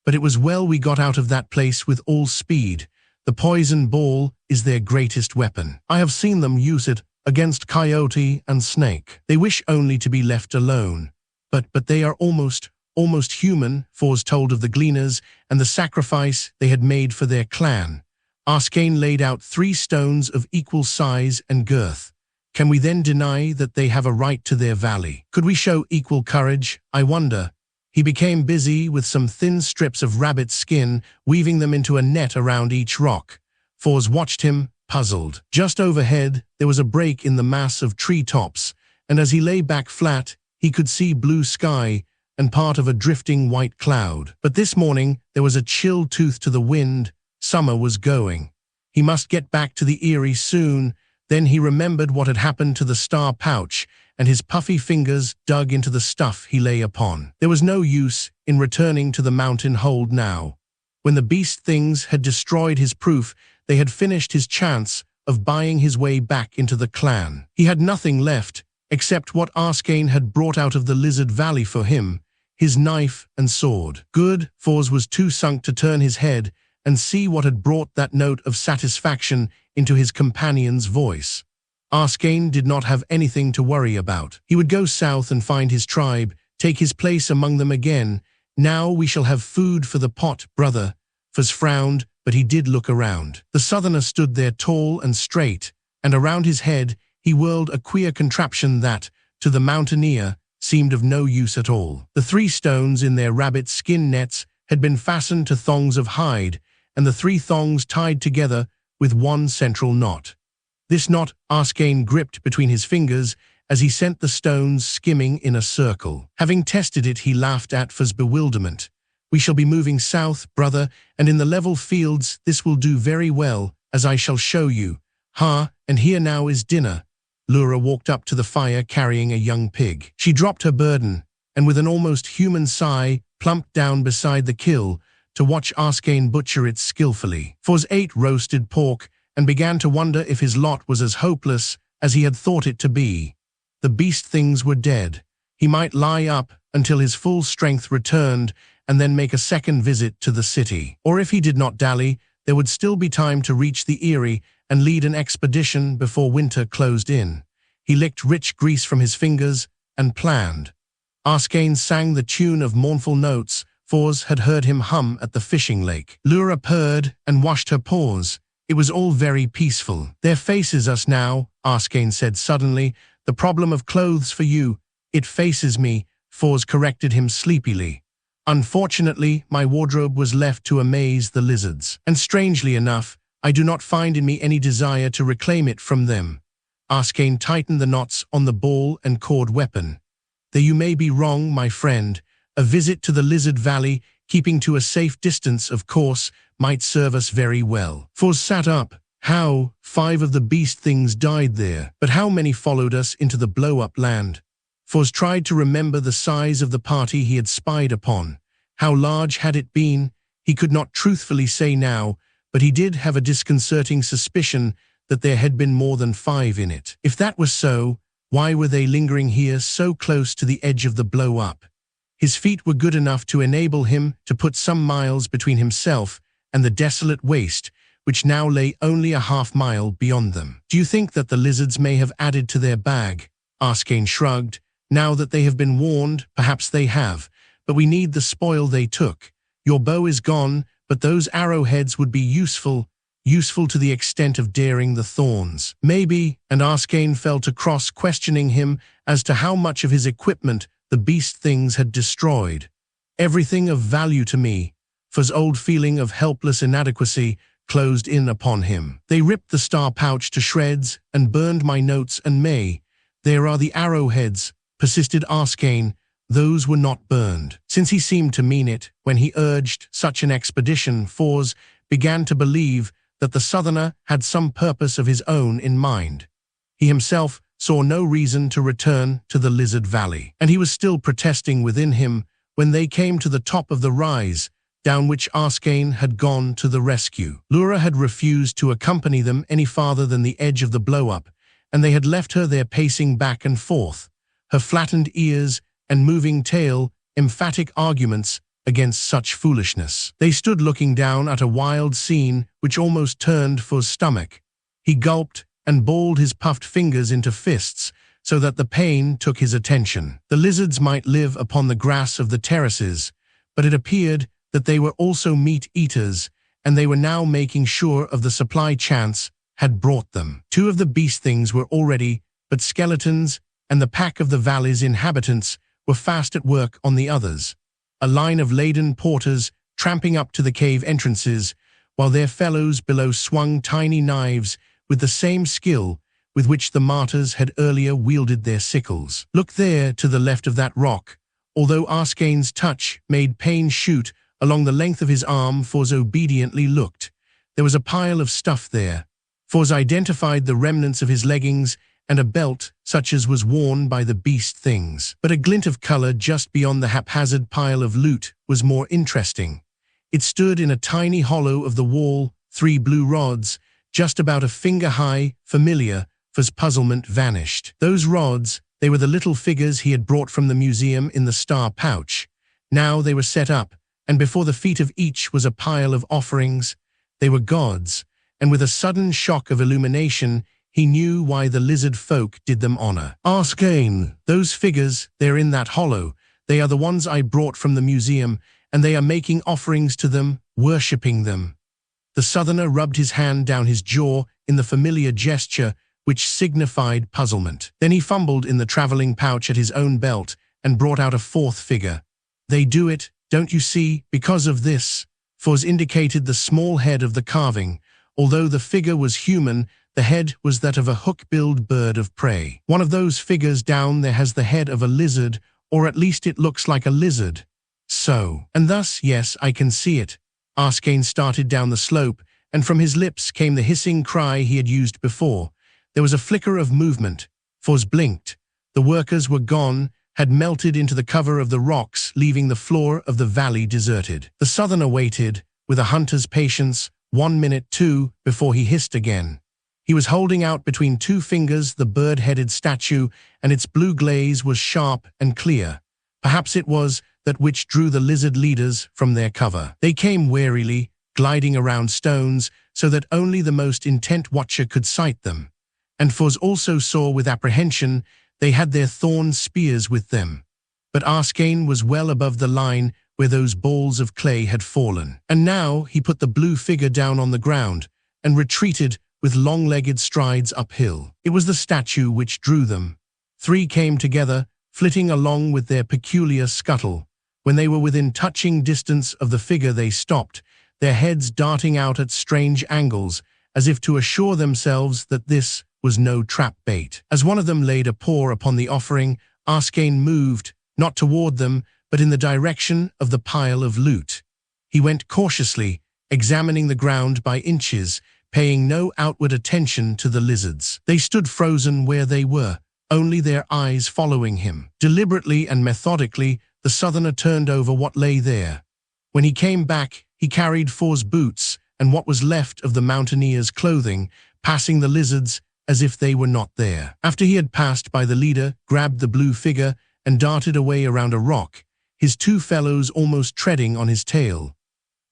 S2: But it was well we got out of that place with all speed. The poison ball is their greatest weapon. I have seen them use it against coyote and snake. They wish only to be left alone. But they are almost human, Fors told of the gleaners and the sacrifice they had made for their clan. Arskane laid out 3 stones of equal size and girth. Can we then deny that they have a right to their valley? Could we show equal courage, I wonder? He became busy with some thin strips of rabbit skin, weaving them into a net around each rock. Fors watched him, puzzled. Just overhead, there was a break in the mass of tree tops, and as he lay back flat, he could see blue sky and part of a drifting white cloud. But this morning, there was a chill tooth to the wind. Summer was going. He must get back to the eyrie soon. Then he remembered what had happened to the star pouch, and his puffy fingers dug into the stuff he lay upon. There was no use in returning to the mountain hold now. When the beast things had destroyed his proof, they had finished his chance of buying his way back into the clan. He had nothing left, except what Arskane had brought out of the Lizard Valley for him, his knife and sword. Good, Fors was too sunk to turn his head and see what had brought that note of satisfaction into his companion's voice. Arskane did not have anything to worry about. He would go south and find his tribe, take his place among them again. Now we shall have food for the pot, brother. Fors frowned, but he did look around. The southerner stood there tall and straight, and around his head he whirled a queer contraption that, to the mountaineer, seemed of no use at all. The 3 stones in their rabbit skin nets had been fastened to thongs of hide, and the 3 thongs tied together with one central knot. This knot Arskane gripped between his fingers as he sent the stones skimming in a circle. Having tested it, he laughed at Fors' bewilderment. We shall be moving south, brother, and in the level fields this will do very well, as I shall show you. And here now is dinner. Lura walked up to the fire carrying a young pig. She dropped her burden, and with an almost human sigh, plumped down beside the kill to watch Arskane butcher it skillfully. Fors ate roasted pork and began to wonder if his lot was as hopeless as he had thought it to be. The beast things were dead. He might lie up until his full strength returned and then make a second visit to the city. Or if he did not dally, there would still be time to reach the Eyrie and lead an expedition before winter closed in. He licked rich grease from his fingers and planned. Arskane sang the tune of mournful notes Fors had heard him hum at the fishing lake. Lura purred and washed her paws. It was all very peaceful. There faces us now, Arskane said suddenly. The problem of clothes for you. It faces me, Fors corrected him sleepily. Unfortunately, my wardrobe was left to amaze the lizards. And strangely enough, I do not find in me any desire to reclaim it from them. Arskane tightened the knots on the ball and cord weapon. Though you may be wrong, my friend. A visit to the Lizard Valley, keeping to a safe distance, of course, might serve us very well. Fors sat up. How? 5 of the beast things died there. But how many followed us into the blow-up land? Fors tried to remember the size of the party he had spied upon. How large had it been? He could not truthfully say now, but he did have a disconcerting suspicion that there had been more than 5 in it. If that was so, why were they lingering here so close to the edge of the blow-up? His feet were good enough to enable him to put some miles between himself and the desolate waste, which now lay only a half-mile beyond them. Do you think that the lizards may have added to their bag? Arskane shrugged. Now that they have been warned, perhaps they have, but we need the spoil they took. Your bow is gone, but those arrowheads would be useful to the extent of daring the thorns. Maybe, and Arskane fell to cross-questioning him as to how much of his equipment the beast things had destroyed. Everything of value to me. For's old feeling of helpless inadequacy closed in upon him. They ripped the star pouch to shreds and burned my notes and May. There are the arrowheads, persisted Arskane. Those were not burned. Since he seemed to mean it when he urged such an expedition, Fors began to believe that the Southerner had some purpose of his own in mind. He himself saw no reason to return to the Lizard Valley, and he was still protesting within him when they came to the top of the rise, down which Arskane had gone to the rescue. Lura had refused to accompany them any farther than the edge of the blow-up, and they had left her there pacing back and forth, her flattened ears and moving tail emphatic arguments against such foolishness. They stood looking down at a wild scene which almost turned For's stomach. He gulped and balled his puffed fingers into fists so that the pain took his attention. The lizards might live upon the grass of the terraces, but it appeared that they were also meat-eaters, and they were now making sure of the supply chance had brought them. 2 of the beast things were already but skeletons, and the pack of the valley's inhabitants were fast at work on the others. A line of laden porters tramping up to the cave entrances, while their fellows below swung tiny knives with the same skill with which the martyrs had earlier wielded their sickles. Look there to the left of that rock. Although Arskane's touch made pain shoot along the length of his arm, Fors obediently looked. There was a pile of stuff there. Fors identified the remnants of his leggings and a belt such as was worn by the beast things. But a glint of color just beyond the haphazard pile of loot was more interesting. It stood in a tiny hollow of the wall, 3 blue rods, just about a finger high, familiar. For's puzzlement vanished. Those rods, they were the little figures he had brought from the museum in the star pouch. Now they were set up, and before the feet of each was a pile of offerings. They were gods, and with a sudden shock of illumination, he knew why the lizard folk did them honor. Arskane, those figures, they're in that hollow. They are the ones I brought from the museum, and they are making offerings to them, worshipping them. The Southerner rubbed his hand down his jaw in the familiar gesture which signified puzzlement. Then he fumbled in the traveling pouch at his own belt and brought out a 4th figure. They do it, don't you see, because of this. Fors indicated the small head of the carving. Although the figure was human, the head was that of a hook-billed bird of prey. One of those figures down there has the head of a lizard, or at least it looks like a lizard. So, and thus, yes, I can see it. Arskane started down the slope, and from his lips came the hissing cry he had used before. There was a flicker of movement. Fors blinked. The workers were gone, had melted into the cover of the rocks, leaving the floor of the valley deserted. The Southerner waited, with a hunter's patience, 1 minute, 2, before he hissed again. He was holding out between 2 fingers the bird-headed statue, and its blue glaze was sharp and clear. Perhaps it was that which drew the lizard leaders from their cover. They came warily, gliding around stones, so that only the most intent watcher could sight them. And Foz also saw with apprehension they had their thorn spears with them. But Arskane was well above the line where those balls of clay had fallen. And now he put the blue figure down on the ground and retreated with long-legged strides uphill. It was the statue which drew them. Three came together, flitting along with their peculiar scuttle. When they were within touching distance of the figure they stopped, their heads darting out at strange angles, as if to assure themselves that this was no trap bait. As one of them laid a paw upon the offering, Arskane moved, not toward them, but in the direction of the pile of loot. He went cautiously, examining the ground by inches, paying no outward attention to the lizards. They stood frozen where they were, only their eyes following him. Deliberately and methodically, the southerner turned over what lay there. When he came back, he carried Foz boots and what was left of the mountaineer's clothing, passing the lizards as if they were not there. After he had passed by the leader, grabbed the blue figure, and darted away around a rock, his two fellows almost treading on his tail.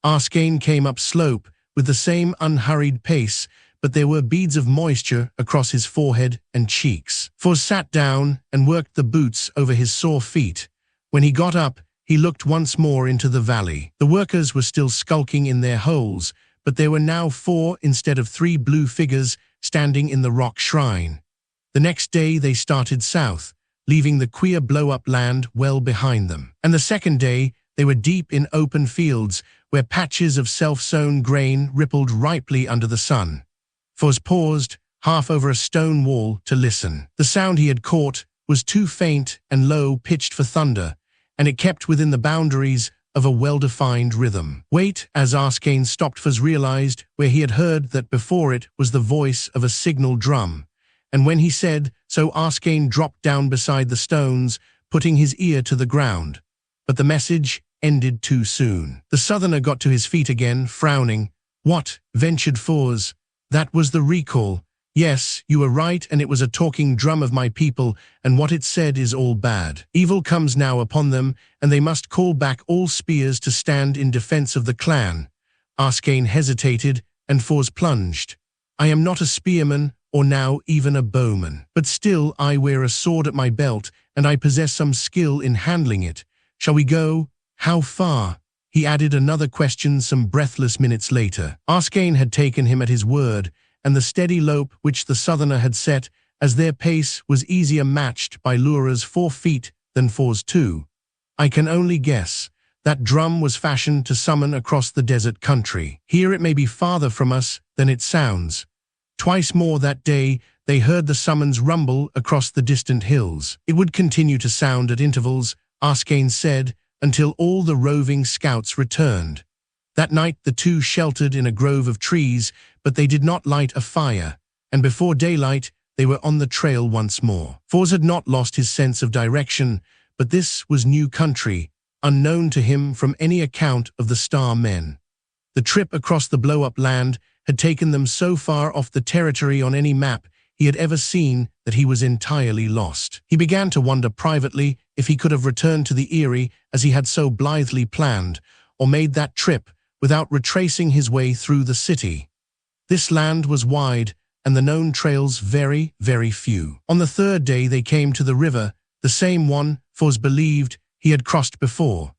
S2: Arskane came up slope with the same unhurried pace, but there were beads of moisture across his forehead and cheeks. Foz sat down and worked the boots over his sore feet. When he got up, he looked once more into the valley. The workers were still skulking in their holes, but there were now 4 instead of 3 blue figures standing in the rock shrine. The next day they started south, leaving the queer blow-up land well behind them. And the second day, they were deep in open fields, where patches of self-sown grain rippled ripely under the sun. Foz paused, half over a stone wall, to listen. The sound he had caught was too faint and low-pitched for thunder, and it kept within the boundaries of a well-defined rhythm. Wait, as Arskane stopped, Foz realized where he had heard that before it was the voice of a signal drum. And when he said so, Arskane dropped down beside the stones, putting his ear to the ground. But the message ended too soon. The southerner got to his feet again, frowning. "What?" ventured Foz. "That was the recall. Yes, you were right, and it was a talking drum of my people, and what it said is all bad. Evil comes now upon them, and they must call back all spears to stand in defense of the clan." Arskane hesitated, and Foz plunged. "I am not a spearman, or now even a bowman. But still I wear a sword at my belt, and I possess some skill in handling it. Shall we go? How far?" He added another question some breathless minutes later. Arskane had taken him at his word, and the steady lope which the southerner had set as their pace was easier matched by Lura's 4 feet than Foz 2. "I can only guess. That drum was fashioned to summon across the desert country. Here it may be farther from us than it sounds." Twice more that day, they heard the summons rumble across the distant hills. It would continue to sound at intervals, Arskane said, until all the roving scouts returned. That night the two sheltered in a grove of trees, but they did not light a fire, and before daylight they were on the trail once more. Foz had not lost his sense of direction, but this was new country, unknown to him from any account of the Starmen. The trip across the blow-up land had taken them so far off the territory on any map he had ever seen that he was entirely lost. He began to wonder privately if he could have returned to the Eyrie as he had so blithely planned, or made that trip without retracing his way through the city. This land was wide, and the known trails very, very few. On the third day they came to the river, the same one Foz believed he had crossed before.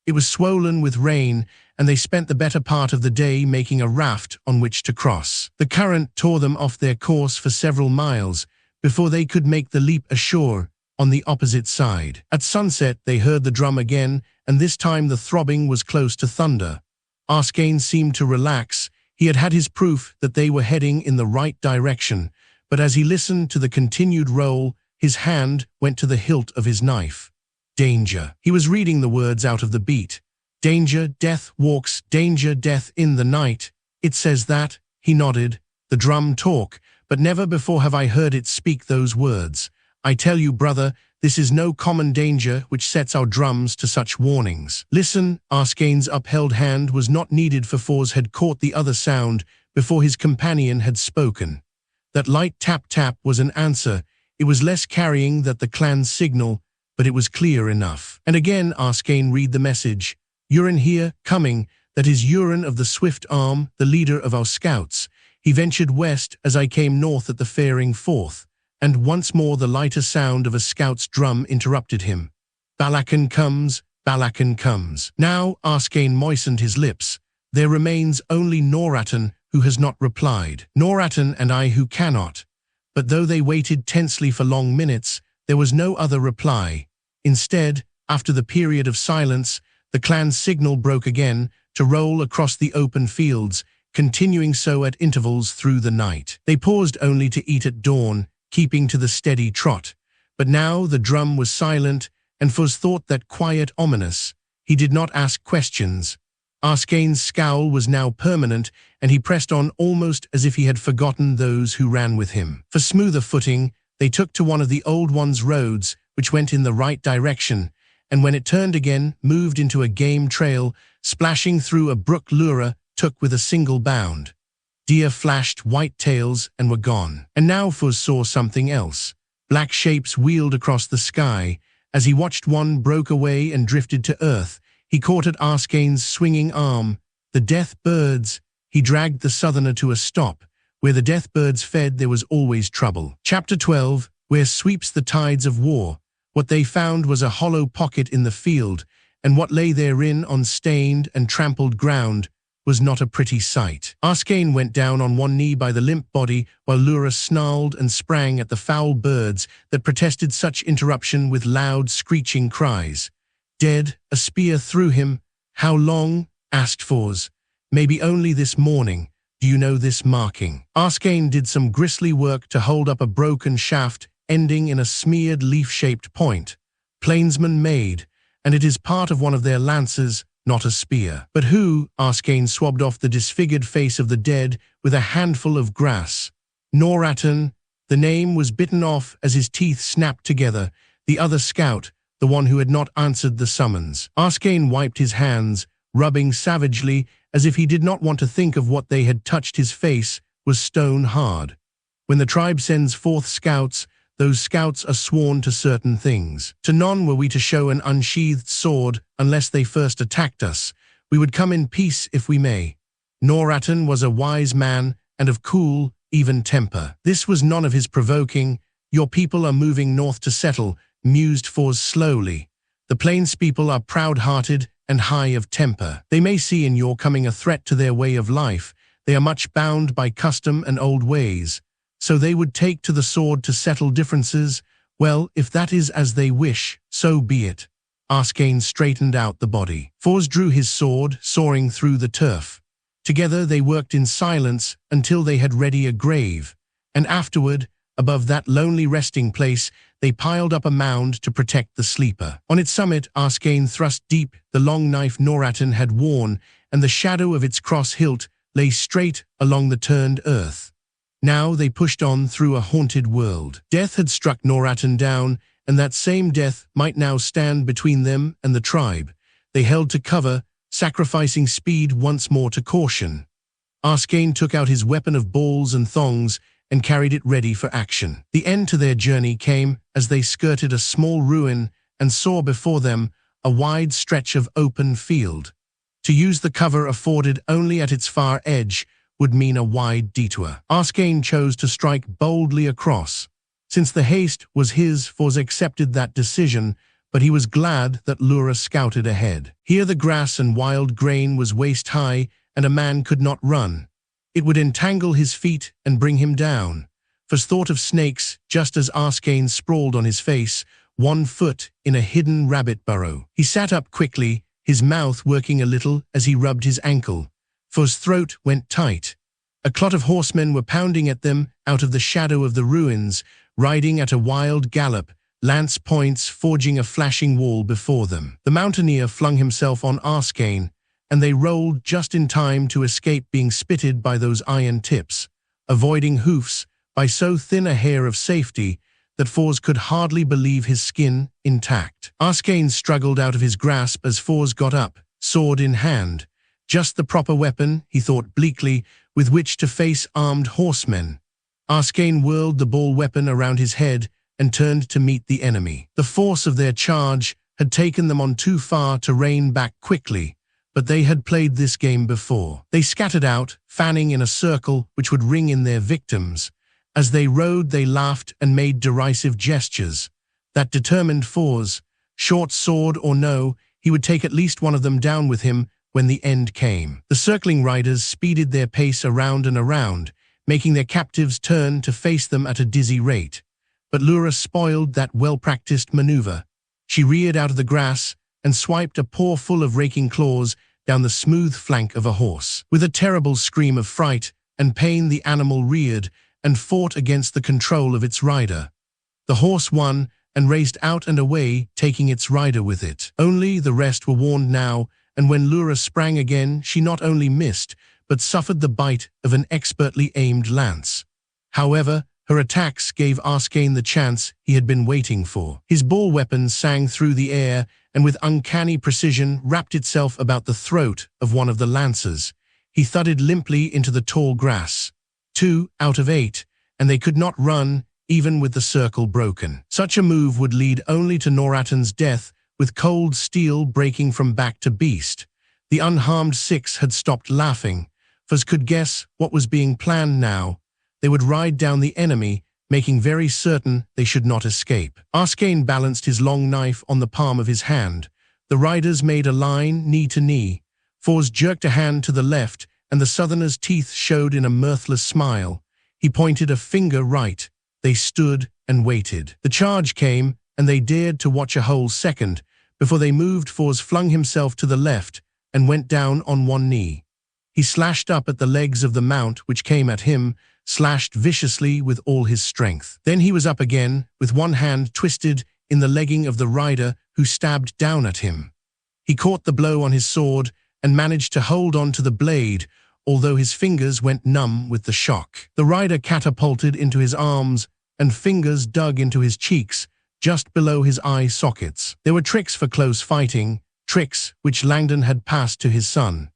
S2: It was swollen with rain, and they spent the better part of the day making a raft on which to cross. The current tore them off their course for several miles before they could make the leap ashore on the opposite side. At sunset they heard the drum again, and this time the throbbing was close to thunder. Arskane seemed to relax. He had had his proof that they were heading in the right direction, but as he listened to the continued roll, his hand went to the hilt of his knife. Danger. He was reading the words out of the beat. Danger, death walks, danger, death in the night. It says that. He nodded. The drum talk, but never before have I heard it speak those words. I tell you, brother, this is no common danger which sets our drums to such warnings. Listen. Arskane's upheld hand was not needed, for Foz had caught the other sound before his companion had spoken. That light tap-tap was an answer. It was less carrying than the clan's signal, but it was clear enough. And again Arskane read the message. Urin here, coming, that is Urin of the Swift Arm, the leader of our scouts. He ventured west as I came north at the faring forth, and once more the lighter sound of a scout's drum interrupted him. Balakan comes, Balakan comes. Now Arskane moistened his lips. There remains only Norton, who has not replied. Norton and I who cannot. But though they waited tensely for long minutes, there was no other reply. Instead, after the period of silence, the clan's signal broke again to roll across the open fields, continuing so at intervals through the night. They paused only to eat at dawn, keeping to the steady trot. But now the drum was silent, and Fuz thought that quiet ominous. He did not ask questions. Arskane's scowl was now permanent, and he pressed on almost as if he had forgotten those who ran with him. For smoother footing, they took to one of the Old One's roads, which went in the right direction, and when it turned again, moved into a game trail, splashing through a brook Lura took with a single bound. Deer flashed white tails and were gone. And now Fuz saw something else. Black shapes wheeled across the sky. As he watched one broke away and drifted to earth, he caught at Arskane's swinging arm. The death birds. He dragged the southerner to a stop. Where the death birds fed there was always trouble. Chapter 12, Where Sweeps the Tides of War. What they found was a hollow pocket in the field, and what lay therein on stained and trampled ground was not a pretty sight. Arskane went down on one knee by the limp body, while Lura snarled and sprang at the foul birds that protested such interruption with loud, screeching cries. Dead, a spear through him. How long? Asked Fuz. Maybe only this morning. Do you know this marking? Arskane did some grisly work to hold up a broken shaft, ending in a smeared leaf-shaped point. Plainsman made, and it is part of one of their lances, not a spear. But who? Arskane swabbed off the disfigured face of the dead with a handful of grass. Norton. The name was bitten off as his teeth snapped together. The other scout, the one who had not answered the summons. Arskane wiped his hands, rubbing savagely as if he did not want to think of what they had touched. His face was stone hard. When the tribe sends forth scouts, those scouts are sworn to certain things. To none were we to show an unsheathed sword unless they first attacked us. We would come in peace if we may. Norton was a wise man and of cool, even temper. This was none of his provoking. Your people are moving north to settle, mused Fuz slowly. The plains people are proud-hearted and high of temper. They may see in your coming a threat to their way of life. They are much bound by custom and old ways. So they would take to the sword to settle differences. Well, if that is as they wish, so be it. Arskane straightened out the body. Fuz drew his sword, soaring through the turf. Together they worked in silence until they had ready a grave. And afterward, above that lonely resting place, they piled up a mound to protect the sleeper. On its summit, Arskane thrust deep the long knife Norton had worn, and the shadow of its cross hilt lay straight along the turned earth. Now they pushed on through a haunted world. Death had struck Norton down, and that same death might now stand between them and the tribe. They held to cover, sacrificing speed once more to caution. Arskane took out his weapon of balls and thongs and carried it ready for action. The end to their journey came as they skirted a small ruin and saw before them a wide stretch of open field. To use the cover afforded only at its far edge would mean a wide detour. Arskane chose to strike boldly across. Since the haste was his, Fuz accepted that decision, but he was glad that Lura scouted ahead. Here the grass and wild grain was waist-high, and a man could not run. It would entangle his feet and bring him down. Fuz thought of snakes just as Arskane sprawled on his face, 1 foot in a hidden rabbit burrow. He sat up quickly, his mouth working a little as he rubbed his ankle. Fuz's throat went tight. A clot of horsemen were pounding at them out of the shadow of the ruins, riding at a wild gallop, lance points forging a flashing wall before them. The mountaineer flung himself on Arskane, and they rolled just in time to escape being spitted by those iron tips, avoiding hoofs by so thin a hair of safety that Fuz could hardly believe his skin intact. Arskane struggled out of his grasp as Fuz got up, sword in hand. Just the proper weapon, he thought bleakly, with which to face armed horsemen. Arskane whirled the ball weapon around his head and turned to meet the enemy. The force of their charge had taken them on too far to rein back quickly, but they had played this game before. They scattered out, fanning in a circle which would ring in their victims. As they rode, they laughed and made derisive gestures that determined Fours, short sword or no, he would take at least one of them down with him when the end came. The circling riders speeded their pace around and around, making their captives turn to face them at a dizzy rate. But Lura spoiled that well-practiced maneuver. She reared out of the grass and swiped a paw full of raking claws down the smooth flank of a horse. With a terrible scream of fright and pain, the animal reared and fought against the control of its rider. The horse won and raced out and away, taking its rider with it. Only the rest were warned now, and when Lura sprang again, she not only missed, but suffered the bite of an expertly aimed lance. However, her attacks gave Arskane the chance he had been waiting for. His ball weapon sang through the air and with uncanny precision wrapped itself about the throat of one of the lancers. He thudded limply into the tall grass. 2 out of 8, and they could not run, even with the circle broken. Such a move would lead only to Noratan's death, with cold steel breaking from back to beast. The unharmed 6 had stopped laughing. Foz could guess what was being planned now. They would ride down the enemy, making very certain they should not escape. Arskane balanced his long knife on the palm of his hand. The riders made a line, knee to knee. Foz jerked a hand to the left, and the southerner's teeth showed in a mirthless smile. He pointed a finger right. They stood and waited. The charge came, and they dared to watch a whole second. Before they moved, Foz flung himself to the left and went down on one knee. He slashed up at the legs of the mount which came at him, slashed viciously with all his strength. Then he was up again, with one hand twisted in the legging of the rider who stabbed down at him. He caught the blow on his sword and managed to hold on to the blade, although his fingers went numb with the shock. The rider catapulted into his arms, and fingers dug into his cheeks, just below his eye sockets. There were tricks for close fighting, tricks which Langdon had passed to his son.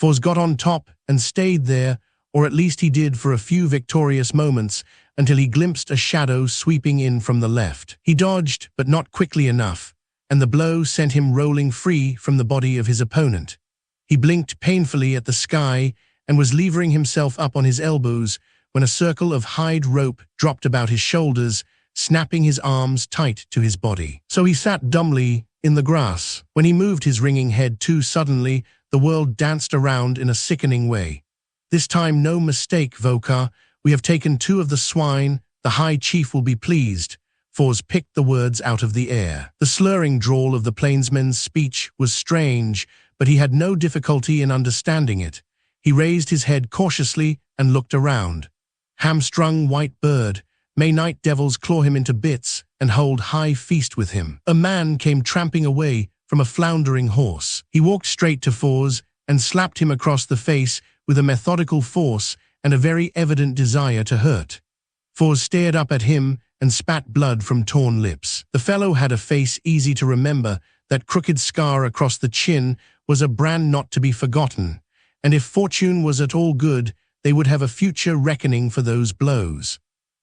S2: Foz got on top and stayed there, or at least he did for a few victorious moments, until he glimpsed a shadow sweeping in from the left. He dodged, but not quickly enough, and the blow sent him rolling free from the body of his opponent. He blinked painfully at the sky and was levering himself up on his elbows when a circle of hide rope dropped about his shoulders, snapping his arms tight to his body. So he sat dumbly in the grass. When he moved his ringing head too suddenly, the world danced around in a sickening way. This time no mistake, Vokar. We have taken 2 of the swine. The High Chief will be pleased. Foz picked the words out of the air. The slurring drawl of the plainsman's speech was strange, but he had no difficulty in understanding it. He raised his head cautiously and looked around. Hamstrung white bird, may night devils claw him into bits and hold high feast with him. A man came tramping away from a floundering horse. He walked straight to Foz and slapped him across the face with a methodical force and a very evident desire to hurt. Foz stared up at him and spat blood from torn lips. The fellow had a face easy to remember. That crooked scar across the chin was a brand not to be forgotten, and if fortune was at all good, they would have a future reckoning for those blows.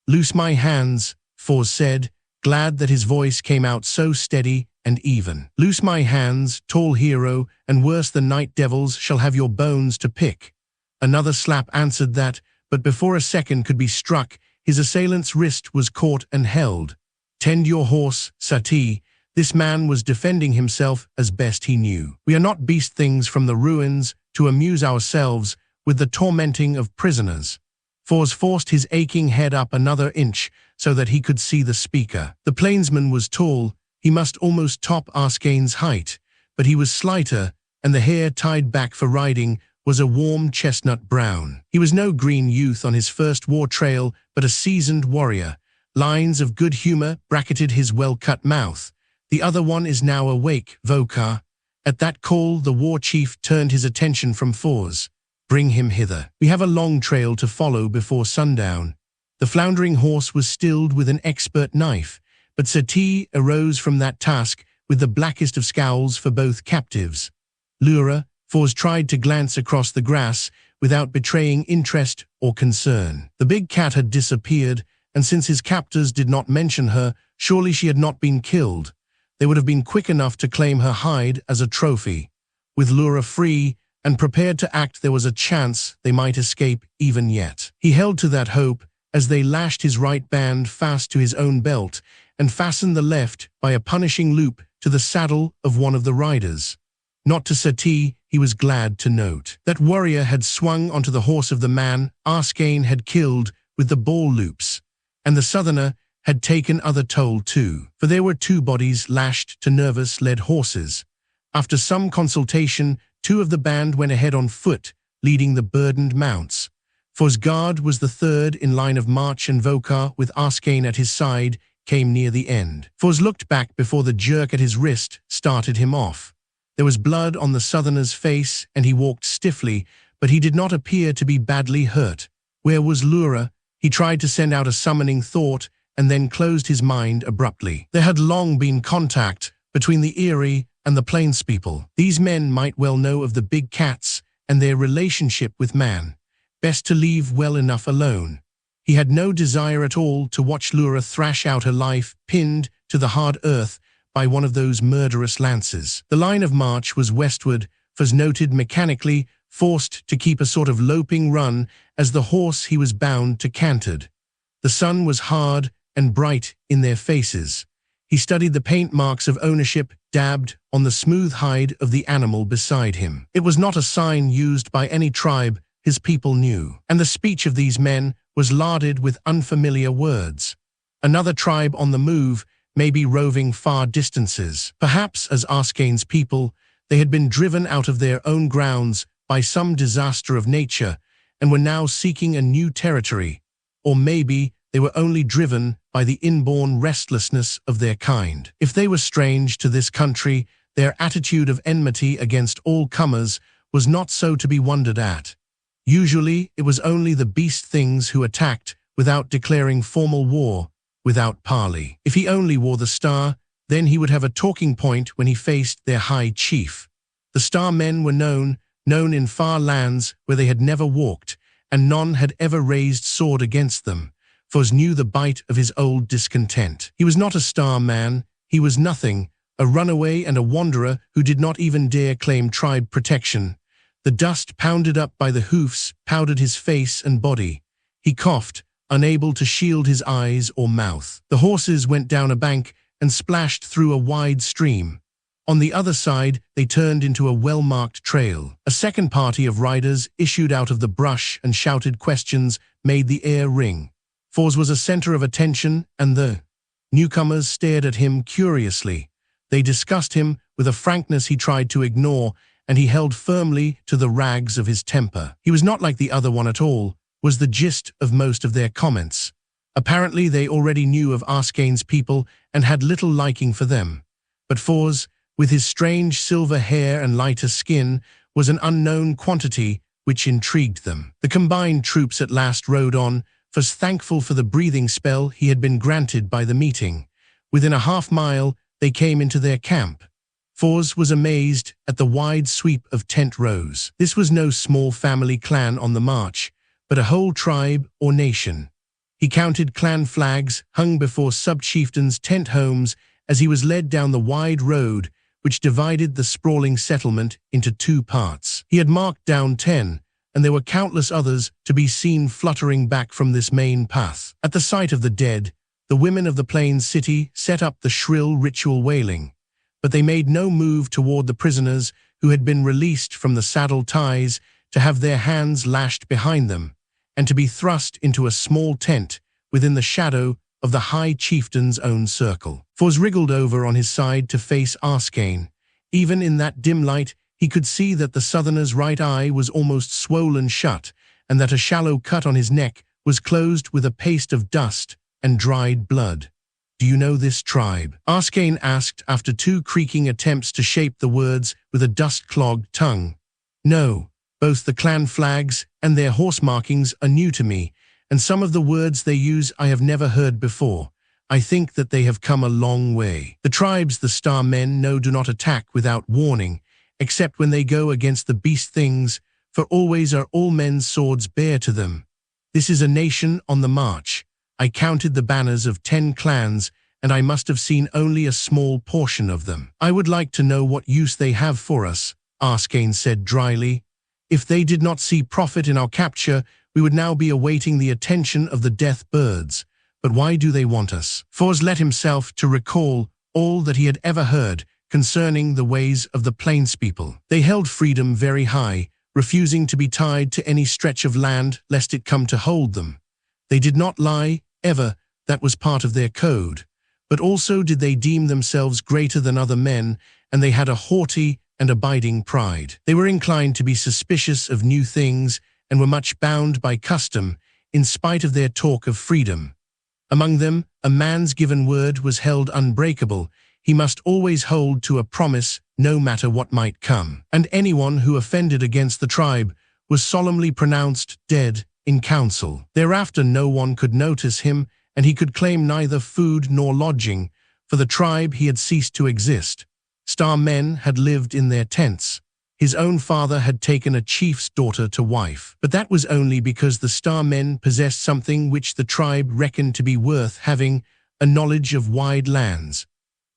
S2: "Loose my hands," Foz said, glad that his voice came out so steady and even. "Loose my hands, tall hero, and worse than night devils shall have your bones to pick." Another slap answered that, but before a second could be struck, his assailant's wrist was caught and held. "Tend your horse, Sati." This man was defending himself as best he knew. "We are not beast things from the ruins to amuse ourselves with the tormenting of prisoners." Foz forced his aching head up another inch so that he could see the speaker. The plainsman was tall. He must almost top Arskane's height, but he was slighter, and the hair tied back for riding was a warm chestnut brown. He was no green youth on his first war trail, but a seasoned warrior. Lines of good humor bracketed his well-cut mouth. "The other one is now awake, Vokar." At that call, the war chief turned his attention from Foz. "Bring him hither. We have a long trail to follow before sundown." The floundering horse was stilled with an expert knife, but Sati arose from that task with the blackest of scowls for both captives. Lura, Foz tried to glance across the grass without betraying interest or concern. The big cat had disappeared, and since his captors did not mention her, surely she had not been killed. They would have been quick enough to claim her hide as a trophy. With Lura free and prepared to act, there was a chance they might escape even yet. He held to that hope as they lashed his right band fast to his own belt and fastened the left by a punishing loop to the saddle of one of the riders. Not to Sati, he was glad to note. That warrior had swung onto the horse of the man Arskane had killed with the ball loops, and the southerner had taken other toll too, for there were two bodies lashed to nervous-led horses. After some consultation, two of the band went ahead on foot, leading the burdened mounts. Fosgard was the third in line of march, and Vokar, with Arskane at his side, came near the end. Fos looked back before the jerk at his wrist started him off. There was blood on the southerner's face, and he walked stiffly, but he did not appear to be badly hurt. Where was Lura? He tried to send out a summoning thought, and then closed his mind abruptly. There had long been contact between the Eyrie and the Plainspeople. These men might well know of the big cats and their relationship with man. Best to leave well enough alone. He had no desire at all to watch Lura thrash out her life, pinned to the hard earth by one of those murderous lances. The line of march was westward, Fos noted mechanically, forced to keep a sort of loping run as the horse he was bound to cantered. The sun was hard and bright in their faces. He studied the paint marks of ownership dabbed on the smooth hide of the animal beside him. It was not a sign used by any tribe his people knew, and the speech of these men was larded with unfamiliar words. Another tribe on the move, maybe roving far distances. Perhaps, as Arskane's people, they had been driven out of their own grounds by some disaster of nature and were now seeking a new territory. Or maybe they were only driven by the inborn restlessness of their kind. If they were strange to this country, their attitude of enmity against all comers was not so to be wondered at. Usually, it was only the beast things who attacked without declaring formal war, without parley. If he only wore the star, then he would have a talking point when he faced their high chief. The star men were known in far lands where they had never walked, and none had ever raised sword against them. Fos knew the bite of his old discontent. He was not a star man, he was nothing, a runaway and a wanderer who did not even dare claim tribe protection. The dust pounded up by the hoofs powdered his face and body. He coughed, unable to shield his eyes or mouth. The horses went down a bank and splashed through a wide stream. On the other side, they turned into a well-marked trail. A second party of riders issued out of the brush and shouted questions made the air ring. Fos was a center of attention, and the newcomers stared at him curiously. They discussed him with a frankness he tried to ignore, and he held firmly to the rags of his temper. He was not like the other one at all, was the gist of most of their comments. Apparently they already knew of Arskane's people and had little liking for them. But Fos, with his strange silver hair and lighter skin, was an unknown quantity which intrigued them. The combined troops at last rode on, Fos thankful for the breathing spell he had been granted by the meeting. Within a half-mile, they came into their camp. Fos was amazed at the wide sweep of tent rows. This was no small family clan on the march, but a whole tribe or nation. He counted clan flags hung before sub-chieftains' tent homes as he was led down the wide road which divided the sprawling settlement into two parts. He had marked down 10, and there were countless others to be seen fluttering back from this main path. At the sight of the dead, the women of the Plains city set up the shrill ritual wailing, but they made no move toward the prisoners who had been released from the saddle ties to have their hands lashed behind them, and to be thrust into a small tent within the shadow of the High Chieftain's own circle. Fos wriggled over on his side to face Arskane. Even in that dim light, he could see that the southerner's right eye was almost swollen shut, and that a shallow cut on his neck was closed with a paste of dust and dried blood. "Do you know this tribe?" Arskane asked after two creaking attempts to shape the words with a dust-clogged tongue. "No, both the clan flags and their horse markings are new to me, and some of the words they use I have never heard before. I think that they have come a long way. The tribes the Star Men know do not attack without warning, except when they go against the beast things, for always are all men's swords bare to them. This is a nation on the march. I counted the banners of 10 clans, and I must have seen only a small portion of them. I would like to know what use they have for us, Arskane said dryly. If they did not see profit in our capture, we would now be awaiting the attention of the death birds. But why do they want us? Fors let himself to recall all that he had ever heard concerning the ways of the plainspeople. They held freedom very high, refusing to be tied to any stretch of land lest it come to hold them. They did not lie, ever, that was part of their code. But also did they deem themselves greater than other men, and they had a haughty and abiding pride. They were inclined to be suspicious of new things and were much bound by custom, in spite of their talk of freedom. Among them, a man's given word was held unbreakable. He must always hold to a promise, no matter what might come. And anyone who offended against the tribe was solemnly pronounced dead in council. Thereafter no one could notice him, and he could claim neither food nor lodging. For the tribe he had ceased to exist. Starmen had lived in their tents. His own father had taken a chief's daughter to wife. But that was only because the Starmen possessed something which the tribe reckoned to be worth having, a knowledge of wide lands.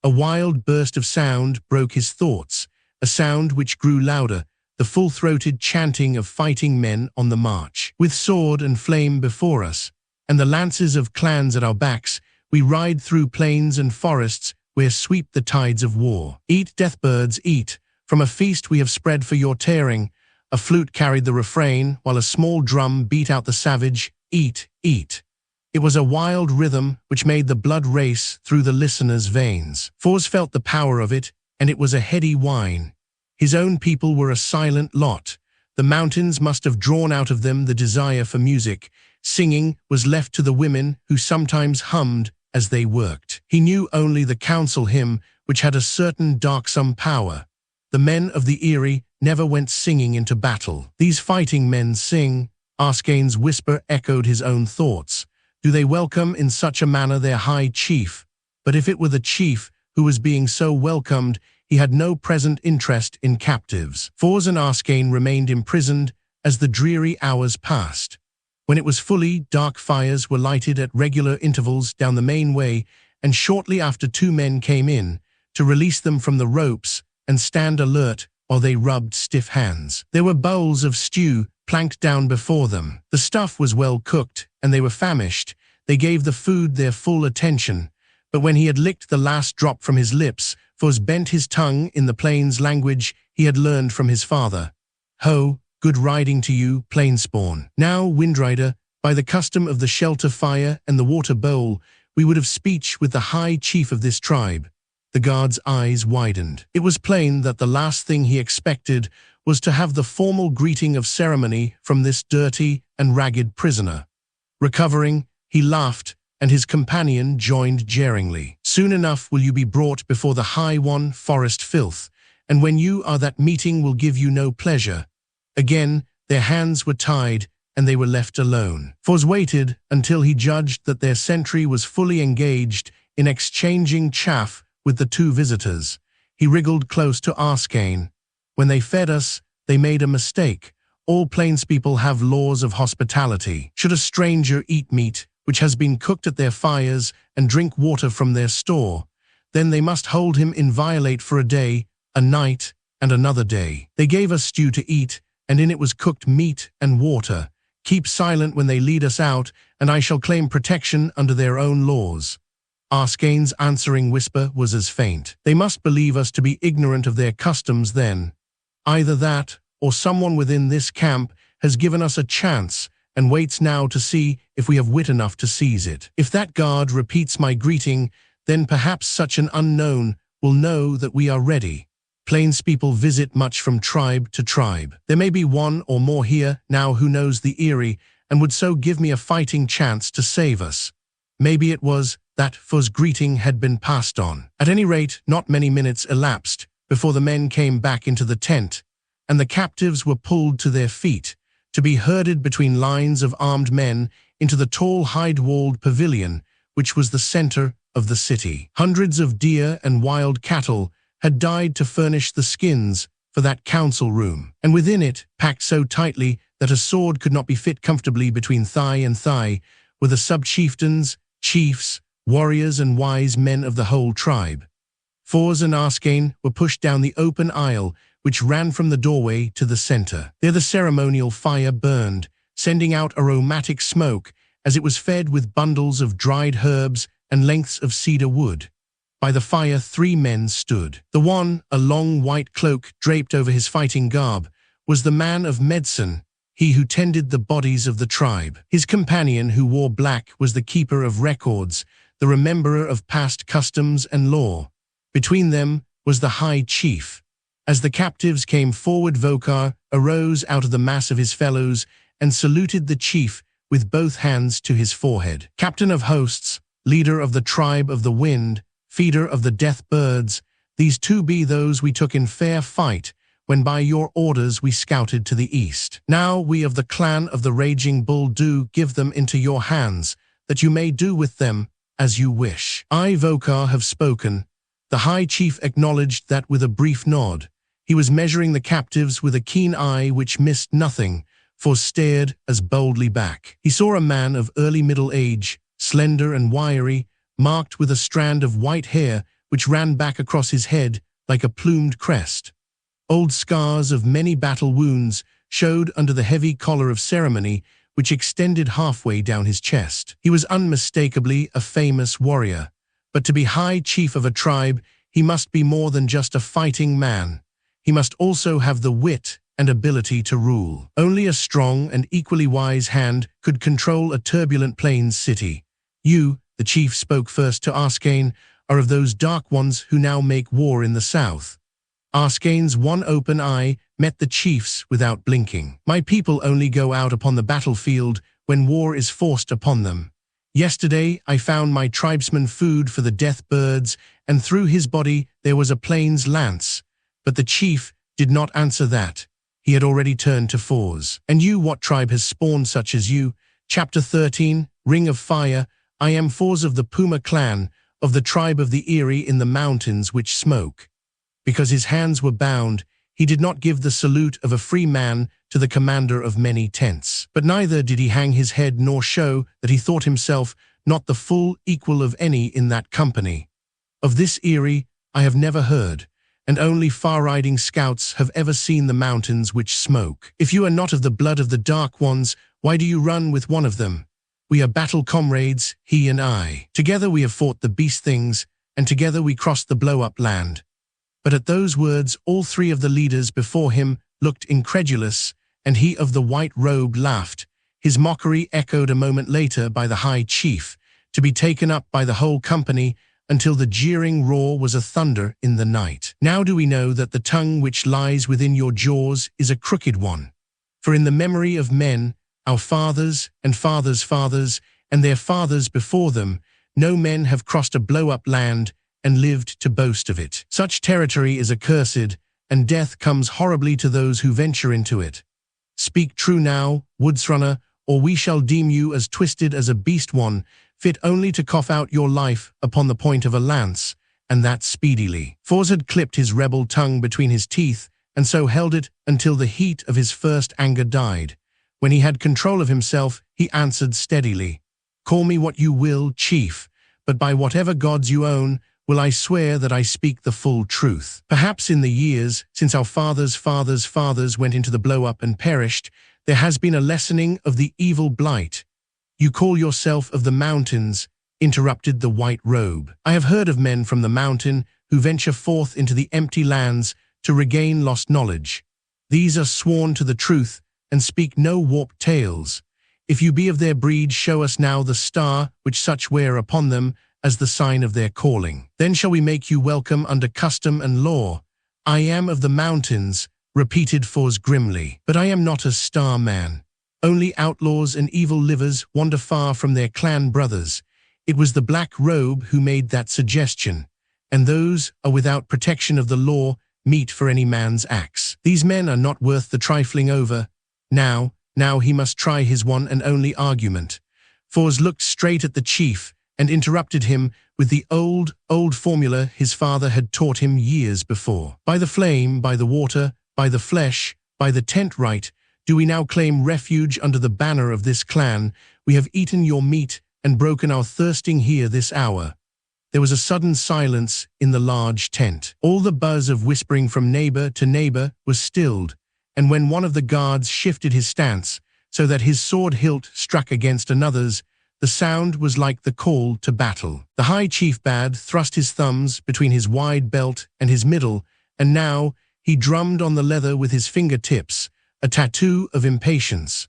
S2: A wild burst of sound broke his thoughts, a sound which grew louder, the full-throated chanting of fighting men on the march. With sword and flame before us, and the lances of clans at our backs, we ride through plains and forests where sweep the tides of war. Eat, deathbirds, eat. From a feast we have spread for your tearing. A flute carried the refrain, while a small drum beat out the savage, eat, eat. It was a wild rhythm which made the blood race through the listener's veins. Fors felt the power of it, and it was a heady whine. His own people were a silent lot. The mountains must have drawn out of them the desire for music. Singing was left to the women, who sometimes hummed as they worked. He knew only the council hymn, which had a certain darksome power. The men of the Eyrie never went singing into battle. These fighting men sing, Arskane's whisper echoed his own thoughts. Do they welcome in such a manner their high chief? But if it were the chief who was being so welcomed, he had no present interest in captives. Fors and Arskane remained imprisoned as the dreary hours passed. When it was fully dark, fires were lighted at regular intervals down the main way, and shortly after 2 men came in to release them from the ropes and stand alert while they rubbed stiff hands. There were bowls of stew planked down before them. The stuff was well cooked, and they were famished. They gave the food their full attention, but when he had licked the last drop from his lips, Fors bent his tongue in the plains language he had learned from his father. Ho, good riding to you, plainspawn. Now, Windrider, by the custom of the shelter fire and the water bowl, we would have speech with the high chief of this tribe. The guard's eyes widened. It was plain that the last thing he expected was to have the formal greeting of ceremony from this dirty and ragged prisoner. Recovering, he laughed, and his companion joined jeeringly. Soon enough will you be brought before the High One, forest filth, and when you are that meeting will give you no pleasure. Again, their hands were tied, and they were left alone. Fors waited until he judged that their sentry was fully engaged in exchanging chaff with the 2 visitors. He wriggled close to Arskane. When they fed us, they made a mistake. All plainspeople have laws of hospitality. Should a stranger eat meat which has been cooked at their fires and drink water from their store, then they must hold him inviolate for a day, a night, and another day. They gave us stew to eat, and in it was cooked meat and water. Keep silent when they lead us out, and I shall claim protection under their own laws. Arskane's answering whisper was as faint. They must believe us to be ignorant of their customs then. Either that, or someone within this camp has given us a chance and waits now to see if we have wit enough to seize it. If that guard repeats my greeting, then perhaps such an unknown will know that we are ready. Plainspeople visit much from tribe to tribe. There may be one or more here now who knows the Eyrie and would so give me a fighting chance to save us. Maybe it was that Fors' greeting had been passed on. At any rate, not many minutes elapsed before the men came back into the tent, and the captives were pulled to their feet, to be herded between lines of armed men into the tall hide-walled pavilion, which was the center of the city. Hundreds of deer and wild cattle had died to furnish the skins for that council room, and within it, packed so tightly that a sword could not be fit comfortably between thigh and thigh, were the sub-chieftains, chiefs, warriors and wise men of the whole tribe. Fors and Arskane were pushed down the open aisle which ran from the doorway to the center. There the ceremonial fire burned, sending out aromatic smoke as it was fed with bundles of dried herbs and lengths of cedar wood. By the fire 3 men stood. The one, a long white cloak draped over his fighting garb, was the man of medicine, he who tended the bodies of the tribe. His companion, who wore black, was the keeper of records, the rememberer of past customs and law. Between them was the high chief. As the captives came forward, Vokar arose out of the mass of his fellows and saluted the chief with both hands to his forehead. Captain of hosts, leader of the tribe of the wind, feeder of the death birds, these 2 be those we took in fair fight, when by your orders we scouted to the east. Now we of the clan of the Raging Bull do give them into your hands, that you may do with them as you wish. I, Vokar, have spoken. The high chief acknowledged that with a brief nod. He was measuring the captives with a keen eye which missed nothing, for stared as boldly back. He saw a man of early middle age, slender and wiry, marked with a strand of white hair which ran back across his head like a plumed crest. Old scars of many battle wounds showed under the heavy collar of ceremony which extended halfway down his chest. He was unmistakably a famous warrior, but to be high chief of a tribe, he must be more than just a fighting man. He must also have the wit and ability to rule. Only a strong and equally wise hand could control a turbulent plains city. You, the chief spoke first to Arskane, are of those dark ones who now make war in the south. Arskane's one open eye met the chief's without blinking. My people only go out upon the battlefield when war is forced upon them. Yesterday I found my tribesman food for the death birds, and through his body there was a plains lance. But the chief did not answer that. He had already turned to Fors. And you, what tribe has spawned such as you? Chapter 13, Ring of Fire. I am Fors of the Puma clan, of the tribe of the Eyrie in the mountains which smoke. Because his hands were bound, he did not give the salute of a free man to the commander of many tents. But neither did he hang his head nor show that he thought himself not the full equal of any in that company. Of this Eyrie I have never heard, and only far-riding scouts have ever seen the mountains which smoke. If you are not of the blood of the Dark Ones, why do you run with one of them? We are battle comrades, he and I. Together we have fought the beast things, and together we crossed the blow-up land. But at those words all 3 of the leaders before him looked incredulous, and he of the white robe laughed. His mockery echoed a moment later by the high chief, to be taken up by the whole company, until the jeering roar was a thunder in the night. Now do we know that the tongue which lies within your jaws is a crooked one. For in the memory of men, our fathers and fathers' fathers, and their fathers before them, no men have crossed a blow-up land and lived to boast of it. Such territory is accursed, and death comes horribly to those who venture into it. Speak true now, woodsrunner, or we shall deem you as twisted as a beast one, fit only to cough out your life upon the point of a lance, and that speedily. Fors had clipped his rebel tongue between his teeth, and so held it until the heat of his first anger died. When he had control of himself, he answered steadily, "Call me what you will, chief, but by whatever gods you own, will I swear that I speak the full truth. Perhaps in the years since our fathers' fathers' fathers went into the blow-up and perished, there has been a lessening of the evil blight. You call yourself of the mountains," interrupted the white robe. "I have heard of men from the mountain who venture forth into the empty lands to regain lost knowledge. These are sworn to the truth and speak no warped tales. If you be of their breed, show us now the star which such wear upon them as the sign of their calling. Then shall we make you welcome under custom and law." "I am of the mountains," repeated Fors grimly, "but I am not a Starman. Only outlaws and evil livers wander far from their clan brothers. It was the black robe who made that suggestion, and those are without protection of the law, meet for any man's axe. These men are not worth the trifling over. Now he must try his one and only argument." Fors looked straight at the chief and interrupted him with the old formula his father had taught him years before. "By the flame, by the water, by the flesh, by the tent right, Do we now claim refuge under the banner of this clan? We have eaten your meat and broken our thirsting here this hour." There was a sudden silence in the large tent. All the buzz of whispering from neighbor to neighbor was stilled, and when one of the guards shifted his stance so that his sword hilt struck against another's, the sound was like the call to battle. The High Chief Bad thrust his thumbs between his wide belt and his middle, and now he drummed on the leather with his fingertips, a tattoo of impatience.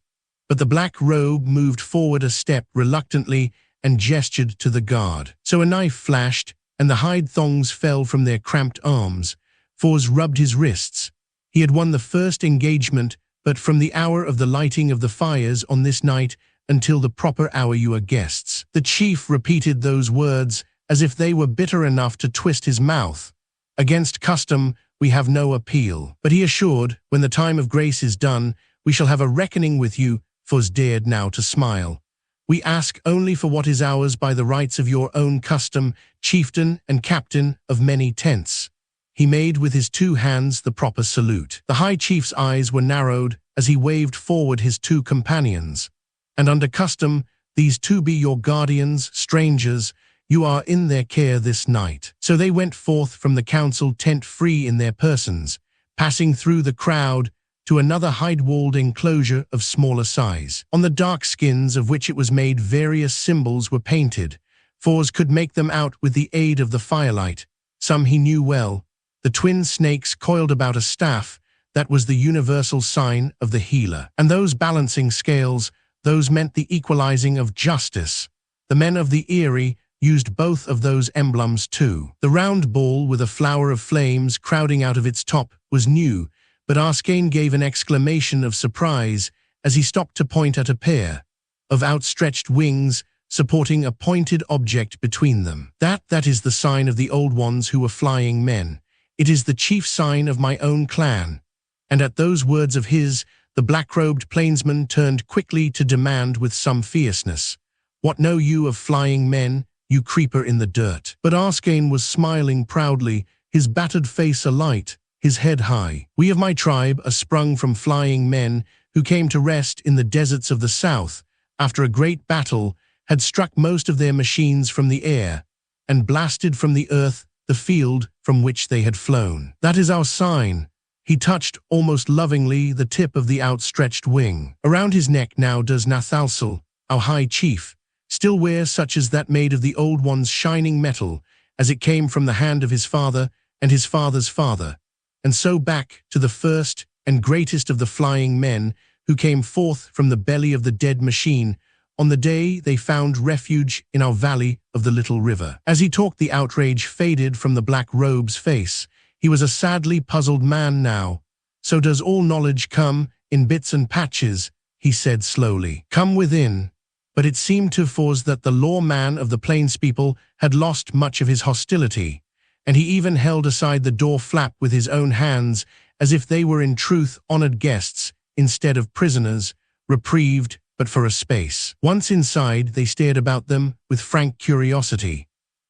S2: But the black robe moved forward a step reluctantly and gestured to the guard. So a knife flashed, and the hide thongs fell from their cramped arms. Foz rubbed his wrists. He had won the first engagement, but from the hour of the lighting of the fires on this night until the proper hour you are guests. The chief repeated those words as if they were bitter enough to twist his mouth. Against custom, we have no appeal. But he assured, when the time of grace is done, we shall have a reckoning with you. Foz dared now to smile. We ask only for what is ours by the rights of your own custom, chieftain and captain of many tents. He made with his two hands the proper salute. The High Chief's eyes were narrowed as he waved forward his two companions. And under custom, these two be your guardians, strangers. You are in their care this night. So they went forth from the council tent free in their persons, passing through the crowd to another hide-walled enclosure of smaller size. On the dark skins of which it was made various symbols were painted. Foz could make them out with the aid of the firelight. Some he knew well. The twin snakes coiled about a staff, that was the universal sign of the healer. And those balancing scales, those meant the equalizing of justice. The men of the Eyrie used both of those emblems too. The round ball with a flower of flames crowding out of its top was new, but Arskane gave an exclamation of surprise as he stopped to point at a pair of outstretched wings supporting a pointed object between them. That is the sign of the old ones who were flying men. It is the chief sign of my own clan. And at those words of his, the black-robed plainsman turned quickly to demand with some fierceness, "What know you of flying men, you creeper in the dirt?" But Arskane was smiling proudly, his battered face alight, his head high. "We of my tribe are sprung from flying men who came to rest in the deserts of the south, after a great battle had struck most of their machines from the air, and blasted from the earth the field from which they had flown. That is our sign." He touched almost lovingly the tip of the outstretched wing. "Around his neck now does Nathalsel, our high chief, still wear such as that made of the old one's shining metal, as it came from the hand of his father and his father's father, and so back to the first and greatest of the flying men who came forth from the belly of the dead machine on the day they found refuge in our valley of the little river." As he talked, the outrage faded from the black robe's face. He was a sadly puzzled man now. "So does all knowledge come in bits and patches," he said slowly. "Come within." But it seemed to Foz that the lawman of the plainspeople had lost much of his hostility, and he even held aside the door flap with his own hands, as if they were in truth honored guests instead of prisoners, reprieved but for a space. Once inside, they stared about them with frank curiosity.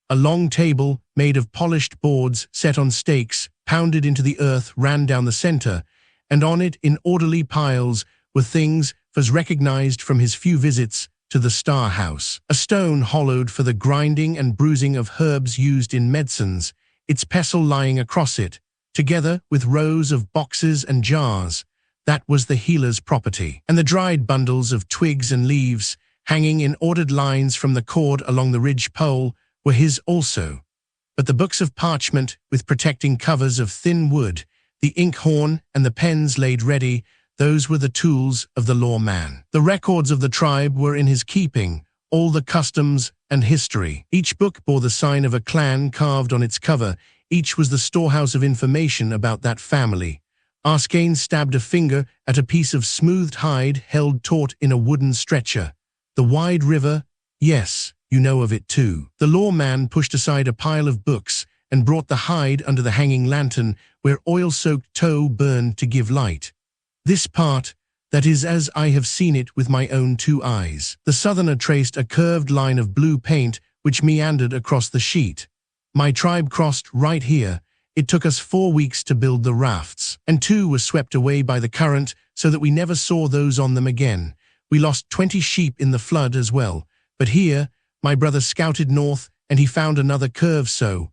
S2: A long table, made of polished boards set on stakes, pounded into the earth, ran down the center, and on it, in orderly piles, were things Foz recognized from his few visits to the Star House. A stone hollowed for the grinding and bruising of herbs used in medicines, its pestle lying across it, together with rows of boxes and jars. That was the healer's property. And the dried bundles of twigs and leaves, hanging in ordered lines from the cord along the ridge pole, were his also. But the books of parchment with protecting covers of thin wood, the inkhorn and the pens laid ready, those were the tools of the lawman. The records of the tribe were in his keeping, all the customs and history. Each book bore the sign of a clan carved on its cover. Each was the storehouse of information about that family. Arskane stabbed a finger at a piece of smoothed hide held taut in a wooden stretcher. The wide river, yes, you know of it too. The lawman pushed aside a pile of books and brought the hide under the hanging lantern where oil-soaked tow burned to give light. This part, that is as I have seen it with my own two eyes. The southerner traced a curved line of blue paint which meandered across the sheet. My tribe crossed right here. It took us 4 weeks to build the rafts, and 2 were swept away by the current, so that we never saw those on them again. We lost 20 sheep in the flood as well. But here, my brother scouted north, and he found another curve so.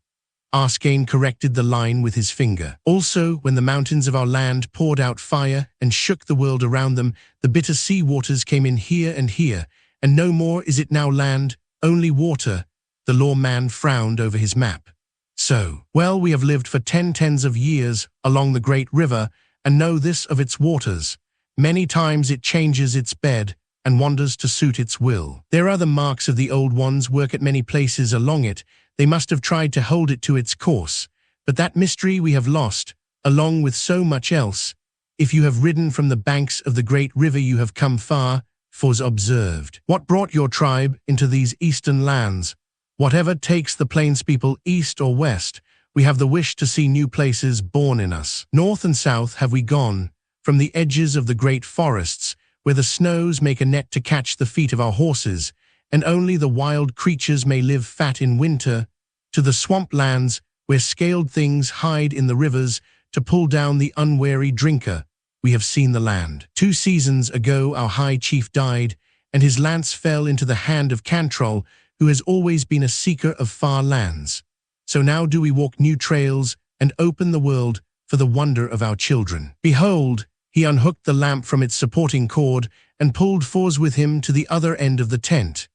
S2: Arskane corrected the line with his finger. Also, when the mountains of our land poured out fire and shook the world around them, the bitter sea waters came in here, and no more is it now land, only water. The lawman frowned over his map. So, well, we have lived for tens of years along the great river, and know this of its waters. Many times it changes its bed, and wanders to suit its will. There are the marks of the old ones work at many places along it. They must have tried to hold it to its course. But that mystery we have lost, along with so much else. If you have ridden from the banks of the great river you have come far, Foz observed. What brought your tribe into these eastern lands? Whatever takes the plains people east or west, we have the wish to see new places born in us. North and south have we gone, from the edges of the great forests, where the snows make a net to catch the feet of our horses, and only the wild creatures may live fat in winter, to the swamp lands, where scaled things hide in the rivers to pull down the unwary drinker. We have seen the land. 2 seasons ago our high chief died, and his lance fell into the hand of Cantrell, who has always been a seeker of far lands. So now do we walk new trails and open the world for the wonder of our children. Behold, he unhooked the lamp from its supporting cord and pulled Foz with him to the other end of the tent.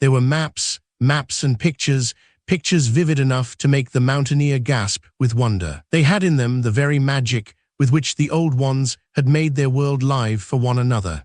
S2: There were maps and pictures vivid enough to make the mountaineer gasp with wonder. They had in them the very magic with which the old ones had made their world live for one another.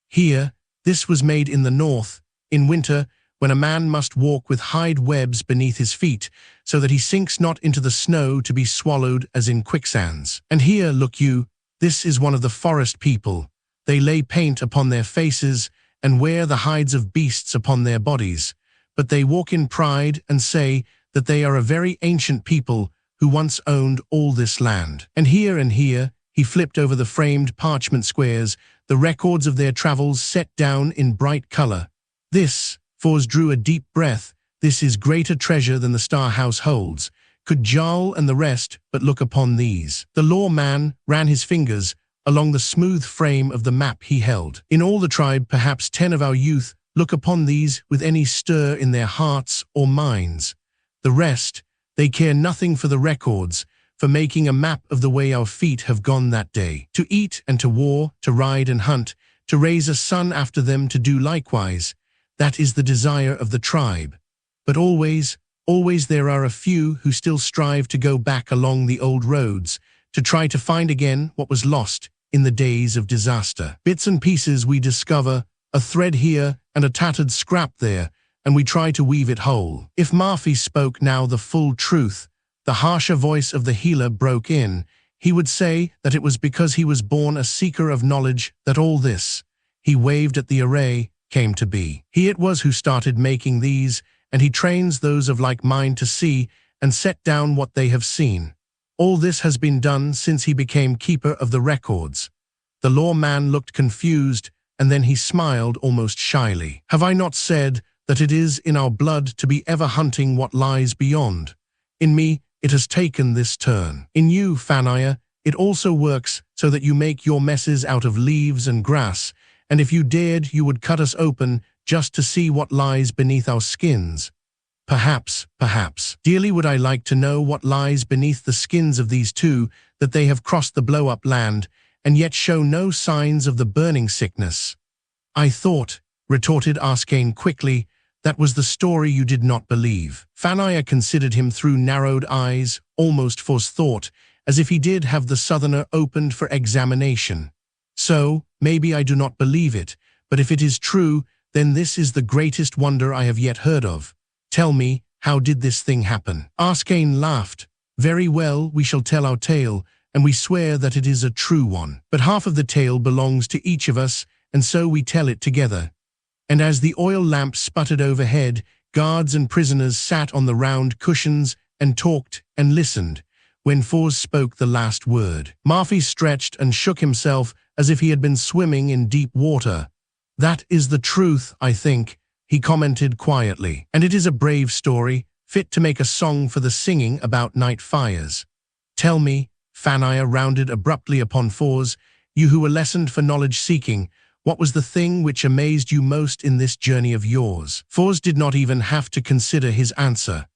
S2: Here, this was made in the north, in winter, when a man must walk with hide webs beneath his feet, so that he sinks not into the snow to be swallowed as in quicksands. And here, look you, this is one of the forest people. They lay paint upon their faces, and wear the hides of beasts upon their bodies, but they walk in pride and say that they are a very ancient people who once owned all this land. And here, he flipped over the framed parchment squares, the records of their travels set down in bright color. This, Foz drew a deep breath, this is greater treasure than the Star House holds. Could Jarl and the rest but look upon these? The lawman ran his fingers along the smooth frame of the map he held. In all the tribe, perhaps 10 of our youth look upon these with any stir in their hearts or minds. The rest, they care nothing for the records, for making a map of the way our feet have gone that day. To eat and to war, to ride and hunt, to raise a son after them to do likewise. That is the desire of the tribe. But always there are a few who still strive to go back along the old roads, to try to find again what was lost in the days of disaster. Bits and pieces we discover, a thread here and a tattered scrap there, and we try to weave it whole. If Murphy spoke now the full truth, the harsher voice of the healer broke in, he would say that it was because he was born a seeker of knowledge that all this, he waved at the array, came to be. He it was who started making these, and he trains those of like mind to see and set down what they have seen. All this has been done since he became keeper of the records. The lawman looked confused, and then he smiled almost shyly. Have I not said that it is in our blood to be ever hunting what lies beyond? In me, it has taken this turn. In you, Fanaya, it also works so that you make your messes out of leaves and grass, and if you dared, you would cut us open just to see what lies beneath our skins. Perhaps. Dearly would I like to know what lies beneath the skins of these two, that they have crossed the blow-up land, and yet show no signs of the burning sickness. I thought, retorted Arskane quickly, that was the story you did not believe. Fanaya considered him through narrowed eyes, almost forethought, as if he did have the southerner opened for examination. So, maybe I do not believe it, but if it is true, then this is the greatest wonder I have yet heard of. Tell me, how did this thing happen? Arskane laughed. Very well, we shall tell our tale, and we swear that it is a true one. But half of the tale belongs to each of us, and so we tell it together. And as the oil lamp sputtered overhead, guards and prisoners sat on the round cushions and talked and listened. When Foz spoke the last word, Murphy stretched and shook himself as if he had been swimming in deep water. That is the truth, I think, he commented quietly. And it is a brave story, fit to make a song for the singing about night fires. Tell me, Fanaya rounded abruptly upon Foz, you who were lessoned for knowledge-seeking, what was the thing which amazed you most in this journey of yours? Foz did not even have to consider his answer.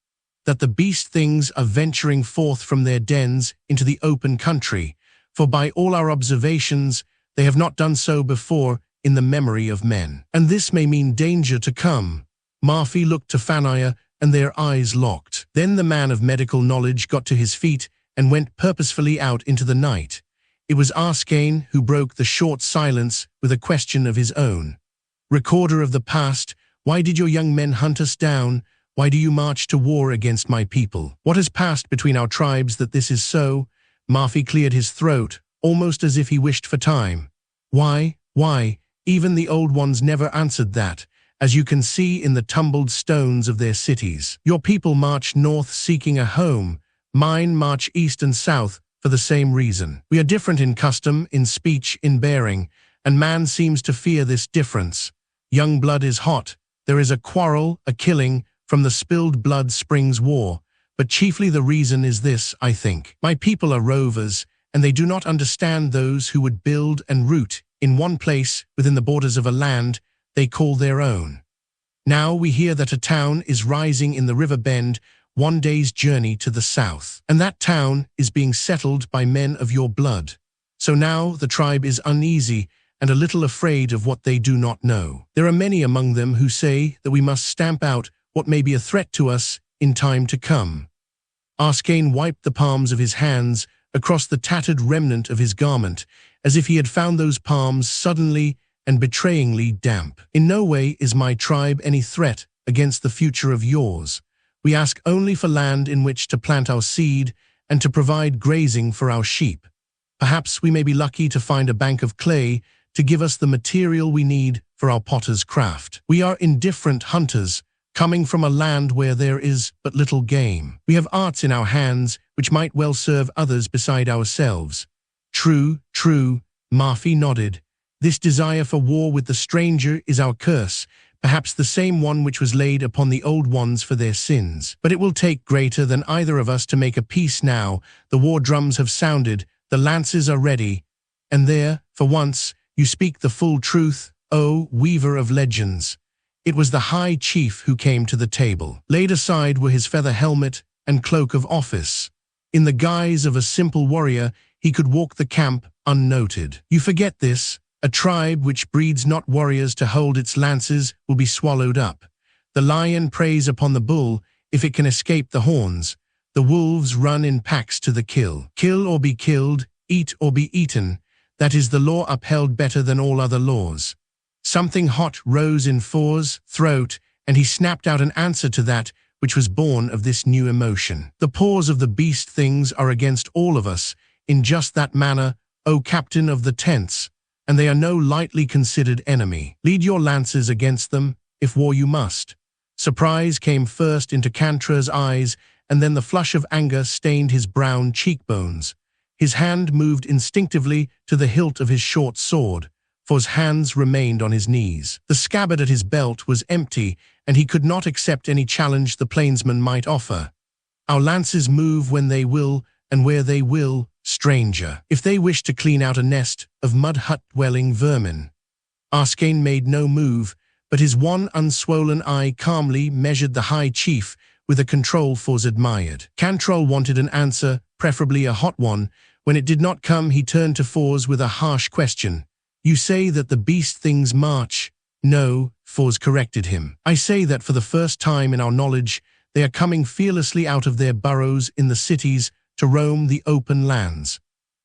S2: That the beast things are venturing forth from their dens into the open country, for by all our observations, they have not done so before in the memory of men. And this may mean danger to come. Marfi looked to Fanaya, and their eyes locked. Then the man of medical knowledge got to his feet and went purposefully out into the night. It was Arskane who broke the short silence with a question of his own. Recorder of the past, why did your young men hunt us down? Why do you march to war against my people? What has passed between our tribes that this is so? Marfi cleared his throat, almost as if he wished for time. Why? Even the old ones never answered that, as you can see in the tumbled stones of their cities. Your people march north seeking a home. Mine march east and south for the same reason. We are different in custom, in speech, in bearing, and man seems to fear this difference. Young blood is hot. There is a quarrel, a killing. From the spilled blood springs war. But chiefly the reason is this, I think. My people are rovers, and they do not understand those who would build and root in one place within the borders of a land they call their own. Now we hear that a town is rising in the river bend, one day's journey to the south. And that town is being settled by men of your blood. So now the tribe is uneasy and a little afraid of what they do not know. There are many among them who say that we must stamp out what may be a threat to us in time to come. Arskane wiped the palms of his hands across the tattered remnant of his garment, as if he had found those palms suddenly and betrayingly damp. In no way is my tribe any threat against the future of yours. We ask only for land in which to plant our seed and to provide grazing for our sheep. Perhaps we may be lucky to find a bank of clay to give us the material we need for our potter's craft. We are indifferent hunters, coming from a land where there is but little game. We have arts in our hands which might well serve others beside ourselves. True, Marfi nodded. This desire for war with the stranger is our curse, perhaps the same one which was laid upon the old ones for their sins. But it will take greater than either of us to make a peace now. The war drums have sounded, the lances are ready, and there, for once, you speak the full truth, O weaver of legends. It was the high chief who came to the table. Laid aside were his feather helmet and cloak of office. In the guise of a simple warrior, he could walk the camp unnoted. You forget this. A tribe which breeds not warriors to hold its lances will be swallowed up. The lion preys upon the bull if it can escape the horns. The wolves run in packs to the kill. Kill or be killed, eat or be eaten. That is the law upheld better than all other laws. Something hot rose in Thor's throat, and he snapped out an answer to that which was born of this new emotion. The paws of the beast things are against all of us, in just that manner, O captain of the tents, and they are no lightly considered enemy. Lead your lances against them, if war you must. Surprise came first into Cantra's eyes, and then the flush of anger stained his brown cheekbones. His hand moved instinctively to the hilt of his short sword, for his hands remained on his knees. The scabbard at his belt was empty, and he could not accept any challenge the plainsman might offer. Our lances move when they will, and where they will, stranger. If they wish to clean out a nest of mud hut-dwelling vermin. Arskane made no move, but his one unswollen eye calmly measured the high chief with a control Foz admired. Cantrell wanted an answer, preferably a hot one. When it did not come, he turned to Foz with a harsh question. You say that the beast things march. No, Foz corrected him. I say that for the first time in our knowledge, they are coming fearlessly out of their burrows in the cities to roam the open lands.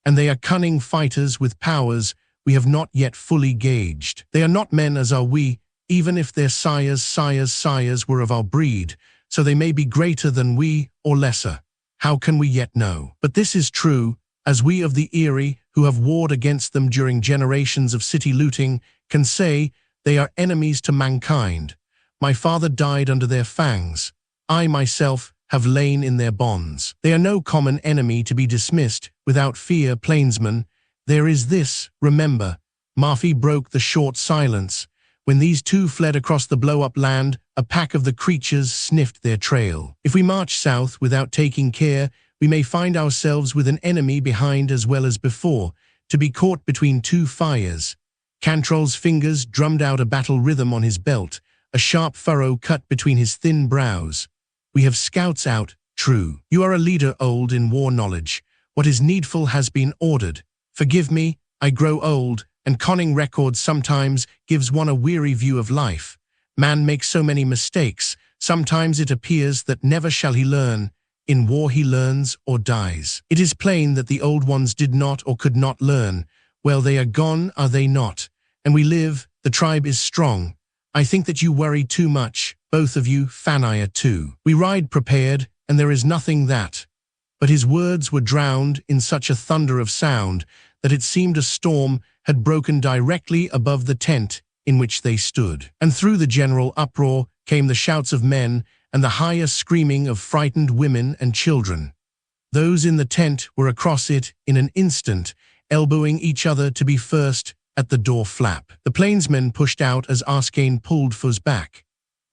S2: And they are cunning fighters with powers we have not yet fully gauged. They are not men as are we, even if their sires were of our breed, so they may be greater than we or lesser. How can we yet know? But this is true, as we of the Eyrie, who have warred against them during generations of city looting, can say they are enemies to mankind. My father died under their fangs. I myself have lain in their bonds. They are no common enemy to be dismissed without fear, plainsman. There is this, remember. Marfi broke the short silence. When these two fled across the blow-up land, a pack of the creatures sniffed their trail. If we march south without taking care, we may find ourselves with an enemy behind as well as before. to be caught between two fires. Cantrell's fingers drummed out a battle rhythm on his belt, a sharp furrow cut between his thin brows. We have scouts out, true. You are a leader old in war knowledge. What is needful has been ordered. Forgive me, I grow old, and conning records sometimes gives one a weary view of life. Man makes so many mistakes, sometimes it appears that never shall he learn. In war he learns or dies. It is plain that the old ones did not or could not learn. Well, they are gone, are they not? And we live, the tribe is strong. I think that you worry too much, both of you, Fanaya too. We ride prepared, and there is nothing that. But his words were drowned in such a thunder of sound that it seemed a storm had broken directly above the tent in which they stood. And through the general uproar came the shouts of men and the higher screaming of frightened women and children. Those in the tent were across it in an instant, elbowing each other to be first at the door flap. The plainsmen pushed out as Arskane pulled Fuzz back.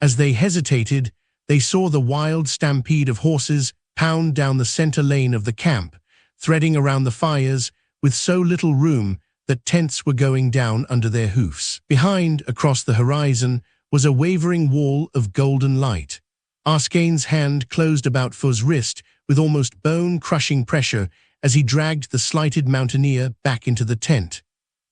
S2: As they hesitated, they saw the wild stampede of horses pound down the center lane of the camp, threading around the fires with so little room that tents were going down under their hoofs. Behind, across the horizon, was a wavering wall of golden light. Arskane's hand closed about Fuzz's wrist with almost bone-crushing pressure as he dragged the slighted mountaineer back into the tent.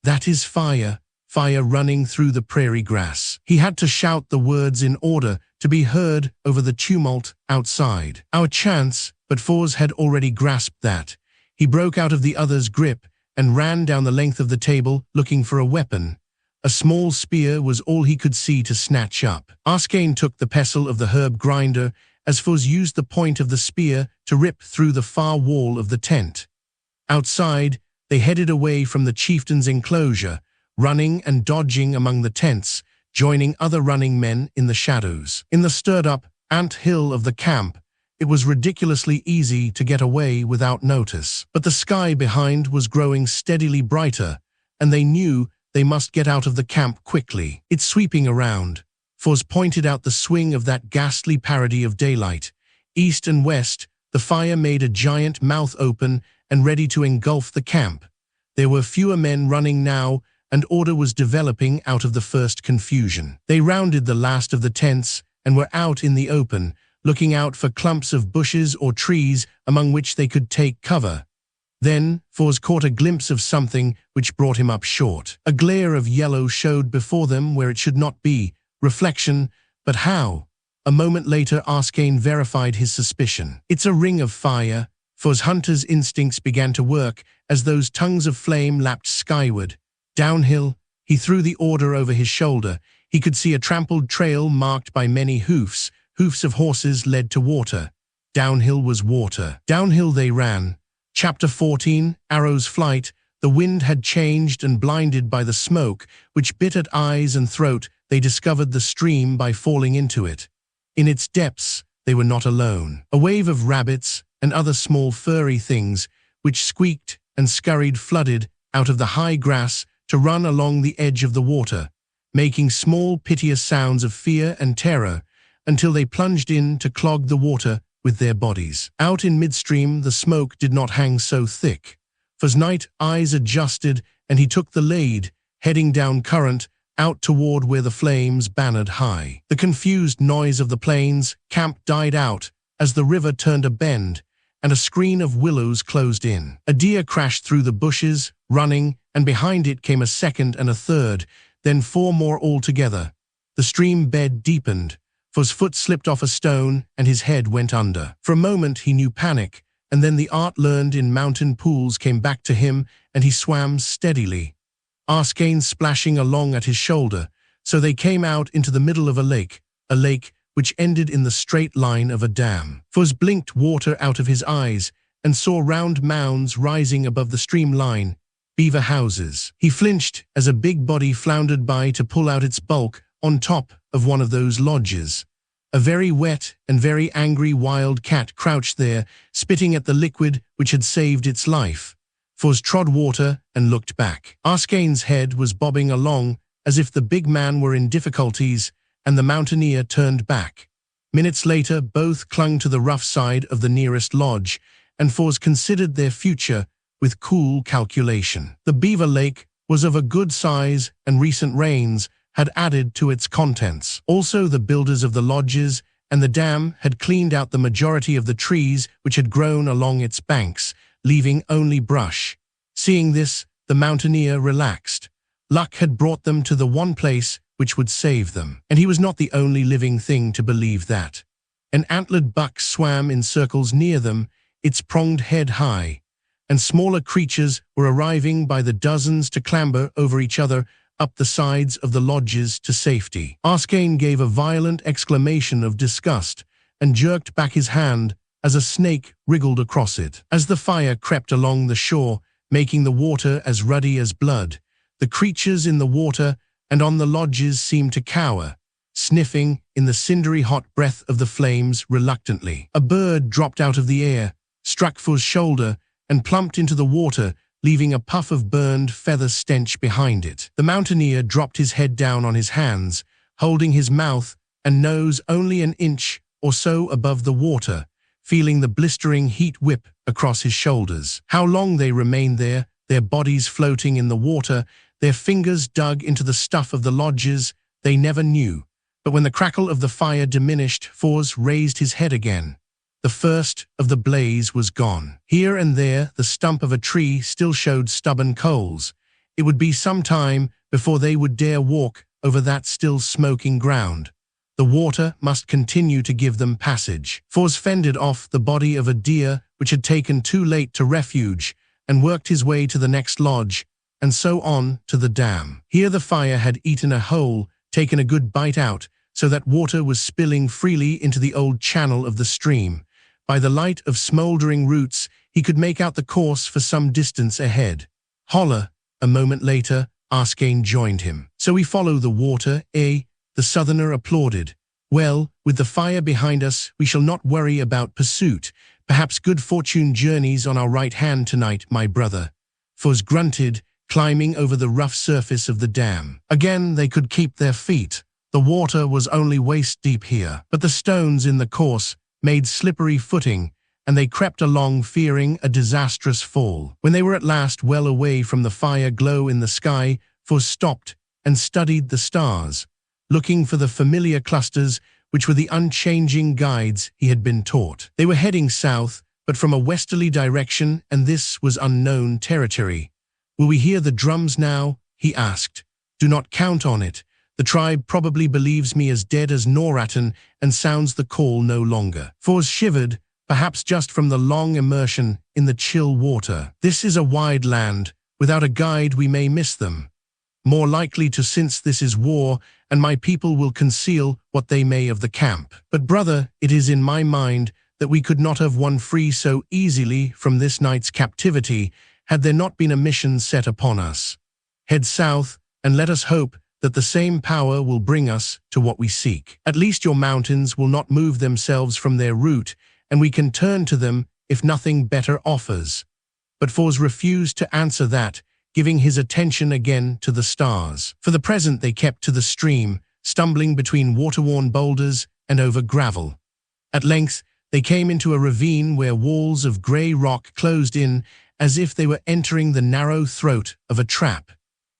S2: That is fire, fire running through the prairie grass. He had to shout the words in order to be heard over the tumult outside. Our chance, but Fuzz had already grasped that. He broke out of the other's grip and ran down the length of the table looking for a weapon. A small spear was all he could see to snatch up. Arskane took the pestle of the herb grinder as Fuzz used the point of the spear to rip through the far wall of the tent. Outside, they headed away from the chieftain's enclosure, running and dodging among the tents, joining other running men in the shadows. In the stirred-up ant hill of the camp, it was ridiculously easy to get away without notice. But the sky behind was growing steadily brighter, and they knew they must get out of the camp quickly. It's sweeping around. Fuzz pointed out the swing of that ghastly parody of daylight. East and west, the fire made a giant mouth open and ready to engulf the camp. There were fewer men running now, and order was developing out of the first confusion. They rounded the last of the tents and were out in the open, looking out for clumps of bushes or trees among which they could take cover. Then, Fuzz caught a glimpse of something which brought him up short. A glare of yellow showed before them where it should not be. Reflection, but how? A moment later, Arskane verified his suspicion. It's a ring of fire. Fuzz's hunter's instincts began to work as those tongues of flame lapped skyward. Downhill, he threw the order over his shoulder. He could see a trampled trail marked by many hoofs. Hoofs of horses led to water. Downhill was water. Downhill they ran. Chapter 14, Arrow's Flight. The wind had changed, and blinded by the smoke, which bit at eyes and throat, they discovered the stream by falling into it. In its depths, they were not alone. A wave of rabbits and other small furry things, which squeaked and scurried, flooded out of the high grass to run along the edge of the water, making small piteous sounds of fear and terror, until they plunged in to clog the water with their bodies. Out in midstream, the smoke did not hang so thick. Fuzz's night eyes adjusted, and he took the lead, heading down current, out toward where the flames bannered high. The confused noise of the plains camp died out as the river turned a bend, and a screen of willows closed in. A deer crashed through the bushes, running, and behind it came a second and a third, then four more altogether. The stream bed deepened. Fuzz's foot slipped off a stone, and his head went under. For a moment he knew panic, and then the art learned in mountain pools came back to him, and he swam steadily. Arskane splashing along at his shoulder, so they came out into the middle of a lake which ended in the straight line of a dam. Fuzz blinked water out of his eyes, and saw round mounds rising above the streamline, beaver houses. He flinched as a big body floundered by to pull out its bulk on top of one of those lodges. A very wet and very angry wild cat crouched there, spitting at the liquid which had saved its life. Fuzz trod water and looked back. Arskane's head was bobbing along as if the big man were in difficulties, and the mountaineer turned back. Minutes later, both clung to the rough side of the nearest lodge, and Fuzz considered their future with cool calculation. The beaver lake was of a good size, and recent rains had added to its contents. Also, the builders of the lodges and the dam had cleaned out the majority of the trees which had grown along its banks, leaving only brush. Seeing this, the mountaineer relaxed. Luck had brought them to the one place which would save them, and he was not the only living thing to believe that. An antlered buck swam in circles near them, its pronged head high, and smaller creatures were arriving by the dozens to clamber over each other up the sides of the lodges to safety. Arskane gave a violent exclamation of disgust and jerked back his hand as a snake wriggled across it. As the fire crept along the shore, making the water as ruddy as blood, the creatures in the water and on the lodges seemed to cower, sniffing in the cindery hot breath of the flames reluctantly. A bird dropped out of the air, struck Fuz's shoulder, and plumped into the water, leaving a puff of burned feather stench behind it. The mountaineer dropped his head down on his hands, holding his mouth and nose only an inch or so above the water, feeling the blistering heat whip across his shoulders. How long they remained there, their bodies floating in the water, their fingers dug into the stuff of the lodges, they never knew. But when the crackle of the fire diminished, Fuz raised his head again. The first of the blaze was gone. Here and there, the stump of a tree still showed stubborn coals. It would be some time before they would dare walk over that still smoking ground. The water must continue to give them passage. Fuz fended off the body of a deer which had taken too late to refuge and worked his way to the next lodge, and so on to the dam. Here the fire had eaten a hole, taken a good bite out, so that water was spilling freely into the old channel of the stream. By the light of smoldering roots, he could make out the course for some distance ahead. Holler, a moment later, Arskane joined him. So we follow the water, eh? The southerner applauded. Well, with the fire behind us, we shall not worry about pursuit. Perhaps good fortune journeys on our right hand tonight, my brother. Fuz grunted, climbing over the rough surface of the dam. Again, they could keep their feet. The water was only waist-deep here, but the stones in the course made slippery footing, and they crept along fearing a disastrous fall. When they were at last well away from the fire glow in the sky, Fuz stopped and studied the stars, looking for the familiar clusters which were the unchanging guides he had been taught. They were heading south, but from a westerly direction, and this was unknown territory. Will we hear the drums now? He asked. Do not count on it. The tribe probably believes me as dead as Norton and sounds the call no longer. Fuz shivered, perhaps just from the long immersion in the chill water. This is a wide land. Without a guide we may miss them. More likely to, since this is war, and my people will conceal what they may of the camp. But brother, it is in my mind that we could not have won free so easily from this night's captivity had there not been a mission set upon us. Head south, and let us hope that the same power will bring us to what we seek. At least your mountains will not move themselves from their route, and we can turn to them if nothing better offers. But Fuz refused to answer that, giving his attention again to the stars. For the present they kept to the stream, stumbling between water-worn boulders and over gravel. At length they came into a ravine where walls of grey rock closed in as if they were entering the narrow throat of a trap.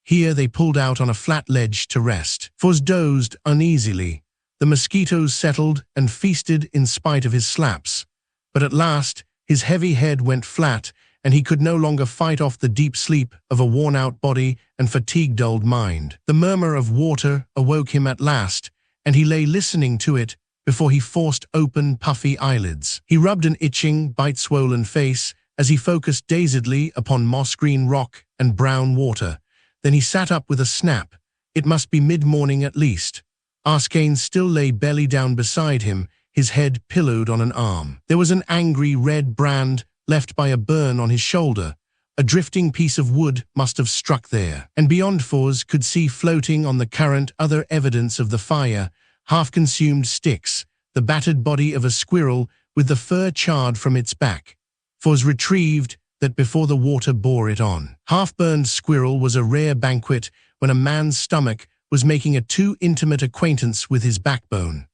S2: Here they pulled out on a flat ledge to rest. Fuz dozed uneasily. The mosquitoes settled and feasted in spite of his slaps. But at last his heavy head went flat, and he could no longer fight off the deep sleep of a worn-out body and fatigue-dulled mind. The murmur of water awoke him at last, and he lay listening to it before he forced open puffy eyelids. He rubbed an itching, bite-swollen face as he focused dazedly upon moss-green rock and brown water. Then he sat up with a snap. It must be mid-morning at least. Arskane still lay belly down beside him, his head pillowed on an arm. There was an angry red brand left by a burn on his shoulder. A drifting piece of wood must have struck there. And beyond Fuz could see floating on the current other evidence of the fire, half-consumed sticks, the battered body of a squirrel with the fur charred from its back. Fuz retrieved that before the water bore it on. Half-burned squirrel was a rare banquet when a man's stomach was making a too intimate acquaintance with his backbone.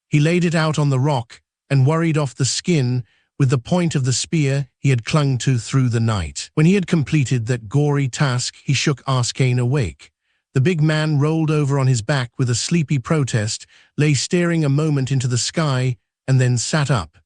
S2: He laid it out on the rock and worried off the skin with the point of the spear he had clung to through the night. When he had completed that gory task, he shook Arskane awake. The big man rolled over on his back with a sleepy protest, lay staring a moment into the sky, and then sat up.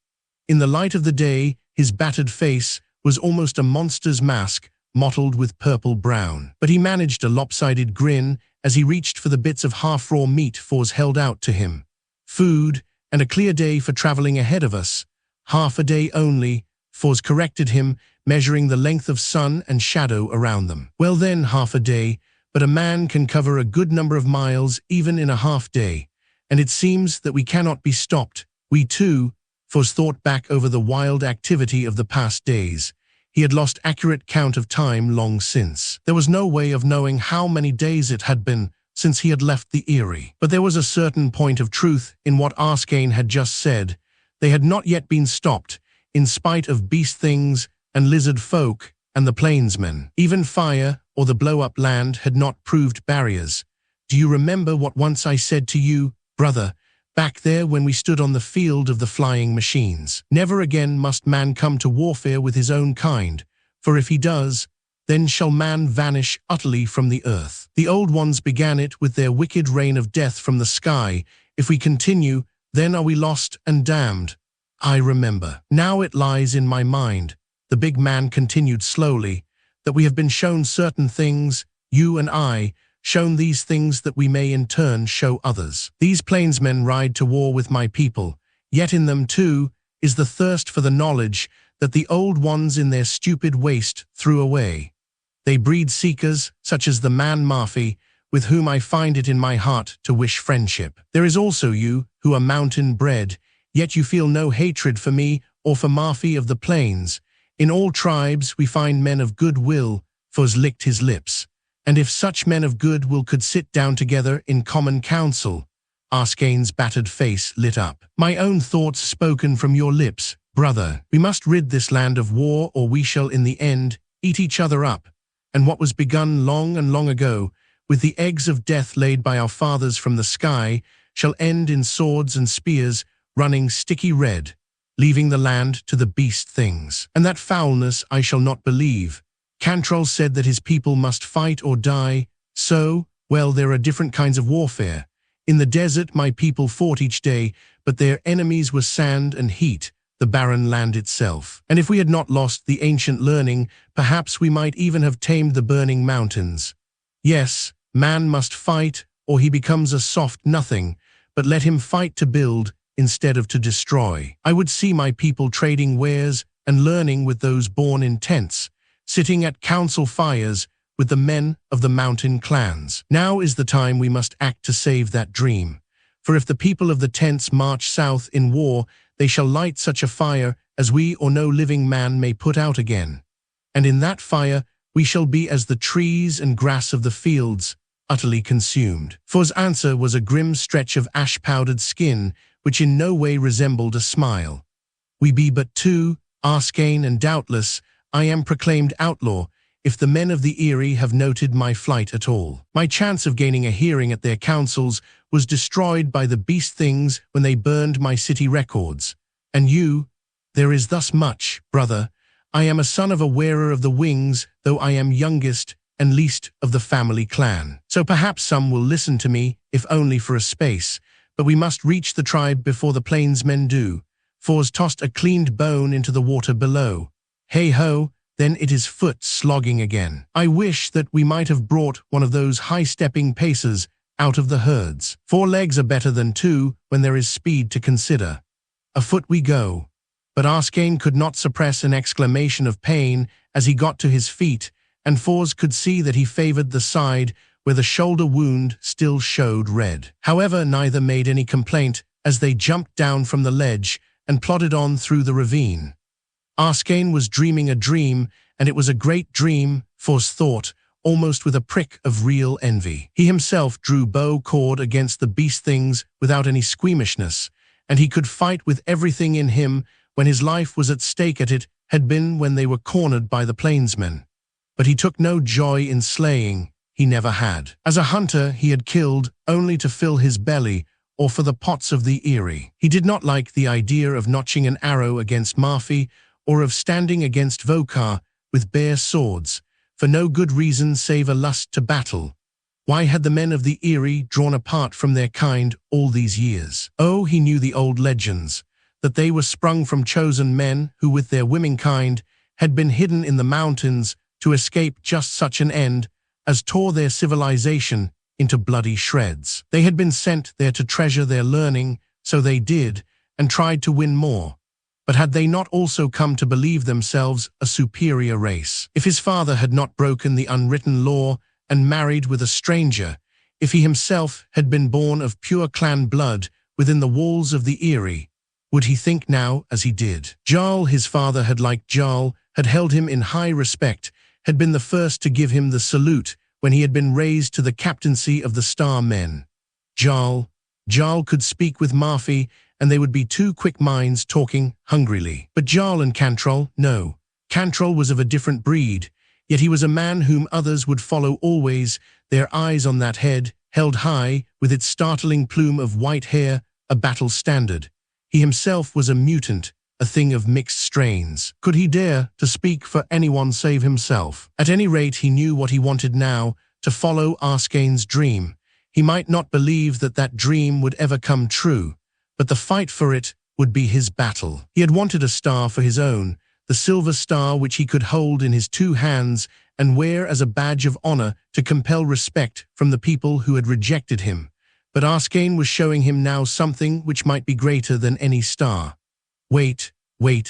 S2: In the light of the day, his battered face was almost a monster's mask, mottled with purple-brown. But he managed a lopsided grin as he reached for the bits of half-raw meat Fors held out to him. Food, and a clear day for traveling ahead of us. Half a day only, Fors corrected him, measuring the length of sun and shadow around them. Well then, half a day, but a man can cover a good number of miles even in a half day, and it seems that we cannot be stopped. We too, Fors thought back over the wild activity of the past days. He had lost accurate count of time long since. There was no way of knowing how many days it had been since he had left the Eyrie. But there was a certain point of truth in what Arskane had just said. They had not yet been stopped, in spite of beast things and lizard folk and the plainsmen. Even fire or the blow-up land had not proved barriers. Do you remember what once I said to you, brother, back there when we stood on the field of the flying machines? Never again must man come to warfare with his own kind, for if he does, then shall man vanish utterly from the earth. The old ones began it with their wicked rain of death from the sky. If we continue, then are we lost and damned. I remember. Now it lies in my mind, the big man continued slowly, that we have been shown certain things, you and I, shown these things that we may in turn show others. These plainsmen ride to war with my people, yet in them too is the thirst for the knowledge that the old ones in their stupid waste threw away. They breed seekers, such as the man Marfi, with whom I find it in my heart to wish friendship. There is also you, who are mountain-bred, yet you feel no hatred for me or for Marfi of the plains. In all tribes we find men of good will, Fors licked his lips. And if such men of good will could sit down together in common council, Arskane's battered face lit up. My own thoughts spoken from your lips, brother. We must rid this land of war, or we shall in the end eat each other up. And what was begun long and long ago, with the eggs of death laid by our fathers from the sky, shall end in swords and spears running sticky red, leaving the land to the beast things. And that foulness I shall not believe. Cantrell said that his people must fight or die, so, well, there are different kinds of warfare. In the desert my people fought each day, but their enemies were sand and heat, the barren land itself. And if we had not lost the ancient learning, perhaps we might even have tamed the burning mountains. Yes, man must fight, or he becomes a soft nothing, but let him fight to build instead of to destroy. I would see my people trading wares and learning with those born in tents, sitting at council fires with the men of the mountain clans. Now is the time we must act to save that dream. For if the people of the tents march south in war, they shall light such a fire as we or no living man may put out again. And in that fire we shall be as the trees and grass of the fields, utterly consumed. Fors' answer was a grim stretch of ash-powdered skin, which in no way resembled a smile. We be but two, Arskane, and doubtless I am proclaimed outlaw, if the men of the Eyrie have noted my flight at all. My chance of gaining a hearing at their councils was destroyed by the beast things when they burned my city records. And you, there is thus much, brother. I am a son of a wearer of the wings, though I am youngest and least of the family clan. So perhaps some will listen to me, if only for a space, but we must reach the tribe before the plainsmen do. Fors tossed a cleaned bone into the water below. Hey-ho, then it is foot slogging again. I wish that we might have brought one of those high-stepping pacers out of the herds. 4 legs are better than 2 when there is speed to consider. Afoot we go. But Arskane could not suppress an exclamation of pain as he got to his feet, and Fors could see that he favored the side where the shoulder wound still showed red. However, neither made any complaint as they jumped down from the ledge and plodded on through the ravine. Arskane was dreaming a dream, and it was a great dream, Fors thought, almost with a prick of real envy. He himself drew bow cord against the beast things without any squeamishness, and he could fight with everything in him when his life was at stake as it had been when they were cornered by the plainsmen. But he took no joy in slaying, he never had. As a hunter he had killed only to fill his belly, or for the pots of the Eyrie. He did not like the idea of notching an arrow against Marfi, or of standing against Vokar with bare swords, for no good reason save a lust to battle. Why had the men of the Eyrie drawn apart from their kind all these years? Oh, he knew the old legends, that they were sprung from chosen men who with their womenkind had been hidden in the mountains to escape just such an end as tore their civilization into bloody shreds. They had been sent there to treasure their learning, so they did, and tried to win more. But had they not also come to believe themselves a superior race? If his father had not broken the unwritten law and married with a stranger, if he himself had been born of pure clan blood within the walls of the Eyrie, would he think now as he did? Jarl, his father, had liked Jarl, had held him in high respect, had been the first to give him the salute when he had been raised to the captaincy of the Starmen. Jarl could speak with Marfi, and they would be two quick minds talking hungrily. But Jarl and Cantrell, no. Cantrell was of a different breed, yet he was a man whom others would follow always, their eyes on that head, held high, with its startling plume of white hair, a battle standard. He himself was a mutant, a thing of mixed strains. Could he dare to speak for anyone save himself? At any rate, he knew what he wanted now, to follow Arskane's dream. He might not believe that that dream would ever come true, but the fight for it would be his battle. He had wanted a star for his own, the silver star which he could hold in his two hands and wear as a badge of honor to compel respect from the people who had rejected him. But Arskane was showing him now something which might be greater than any star. Wait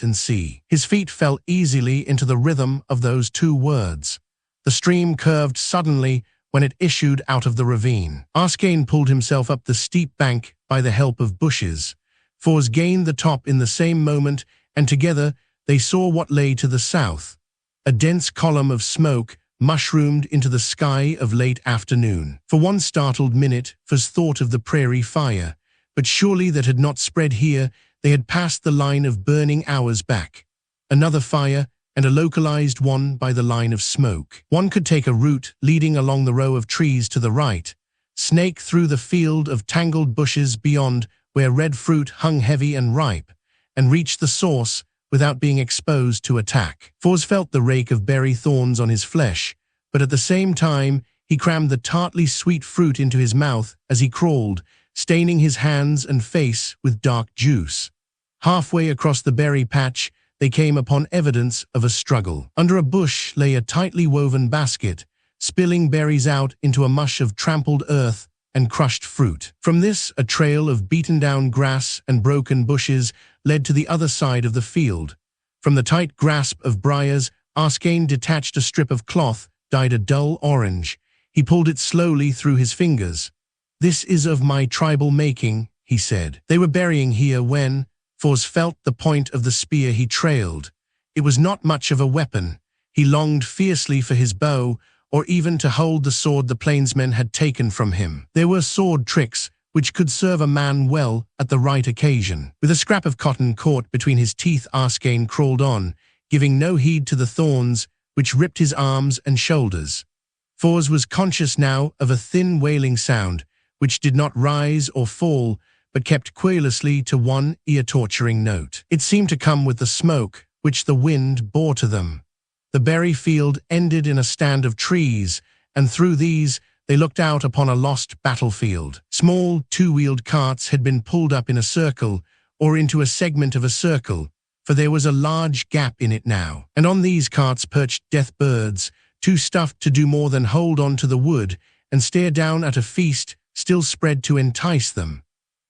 S2: and see. His feet fell easily into the rhythm of those two words. The stream curved suddenly when it issued out of the ravine. Arskane pulled himself up the steep bank by the help of bushes. Fors gained the top in the same moment, and together they saw what lay to the south. A dense column of smoke mushroomed into the sky of late afternoon. For one startled minute, Fors thought of the prairie fire, but surely that had not spread here. They had passed the line of burning hours back. Another fire, and a localized one by the line of smoke. One could take a route leading along the row of trees to the right, snake through the field of tangled bushes beyond where red fruit hung heavy and ripe, and reach the source without being exposed to attack. Fors felt the rake of berry thorns on his flesh, but at the same time he crammed the tartly sweet fruit into his mouth as he crawled, staining his hands and face with dark juice. Halfway across the berry patch, they came upon evidence of a struggle. Under a bush lay a tightly woven basket, spilling berries out into a mush of trampled earth and crushed fruit. From this, a trail of beaten-down grass and broken bushes led to the other side of the field. From the tight grasp of briars, Arskane detached a strip of cloth dyed a dull orange. He pulled it slowly through his fingers. "This is of my tribal making," he said. They were burying here when Fors felt the point of the spear he trailed. It was not much of a weapon. He longed fiercely for his bow, or even to hold the sword the plainsmen had taken from him. There were sword tricks which could serve a man well at the right occasion. With a scrap of cotton caught between his teeth, Arskane crawled on, giving no heed to the thorns which ripped his arms and shoulders. Fors was conscious now of a thin wailing sound, which did not rise or fall, but kept querulously to one ear-torturing note. It seemed to come with the smoke which the wind bore to them. The berry field ended in a stand of trees, and through these they looked out upon a lost battlefield. Small two-wheeled carts had been pulled up in a circle, or into a segment of a circle, for there was a large gap in it now. And on these carts perched death birds, too stuffed to do more than hold on to the wood and stare down at a feast still spread to entice them.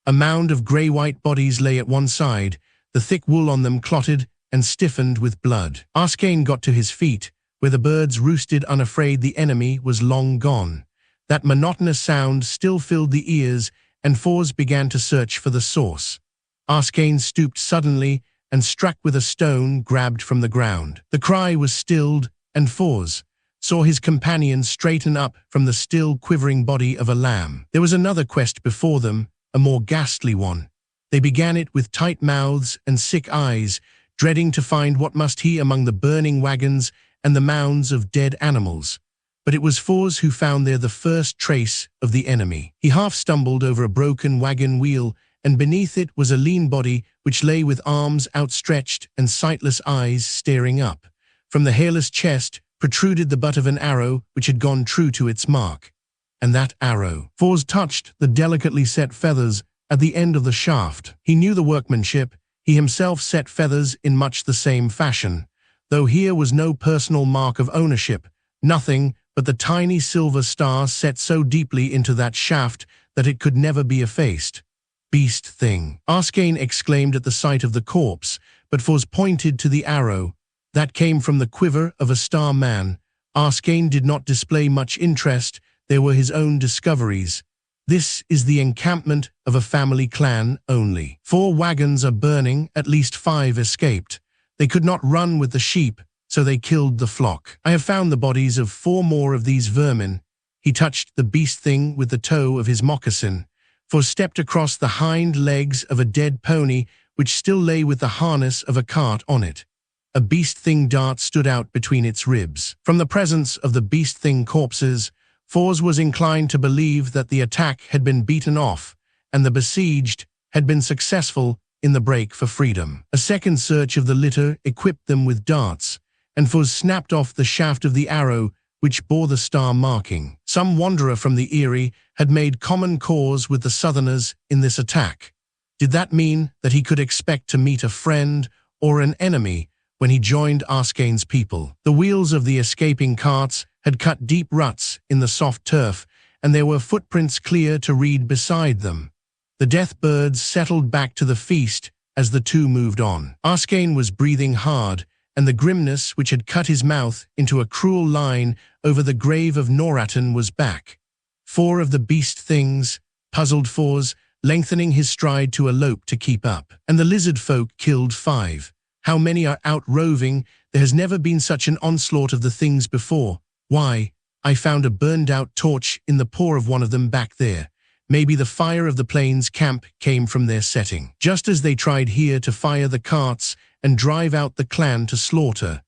S2: A mound of grey-white bodies lay at one side, the thick wool on them clotted and stiffened with blood. Arskane got to his feet, where the birds roosted unafraid the enemy was long gone. That monotonous sound still filled the ears, and Fors began to search for the source. Arskane stooped suddenly and struck with a stone grabbed from the ground. The cry was stilled, and Fors saw his companion straighten up from the still quivering body of a lamb. There was another quest before them, a more ghastly one. They began it with tight mouths and sick eyes, dreading to find what must he among the burning wagons and the mounds of dead animals. But it was Fors who found there the first trace of the enemy. He half stumbled over a broken wagon wheel, and beneath it was a lean body which lay with arms outstretched and sightless eyes staring up. From the hairless chest protruded the butt of an arrow which had gone true to its mark. And that arrow. Fors touched the delicately set feathers at the end of the shaft. He knew the workmanship. He himself set feathers in much the same fashion, though here was no personal mark of ownership, nothing but the tiny silver star set so deeply into that shaft that it could never be effaced. Beast thing. Arskane exclaimed at the sight of the corpse, but Fors pointed to the arrow. That came from the quiver of a Starman. Arskane did not display much interest. They were his own discoveries. This is the encampment of a family clan only. 4 wagons are burning, at least 5 escaped. They could not run with the sheep, so they killed the flock. I have found the bodies of 4 more of these vermin. He touched the beast thing with the toe of his moccasin. Fors stepped across the hind legs of a dead pony which still lay with the harness of a cart on it. A beast thing dart stood out between its ribs. From the presence of the beast thing corpses, Fors was inclined to believe that the attack had been beaten off, and the besieged had been successful in the break for freedom. A second search of the litter equipped them with darts, and Fors snapped off the shaft of the arrow which bore the star marking. Some wanderer from the Eyrie had made common cause with the Southerners in this attack. Did that mean that he could expect to meet a friend or an enemy when he joined Arskane's people? The wheels of the escaping carts had cut deep ruts in the soft turf, and there were footprints clear to read beside them. The death birds settled back to the feast as the two moved on. Arskane was breathing hard, and the grimness which had cut his mouth into a cruel line over the grave of Norton was back. 4 of the beast things, puzzled Fors, lengthening his stride to a lope to keep up. And the lizard folk killed 5. How many are out roving? There has never been such an onslaught of the things before. Why, I found a burned-out torch in the paw of one of them back there. Maybe the fire of the plains camp came from their setting. Just as they tried here to fire the carts and drive out the clan to slaughter.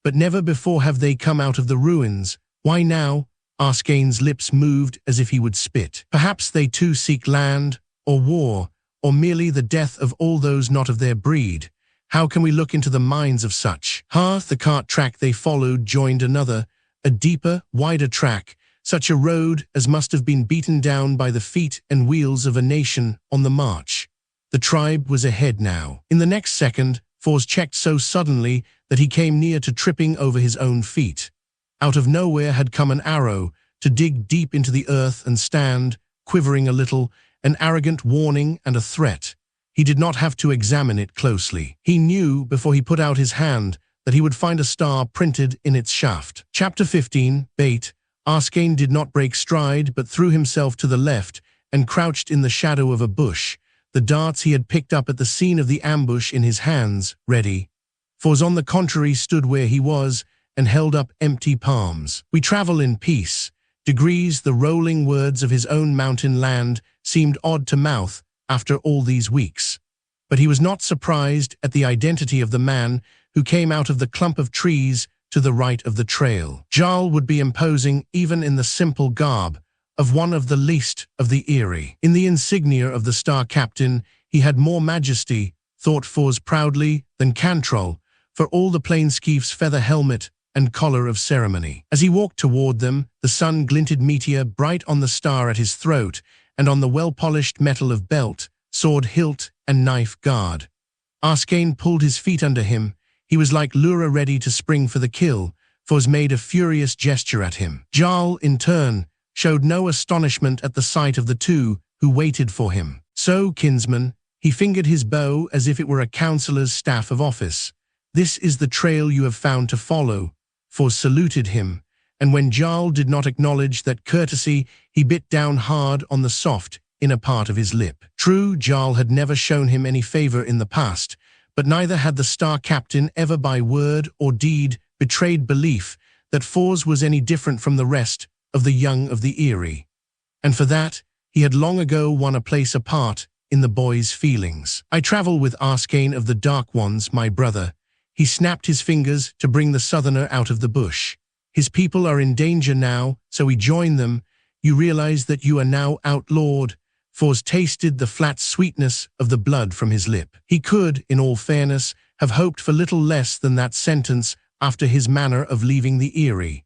S2: But never before have they come out of the ruins. Why now? Arskane's lips moved as if he would spit. Perhaps they too seek land, or war, or merely the death of all those not of their breed. How can we look into the minds of such? The cart track they followed joined another, a deeper, wider track, such a road as must have been beaten down by the feet and wheels of a nation on the march. The tribe was ahead now. In the next second, Fors checked so suddenly that he came near to tripping over his own feet. Out of nowhere had come an arrow, to dig deep into the earth and stand, quivering a little, an arrogant warning and a threat. He did not have to examine it closely. He knew before he put out his hand that he would find a star printed in its shaft. Chapter 15, Bait. Arskane did not break stride, but threw himself to the left and crouched in the shadow of a bush, the darts he had picked up at the scene of the ambush in his hands, ready. Fors on the contrary stood where he was and held up empty palms. We travel in peace. Degrees, the rolling words of his own mountain land seemed odd to mouth after all these weeks. But he was not surprised at the identity of the man who came out of the clump of trees to the right of the trail. Jarl would be imposing even in the simple garb of one of the least of the Eyrie. In the insignia of the Star Captain, he had more majesty, thought Fors proudly, than Cantrell, for all the Plainskeef's feather helmet and collar of ceremony. As he walked toward them, the sun glinted meteor bright on the star at his throat and on the well-polished metal of belt, sword hilt, and knife guard. Arskane pulled his feet under him. He was like Lura ready to spring for the kill. Fors made a furious gesture at him. Jarl, in turn, showed no astonishment at the sight of the two who waited for him. So, kinsman, he fingered his bow as if it were a counselor's staff of office. This is the trail you have found to follow. Fors saluted him, and when Jarl did not acknowledge that courtesy, he bit down hard on the soft inner part of his lip. True, Jarl had never shown him any favor in the past, but neither had the Star Captain ever by word or deed betrayed belief that Fors was any different from the rest of the young of the Eyrie. And for that, he had long ago won a place apart in the boy's feelings. I travel with Arskane of the Dark Ones, my brother. He snapped his fingers to bring the southerner out of the bush. His people are in danger now, so we join them. You realize that you are now outlawed. Fors tasted the flat sweetness of the blood from his lip. He could, in all fairness, have hoped for little less than that sentence after his manner of leaving the Eyrie.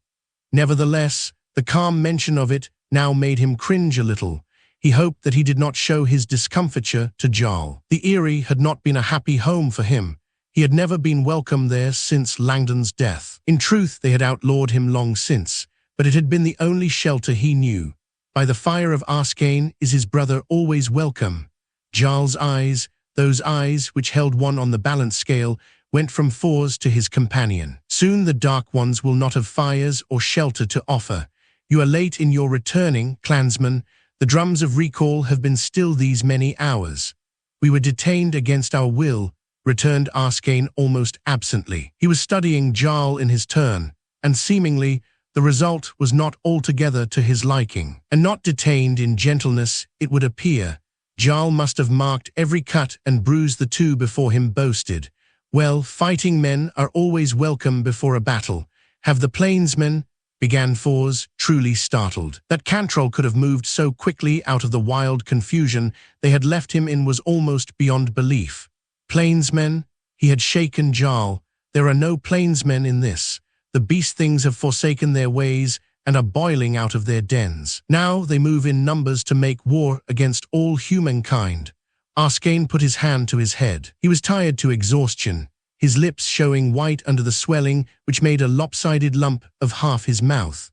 S2: Nevertheless, the calm mention of it now made him cringe a little. He hoped that he did not show his discomfiture to Jarl. The Eyrie had not been a happy home for him. He had never been welcome there since Langdon's death. In truth, they had outlawed him long since, but it had been the only shelter he knew. By the fire of Arskane is his brother always welcome. Jarl's eyes, those eyes which held one on the balance scale, went from Fors to his companion. Soon the Dark Ones will not have fires or shelter to offer. You are late in your returning, clansman. The drums of recall have been still these many hours. We were detained against our will, returned Arskane almost absently. He was studying Jarl in his turn, and seemingly the result was not altogether to his liking. And not detained in gentleness, it would appear. Jarl must have marked every cut and bruise the two before him boasted. Well, fighting men are always welcome before a battle. Have the plainsmen, began Fors, truly startled. That Cantrell could have moved so quickly out of the wild confusion they had left him in was almost beyond belief. Plainsmen? He had shaken Jarl. There are no plainsmen in this. The beast things have forsaken their ways and are boiling out of their dens. Now they move in numbers to make war against all humankind. Arskane put his hand to his head. He was tired to exhaustion, his lips showing white under the swelling which made a lopsided lump of half his mouth.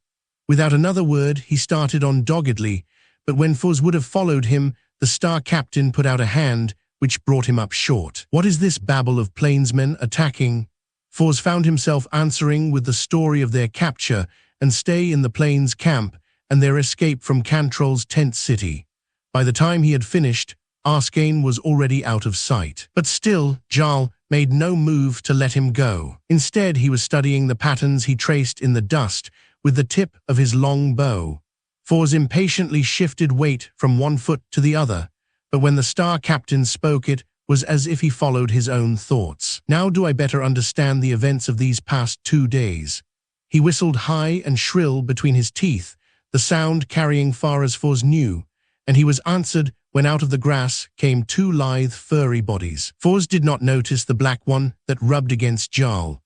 S2: Without another word, he started on doggedly, but when Fors would have followed him, the Star Captain put out a hand which brought him up short. What is this babble of plainsmen attacking? Fors found himself answering with the story of their capture and stay in the plains camp and their escape from Cantrell's tent city. By the time he had finished, Arskane was already out of sight. But still, Jarl made no move to let him go. Instead, he was studying the patterns he traced in the dust with the tip of his long bow. Fors impatiently shifted weight from one foot to the other, but when the Star Captain spoke it was as if he followed his own thoughts. Now do I better understand the events of these past 2 days. He whistled high and shrill between his teeth, the sound carrying far as Fors knew, and he was answered when out of the grass came 2 lithe, furry bodies. Fors did not notice the black one that rubbed against Jarl,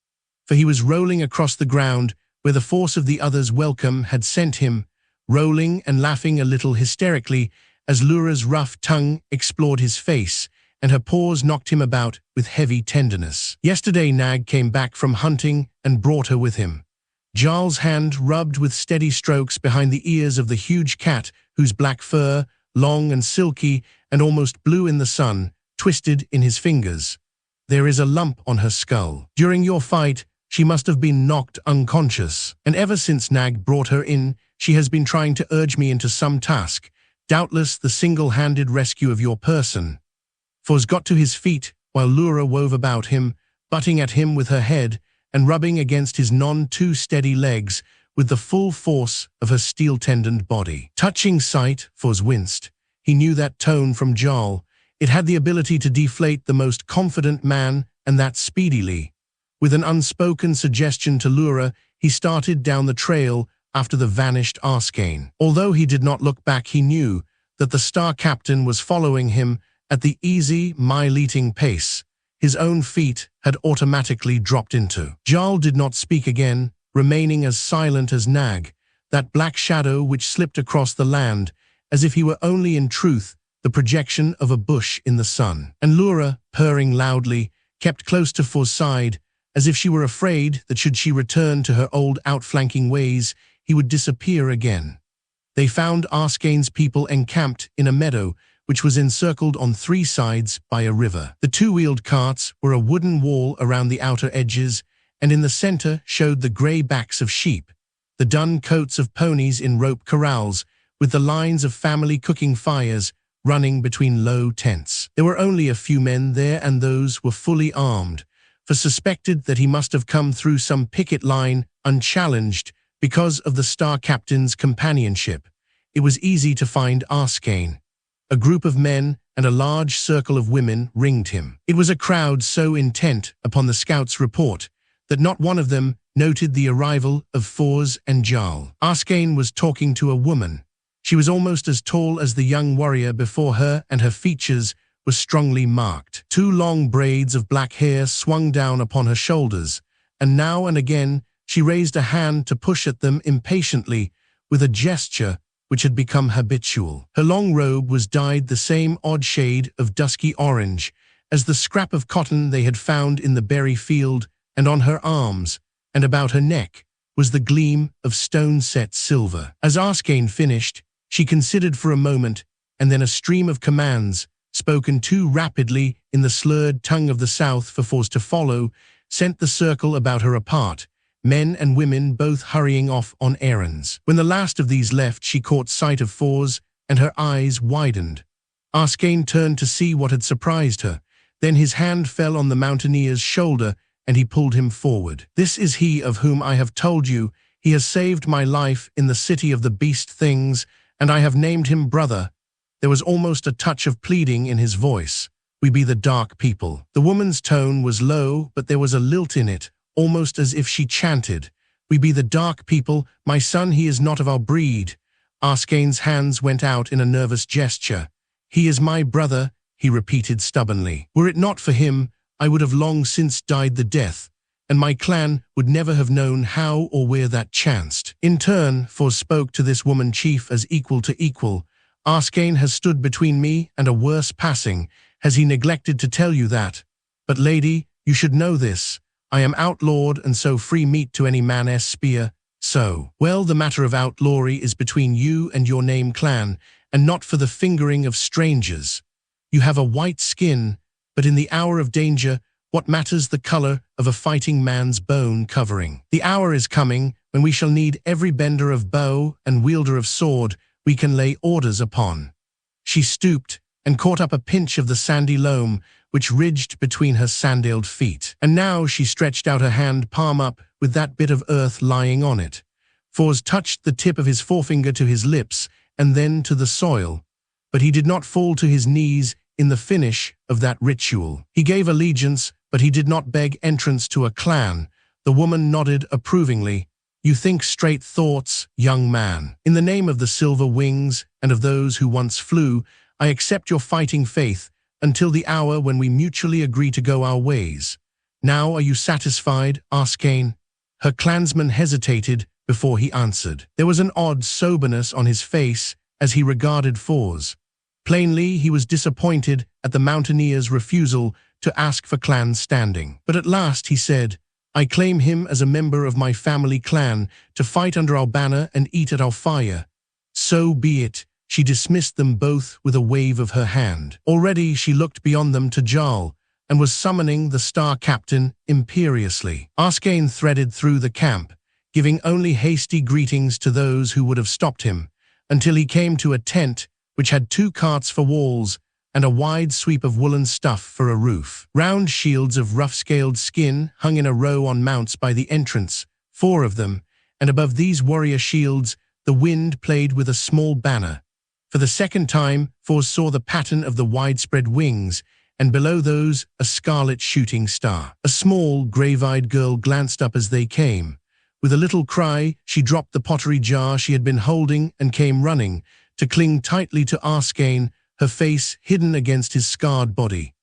S2: for he was rolling across the ground where the force of the other's welcome had sent him, rolling and laughing a little hysterically as Lura's rough tongue explored his face, and her paws knocked him about with heavy tenderness. Yesterday Nag came back from hunting and brought her with him. Jarl's hand rubbed with steady strokes behind the ears of the huge cat whose black fur, long and silky and almost blue in the sun, twisted in his fingers. There is a lump on her skull. During your fight, she must have been knocked unconscious, and ever since Nag brought her in, she has been trying to urge me into some task, doubtless the single-handed rescue of your person. Fors got to his feet while Lura wove about him, butting at him with her head and rubbing against his none-too-steady legs with the full force of her steel-tendoned body. Touching sight, Fors winced. He knew that tone from Jarl. It had the ability to deflate the most confident man, and that speedily. With an unspoken suggestion to Lura, he started down the trail after the vanished Arskane. Although he did not look back, he knew that the Star Captain was following him at the easy, mileting pace his own feet had automatically dropped into. Jarl did not speak again, remaining as silent as Nag, that black shadow which slipped across the land, as if he were only in truth the projection of a bush in the sun. And Lura, purring loudly, kept close to Fors' side, as if she were afraid that should she return to her old outflanking ways, he would disappear again. They found Arskane's people encamped in a meadow which was encircled on 3 sides by a river. The 2-wheeled carts were a wooden wall around the outer edges, and in the center showed the grey backs of sheep, the dun coats of ponies in rope corrals, with the lines of family cooking fires running between low tents. There were only a few men there, and those were fully armed, for suspected that he must have come through some picket line unchallenged because of the Star Captain's companionship. It was easy to find Arskane. A group of men and a large circle of women ringed him. It was a crowd so intent upon the scout's report that not one of them noted the arrival of Fors and Jarl. Arskane was talking to a woman. She was almost as tall as the young warrior before her, and her features were strongly marked. 2 long braids of black hair swung down upon her shoulders, and now and again she raised a hand to push at them impatiently with a gesture which had become habitual. Her long robe was dyed the same odd shade of dusky orange as the scrap of cotton they had found in the berry field, and on her arms and about her neck was the gleam of stone-set silver. As Arskane finished, she considered for a moment, and then a stream of commands, spoken too rapidly in the slurred tongue of the South for Fors to follow, sent the circle about her apart, men and women both hurrying off on errands. When the last of these left, she caught sight of Fors, and her eyes widened. Arskane turned to see what had surprised her. Then his hand fell on the mountaineer's shoulder, and he pulled him forward. "This is he of whom I have told you. He has saved my life in the city of the beast things, and I have named him brother." There was almost a touch of pleading in his voice. "We be the dark people." The woman's tone was low, but there was a lilt in it, almost as if she chanted, "We be the dark people. My son, he is not of our breed." Arskane's hands went out in a nervous gesture. "He is my brother," he repeated stubbornly. "Were it not for him, I would have long since died the death, and my clan would never have known how or where that chanced." In turn, Fors spoke to this woman chief as equal to equal. "Arskane has stood between me and a worse passing. Has he neglected to tell you that? But lady, you should know this. I am outlawed, and so free meat to any man's spear. So, well, the matter of outlawry is between you and your name clan, and not for the fingering of strangers. You have a white skin, but in the hour of danger, what matters the color of a fighting man's bone covering? The hour is coming when we shall need every bender of bow and wielder of sword we can lay orders upon." She stooped and caught up a pinch of the sandy loam which ridged between her sandaled feet. And now she stretched out her hand, palm up, with that bit of earth lying on it. Fors touched the tip of his forefinger to his lips and then to the soil, but he did not fall to his knees in the finish of that ritual. He gave allegiance, but he did not beg entrance to a clan. The woman nodded approvingly. "You think straight thoughts, young man. In the name of the silver wings and of those who once flew, I accept your fighting faith until the hour when we mutually agree to go our ways. Now are you satisfied, Arskane?" Her clansman hesitated before he answered. There was an odd soberness on his face as he regarded Fors. Plainly, he was disappointed at the mountaineer's refusal to ask for clan standing. But at last he said, "I claim him as a member of my family clan to fight under our banner and eat at our fire." "So be it." She dismissed them both with a wave of her hand. Already she looked beyond them to Jarl, and was summoning the star captain imperiously. Arskane threaded through the camp, giving only hasty greetings to those who would have stopped him, until he came to a tent which had 2 carts for walls and a wide sweep of woolen stuff for a roof. Round shields of rough-scaled skin hung in a row on mounts by the entrance, 4 of them, and above these warrior shields the wind played with a small banner. For the second time, Fors saw the pattern of the widespread wings, and below those a scarlet shooting star. A small, grave-eyed girl glanced up as they came. With a little cry, she dropped the pottery jar she had been holding and came running, to cling tightly to Arskane, her face hidden against his scarred body.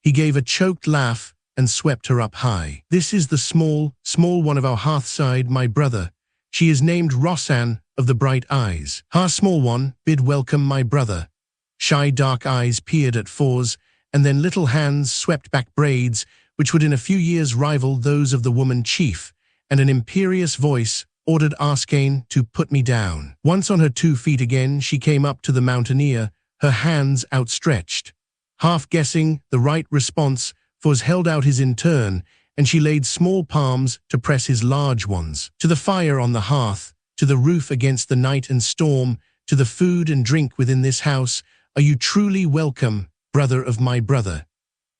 S2: He gave a choked laugh and swept her up high. "This is the small one of our hearthside, my brother. She is named Rossan of the bright eyes. Ha, small one, bid welcome my brother." Shy dark eyes peered at Fors, and then little hands swept back braids which would in a few years rival those of the woman chief, and an imperious voice ordered Arskane to "put me down." Once on her 2 feet again, she came up to the mountaineer, her hands outstretched. Half guessing the right response, Fors held out his in turn, and she laid small palms to press his large ones. "To the fire on the hearth, to the roof against the night and storm, to the food and drink within this house, are you truly welcome, brother of my brother."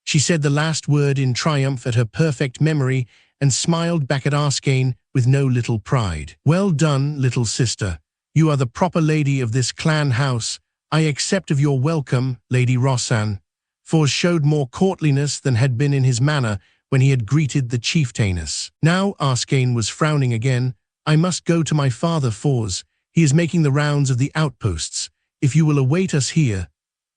S2: She said the last word in triumph at her perfect memory and smiled back at Arskane with no little pride. "Well done, little sister. You are the proper lady of this clan house. I accept of your welcome, Lady Rossan." Fors showed more courtliness than had been in his manner when he had greeted the chieftainess. Now Arskane was frowning again. I must go to my father, Fors. He is making the rounds of the outposts. If you will await us here.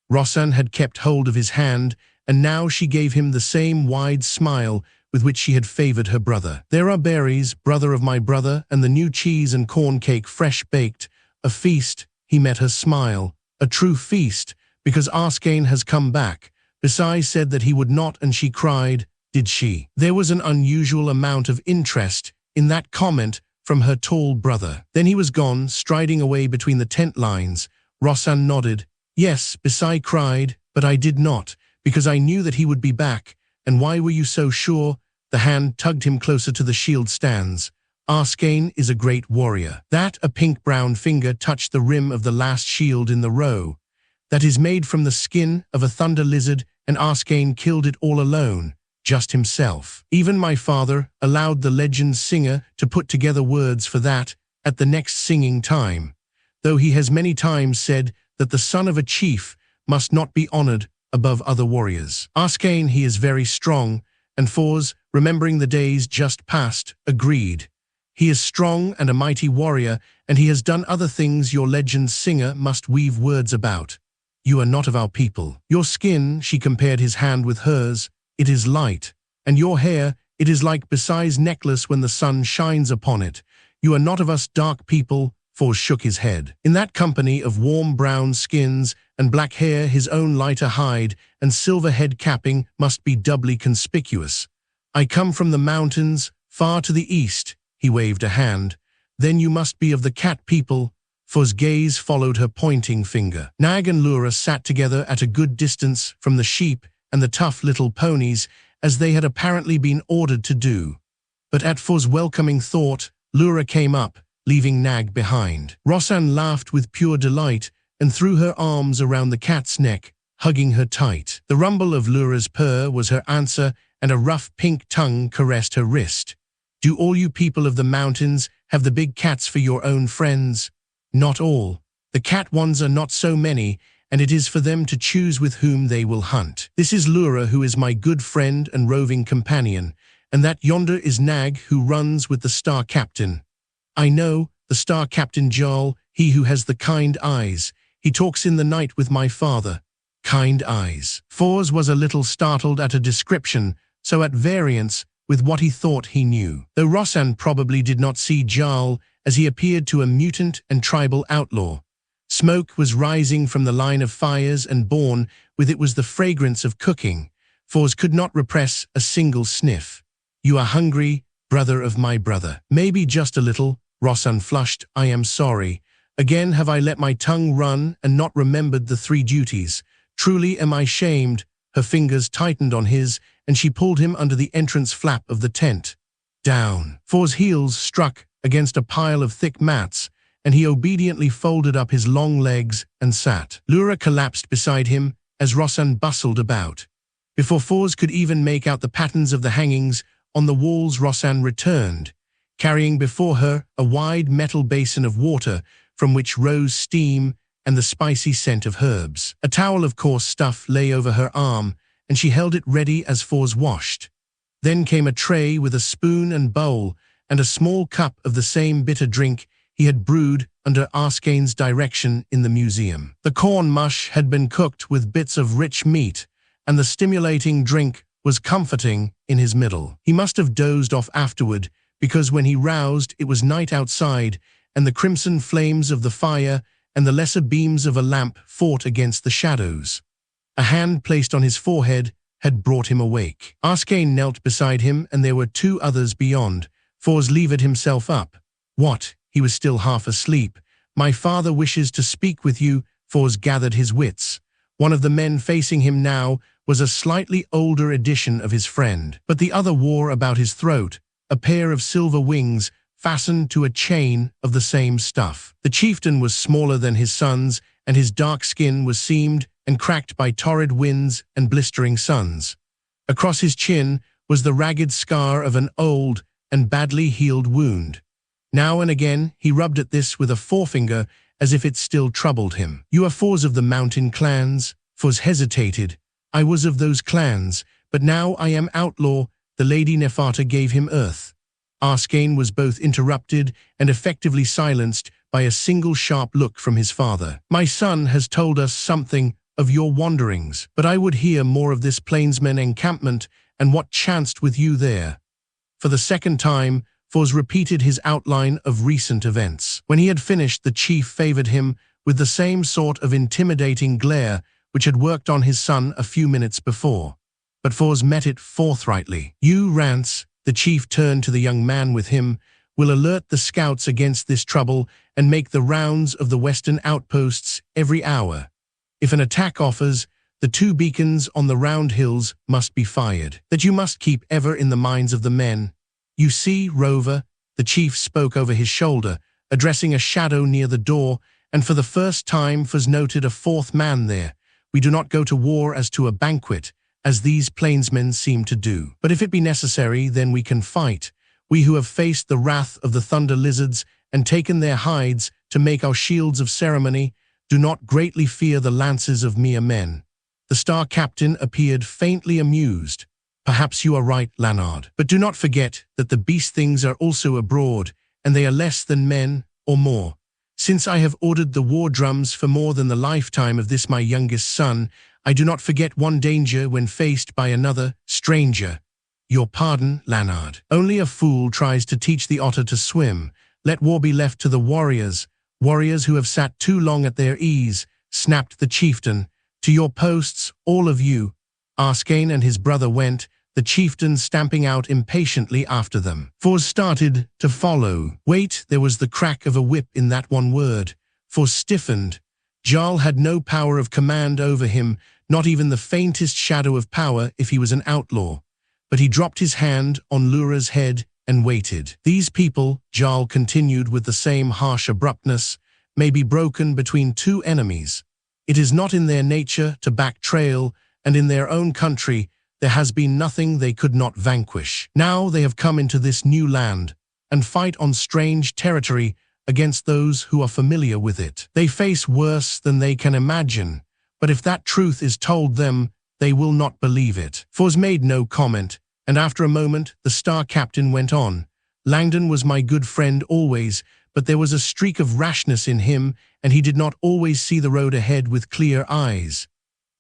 S2: Rosanne had kept hold of his hand, and now she gave him the same wide smile with which she had favored her brother. There are berries, brother of my brother, and the new cheese and corn cake fresh baked. A feast, he met her smile. A true feast, because Arskane has come back. Besides said that he would not, and she cried, did she? There was an unusual amount of interest in that comment from her tall brother. Then he was gone, striding away between the tent lines. Rosanne nodded. Yes, Besai cried, but I did not, because I knew that he would be back. And why were you so sure? The hand tugged him closer to the shield stands. Arskane is a great warrior. That a pink-brown finger touched the rim of the last shield in the row. That is made from the skin of a thunder lizard, and Arskane killed it all alone, just himself. Even my father allowed the legend singer to put together words for that at the next singing time, though he has many times said that the son of a chief must not be honored above other warriors. Arskane, he is very strong, and Fors, remembering the days just past, agreed. He is strong and a mighty warrior, and he has done other things your legend singer must weave words about. You are not of our people. Your skin, she compared his hand with hers, it is light, and your hair, it is like Besai's necklace when the sun shines upon it. You are not of us dark people. Fors shook his head. In that company of warm brown skins and black hair, his own lighter hide and silver head capping must be doubly conspicuous. I come from the mountains, far to the east, he waved a hand. Then you must be of the cat people. Fors' gaze followed her pointing finger. Nag and Lura sat together at a good distance from the sheep and the tough little ponies, as they had apparently been ordered to do. But at Fors' welcoming thought, Lura came up, leaving Nag behind. Rosanne laughed with pure delight and threw her arms around the cat's neck, hugging her tight. The rumble of Lura's purr was her answer, and a rough pink tongue caressed her wrist. Do all you people of the mountains have the big cats for your own friends? Not all. The cat ones are not so many, and it is for them to choose with whom they will hunt. This is Lura, who is my good friend and roving companion, and that yonder is Nag, who runs with the Star Captain. I know, the Star Captain Jarl, he who has the kind eyes. He talks in the night with my father. Kind eyes. Fors was a little startled at a description, so at variance with what he thought he knew. Though Rosanne probably did not see Jarl, as he appeared to a mutant and tribal outlaw. Smoke was rising from the line of fires, and borne with it was the fragrance of cooking. Fors could not repress a single sniff. You are hungry, brother of my brother. Maybe just a little. Rosanne flushed. I am sorry. Again have I let my tongue run and not remembered the 3 duties. Truly am I shamed. Her fingers tightened on his, and she pulled him under the entrance flap of the tent. Down. Fors' heels struck against a pile of thick mats, and he obediently folded up his long legs and sat. Lura collapsed beside him as Rosanne bustled about. Before Fors could even make out the patterns of the hangings on the walls, Rosanne returned, carrying before her a wide metal basin of water from which rose steam and the spicy scent of herbs. A towel of coarse stuff lay over her arm, and she held it ready as Fors washed. Then came a tray with a spoon and bowl, and a small cup of the same bitter drink he had brewed under Arskane's direction in the museum. The corn mush had been cooked with bits of rich meat, and the stimulating drink was comforting in his middle. He must have dozed off afterward, because when he roused it was night outside, and the crimson flames of the fire and the lesser beams of a lamp fought against the shadows. A hand placed on his forehead had brought him awake. Arskane knelt beside him, and there were 2 others beyond. Fors levered himself up. What? He was still half asleep. My father wishes to speak with you. Fors gathered his wits. One of the men facing him now was a slightly older edition of his friend, but the other wore about his throat a pair of silver wings fastened to a chain of the same stuff. The chieftain was smaller than his sons, and his dark skin was seamed and cracked by torrid winds and blistering suns. Across his chin was the ragged scar of an old and badly healed wound. Now and again he rubbed at this with a forefinger as if it still troubled him. You are Fors of the mountain clans? Fors hesitated. I was of those clans, but now I am outlaw, the Lady Neferta gave him Earth. Arskane was both interrupted and effectively silenced by a single sharp look from his father. "My son has told us something of your wanderings, but I would hear more of this plainsmen encampment and what chanced with you there." For the second time, Fors repeated his outline of recent events. When he had finished, the chief favored him with the same sort of intimidating glare which had worked on his son a few minutes before. But Fors met it forthrightly. "You, Rance," the chief turned to the young man with him, "will alert the scouts against this trouble and make the rounds of the western outposts every hour. If an attack offers, the 2 beacons on the round hills must be fired. That you must keep ever in the minds of the men. You see, Rover," the chief spoke over his shoulder, addressing a shadow near the door, and for the first time Fors noted a 4th man there. "We do not go to war as to a banquet, as these plainsmen seem to do. But if it be necessary, then we can fight. We who have faced the wrath of the thunder lizards and taken their hides to make our shields of ceremony, do not greatly fear the lances of mere men." The Star Captain appeared faintly amused. "Perhaps you are right, Lanard. But do not forget that the beast things are also abroad, and they are less than men, or more. Since I have ordered the war drums for more than the lifetime of this my youngest son, I do not forget one danger when faced by another stranger. Your pardon, Lanard. Only a fool tries to teach the otter to swim. Let war be left to the warriors who have sat too long at their ease," snapped the chieftain. "To your posts, all of you." Arskane and his brother went, the chieftain stamping out impatiently after them. Fors started to follow. Wait, there was the crack of a whip in that one word. Fors stiffened. Jarl had no power of command over him, not even the faintest shadow of power if he was an outlaw. But he dropped his hand on Lura's head and waited. "These people," Jarl continued with the same harsh abruptness, "may be broken between 2 enemies. It is not in their nature to back trail, and in their own country there has been nothing they could not vanquish. Now they have come into this new land and fight on strange territory against those who are familiar with it. They face worse than they can imagine, but if that truth is told them, they will not believe it." Fors made no comment, and after a moment the Star Captain went on. "Langdon was my good friend always, but there was a streak of rashness in him, and he did not always see the road ahead with clear eyes."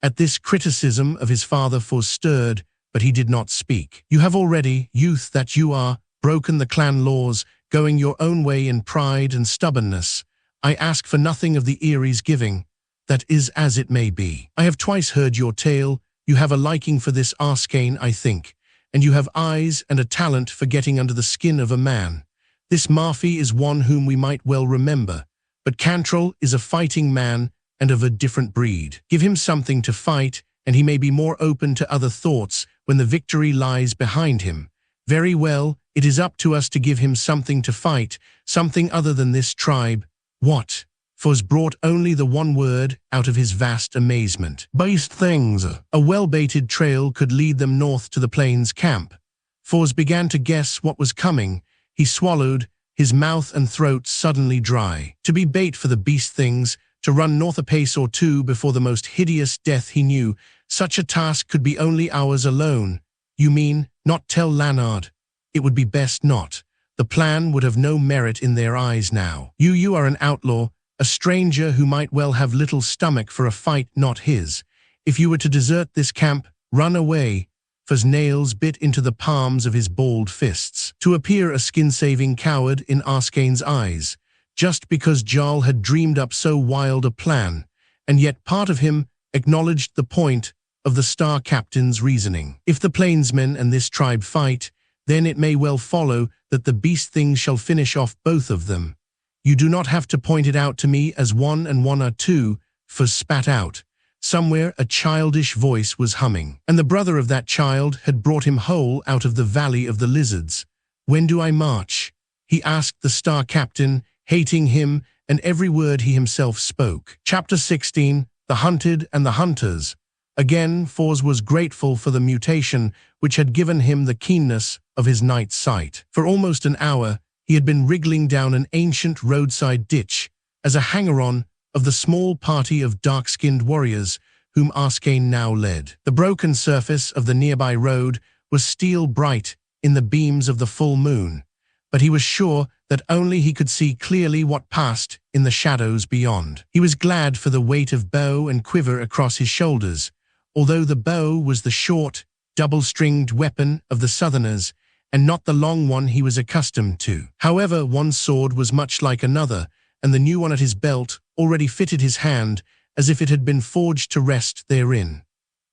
S2: At this criticism of his father Fors stirred, but he did not speak. "You have already, youth that you are, broken the clan laws, going your own way in pride and stubbornness. I ask for nothing of the Erie's giving. That is as it may be. I have twice heard your tale. You have a liking for this Arskane, I think, and you have eyes and a talent for getting under the skin of a man. This Marfi is one whom we might well remember, but Cantrell is a fighting man and of a different breed. Give him something to fight, and he may be more open to other thoughts when the victory lies behind him. Very well, it is up to us to give him something to fight, something other than this tribe." "What?" Fors brought only the one word out of his vast amazement. "Beast things." A well-baited trail could lead them north to the plains camp. Fors began to guess what was coming. He swallowed, his mouth and throat suddenly dry. To be bait for the beast things, to run north a pace or 2 before the most hideous death he knew, such a task could be only ours alone. "You mean, not tell Lanard?" "It would be best not. The plan would have no merit in their eyes now. You are an outlaw, a stranger who might well have little stomach for a fight not his. If you were to desert this camp, run away." Fors nails bit into the palms of his balled fists. To appear a skin-saving coward in Arskane's eyes, just because Jarl had dreamed up so wild a plan, and yet part of him acknowledged the point of the Star Captain's reasoning. If the plainsmen and this tribe fight, then it may well follow that the beast things shall finish off both of them. You do not have to point it out to me as 1 and 1 are 2, Fors spat out. Somewhere a childish voice was humming, and the brother of that child had brought him whole out of the Valley of the Lizards. "When do I march?" he asked the Star Captain, hating him and every word he himself spoke. Chapter 16, The Hunted and the Hunters. Again, Fors was grateful for the mutation which had given him the keenness of his night sight. For almost an hour, he had been wriggling down an ancient roadside ditch as a hanger-on of the small party of dark-skinned warriors whom Arskane now led. The broken surface of the nearby road was steel bright in the beams of the full moon, but he was sure that only he could see clearly what passed in the shadows beyond. He was glad for the weight of bow and quiver across his shoulders, although the bow was the short, double-stringed weapon of the Southerners, and not the long one he was accustomed to. However, one sword was much like another, and the new one at his belt already fitted his hand as if it had been forged to rest therein.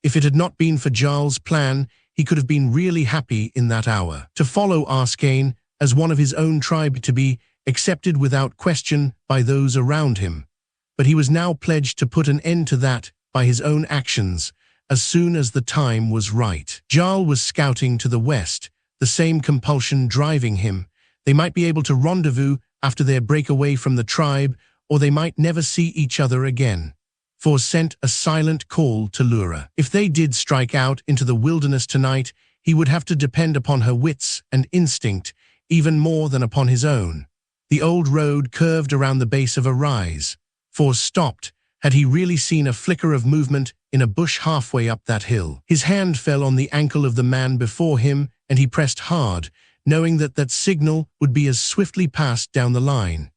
S2: If it had not been for Jarl's plan, he could have been really happy in that hour. To follow Arskane as one of his own tribe, to be accepted without question by those around him. But he was now pledged to put an end to that by his own actions, as soon as the time was right. Jarl was scouting to the west, the same compulsion driving him. They might be able to rendezvous after their breakaway from the tribe, or they might never see each other again. Fors sent a silent call to Lura. If they did strike out into the wilderness tonight, he would have to depend upon her wits and instinct, even more than upon his own. The old road curved around the base of a rise. Fors stopped. Had he really seen a flicker of movement in a bush halfway up that hill? His hand fell on the ankle of the man before him, and he pressed hard, knowing that that signal would be as swiftly passed down the line.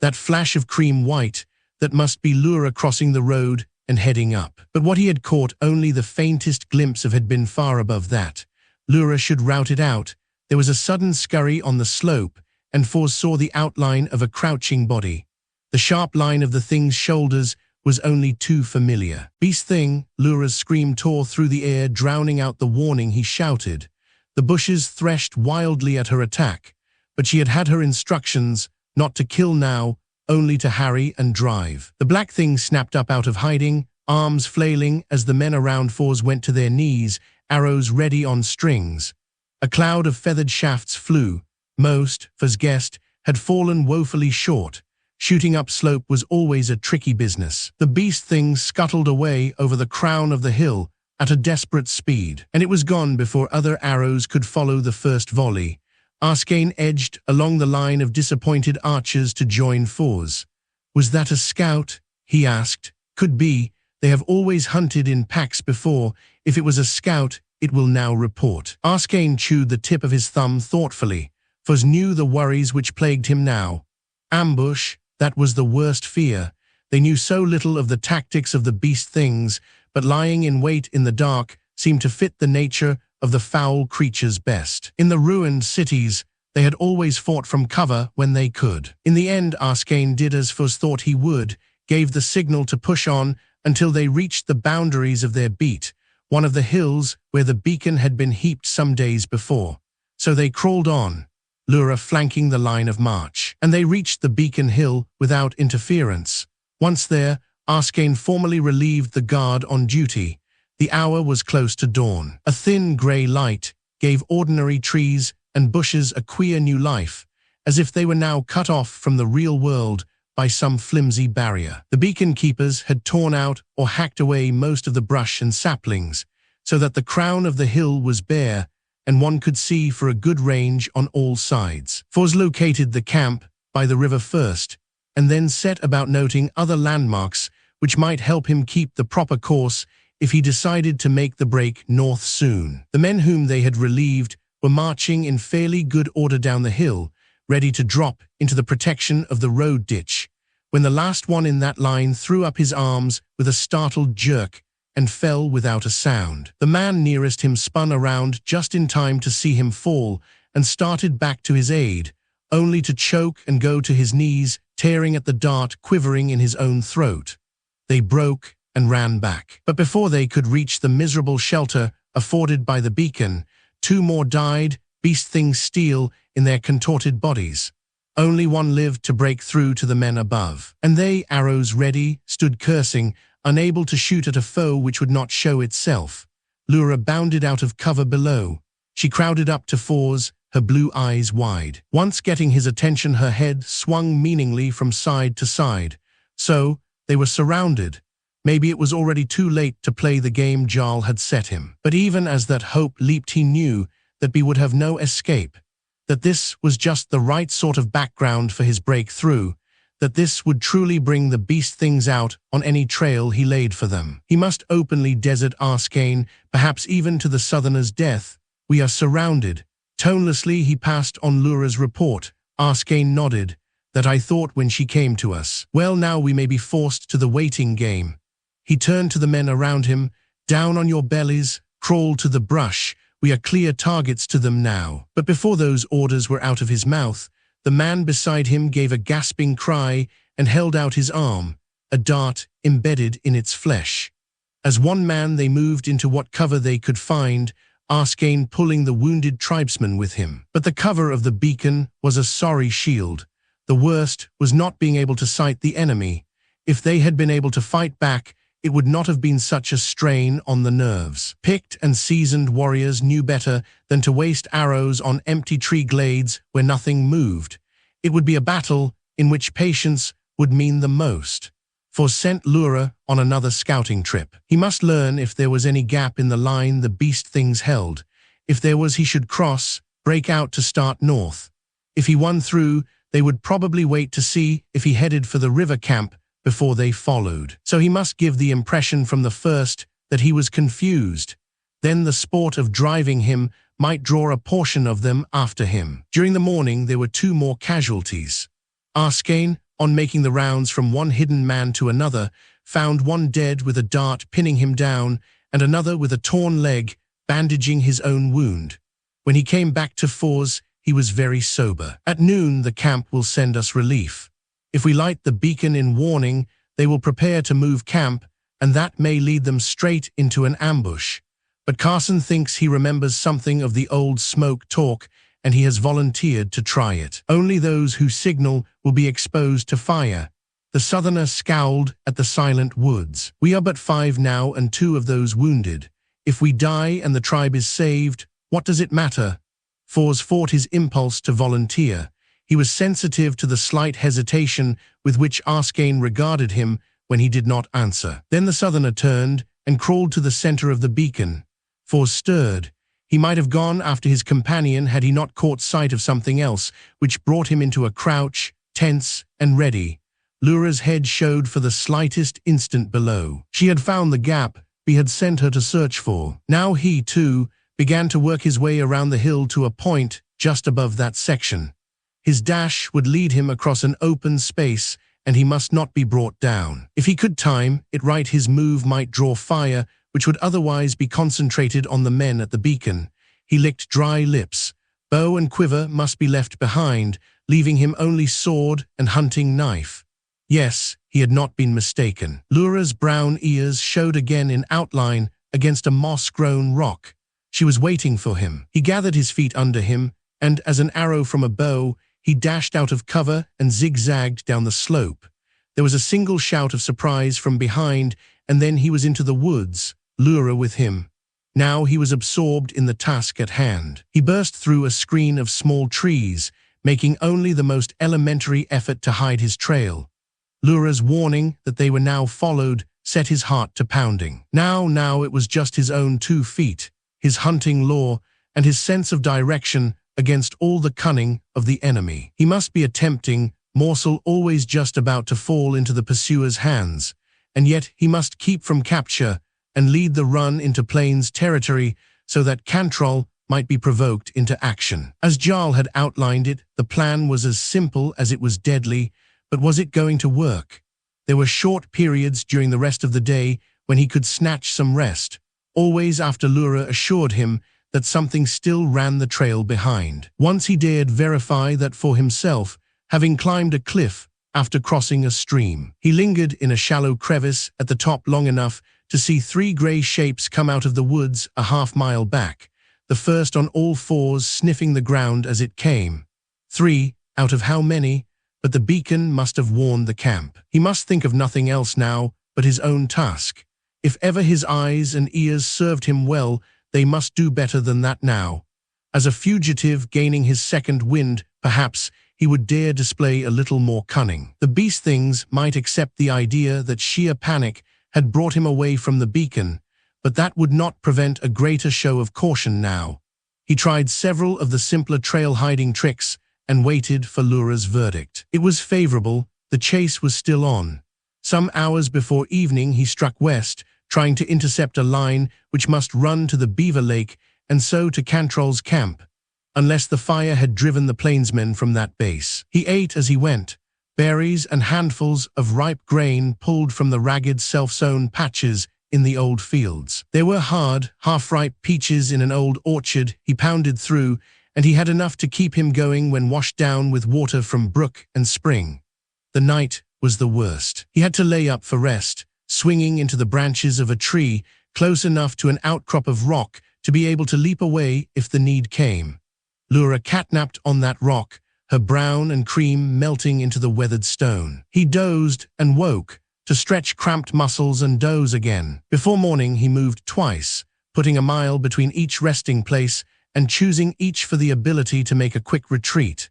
S2: That flash of cream white, that must be Lura crossing the road and heading up. But what he had caught only the faintest glimpse of had been far above that. Lura should rout it out. There was a sudden scurry on the slope, and Fors saw the outline of a crouching body. The sharp line of the thing's shoulders was only too familiar. "Beast thing!" Lura's scream tore through the air, drowning out the warning he shouted. The bushes threshed wildly at her attack, but she had had her instructions not to kill now, only to harry and drive. The black thing snapped up out of hiding, arms flailing as the men around Fors went to their knees, arrows ready on strings. A cloud of feathered shafts flew. Most, Fors guessed, had fallen woefully short. Shooting up slope was always a tricky business. The beast thing scuttled away over the crown of the hill at a desperate speed, and it was gone before other arrows could follow the first volley. Arskane edged along the line of disappointed archers to join Fors. "Was that a scout?" he asked. "Could be. They have always hunted in packs before. If it was a scout, it will now report." Arskane chewed the tip of his thumb thoughtfully. Fors knew the worries which plagued him now. Ambush, that was the worst fear. They knew so little of the tactics of the beast things, but lying in wait in the dark seemed to fit the nature of the foul creatures best. In the ruined cities, they had always fought from cover when they could. In the end, Arskane did as Fors thought he would, gave the signal to push on until they reached the boundaries of their beat, one of the hills where the beacon had been heaped some days before. So they crawled on, Lura flanking the line of march, and they reached the beacon hill without interference. Once there, Arskane formally relieved the guard on duty. The hour was close to dawn. A thin grey light gave ordinary trees and bushes a queer new life, as if they were now cut off from the real world by some flimsy barrier. The beacon keepers had torn out or hacked away most of the brush and saplings, so that the crown of the hill was bare, and one could see for a good range on all sides. Fors located the camp by the river first, and then set about noting other landmarks which might help him keep the proper course if he decided to make the break north soon. The men whom they had relieved were marching in fairly good order down the hill, ready to drop into the protection of the road ditch, when the last one in that line threw up his arms with a startled jerk and fell without a sound. The man nearest him spun around just in time to see him fall and started back to his aid, only to choke and go to his knees, tearing at the dart quivering in his own throat. They broke and ran back. But before they could reach the miserable shelter afforded by the beacon, two more died, beast things steel in their contorted bodies. Only one lived to break through to the men above. And they, arrows ready, stood cursing, unable to shoot at a foe which would not show itself. Lura bounded out of cover below. She crowded up to Fors, her blue eyes wide. Once getting his attention, her head swung meaningly from side to side. So, they were surrounded. Maybe it was already too late to play the game Jarl had set him. But even as that hope leaped, he knew that he would have no escape, that this was just the right sort of background for his breakthrough, that this would truly bring the beast things out on any trail he laid for them. He must openly desert Arskane, perhaps even to the Southerner's death, We are surrounded. Tonelessly, he passed on Lura's report. Arskane nodded. That I thought when she came to us. Well, now we may be forced to the waiting game. He turned to the men around him. Down on your bellies, crawl to the brush. We are clear targets to them now. But before those orders were out of his mouth, the man beside him gave a gasping cry and held out his arm, a dart embedded in its flesh. As one man they moved into what cover they could find, Arskane pulling the wounded tribesman with him. But the cover of the beacon was a sorry shield. The worst was not being able to sight the enemy. If they had been able to fight back, it would not have been such a strain on the nerves. Picked and seasoned warriors knew better than to waste arrows on empty tree glades where nothing moved. It would be a battle in which patience would mean the most. For sent Lura on another scouting trip. He must learn if there was any gap in the line the beast things held. If there was, he should cross, break out to start north. If he won through, they would probably wait to see if he headed for the river camp before they followed. So he must give the impression from the first that he was confused. Then the sport of driving him might draw a portion of them after him. During the morning there were 2 more casualties. Arskane, on making the rounds from one hidden man to another, found one dead with a dart pinning him down and another with a torn leg bandaging his own wound. When he came back to Fours, he was very sober. At noon the camp will send us relief. If we light the beacon in warning, they will prepare to move camp, and that may lead them straight into an ambush. But Carson thinks he remembers something of the old smoke talk, and he has volunteered to try it. Only those who signal will be exposed to fire. The southerner scowled at the silent woods. We are but 5 now and 2 of those wounded. If we die and the tribe is saved, what does it matter? Fours fought his impulse to volunteer. He was sensitive to the slight hesitation with which Arskane regarded him when he did not answer. Then the southerner turned and crawled to the center of the beacon. Fours stirred. He might have gone after his companion had he not caught sight of something else, which brought him into a crouch, tense and ready. Lura's head showed for the slightest instant below. She had found the gap he had sent her to search for. Now he, too, began to work his way around the hill to a point just above that section. His dash would lead him across an open space, and he must not be brought down. If he could time it right, his move might draw fire, which would otherwise be concentrated on the men at the beacon. He licked dry lips. Bow and quiver must be left behind, leaving him only sword and hunting knife. Yes, he had not been mistaken. Lura's brown ears showed again in outline against a moss-grown rock. She was waiting for him. He gathered his feet under him, and as an arrow from a bow, he dashed out of cover and zigzagged down the slope. There was a single shout of surprise from behind, and then he was into the woods, Lura with him. Now he was absorbed in the task at hand. He burst through a screen of small trees, making only the most elementary effort to hide his trail. Lura's warning that they were now followed set his heart to pounding. Now it was just his own 2 feet, his hunting lore, and his sense of direction against all the cunning of the enemy. He must be a tempting morsel, always just about to fall into the pursuer's hands, and yet he must keep from capture and lead the run into Plains territory so that Cantrell might be provoked into action. As Jarl had outlined it, the plan was as simple as it was deadly, but was it going to work? There were short periods during the rest of the day when he could snatch some rest, always after Lura assured him that something still ran the trail behind. Once he dared verify that for himself, having climbed a cliff after crossing a stream. He lingered in a shallow crevice at the top long enough to see 3 grey shapes come out of the woods a half-mile back, the first on all 4s sniffing the ground as it came. 3 out of how many? But the beacon must have warned the camp. He must think of nothing else now but his own task. If ever his eyes and ears served him well, they must do better than that now. As a fugitive gaining his second wind, perhaps he would dare display a little more cunning. The beast things might accept the idea that sheer panic had brought him away from the beacon, but that would not prevent a greater show of caution now. He tried several of the simpler trail-hiding tricks and waited for Lura's verdict. It was favorable. The chase was still on. Some hours before evening he struck west, trying to intercept a line which must run to the Beaver Lake and so to Cantrell's camp, unless the fire had driven the plainsmen from that base. He ate as he went, berries and handfuls of ripe grain pulled from the ragged self-sown patches in the old fields. There were hard, half-ripe peaches in an old orchard he pounded through, and he had enough to keep him going when washed down with water from brook and spring. The night was the worst. He had to lay up for rest, swinging into the branches of a tree close enough to an outcrop of rock to be able to leap away if the need came. Lura catnapped on that rock, her brown and cream melting into the weathered stone. He dozed and woke, to stretch cramped muscles and doze again. Before morning he moved twice, putting a mile between each resting place and choosing each for the ability to make a quick retreat.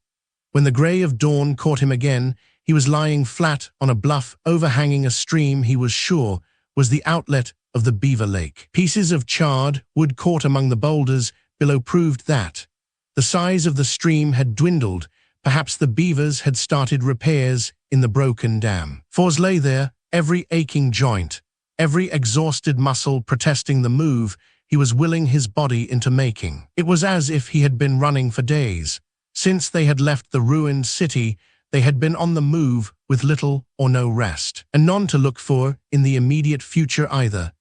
S2: When the grey of dawn caught him again, he was lying flat on a bluff overhanging a stream he was sure was the outlet of the Beaver Lake. Pieces of charred wood caught among the boulders below proved that the size of the stream had dwindled. Perhaps the beavers had started repairs in the broken dam. Fors lay there, every aching joint, every exhausted muscle protesting the move he was willing his body into making. It was as if he had been running for days. Since they had left the ruined city, they had been on the move with little or no rest, and none to look for in the immediate future either.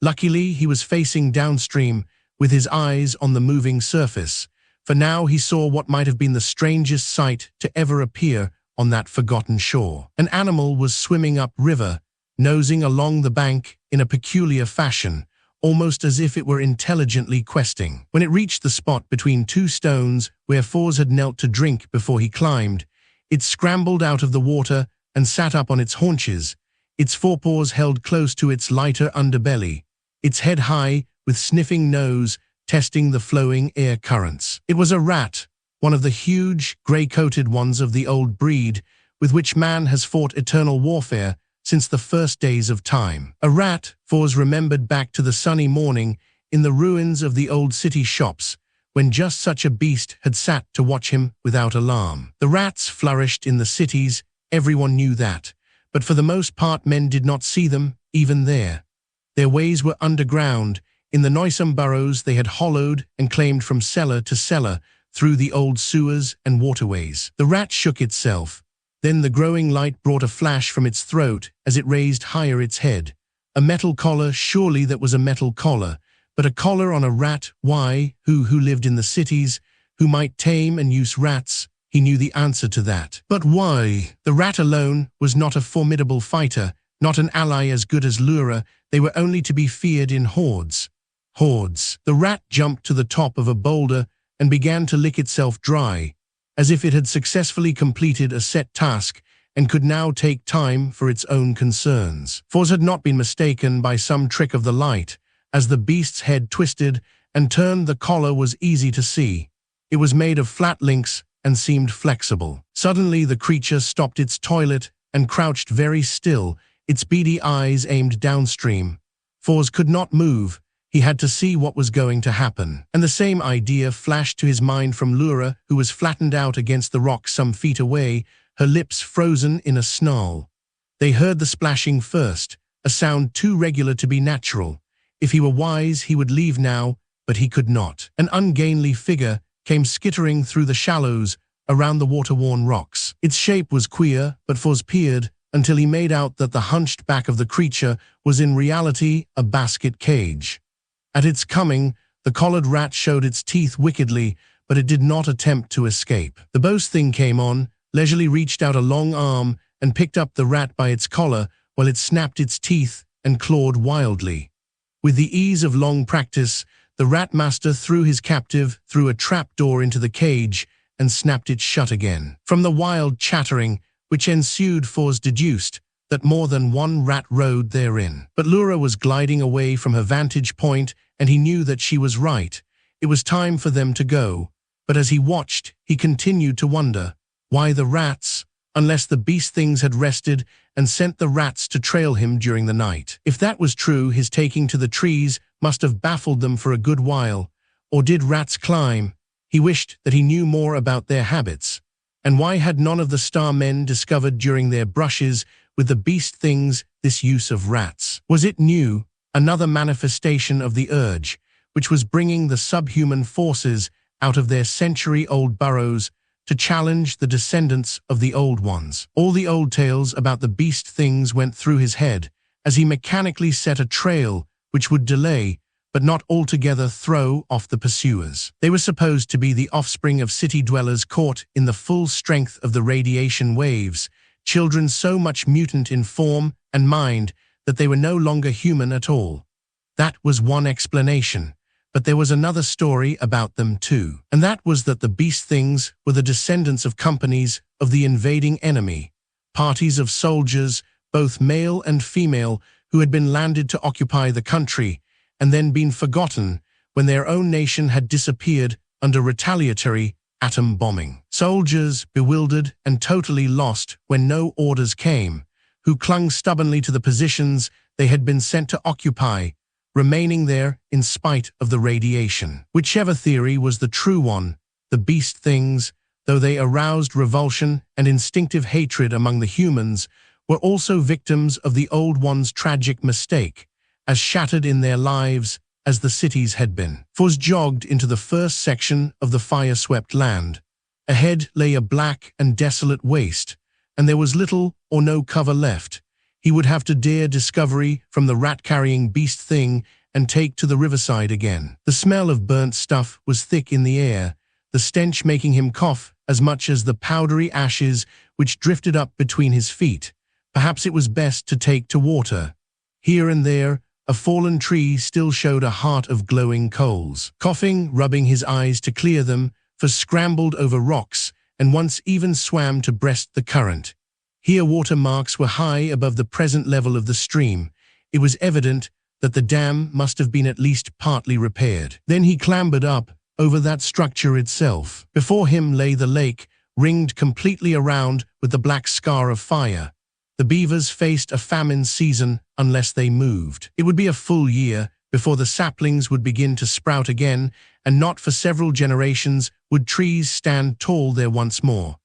S2: Luckily, he was facing downstream, with his eyes on the moving surface, for now he saw what might have been the strangest sight to ever appear on that forgotten shore. An animal was swimming upriver, nosing along the bank in a peculiar fashion, almost as if it were intelligently questing. When it reached the spot between two stones where Fors had knelt to drink before he climbed, it scrambled out of the water and sat up on its haunches, its forepaws held close to its lighter underbelly, its head high with sniffing nose testing the flowing air currents. It was a rat, one of the huge, grey-coated ones of the old breed, with which man has fought eternal warfare since the first days of time. A rat, Fors remembered back to the sunny morning in the ruins of the old city shops, when just such a beast had sat to watch him without alarm. The rats flourished in the cities, everyone knew that, but for the most part men did not see them, even there. Their ways were underground. In the noisome burrows they had hollowed and claimed from cellar to cellar through the old sewers and waterways. The rat shook itself. Then the growing light brought a flash from its throat as it raised higher its head. A metal collar, surely that was a metal collar, but a collar on a rat, why? Who lived in the cities, who might tame and use rats? He knew the answer to that. But why? The rat alone was not a formidable fighter, not an ally as good as Lura. They were only to be feared in hordes. Hordes. The rat jumped to the top of a boulder and began to lick itself dry, as if it had successfully completed a set task and could now take time for its own concerns. Fors had not been mistaken by some trick of the light. As the beast's head twisted and turned, the collar was easy to see. It was made of flat links and seemed flexible. Suddenly the creature stopped its toilet and crouched very still, its beady eyes aimed downstream. Fors could not move. He had to see what was going to happen. And the same idea flashed to his mind from Lura, who was flattened out against the rock some feet away, her lips frozen in a snarl. They heard the splashing first, a sound too regular to be natural. If he were wise, he would leave now, but he could not. An ungainly figure came skittering through the shallows around the water-worn rocks. Its shape was queer, but Fors peered until he made out that the hunched back of the creature was in reality a basket cage. At its coming, the collared rat showed its teeth wickedly, but it did not attempt to escape. The boast thing came on, leisurely reached out a long arm and picked up the rat by its collar while it snapped its teeth and clawed wildly. With the ease of long practice, the rat master threw his captive through a trapdoor into the cage and snapped it shut again. From the wild chattering which ensued, Fors deduced that more than one rat rode therein. But Lura was gliding away from her vantage point, and he knew that she was right. It was time for them to go. But as he watched, he continued to wonder, why the rats, unless the beast things had rested and sent the rats to trail him during the night? If that was true, his taking to the trees must have baffled them for a good while. Or did rats climb? He wished that he knew more about their habits. And why had none of the Starmen discovered during their brushes with the beast things this use of rats? Was it new, another manifestation of the urge, which was bringing the subhuman forces out of their century-old burrows to challenge the descendants of the Old Ones. All the old tales about the beast things went through his head as he mechanically set a trail which would delay, but not altogether throw off the pursuers. They were supposed to be the offspring of city dwellers caught in the full strength of the radiation waves, children so much mutant in form and mind that they were no longer human at all. That was one explanation. But there was another story about them too, and that was that the beast things were the descendants of companies of the invading enemy, parties of soldiers, both male and female, who had been landed to occupy the country and then been forgotten when their own nation had disappeared under retaliatory atom bombing. Soldiers, bewildered and totally lost when no orders came, who clung stubbornly to the positions they had been sent to occupy, remaining there in spite of the radiation. Whichever theory was the true one, the beast things, though they aroused revulsion and instinctive hatred among the humans, were also victims of the Old Ones' tragic mistake, as shattered in their lives as the cities had been. Foz jogged into the first section of the fire-swept land. Ahead lay a black and desolate waste, and there was little or no cover left. He would have to dare discovery from the rat-carrying beast thing and take to the riverside again. The smell of burnt stuff was thick in the air, the stench making him cough as much as the powdery ashes which drifted up between his feet. Perhaps it was best to take to water. Here and there, a fallen tree still showed a heart of glowing coals. Coughing, rubbing his eyes to clear them, Foz scrambled over rocks and once even swam to breast the current. Here water marks were high above the present level of the stream. It was evident that the dam must have been at least partly repaired. Then he clambered up over that structure itself. Before him lay the lake, ringed completely around with the black scar of fire. The beavers faced a famine season unless they moved. It would be a full year before the saplings would begin to sprout again, and not for several generations would trees stand tall there once more.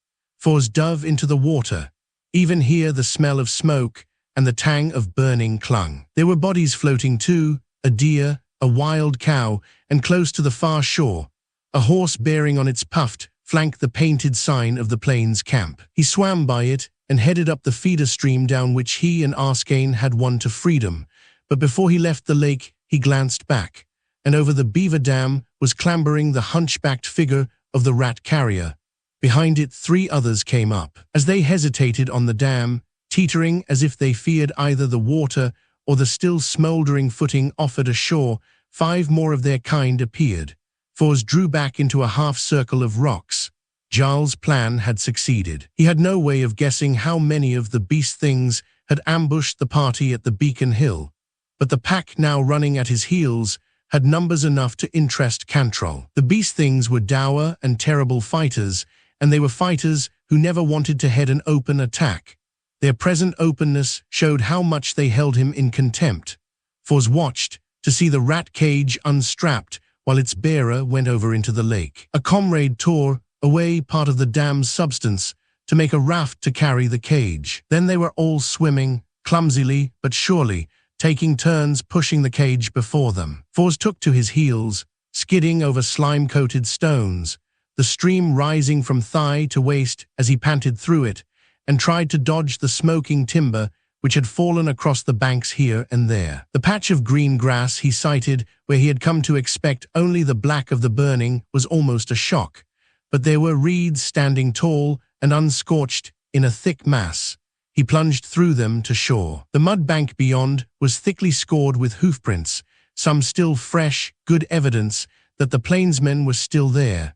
S2: Foz dove into the water. Even here the smell of smoke and the tang of burning clung. There were bodies floating too, a deer, a wild cow, and close to the far shore, a horse bearing on its puffed flank the painted sign of the plains camp. He swam by it and headed up the feeder stream down which he and Arskane had won to freedom, but before he left the lake he glanced back, and over the beaver dam was clambering the hunchbacked figure of the rat carrier. Behind it 3 others came up. As they hesitated on the dam, teetering as if they feared either the water or the still smouldering footing offered ashore, 5 more of their kind appeared. Foz drew back into a half-circle of rocks. Jarl's plan had succeeded. He had no way of guessing how many of the beast things had ambushed the party at the Beacon Hill, but the pack now running at his heels had numbers enough to interest Cantrell. The beast things were dour and terrible fighters, and they were fighters who never wanted to head an open attack. Their present openness showed how much they held him in contempt. Foz watched to see the rat cage unstrapped while its bearer went over into the lake. A comrade tore away part of the dam's substance to make a raft to carry the cage. Then they were all swimming, clumsily but surely, taking turns pushing the cage before them. Foz took to his heels, skidding over slime-coated stones, the stream rising from thigh to waist as he panted through it, and tried to dodge the smoking timber which had fallen across the banks here and there. The patch of green grass he sighted, where he had come to expect only the black of the burning, was almost a shock, but there were reeds standing tall and unscorched in a thick mass. He plunged through them to shore. The mud bank beyond was thickly scored with hoofprints, some still fresh, good evidence that the plainsmen were still there.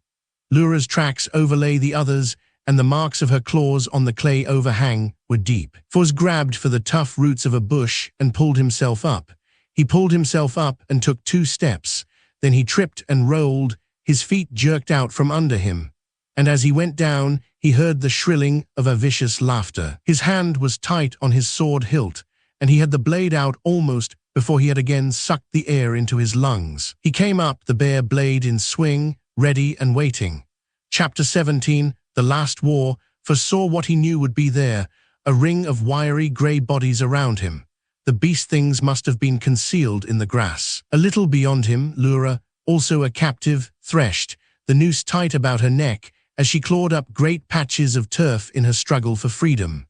S2: Lura's tracks overlay the others, and the marks of her claws on the clay overhang were deep. Foz grabbed for the tough roots of a bush and pulled himself up. He pulled himself up and took 2 steps. Then he tripped and rolled, his feet jerked out from under him. And as he went down, he heard the shrilling of a vicious laughter. His hand was tight on his sword hilt, and he had the blade out almost before he had again sucked the air into his lungs. He came up, the bare blade in swing, ready and waiting. Chapter 17, The Last War. Foz saw what he knew would be there, a ring of wiry grey bodies around him. The beast things must have been concealed in the grass. A little beyond him, Lura, also a captive, threshed, the noose tight about her neck as she clawed up great patches of turf in her struggle for freedom.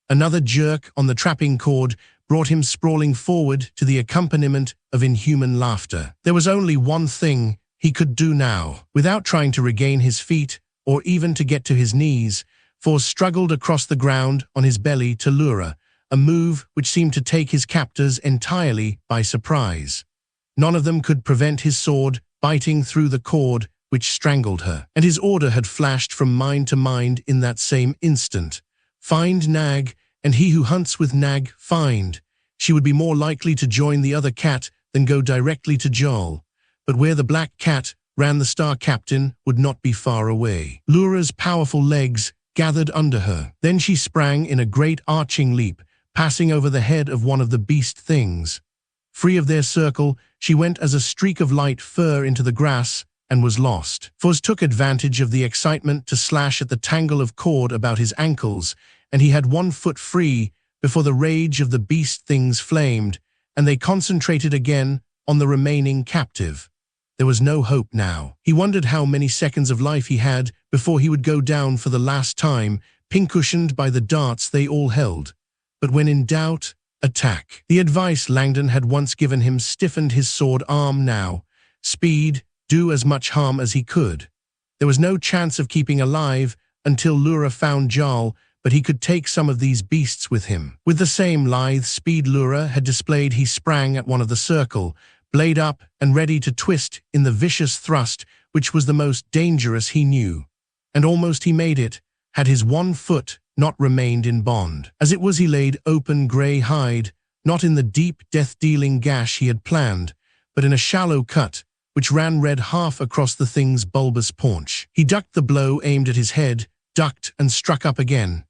S2: Another jerk on the trapping cord brought him sprawling forward to the accompaniment of inhuman laughter. There was only one thing he could do now. Without trying to regain his feet or even to get to his knees, Force struggled across the ground on his belly to Lura, a move which seemed to take his captors entirely by surprise. None of them could prevent his sword biting through the cord which strangled her, and his order had flashed from mind to mind in that same instant. Find Nag, and he who hunts with Nag, find. She would be more likely to join the other cat than go directly to Jarl. But where the black cat ran, the star captain would not be far away. Lura's powerful legs gathered under her. Then she sprang in a great arching leap, passing over the head of one of the beast things. Free of their circle, she went as a streak of light fur into the grass and was lost. Fuzz took advantage of the excitement to slash at the tangle of cord about his ankles, and he had 1 foot free before the rage of the beast things flamed, and they concentrated again on the remaining captive. There was no hope now. He wondered how many seconds of life he had before he would go down for the last time, pincushioned by the darts they all held. But when in doubt, attack. The advice Langdon had once given him stiffened his sword arm now. Speed, do as much harm as he could. There was no chance of keeping alive until Lura found Jarl, but he could take some of these beasts with him. With the same lithe speed Lura had displayed, he sprang at one of the circle, blade up and ready to twist in the vicious thrust which was the most dangerous he knew. And almost he made it, had his 1 foot not remained in bond. As it was, he laid open grey hide, not in the deep death-dealing gash he had planned, but in a shallow cut which ran red half across the thing's bulbous paunch. He ducked the blow aimed at his head, ducked and struck up again.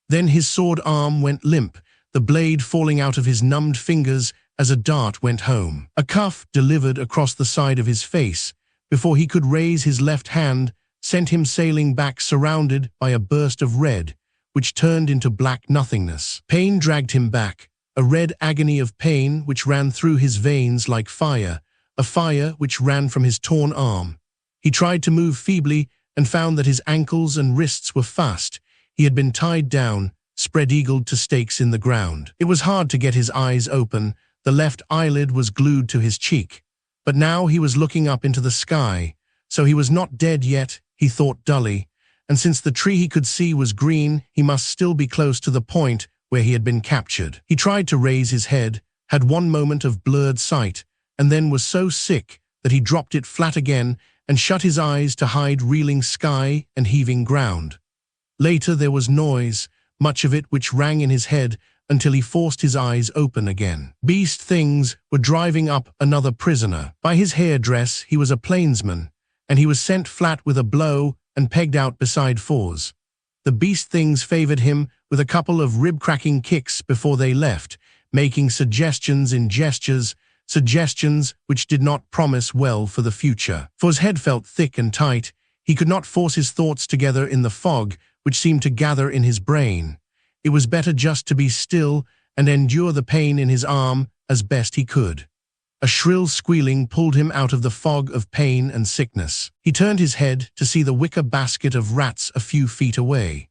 S2: Then his sword arm went limp, the blade falling out of his numbed fingers as a dart went home. A cuff delivered across the side of his face before he could raise his left hand sent him sailing back, surrounded by a burst of red, which turned into black nothingness. Pain dragged him back, a red agony of pain which ran through his veins like fire, a fire which ran from his torn arm. He tried to move feebly and found that his ankles and wrists were fast. He had been tied down, spread-eagled to stakes in the ground. It was hard to get his eyes open. The left eyelid was glued to his cheek. But now he was looking up into the sky. So he was not dead yet, he thought dully. And since the tree he could see was green, he must still be close to the point where he had been captured. He tried to raise his head, had one moment of blurred sight, and then was so sick that he dropped it flat again and shut his eyes to hide reeling sky and heaving ground. Later there was noise, much of it which rang in his head until he forced his eyes open again. Beast things were driving up another prisoner. By his hairdress he was a plainsman, and he was sent flat with a blow and pegged out beside Fours. The beast things favored him with a couple of rib-cracking kicks before they left, making suggestions in gestures, suggestions which did not promise well for the future. Fours' head felt thick and tight. He could not force his thoughts together in the fog which seemed to gather in his brain. It was better just to be still and endure the pain in his arm as best he could. A shrill squealing pulled him out of the fog of pain and sickness. He turned his head to see the wicker basket of rats a few feet away.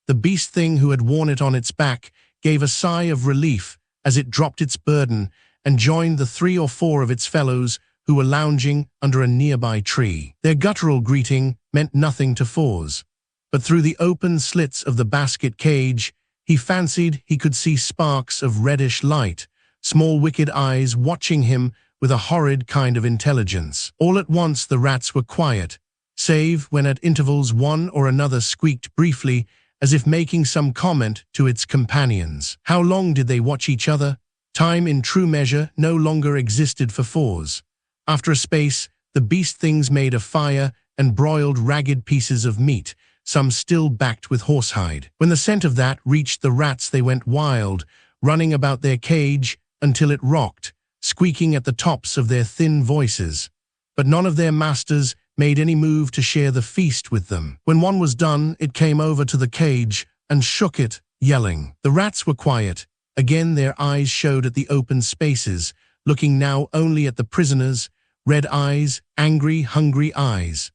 S2: The beast thing who had worn it on its back gave a sigh of relief as it dropped its burden and joined the 3 or 4 of its fellows who were lounging under a nearby tree. Their guttural greeting meant nothing to Fours, but through the open slits of the basket cage, he fancied he could see sparks of reddish light, small wicked eyes watching him with a horrid kind of intelligence. All at once the rats were quiet, save when at intervals one or another squeaked briefly as if making some comment to its companions. How long did they watch each other? Time in true measure no longer existed for Fours. After a space, the beast things made a fire and broiled ragged pieces of meat, some still backed with horsehide. When the scent of that reached the rats, they went wild, running about their cage until it rocked, squeaking at the tops of their thin voices. But none of their masters made any move to share the feast with them. When one was done, it came over to the cage and shook it, yelling. The rats were quiet. Again their eyes showed at the open spaces, looking now only at the prisoners, red eyes, angry, hungry eyes.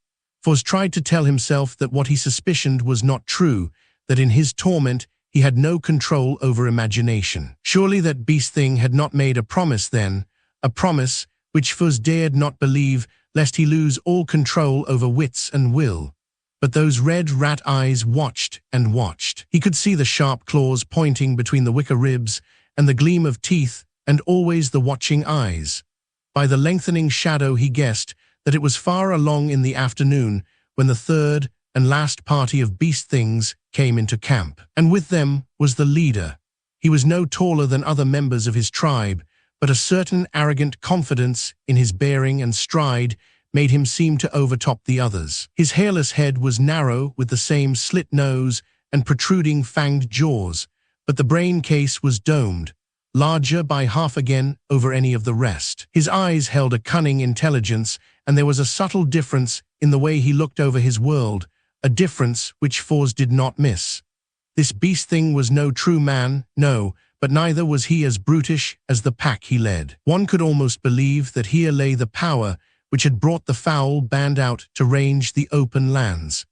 S2: Foz tried to tell himself that what he suspicioned was not true, that in his torment he had no control over imagination. Surely that beast thing had not made a promise then, a promise which Foz dared not believe lest he lose all control over wits and will. But those red rat eyes watched and watched. He could see the sharp claws pointing between the wicker ribs and the gleam of teeth and always the watching eyes. By the lengthening shadow he guessed that it was far along in the afternoon when the third and last party of beast things came into camp. And with them was the leader. He was no taller than other members of his tribe, but a certain arrogant confidence in his bearing and stride made him seem to overtop the others. His hairless head was narrow with the same slit nose and protruding fanged jaws, but the brain case was domed, larger by half again over any of the rest. His eyes held a cunning intelligence, and there was a subtle difference in the way he looked over his world, a difference which Foz did not miss. This beast thing was no true man, no, but neither was he as brutish as the pack he led. One could almost believe that here lay the power which had brought the foul band out to range the open lands.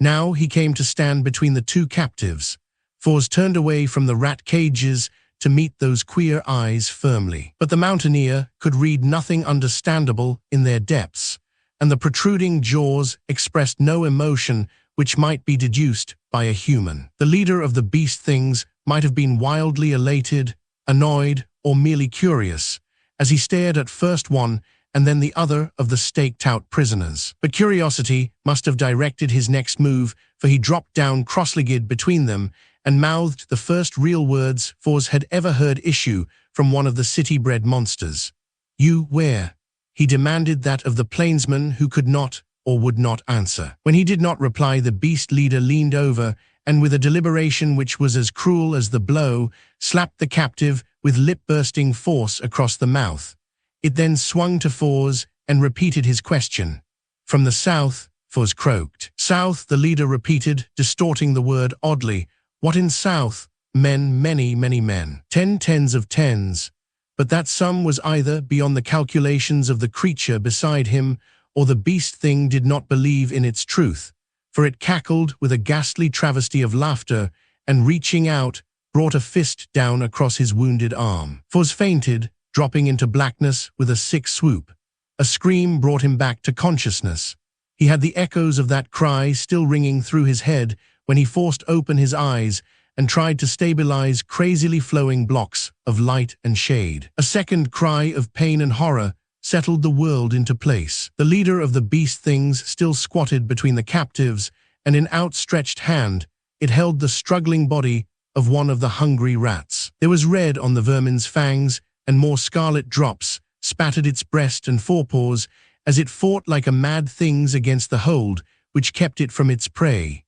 S2: Now he came to stand between the two captives. Foz turned away from the rat cages to meet those queer eyes firmly. But the mountaineer could read nothing understandable in their depths, and the protruding jaws expressed no emotion which might be deduced by a human. The leader of the beast things might have been wildly elated, annoyed, or merely curious, as he stared at first one and then the other of the staked-out prisoners. But curiosity must have directed his next move, for he dropped down cross-legged between them and mouthed the first real words Foz had ever heard issue from one of the city-bred monsters. "You where?" he demanded that of the plainsman who could not or would not answer. When he did not reply, the beast leader leaned over and, with a deliberation which was as cruel as the blow, slapped the captive with lip-bursting force across the mouth. It then swung to Foz and repeated his question. "From the south," Foz croaked. "South," the leader repeated, distorting the word oddly. "What in south?" "Men, many, many men. 10 tens of tens." But that sum was either beyond the calculations of the creature beside him, or the beast thing did not believe in its truth, for it cackled with a ghastly travesty of laughter and, reaching out, brought a fist down across his wounded arm. Foz fainted, dropping into blackness with a sick swoop. A scream brought him back to consciousness. He had the echoes of that cry still ringing through his head when he forced open his eyes and tried to stabilize crazily flowing blocks of light and shade. A second cry of pain and horror settled the world into place. The leader of the beast things still squatted between the captives, and in outstretched hand it held the struggling body of one of the hungry rats. There was red on the vermin's fangs, and more scarlet drops spattered its breast and forepaws as it fought like a mad thing against the hold which kept it from its prey.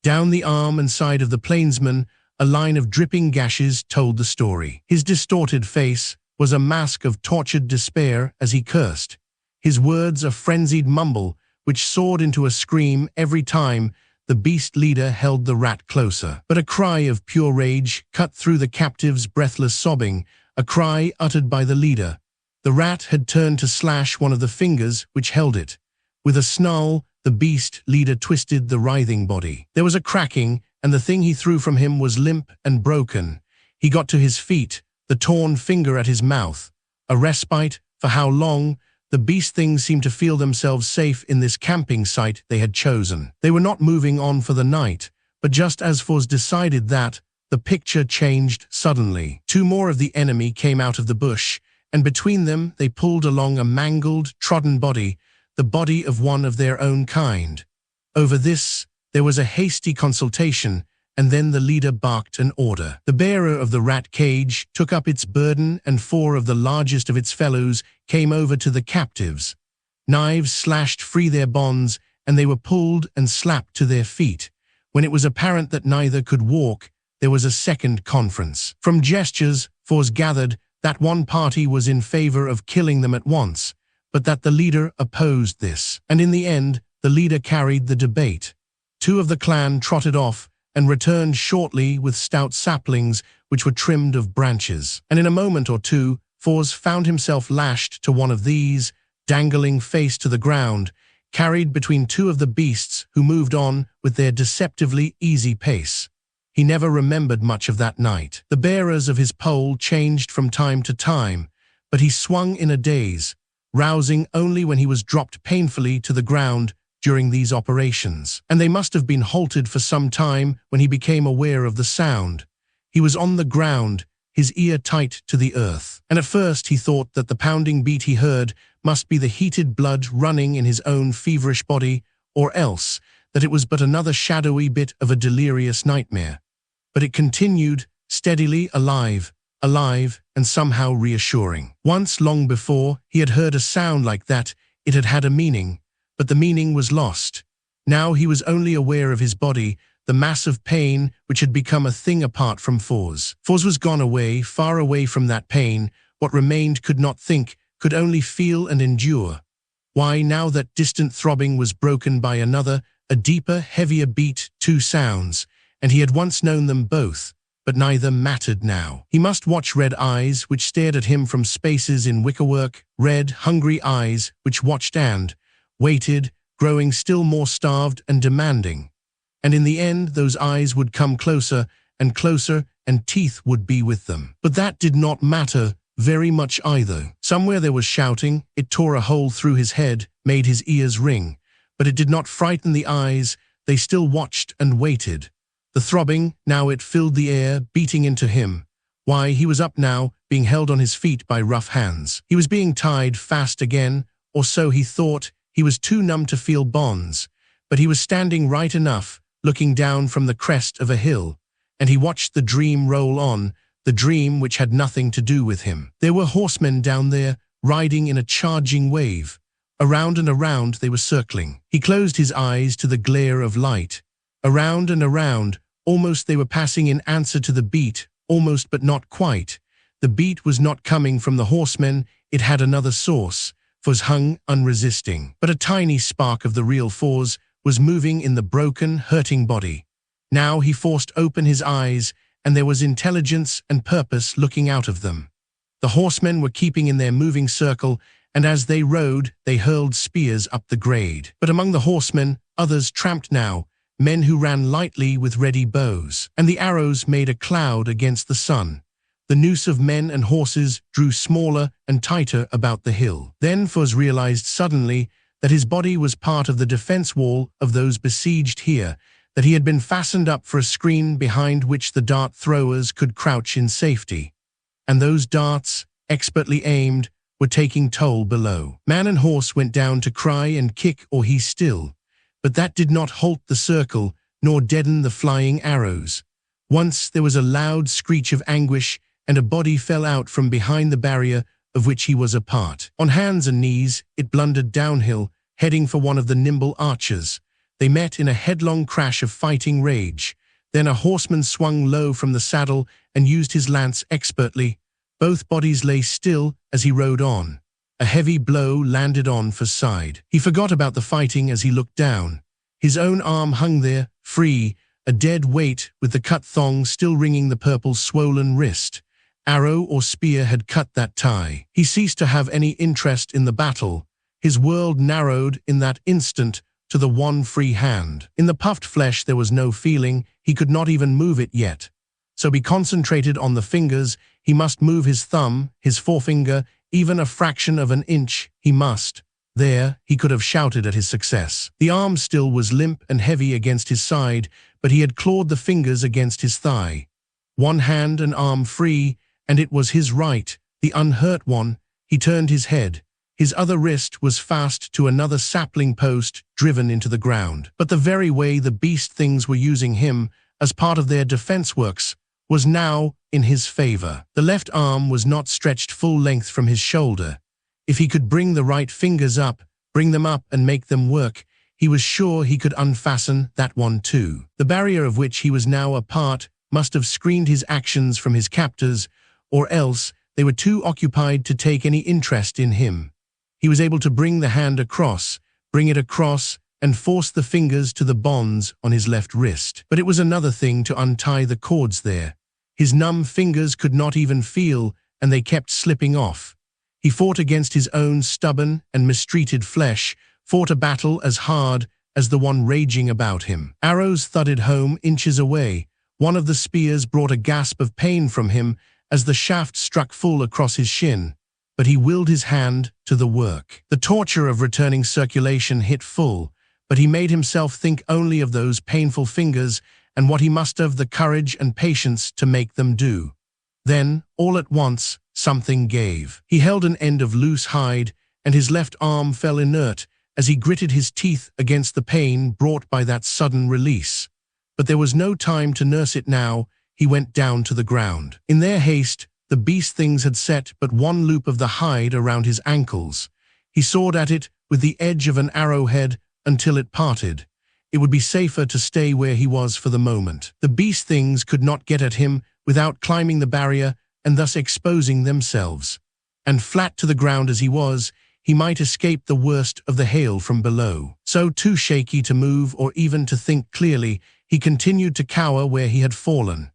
S2: Down the arm and side of the plainsman, a line of dripping gashes told the story. His distorted face was a mask of tortured despair as he cursed, his words a frenzied mumble which soared into a scream every time the beast leader held the rat closer. But a cry of pure rage cut through the captive's breathless sobbing, a cry uttered by the leader. The rat had turned to slash one of the fingers which held it. With a snarl, the beast leader twisted the writhing body. There was a cracking, and the thing he threw from him was limp and broken. He got to his feet, the torn finger at his mouth. A respite, for how long? The beast things seemed to feel themselves safe in this camping site they had chosen. They were not moving on for the night, but just as Foz decided that, the picture changed suddenly. Two more of the enemy came out of the bush, and between them they pulled along a mangled, trodden body, the body of one of their own kind. Over this, there was a hasty consultation, and then the leader barked an order. The bearer of the rat cage took up its burden, and 4 of the largest of its fellows came over to the captives. Knives slashed free their bonds, and they were pulled and slapped to their feet. When it was apparent that neither could walk, there was a second conference. From gestures, Foz gathered that one party was in favor of killing them at once, but that the leader opposed this. And in the end, the leader carried the debate. 2 of the clan trotted off and returned shortly with stout saplings which were trimmed of branches. And in a moment or two, Foz found himself lashed to one of these, dangling face to the ground, carried between two of the beasts who moved on with their deceptively easy pace. He never remembered much of that night. The bearers of his pole changed from time to time, but he swung in a daze, rousing only when he was dropped painfully to the ground during these operations. And they must have been halted for some time when he became aware of the sound. He was on the ground, his ear tight to the earth. And at first he thought that the pounding beat he heard must be the heated blood running in his own feverish body, or else that it was but another shadowy bit of a delirious nightmare. But it continued, steadily alive, and somehow reassuring. Once, long before, he had heard a sound like that. It had had a meaning, but the meaning was lost. Now he was only aware of his body, the mass of pain which had become a thing apart from Foz. Foz was gone away, far away from that pain. What remained could not think, could only feel and endure. Why, now that distant throbbing was broken by another, a deeper, heavier beat, two sounds, and he had once known them both, but neither mattered now. He must watch red eyes which stared at him from spaces in wickerwork, red, hungry eyes which watched and waited, growing still more starved and demanding. And in the end, those eyes would come closer, and teeth would be with them. But that did not matter very much either. Somewhere there was shouting. It tore a hole through his head, made his ears ring. But it did not frighten the eyes. They still watched and waited. The throbbing, now it filled the air, beating into him. Why, he was up now, being held on his feet by rough hands. He was being tied fast again, or so he thought. He was too numb to feel bonds. But he was standing right enough, looking down from the crest of a hill. And he watched the dream roll on, the dream which had nothing to do with him. There were horsemen down there, riding in a charging wave. Around and around they were circling. He closed his eyes to the glare of light. Around and around, almost they were passing in answer to the beat, almost but not quite. The beat was not coming from the horsemen, it had another source. Foz hung unresisting. But a tiny spark of the real Foz was moving in the broken, hurting body. Now he forced open his eyes, and there was intelligence and purpose looking out of them. The horsemen were keeping in their moving circle, and as they rode, they hurled spears up the grade. But among the horsemen, others tramped now, men who ran lightly with ready bows, and the arrows made a cloud against the sun. The noose of men and horses drew smaller and tighter about the hill. Then Foz realized suddenly that his body was part of the defense wall of those besieged here, that he had been fastened up for a screen behind which the dart throwers could crouch in safety. And those darts, expertly aimed, were taking toll below. Man and horse went down to cry and kick or he still. But that did not halt the circle, nor deaden the flying arrows. Once there was a loud screech of anguish, and a body fell out from behind the barrier of which he was a part. On hands and knees, it blundered downhill, heading for one of the nimble archers. They met in a headlong crash of fighting rage. Then a horseman swung low from the saddle and used his lance expertly. Both bodies lay still as he rode on. A heavy blow landed on Foz's side. He forgot about the fighting as he looked down. His own arm hung there, free, a dead weight with the cut thong still wringing the purple swollen wrist. Arrow or spear had cut that tie. He ceased to have any interest in the battle. His world narrowed in that instant to the one free hand. In the puffed flesh there was no feeling, he could not even move it yet. So he concentrated on the fingers. He must move his thumb, his forefinger, even a fraction of an inch. He must. There, he could have shouted at his success. The arm still was limp and heavy against his side, but he had clawed the fingers against his thigh. One hand and arm free, and it was his right, the unhurt one. He turned his head. His other wrist was fast to another sapling post driven into the ground. But the very way the beast things were using him, as part of their defense works, was now in his favor. The left arm was not stretched full length from his shoulder. If he could bring the right fingers up, bring them up and make them work, he was sure he could unfasten that one too. The barrier of which he was now a part must have screened his actions from his captors, or else they were too occupied to take any interest in him. He was able to bring the hand across, bring it across, and force the fingers to the bonds on his left wrist. But it was another thing to untie the cords there. His numb fingers could not even feel, and they kept slipping off. He fought against his own stubborn and mistreated flesh, fought a battle as hard as the one raging about him. Arrows thudded home inches away. One of the spears brought a gasp of pain from him as the shaft struck full across his shin, but he willed his hand to the work. The torture of returning circulation hit full, but he made himself think only of those painful fingers and what he must have the courage and patience to make them do. Then, all at once, something gave. He held an end of loose hide, and his left arm fell inert as he gritted his teeth against the pain brought by that sudden release. But there was no time to nurse it now. He went down to the ground. In their haste, the beast things had set but one loop of the hide around his ankles. He sawed at it with the edge of an arrowhead until it parted. It would be safer to stay where he was for the moment. The beast things could not get at him without climbing the barrier and thus exposing themselves. And flat to the ground as he was, he might escape the worst of the hail from below. So too shaky to move or even to think clearly, he continued to cower where he had fallen.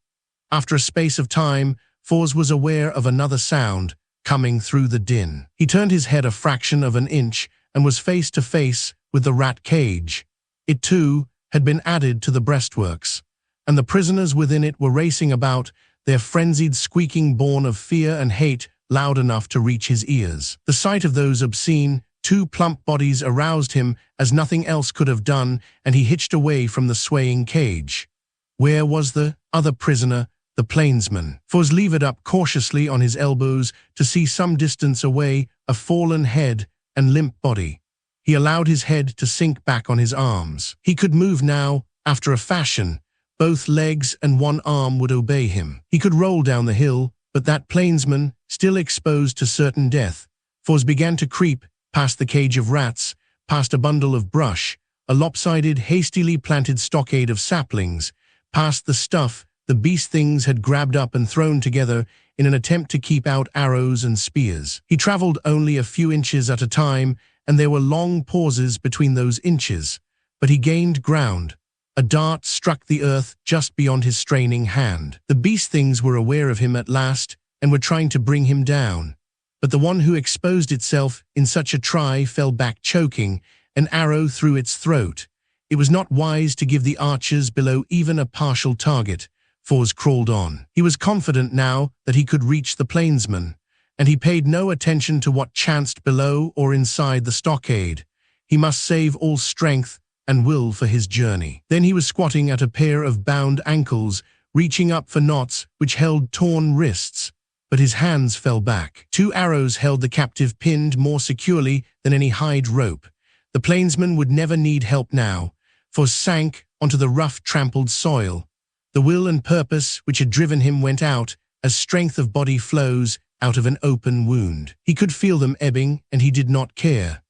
S2: After a space of time, Fors was aware of another sound coming through the din. He turned his head a fraction of an inch and was face to face with the rat cage. It too had been added to the breastworks, and the prisoners within it were racing about, their frenzied squeaking born of fear and hate loud enough to reach his ears. The sight of those obscene, two plump bodies aroused him as nothing else could have done, and he hitched away from the swaying cage. Where was the other prisoner, the plainsman? Fors levered up cautiously on his elbows to see some distance away a fallen head and limp body. He allowed his head to sink back on his arms. He could move now, after a fashion. Both legs and one arm would obey him. He could roll down the hill, but that plainsman, still exposed to certain death. Fors began to creep past the cage of rats, past a bundle of brush, a lopsided, hastily planted stockade of saplings, past the stuff the beast things had grabbed up and thrown together in an attempt to keep out arrows and spears. He traveled only a few inches at a time, and there were long pauses between those inches, but he gained ground. A dart struck the earth just beyond his straining hand. The beast things were aware of him at last and were trying to bring him down. But the one who exposed itself in such a try fell back choking, an arrow through its throat. It was not wise to give the archers below even a partial target. Fors crawled on. He was confident now that he could reach the plainsman, and he paid no attention to what chanced below or inside the stockade. He must save all strength and will for his journey. Then he was squatting at a pair of bound ankles, reaching up for knots which held torn wrists, but his hands fell back. Two arrows held the captive pinned more securely than any hide rope. The plainsman would never need help now. Fors sank onto the rough, trampled soil. The will and purpose which had driven him went out, as strength of body flows out of an open wound. He could feel them ebbing, and he did not care.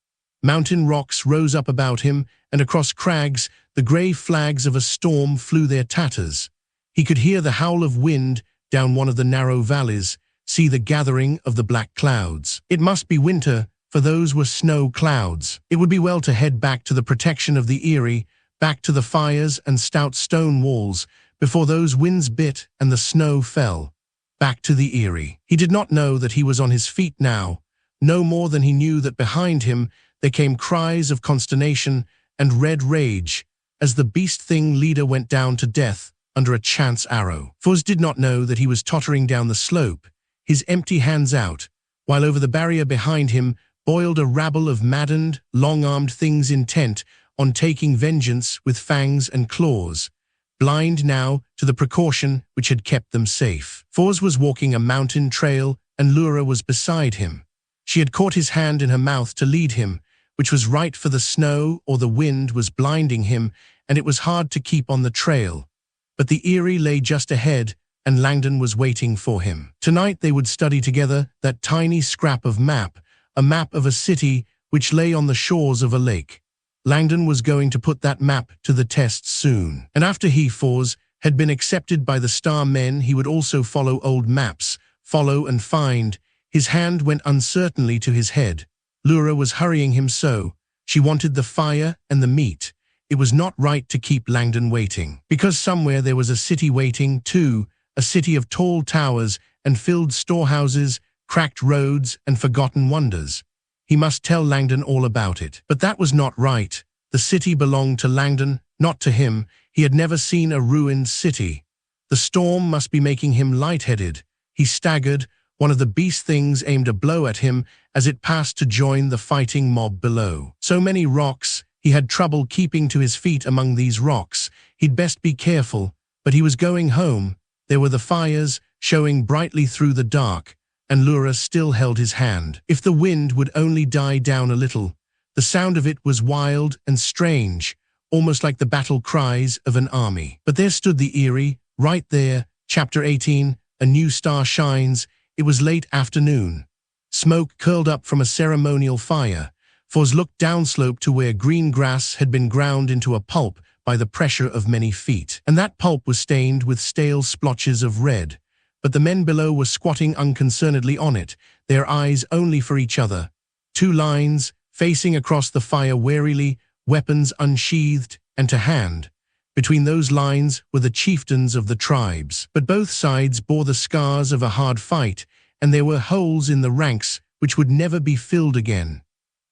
S2: Mountain rocks rose up about him, and across crags the grey flags of a storm flew their tatters. He could hear the howl of wind down one of the narrow valleys, see the gathering of the black clouds. It must be winter, for those were snow clouds. It would be well to head back to the protection of the eyrie, back to the fires and stout stone walls, before those winds bit and the snow fell. Back to the eyrie. He did not know that he was on his feet now, no more than he knew that behind him there came cries of consternation and red rage as the beast thing leader went down to death under a chance arrow. Fors did not know that he was tottering down the slope, his empty hands out, while over the barrier behind him boiled a rabble of maddened, long-armed things intent on taking vengeance with fangs and claws, blind now to the precaution which had kept them safe. Fors was walking a mountain trail, and Lura was beside him. She had caught his hand in her mouth to lead him, which was right, for the snow or the wind was blinding him, and it was hard to keep on the trail. But the eyrie lay just ahead, and Langdon was waiting for him. Tonight they would study together that tiny scrap of map, a map of a city which lay on the shores of a lake. Langdon was going to put that map to the test soon. And after he, Fors, had been accepted by the Starmen, he would also follow old maps, follow and find. His hand went uncertainly to his head. Lura was hurrying him so. She wanted the fire and the meat. It was not right to keep Langdon waiting. Because somewhere there was a city waiting too, a city of tall towers and filled storehouses, cracked roads, and forgotten wonders. He must tell Langdon all about it. But that was not right. The city belonged to Langdon, not to him. He had never seen a ruined city. The storm must be making him lightheaded. He staggered. One of the beast things aimed a blow at him as it passed to join the fighting mob below. So many rocks, he had trouble keeping to his feet among these rocks. He'd best be careful, but he was going home. There were the fires, showing brightly through the dark, and Lura still held his hand. If the wind would only die down a little. The sound of it was wild and strange, almost like the battle cries of an army. But there stood the Eyrie, right there, Chapter 18, A New Star Shines. It was late afternoon. Smoke curled up from a ceremonial fire. Foz looked downslope to where green grass had been ground into a pulp by the pressure of many feet. And that pulp was stained with stale splotches of red. But the men below were squatting unconcernedly on it, their eyes only for each other. Two lines, facing across the fire warily, weapons unsheathed and to hand. Between those lines were the chieftains of the tribes. But both sides bore the scars of a hard fight, and there were holes in the ranks which would never be filled again.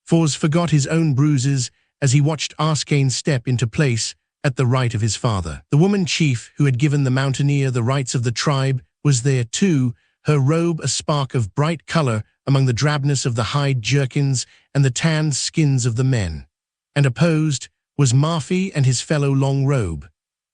S2: Foz forgot his own bruises as he watched Arskane step into place at the right of his father. The woman chief who had given the mountaineer the rights of the tribe was there too, her robe a spark of bright color among the drabness of the hide jerkins and the tanned skins of the men. And opposed was Marfi and his fellow Long Robe.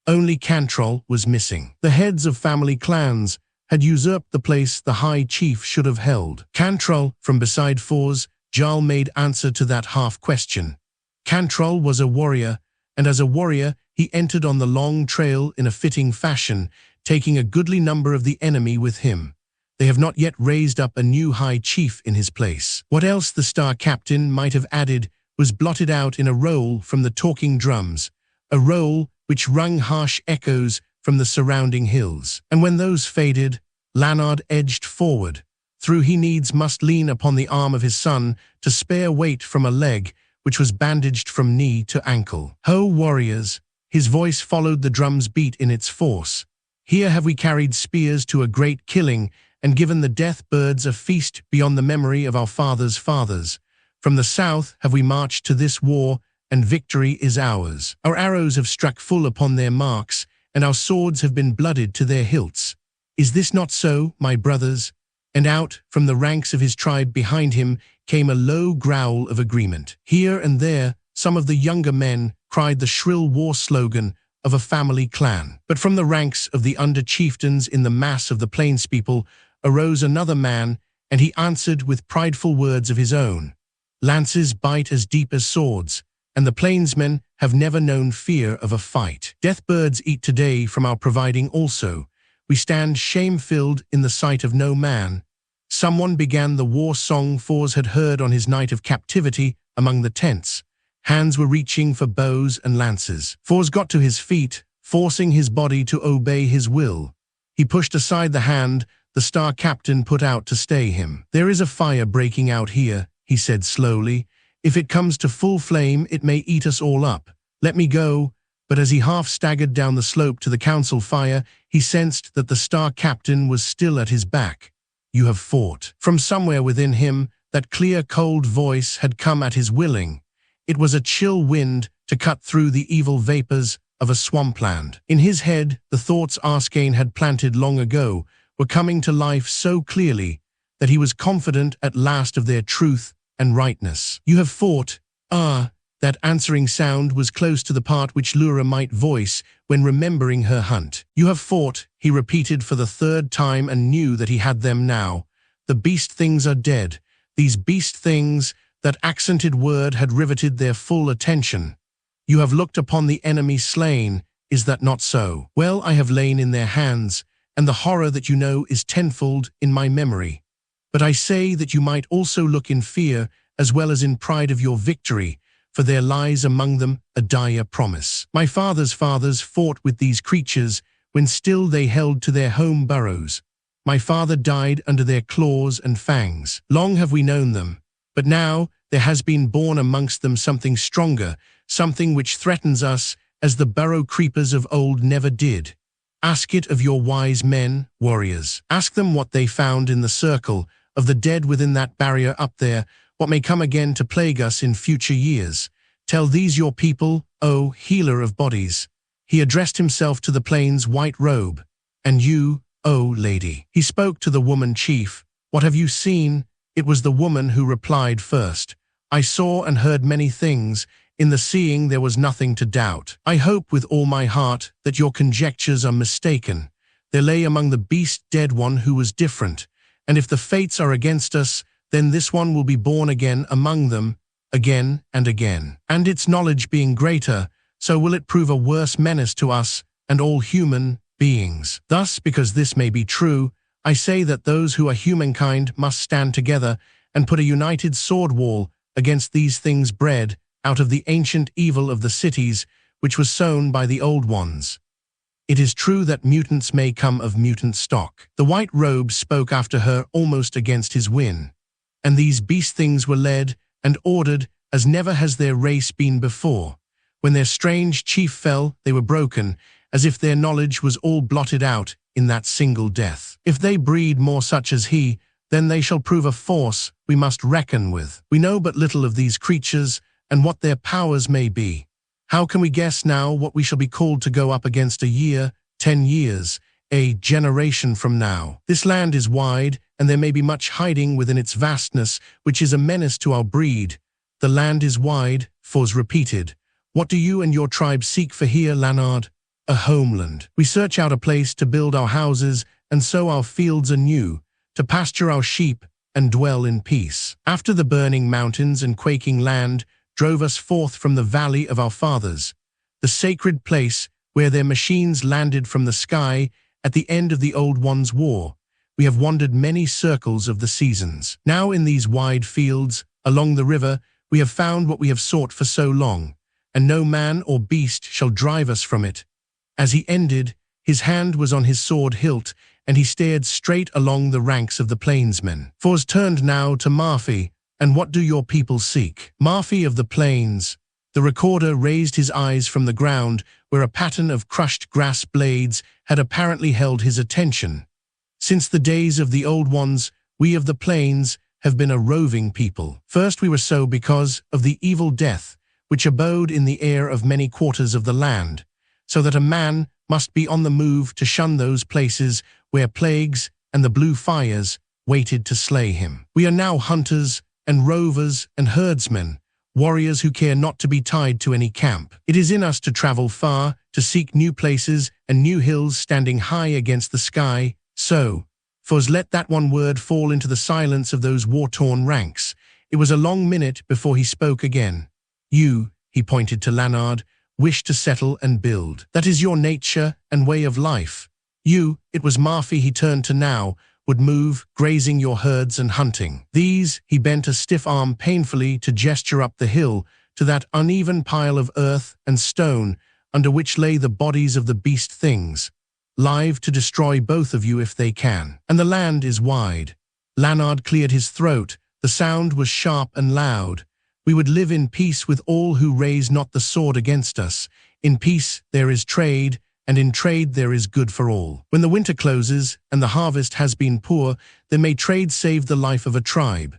S2: Only Cantrell was missing. The heads of family clans had usurped the place the high chief should have held. Cantrell, from beside Foz, Jarl made answer to that half-question. Cantrell was a warrior, and as a warrior he entered on the long trail in a fitting fashion, taking a goodly number of the enemy with him. They have not yet raised up a new high chief in his place. What else the star captain might have added was blotted out in a roll from the talking drums, a roll which wrung harsh echoes from the surrounding hills. And when those faded, Lanard edged forward. Through he needs must lean upon the arm of his son to spare weight from a leg which was bandaged from knee to ankle. Ho, warriors! His voice followed the drum's beat in its force. Here have we carried spears to a great killing and given the death birds a feast beyond the memory of our fathers' fathers. From the south have we marched to this war, and victory is ours. Our arrows have struck full upon their marks, and our swords have been blooded to their hilts. Is this not so, my brothers? And out from the ranks of his tribe behind him came a low growl of agreement. Here and there, some of the younger men cried the shrill war slogan of a family clan. But from the ranks of the under-chieftains in the mass of the plainspeople arose another man, and he answered with prideful words of his own. Lances bite as deep as swords, and the plainsmen have never known fear of a fight. Deathbirds eat today from our providing also. We stand shame-filled in the sight of no man. Someone began the war song Foz had heard on his night of captivity among the tents. Hands were reaching for bows and lances. Foz got to his feet, forcing his body to obey his will. He pushed aside the hand the star captain put out to stay him. There is a fire breaking out here, he said slowly. If it comes to full flame, it may eat us all up. Let me go. But as he half staggered down the slope to the council fire, he sensed that the star captain was still at his back. You have fought. From somewhere within him, that clear, cold voice had come at his willing. It was a chill wind to cut through the evil vapors of a swampland. In his head, the thoughts Arskane had planted long ago were coming to life so clearly that he was confident at last of their truth and rightness. You have fought. Ah, that answering sound was close to the part which Lura might voice when remembering her hunt. You have fought, he repeated for the third time and knew that he had them now. The beast things are dead. These beast things, that accented word had riveted their full attention. You have looked upon the enemy slain. Is that not so? Well, I have lain in their hands, and the horror that you know is tenfold in my memory. But I say that you might also look in fear as well as in pride of your victory, for there lies among them a dire promise. My father's fathers fought with these creatures when still they held to their home burrows. My father died under their claws and fangs. Long have we known them, but now there has been born amongst them something stronger, something which threatens us as the burrow creepers of old never did. Ask it of your wise men, warriors. Ask them what they found in the circle of the dead within that barrier up there, what may come again to plague us in future years. Tell these your people, O healer of bodies. He addressed himself to the plain's white robe. And you, O lady. He spoke to the woman chief. What have you seen? It was the woman who replied first. I saw and heard many things. In the seeing there was nothing to doubt. I hope with all my heart that your conjectures are mistaken. There lay among the beast dead one who was different. And if the fates are against us, then this one will be born again among them, again and again. And its knowledge being greater, so will it prove a worse menace to us and all human beings. Thus, because this may be true, I say that those who are humankind must stand together and put a united sword wall against these things bred out of the ancient evil of the cities, which was sown by the old ones. It is true that mutants may come of mutant stock. The white robe spoke after her almost against his will. And these beast things were led and ordered as never has their race been before. When their strange chief fell, they were broken, as if their knowledge was all blotted out in that single death. If they breed more such as he, then they shall prove a force we must reckon with. We know but little of these creatures and what their powers may be. How can we guess now what we shall be called to go up against a year, 10 years, a generation from now? This land is wide, and there may be much hiding within its vastness, which is a menace to our breed. The land is wide, Foz repeated. What do you and your tribe seek for here, Lanard? A homeland. We search out a place to build our houses and sow our fields anew, to pasture our sheep and dwell in peace. After the burning mountains and quaking land drove us forth from the valley of our fathers, the sacred place where their machines landed from the sky at the end of the Old One's war, we have wandered many circles of the seasons. Now in these wide fields, along the river, we have found what we have sought for so long, and no man or beast shall drive us from it. As he ended, his hand was on his sword hilt, and he stared straight along the ranks of the plainsmen. Foz turned now to Marfi. And what do your people seek? Marfi of the plains. The recorder raised his eyes from the ground, where a pattern of crushed grass blades had apparently held his attention. Since the days of the old ones, we of the plains have been a roving people. First we were so because of the evil death, which abode in the air of many quarters of the land, so that a man must be on the move to shun those places where plagues and the blue fires waited to slay him. We are now hunters and rovers and herdsmen, warriors who care not to be tied to any camp. It is in us to travel far, to seek new places and new hills standing high against the sky. So, Foz let that one word fall into the silence of those war-torn ranks. It was a long minute before he spoke again. You, he pointed to Lanard, wish to settle and build. That is your nature and way of life. You, it was Marfi he turned to now, would move, grazing your herds and hunting. These, he bent a stiff arm painfully to gesture up the hill, to that uneven pile of earth and stone under which lay the bodies of the beast things, live to destroy both of you if they can. And the land is wide. Lanard cleared his throat. The sound was sharp and loud. We would live in peace with all who raise not the sword against us. In peace there is trade, and in trade there is good for all. When the winter closes and the harvest has been poor, then may trade save the life of a tribe.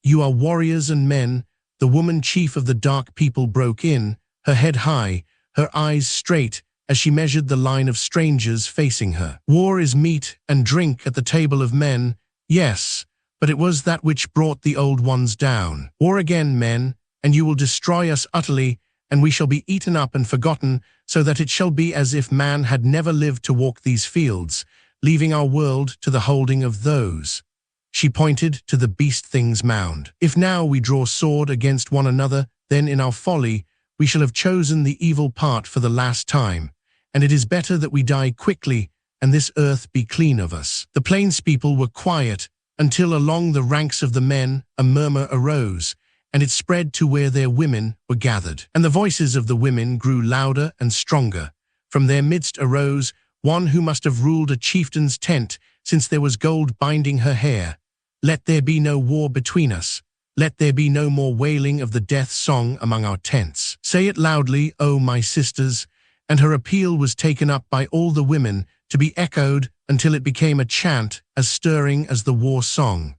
S2: You are warriors and men. The woman chief of the dark people broke in, her head high, her eyes straight, as she measured the line of strangers facing her. War is meat and drink at the table of men, yes, but it was that which brought the old ones down. War again, men, and you will destroy us utterly, and we shall be eaten up and forgotten, so that it shall be as if man had never lived to walk these fields, leaving our world to the holding of those. She pointed to the beast thing's mound. If now we draw sword against one another, then in our folly we shall have chosen the evil part for the last time, and it is better that we die quickly and this earth be clean of us. The plains people were quiet until along the ranks of the men a murmur arose, and it spread to where their women were gathered. And the voices of the women grew louder and stronger. From their midst arose one who must have ruled a chieftain's tent, since there was gold binding her hair. Let there be no war between us. Let there be no more wailing of the death song among our tents. Say it loudly, O my sisters. And her appeal was taken up by all the women, to be echoed until it became a chant as stirring as the war song.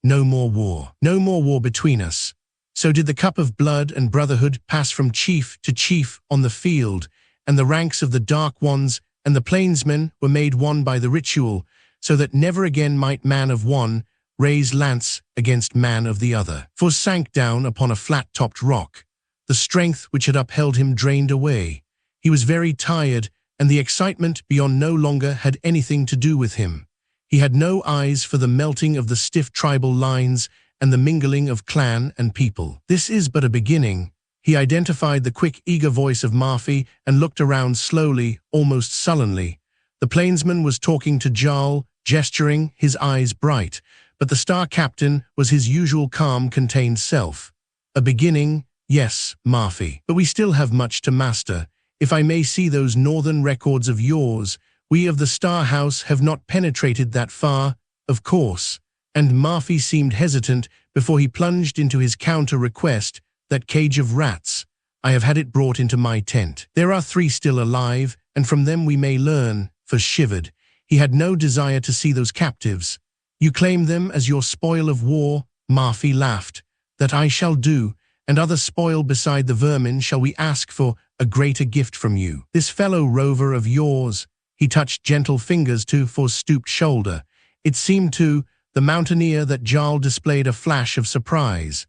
S2: No more war. No more war between us. So did the cup of blood and brotherhood pass from chief to chief on the field, and the ranks of the Dark Ones and the Plainsmen were made one by the ritual, so that never again might man of one raise lance against man of the other. For sank down upon a flat-topped rock. The strength which had upheld him drained away. He was very tired, and the excitement beyond no longer had anything to do with him. He had no eyes for the melting of the stiff tribal lines and the mingling of clan and people. This is but a beginning. He identified the quick, eager voice of Marfi and looked around slowly, almost sullenly. The plainsman was talking to Jarl, gesturing, his eyes bright, but the star captain was his usual calm, contained self. A beginning, yes, Marfi, but we still have much to master. If I may see those northern records of yours, we of the Star House have not penetrated that far, of course. And Marfi seemed hesitant before he plunged into his counter-request, that cage of rats. I have had it brought into my tent. There are 3 still alive, and from them we may learn, for shivered. He had no desire to see those captives. You claim them as your spoil of war, Marfi laughed. That I shall do, and other spoil beside the vermin shall we ask for a greater gift from you. This fellow rover of yours, he touched gentle fingers to For's stooped shoulder. It seemed to the mountaineer that Jarl displayed a flash of surprise.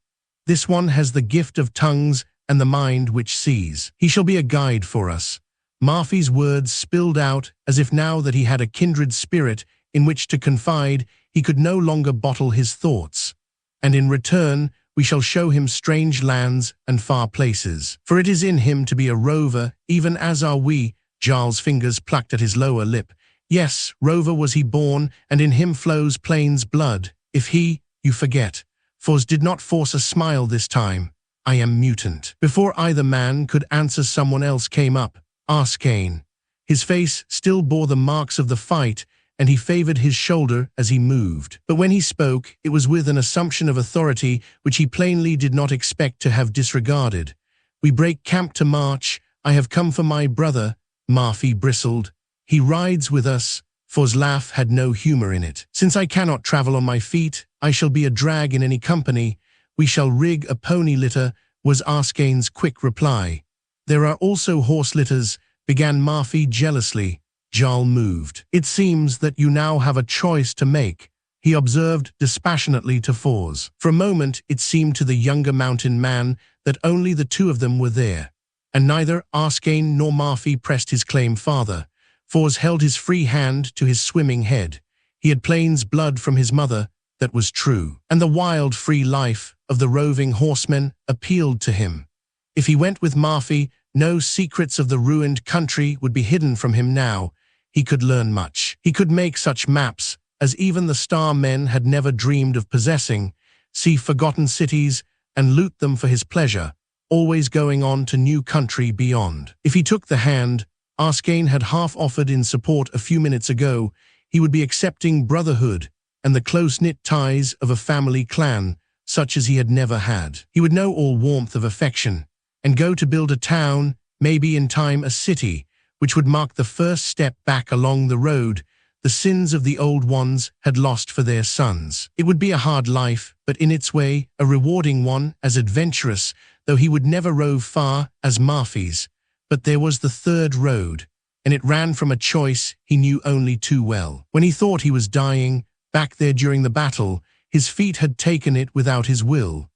S2: This one has the gift of tongues and the mind which sees. He shall be a guide for us. Marfi's words spilled out as if now that he had a kindred spirit in which to confide, he could no longer bottle his thoughts. And in return, we shall show him strange lands and far places. For it is in him to be a rover, even as are we. Jarl's fingers plucked at his lower lip. Yes, rover was he born, and in him flows plains blood. If he, you forget. Fors did not force a smile this time. I am mutant. Before either man could answer, someone else came up, Arskane. His face still bore the marks of the fight, and he favored his shoulder as he moved. But when he spoke, it was with an assumption of authority which he plainly did not expect to have disregarded. We break camp to march. I have come for my brother. Marfi bristled. He rides with us. For's laugh had no humor in it. Since I cannot travel on my feet, I shall be a drag in any company. We shall rig a pony litter, was Arskane's quick reply. There are also horse litters, began Marfi jealously. Jarl moved. It seems that you now have a choice to make, he observed dispassionately to Fors. For a moment it seemed to the younger mountain man that only the 2 of them were there, and neither Arskane nor Marfi pressed his claim farther. Fors held his free hand to his swimming head. He had plains blood from his mother, that was true, and the wild free life of the roving horsemen appealed to him. If he went with Marfi, no secrets of the ruined country would be hidden from him now. He could learn much. He could make such maps as even the star men had never dreamed of possessing, see forgotten cities and loot them for his pleasure, always going on to new country beyond. If he took the hand Arskane had half offered in support a few minutes ago, he would be accepting brotherhood and the close-knit ties of a family clan, such as he had never had. He would know all warmth of affection, and go to build a town, maybe in time a city, which would mark the first step back along the road the sins of the old ones had lost for their sons. It would be a hard life, but in its way, a rewarding one, as adventurous, though he would never rove far, as Marfi's. But there was the third road, and it ran from a choice he knew only too well. When he thought he was dying, back there during the battle, his feet had taken it without his will.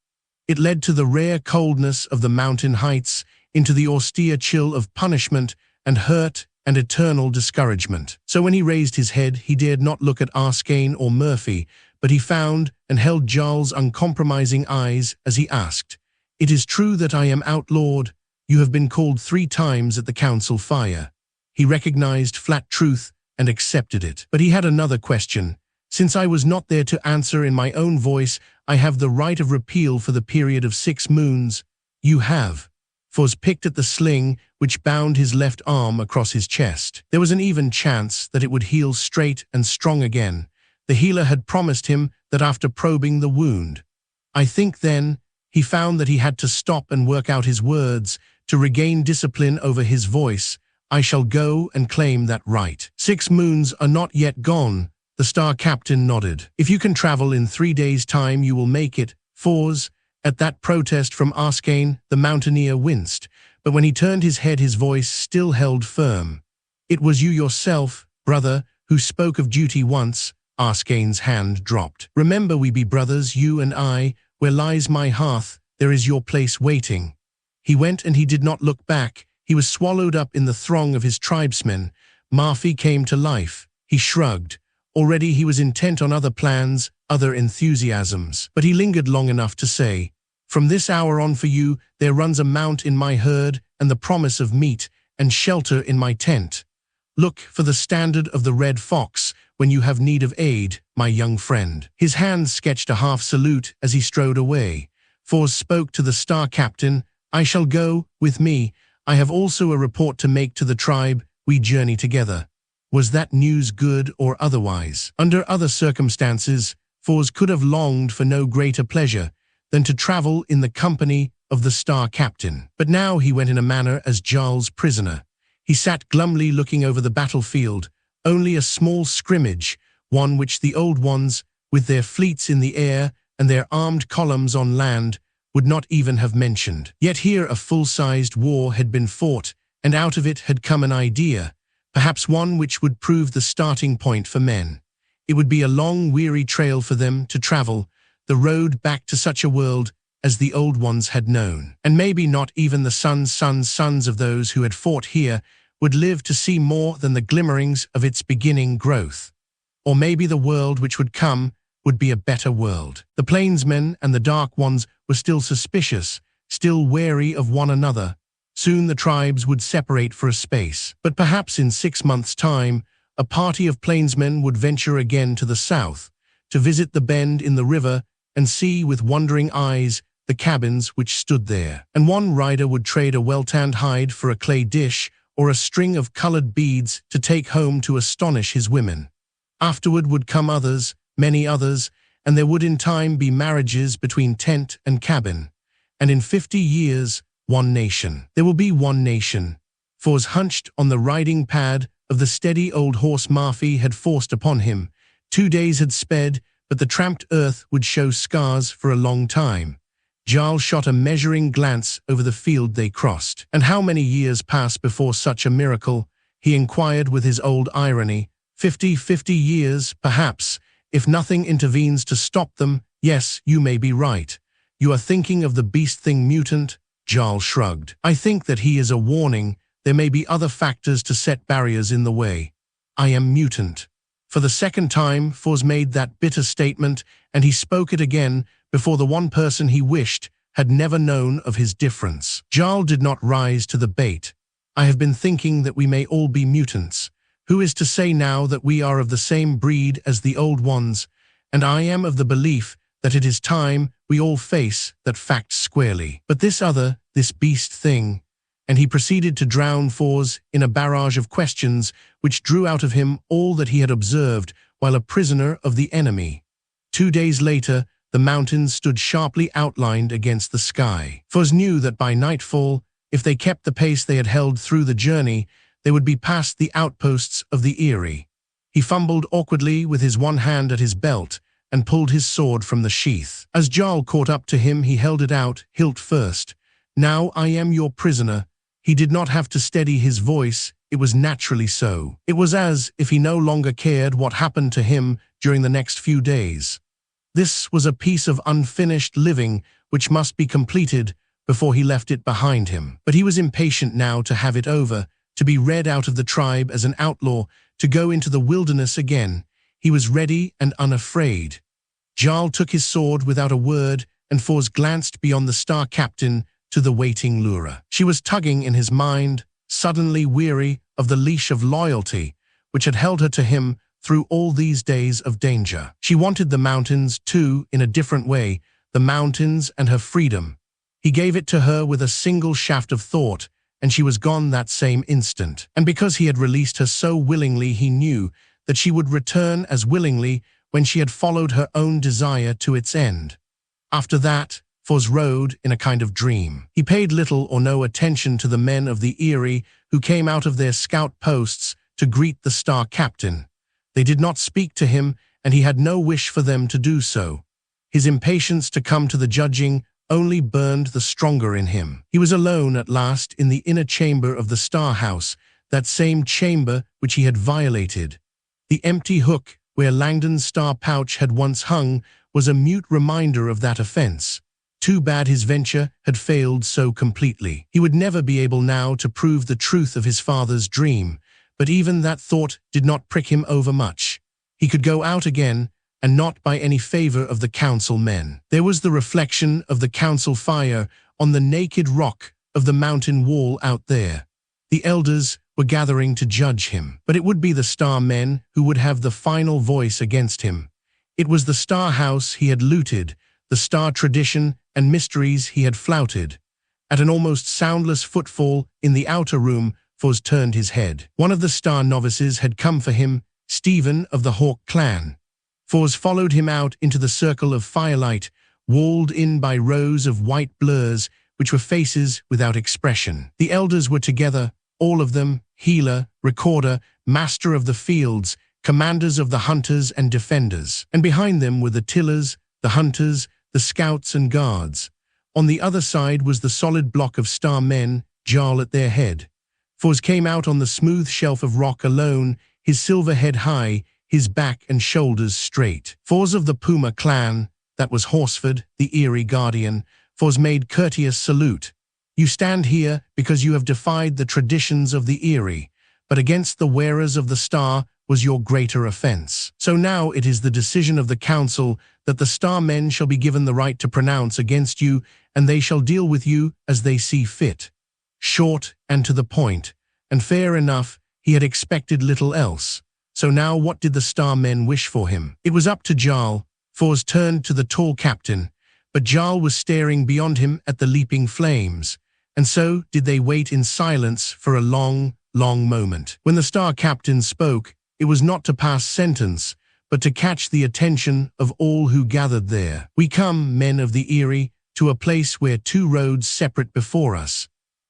S2: It led to the rare coldness of the mountain heights, into the austere chill of punishment and hurt and eternal discouragement. So when he raised his head, he dared not look at Arskane or Murphy, but he found and held Jarl's uncompromising eyes as he asked, "It is true that I am outlawed. You have been called 3 times at the council fire." He recognized flat truth and accepted it. But he had another question. Since I was not there to answer in my own voice, I have the right of repeal for the period of 6 moons. You have. Fors picked at the sling which bound his left arm across his chest. There was an even chance that it would heal straight and strong again. The healer had promised him that after probing the wound. I think then he found that he had to stop and work out his words to regain discipline over his voice. I shall go and claim that right. 6 moons are not yet gone, The Star Captain nodded. If you can travel in 3 days' time, you will make it, Fors. At that protest from Arskane, the mountaineer winced, but when he turned his head, his voice still held firm. It was you yourself, brother, who spoke of duty once. Arskane's hand dropped. Remember, we be brothers, you and I. Where lies my hearth, there is your place waiting. He went, and he did not look back. He was swallowed up in the throng of his tribesmen. Marfi came to life. He shrugged. Already he was intent on other plans, other enthusiasms. But he lingered long enough to say, "From this hour on for you, there runs a mount in my herd, and the promise of meat and shelter in my tent. Look for the standard of the red fox when you have need of aid, my young friend." His hand sketched a half salute as he strode away. Fors spoke to the Star Captain. "I shall go, with me. I have also a report to make to the tribe. We journey together." Was that news good or otherwise? Under other circumstances, Fors could have longed for no greater pleasure than to travel in the company of the Star Captain. But now he went in a manner as Jarl's prisoner. He sat glumly looking over the battlefield, only a small scrimmage, one which the Old Ones, with their fleets in the air and their armed columns on land, would not even have mentioned. Yet here a full-sized war had been fought, and out of it had come an idea, perhaps one which would prove the starting point for men. It would be a long, weary trail for them to travel, the road back to such a world as the Old Ones had known. And maybe not even the sons of those who had fought here would live to see more than the glimmerings of its beginning growth. Or maybe the world which would come would be a better world. The Plainsmen and the Dark Ones were still suspicious, still wary of one another. Soon the tribes would separate for a space. But perhaps in 6 months' time, a party of Plainsmen would venture again to the south, to visit the bend in the river and see with wondering eyes the cabins which stood there. And one rider would trade a well-tanned hide for a clay dish or a string of colored beads to take home to astonish his women. Afterward would come others, many others, and there would in time be marriages between tent and cabin. And in 50 years, one nation. There will be one nation. Fors hunched on the riding pad of the steady old horse Marfi had forced upon him. 2 days had sped, but the tramped earth would show scars for a long time. Jarl shot a measuring glance over the field they crossed. "And how many years pass before such a miracle?" he inquired with his old irony. 50 years, perhaps, if nothing intervenes to stop them. Yes, you may be right. You are thinking of the beast thing mutant? Jarl shrugged. I think that he is a warning. There may be other factors to set barriers in the way. I am mutant. For the second time, Fors made that bitter statement, and he spoke it again before the one person he wished had never known of his difference. Jarl did not rise to the bait. I have been thinking that we may all be mutants. Who is to say now that we are of the same breed as the Old Ones? And I am of the belief that it is time we all face that fact squarely. But this beast thing, and he proceeded to drown Fors in a barrage of questions which drew out of him all that he had observed while a prisoner of the enemy. 2 days later, the mountains stood sharply outlined against the sky. Fors knew that by nightfall, if they kept the pace they had held through the journey, they would be past the outposts of the Eyrie. He fumbled awkwardly with his one hand at his belt and pulled his sword from the sheath. As Jarl caught up to him, he held it out, hilt first. "Now I am your prisoner." He did not have to steady his voice. It was naturally so. It was as if he no longer cared what happened to him during the next few days. This was a piece of unfinished living which must be completed before he left it behind him. But he was impatient now to have it over, to be read out of the tribe as an outlaw, to go into the wilderness again. He was ready and unafraid. Jarl took his sword without a word, and Fors glanced beyond the Star Captain to the waiting Lura. She was tugging in his mind, suddenly weary of the leash of loyalty which had held her to him through all these days of danger. She wanted the mountains, too, in a different way, the mountains and her freedom. He gave it to her with a single shaft of thought, and she was gone that same instant. And because he had released her so willingly, he knew that she would return as willingly when she had followed her own desire to its end. After that, Fors rode in a kind of dream. He paid little or no attention to the men of the Eyrie who came out of their scout posts to greet the Star Captain. They did not speak to him, and he had no wish for them to do so. His impatience to come to the judging only burned the stronger in him. He was alone at last in the inner chamber of the Star House, that same chamber which he had violated. The empty hook where Langdon's star pouch had once hung was a mute reminder of that offense. Too bad his venture had failed so completely. He would never be able now to prove the truth of his father's dream, but even that thought did not prick him over much. He could go out again, and not by any favor of the council men. There was the reflection of the council fire on the naked rock of the mountain wall out there. The elders were gathering to judge him, but it would be the Star men who would have the final voice against him. It was the Star House he had looted, the Star tradition and mysteries he had flouted. At an almost soundless footfall in the outer room, Foz turned his head. One of the Star novices had come for him, Stephen of the Hawk clan. Foz followed him out into the circle of firelight, walled in by rows of white blurs, which were faces without expression. The elders were together, all of them, healer, recorder, master of the fields, commanders of the hunters and defenders. And behind them were the tillers, the hunters, the scouts and guards. On the other side was the solid block of Star men, Jarl at their head. Foz came out on the smooth shelf of rock alone, his silver head high, his back and shoulders straight. Foz of the Puma clan, that was Horsford, the eerie guardian. Foz made courteous salute. You stand here because you have defied the traditions of the Eerie, but against the wearers of the star was your greater offense. So now it is the decision of the council that the Star men shall be given the right to pronounce against you, and they shall deal with you as they see fit. Short and to the point, and fair enough, he had expected little else. So now what did the Star men wish for him? It was up to Jarl. Foz turned to the tall captain, but Jarl was staring beyond him at the leaping flames. And so did they wait in silence for a long, long moment. When the Star captain spoke, it was not to pass sentence, but to catch the attention of all who gathered there. We come, men of the Eerie, to a place where two roads separate before us,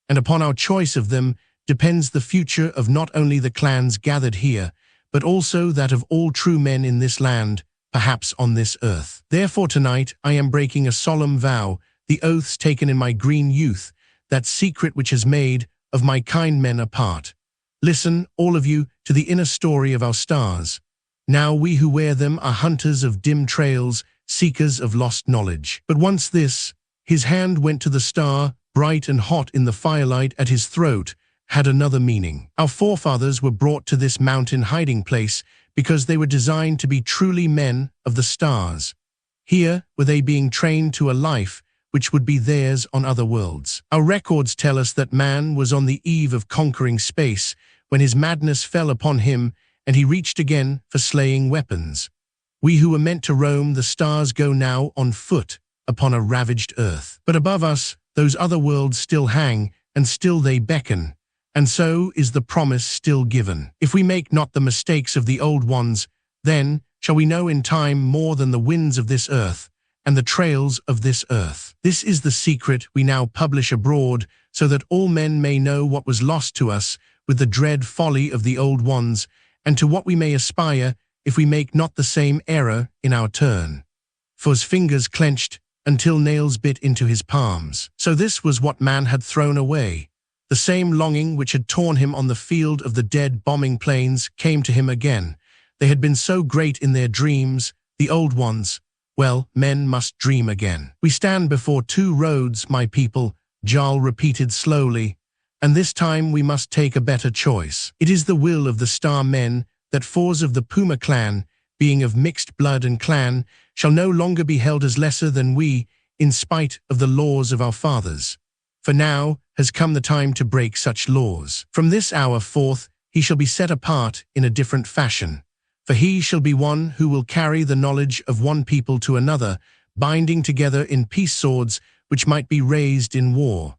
S2: and upon our choice of them depends the future of not only the clans gathered here, but also that of all true men in this land, perhaps on this earth. Therefore tonight I am breaking a solemn vow, the oaths taken in my green youth, that secret which has made of my kind men a part. Listen, all of you, to the inner story of our stars. Now we who wear them are hunters of dim trails, seekers of lost knowledge. But once this, his hand went to the star, bright and hot in the firelight at his throat, had another meaning. Our forefathers were brought to this mountain hiding place because they were designed to be truly men of the stars. Here were they being trained to a life which would be theirs on other worlds. Our records tell us that man was on the eve of conquering space when his madness fell upon him and he reached again for slaying weapons. We who were meant to roam the stars go now on foot upon a ravaged earth. But above us, those other worlds still hang, and still they beckon, and so is the promise still given. If we make not the mistakes of the old ones, then shall we know in time more than the winds of this earth, and the trails of this earth. This is the secret we now publish abroad, so that all men may know what was lost to us with the dread folly of the old ones, and to what we may aspire if we make not the same error in our turn. Foz's fingers clenched until nails bit into his palms. So this was what man had thrown away. The same longing which had torn him on the field of the dead bombing planes came to him again. They had been so great in their dreams, the old ones. Well, men must dream again. We stand before two roads, my people, Jarl repeated slowly, and this time we must take a better choice. It is the will of the Star men that Foz of the Puma clan, being of mixed blood and clan, shall no longer be held as lesser than we, in spite of the laws of our fathers. For now has come the time to break such laws. From this hour forth he shall be set apart in a different fashion. For he shall be one who will carry the knowledge of one people to another, binding together in peace swords which might be raised in war.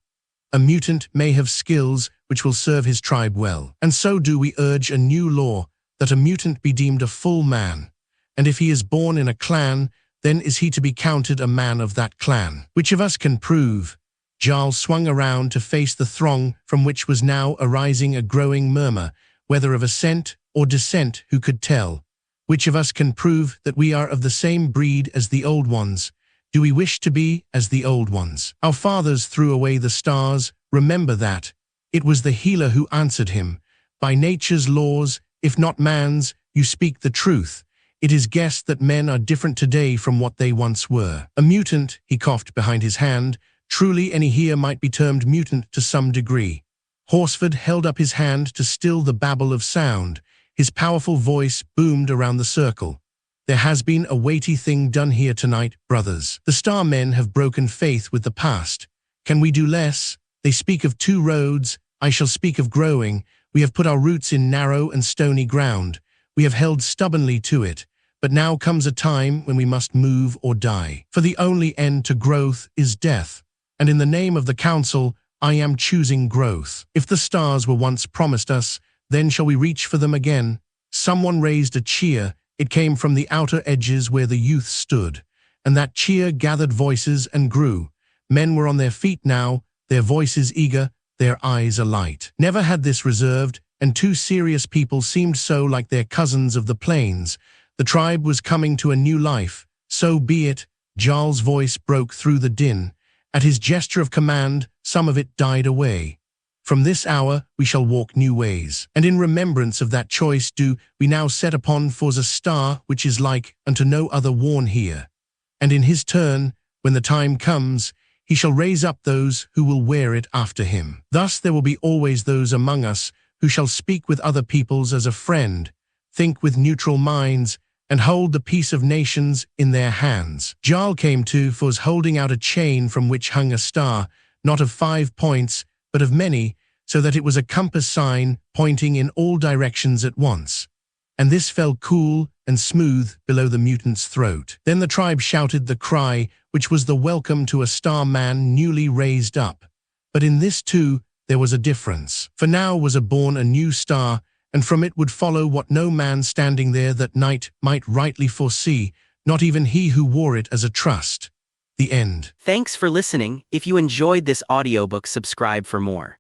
S2: A mutant may have skills which will serve his tribe well. And so do we urge a new law, that a mutant be deemed a full man. And if he is born in a clan, then is he to be counted a man of that clan. Which of us can prove? Jarl swung around to face the throng from which was now arising a growing murmur, whether of assent or dissent who could tell. Which of us can prove that we are of the same breed as the old ones? Do we wish to be as the old ones? Our fathers threw away the stars. Remember that. It was the healer who answered him. By nature's laws, if not man's, you speak the truth. It is guessed that men are different today from what they once were. A mutant, he coughed behind his hand. Truly any here might be termed mutant to some degree. Horsford held up his hand to still the babble of sound. His powerful voice boomed around the circle. There has been a weighty thing done here tonight, brothers. The Starmen have broken faith with the past. Can we do less? They speak of two roads. I shall speak of growing. We have put our roots in narrow and stony ground. We have held stubbornly to it. But now comes a time when we must move or die. For the only end to growth is death. And in the name of the council, I am choosing growth. If the stars were once promised us, then shall we reach for them again? Someone raised a cheer. It came from the outer edges where the youth stood. And that cheer gathered voices and grew. Men were on their feet now, their voices eager, their eyes alight. Never had this reserved, and two serious people seemed so like their cousins of the plains. The tribe was coming to a new life. So be it. Jarl's voice broke through the din. At his gesture of command, some of it died away. From this hour we shall walk new ways. And in remembrance of that choice do we now set upon for's a star which is like unto no other worn here. And in his turn, when the time comes, he shall raise up those who will wear it after him. Thus there will be always those among us who shall speak with other peoples as a friend, think with neutral minds, and hold the peace of nations in their hands. Jarl came to for's holding out a chain from which hung a star, not of 5 points, but of many, so that it was a compass sign pointing in all directions at once. And this fell cool and smooth below the mutant's throat. Then the tribe shouted the cry, which was the welcome to a Starman newly raised up. But in this too there was a difference. For now was born a new star, and from it would follow what no man standing there that night might rightly foresee, not even he who wore it as a trust. The end.
S1: Thanks for listening. If you enjoyed this audiobook, subscribe for more.